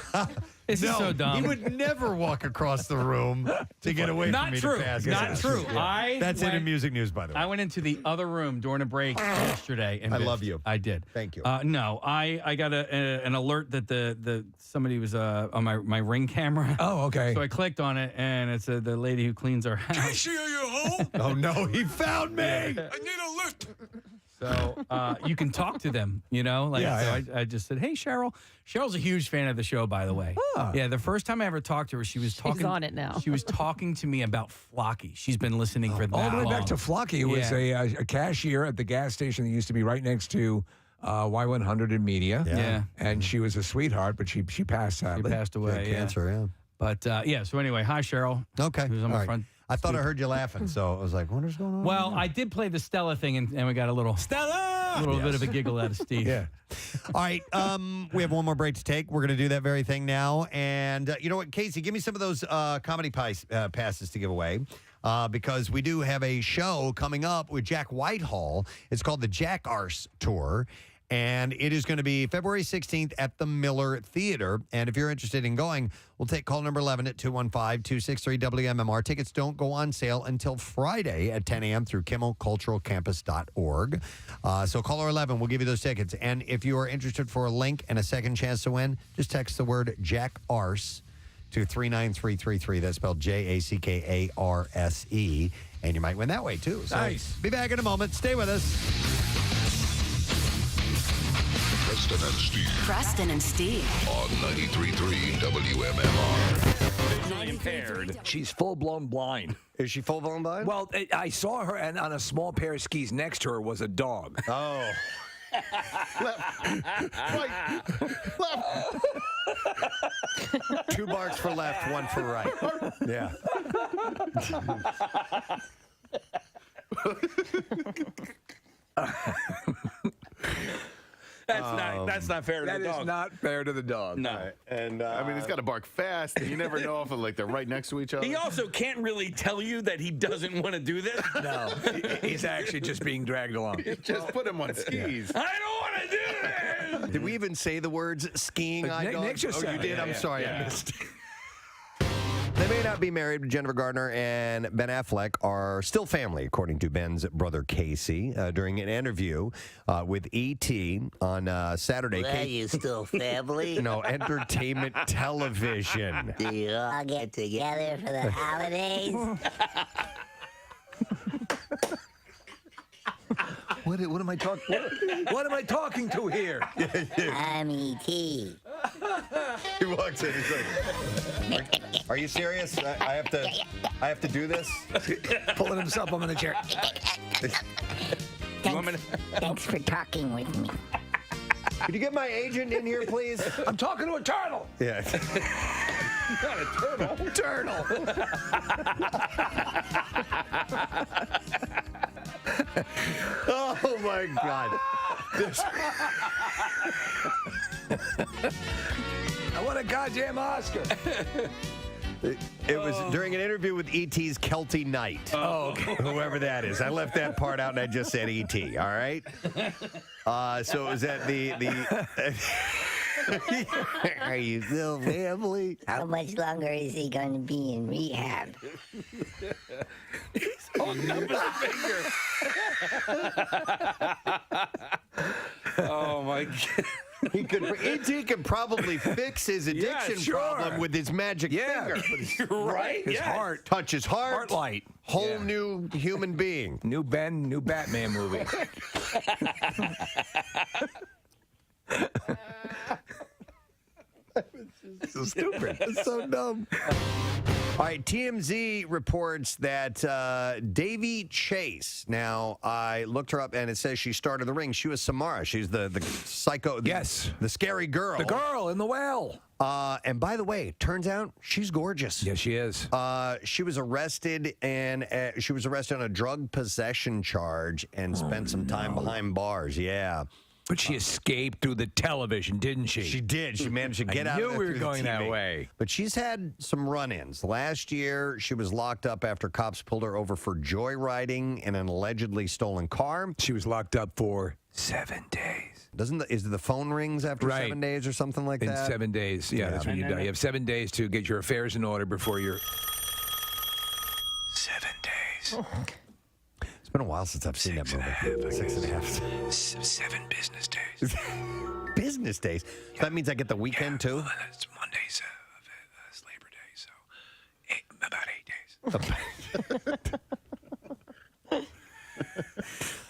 This is so dumb. He would never walk across the room to get away Not from me true. to pass Not gas. true. Yeah. That's it in went- music news, by the way. I went into the other room during a break yesterday. And I love you. I did. Thank you. No, I got an alert that the somebody was on my Ring camera. Oh, okay. So I clicked on it, and it's the lady who cleans our house. Casey, are you home? Oh, no, he found me. I need a lift. So you can talk to them, Like, I just said, "Hey, Cheryl." Cheryl's a huge fan of the show, by the way. Yeah, the first time I ever talked to her, she was talking. She's on it now. She was talking to me about Flocky. She's been listening for that All the way long. back to Flocky, who was a cashier at the gas station that used to be right next to Y100 in Media. Yeah. And she was a sweetheart, but she passed She sadly. passed away. Yeah. Cancer, yeah. But so anyway, hi, Cheryl. Okay. Who's on All my right. front. I thought I heard you laughing, so I was like, what is going on? Well, I did play the Stella thing, and we got a little bit of a giggle out of Steve. Yeah. All right. We have one more break to take. We're going to do that very thing now. And you know what, Casey, give me some of those comedy passes to give away. Because we do have a show coming up with Jack Whitehall. It's called the Jack Arse Tour. And it is going to be February 16th at the Miller Theater. And if you're interested in going, we'll take call number 11 at 215-263-WMMR. Tickets don't go on sale until Friday at 10 a.m. through kimmelculturalcampus.org. So caller 11, we'll give you those tickets. And if you are interested for a link and a second chance to win, just text the word Jack Arse to 39333. That's spelled Jackarse. And you might win that way, too. So Nice. Be back in a moment. Stay with us. Preston and Steve Preston and Steve. on 93.3 WMMR. Impaired. She's full-blown blind. Is she full-blown blind? Well, I saw her, and on a small pair of skis next to her was a dog. Oh. Right. Left. 2 barks for left, 1 for right. Yeah. That's not fair to That the is dog. not fair to the dog. No. And I mean, he's got to bark fast, and you never know if they're right next to each other. He also can't really tell you that he doesn't want to do this. No, he's actually just being dragged along. Just put him on skis. I don't want to do this. Did we even say the words skiing eye Nick- dog? Nick just oh, said you it. did? Yeah, I'm yeah, sorry. yeah. I missed. They may not be married, but Jennifer Gardner and Ben Affleck are still family, according to Ben's brother Casey. During an interview with E.T. on Saturday. Well, you still family? No, entertainment television. Do you all get together for the holidays? What am I talking? What am I talking to here? I'm E.T. He walks in. He's like, "Are you serious? I have to do this." Pulling himself up on the chair. Thanks for talking with me. Could you get my agent in here, please? I'm talking to a turtle. Yeah. Not a turtle. Turtle. Oh my God. I want a goddamn Oscar. It was during an interview with E.T.'s Kelty Knight. Oh, okay. Whoever that is. I left that part out and I just said E.T., all right? So it was at the Are you still family? How much longer is he going to be in rehab? He's holding up his finger. Oh, my God. E.T. could probably fix his addiction problem with his magic finger. Right? His heart. Touch his heart. Heart light. Whole new human being. New Ben, new Batman movie. So stupid. It's so dumb. All right, TMZ reports that Davy Chase. Now, I looked her up, and it says she started the ring. She was Samara. She's the psycho. Yes. The scary girl. The girl in the well. And by the way, turns out she's gorgeous. Yes, she is. She was arrested, and she was arrested on a drug possession charge and spent some time behind bars. Yeah. But she escaped through the television, didn't she? She did. She managed to get out of I there knew we were through the going that TV. way. But she's had some run-ins. Last year, she was locked up after cops pulled her over for joyriding in an allegedly stolen car. She was locked up for 7 days. Is the phone rings after Right. 7 days or something like In that? 7 days. Yeah, that's when you die. You have 7 days to get your affairs in order before you're. 7 days. It's been a while since I've seen that movie. 6.5. 7 business days. Business days? So that means I get the weekend too? Well, it's Monday's Labor Day, so about 8 days.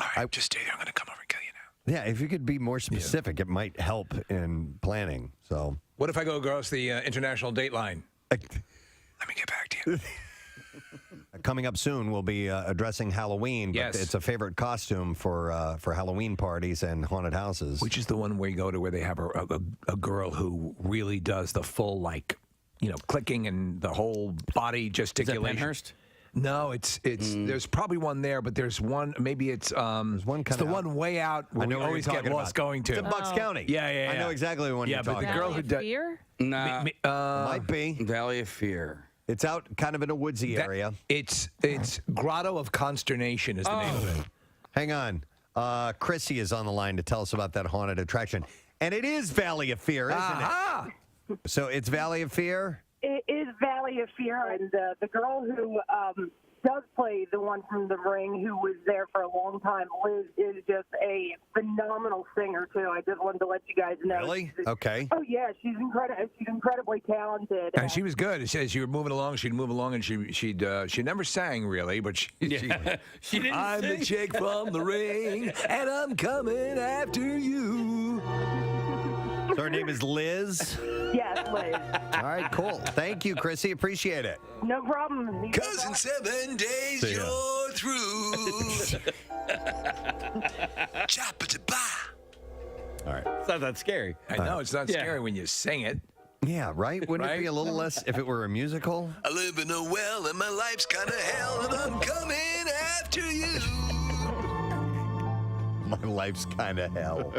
All right, just stay there. I'm going to come over and kill you now. Yeah, if you could be more specific, it might help in planning. So, What if I go across the international date line? Let me get back to you. coming up soon, we'll be addressing Halloween. But Yes. it's a favorite costume for Halloween parties and haunted houses. Which is the one where you go to where they have a girl who really does the full, clicking and the whole body gesticulation. Penhurst? No, it's there's probably one there, but there's one, maybe it's one it's the one way out where we always get lost going to. It's in Bucks County. Yeah. I know exactly the one you're talking about. the girl who does Fear? Nah, might be Valley of Fear. It's out kind of in a woodsy area. It's Grotto of Consternation is the name of it. Hang on. Chrissy is on the line to tell us about that haunted attraction. And it is Valley of Fear, isn't it? So it's Valley of Fear? It is Valley of Fear, and the girl who does play the one from The Ring, who was there for a long time, Liz, is just a phenomenal singer, too. I just wanted to let you guys know. Really? Okay. Oh, yeah, she's incredibly talented. And she was good. As you were moving along, she'd move along, and she never sang really, but she didn't I'm sing. the chick from The Ring, and I'm coming after you. So her name is Liz? Yes, Liz. All right, cool. Thank you, Chrissy. Appreciate it. No problem. Cause in 7 days See ya. you're through. Choppa-da-ba. All right. It's not that scary. I know, it's not scary when you sing it. Yeah, right? Wouldn't it be a little less if it were a musical? I live in a well and my life's kinda hell and I'm coming after you. My life's kind of hell.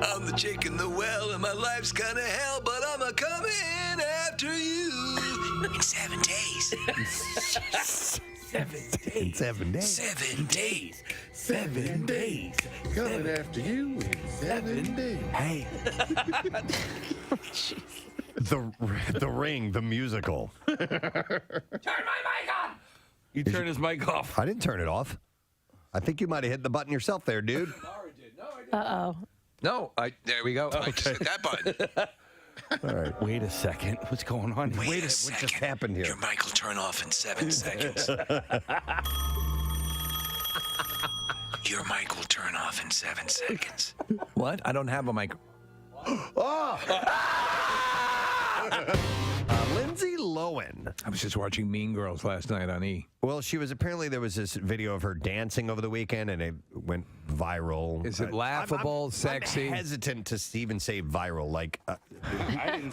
I'm the chick in the well and my life's kinda hell, but I'm a coming after you. In 7 days. 7 days. 7 days. 7 days. 7 days. Coming after you in 7 days. Hey. The Ring, the musical. Turn my mic on. You turned his mic off. I didn't turn it off. I think you might have hit the button yourself there, dude. Uh-oh. No, there we go. I just hit that button. All right. Wait a second. What's going on? Wait a What second. just happened here? Your mic will turn off in 7 seconds. Your mic will turn off in 7 seconds. What? I don't have a mic. Lindsay Lohan. I was just watching Mean Girls last night on E. Well, there was this video of her dancing over the weekend, and it went viral. Is it laughable, sexy? I'm hesitant to even say viral. Like,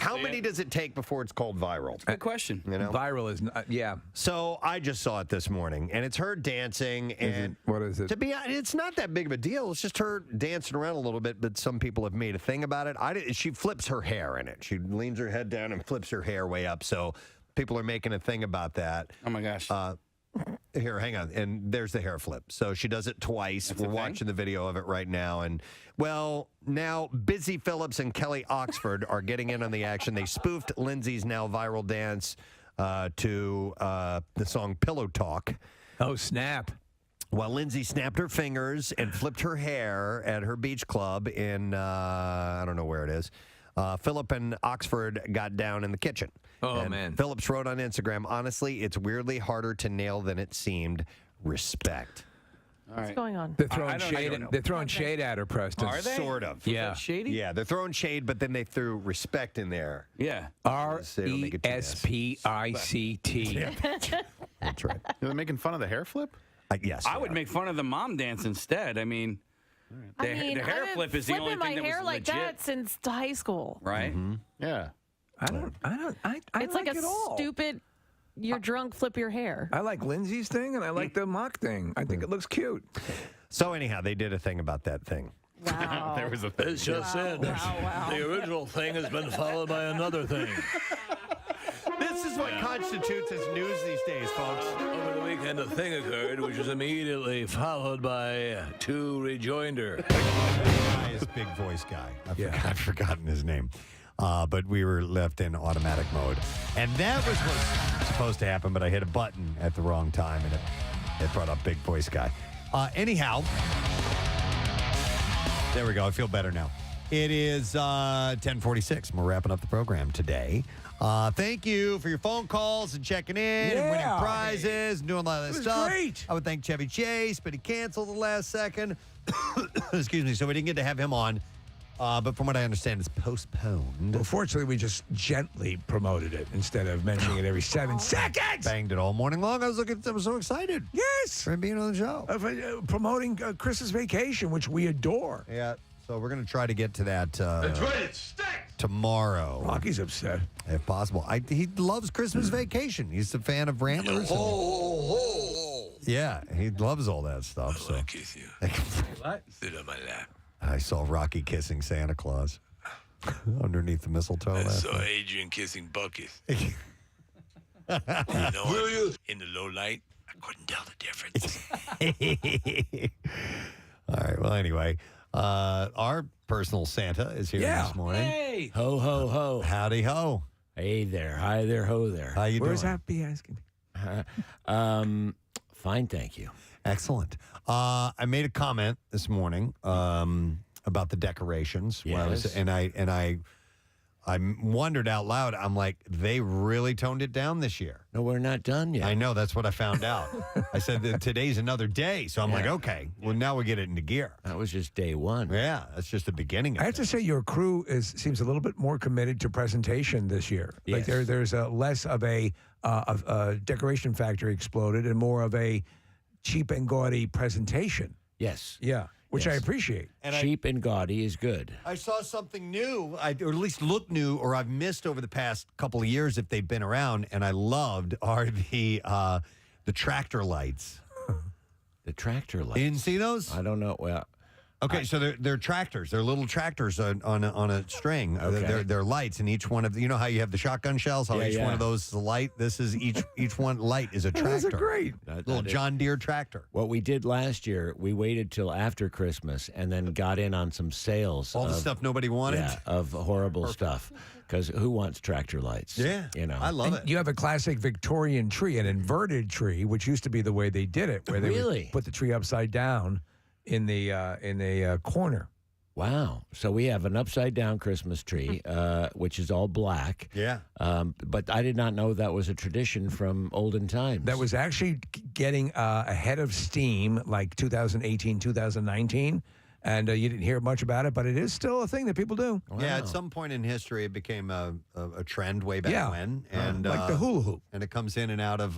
how many does it take before it's called viral? Good question. You know? Viral is, yeah. So I just saw it this morning, and it's her dancing. And what is it? To be honest, it's not that big of a deal. It's just her dancing around a little bit, but some people have made a thing about it. She flips her hair in it. She leans her head down and flips her hair way up. So people are making a thing about that. Oh, my gosh. Here, hang on. And there's the hair flip. So she does it twice. We're watching the video of it right now. And, well, now Busy Phillips and Kelly Oxford are getting in on the action. They spoofed Lindsay's now viral dance to the song Pillow Talk. Oh, snap. Well, Lindsay snapped her fingers and flipped her hair at her beach club in, I don't know where it is. Phillip and Oxford got down in the kitchen. Oh, and man. Phillips wrote on Instagram, honestly, it's weirdly harder to nail than it seemed. Respect. All right. What's going on? They're throwing shade. They're throwing shade at her, Preston. Are they? Sort of. Yeah. Shady? Yeah, they're throwing shade, but then they threw respect in there. Yeah. RESPICT. That's right. They're making fun of the hair flip? Yes. I would make fun of the mom dance instead. I mean, the hair I've flip been is the only flipping thing that my hair was like legit. that since high school. Right? Yeah. I It's like a it all. stupid, you're drunk, flip your hair. I like Lindsay's thing, and I like the mock thing. I think it looks cute. So anyhow, they did a thing about that thing. Wow. There was a It's just it. Wow. The original thing has been followed by another thing. This is what constitutes as news these days, folks? Over the weekend, a thing occurred which was immediately followed by two rejoinder. Guy is big voice guy. I've forgotten his name. But we were left in automatic mode. And that was what's supposed to happen, but I hit a button at the wrong time, and it brought up big voice guy. Anyhow, there we go. I feel better now. It is 10:46. We're wrapping up the program today. Thank you for your phone calls and checking in and winning prizes and doing a lot of that stuff. Great. I would thank Chevy Chase, but he canceled the last second. Excuse me. So we didn't get to have him on. But from what I understand, it's postponed. Well, fortunately, we just gently promoted it instead of mentioning it every 7 seconds. Banged it all morning long. I was so excited. Yes. For being on the show. Promoting Christmas Vacation, which we adore. Yeah. So we're going to try to get to that That's right, it stinks. tomorrow. Rocky's upset. If possible. He loves Christmas Vacation. He's a fan of Ramblers. Yeah, he loves all that stuff. I want to kiss you. What? Sit on my lap. I saw Rocky kissing Santa Claus underneath the mistletoe. I last saw night. Adrian kissing Bucket. You know what? In the low light, I couldn't tell the difference. All right. Well, anyway, our personal Santa is here this morning. Hey. Ho, ho, ho. Howdy ho. Hey there. Hi there, ho there. How you Where's doing? Happy asking? Fine, thank you. Excellent. I made a comment this morning about the decorations. When I was, Yes. and I wondered out loud. I'm like, they really toned it down this year. No, we're not done yet. I know. That's what I found out. I said that today's another day. So I'm like, okay, well, now we get it into gear. That was just day one. Yeah, that's just the beginning of I have to say, your crew seems a little bit more committed to presentation this year. Like Yes. there's less of a decoration factory exploded and more of a cheap and gaudy presentation. Yes. Yeah, which I Yes. appreciate. Cheap and gaudy is good. I saw something new, or at least looked new, or I've missed over the past couple of years if they've been around, and I loved are the tractor lights. The tractor lights. You didn't see those? I don't know. Well, Okay, so they're tractors. They're little tractors on a string. Okay. They're lights, and each one of you know how you have the shotgun shells. How Yeah, each one yeah. of those is a light. This is each one light is a tractor. Those are great. Little John Deere tractor. What we did last year, we waited till after Christmas and then got in on some sales. All the of- stuff nobody wanted. Yeah, of horrible stuff. Because who wants tractor lights? Yeah, you know. I love And it. you have a classic Victorian tree, an inverted tree, which used to be the way they did it, where they Really? would put the tree upside down in the corner. Wow. So we have an upside down Christmas tree, which is all black. Yeah. But I did not know that was a tradition from olden times. That was actually getting ahead of steam, like 2018, 2019. And you didn't hear much about it, but it is still a thing that people do. Yeah, at some point in history, it became a trend way back when, and like the hula hoop, and it comes in and out of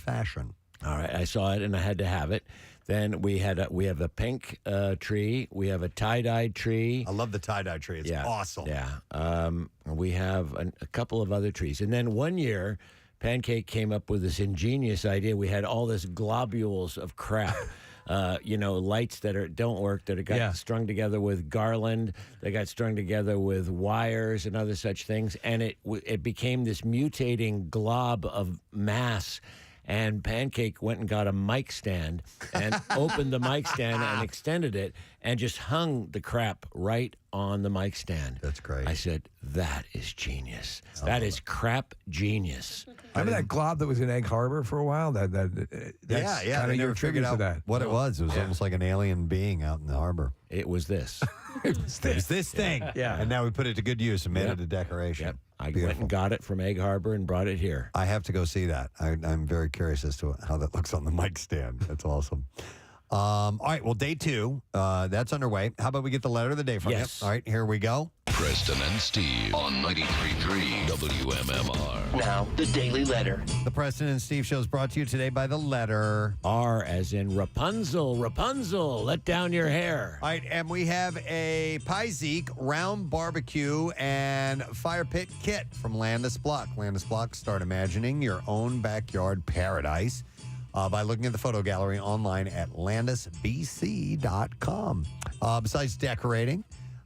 fashion. All right, I saw it and I had to have it. Then we have a pink tree. We have a tie-dyed tree. I love the tie-dye tree. It's awesome. Yeah. We have a couple of other trees. And then one year, Pancake came up with this ingenious idea. We had all this globules of crap. Lights that don't work, that got strung together with garland, they got strung together with wires and other such things, and it became this mutating glob of mass. And Pancake went and got a mic stand and opened the mic stand and extended it and just hung the crap right on the mic stand. That's great. I said, that is genius. That is crap genius. Remember that glob that was in Egg Harbor for a while? That's Yeah. kind They of your never figured tribute to out that. what it was. It was almost like an alien being out in the harbor. It was this. It was this thing. Yeah. And now we put it to good use and made Yep. it a decoration. Yep. I went and got it from Egg Harbor and brought it here. I have to go see that. I'm very curious as to how that looks on the mic stand. That's awesome. All right, well, day 2, that's underway. How about we get the letter of the day from Yes. you? All right, here we go. Preston and Steve on 93.3 WMMR. Now, the Daily Letter. The Preston and Steve show is brought to you today by the letter R as in Rapunzel. Rapunzel, let down your hair. All right, and we have a Piezeek round barbecue and fire pit kit from Landis Block. Landis Block, start imagining your own backyard paradise by looking at the photo gallery online at landisbc.com. Besides decorating,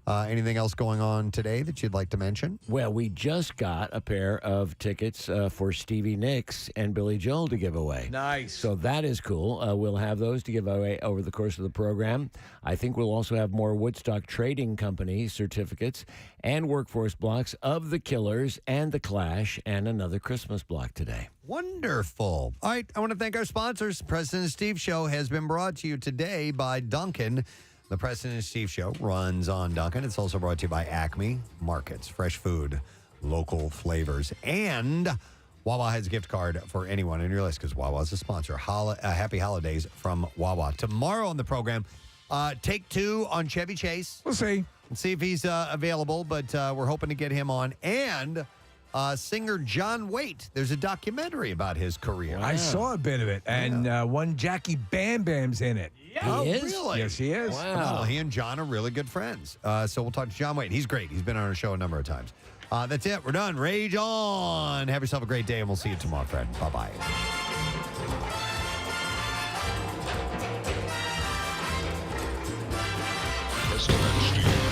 Anything else going on today that you'd like to mention? Well, we just got a pair of tickets for Stevie Nicks and Billy Joel to give away. Nice. So that is cool. We'll have those to give away over the course of the program. I think we'll also have more Woodstock Trading Company certificates and workforce blocks of the Killers and the Clash and another Christmas block today. Wonderful. All right, I want to thank our sponsors. Preston and Steve Show has been brought to you today by Dunkin'. The Preston and Steve Show runs on Dunkin'. It's also brought to you by Acme Markets, fresh food, local flavors, and Wawa has a gift card for anyone on your list because Wawa is a sponsor. Happy holidays from Wawa. Tomorrow on the program, take 2 on Chevy Chase. We'll see. Let's see if he's available, but we're hoping to get him on. And singer John Waite. There's a documentary about his career. I saw a bit of it, and one Jackie Bam Bam's in it. Oh, He is? really? Yes, he is. Wow. Well, he and John are really good friends. So we'll talk to John Waite. He's great. He's been on our show a number of times. That's it. We're done. Rage on. Have yourself a great day, and we'll see you tomorrow, Fred. Bye-bye. Preston and Steve.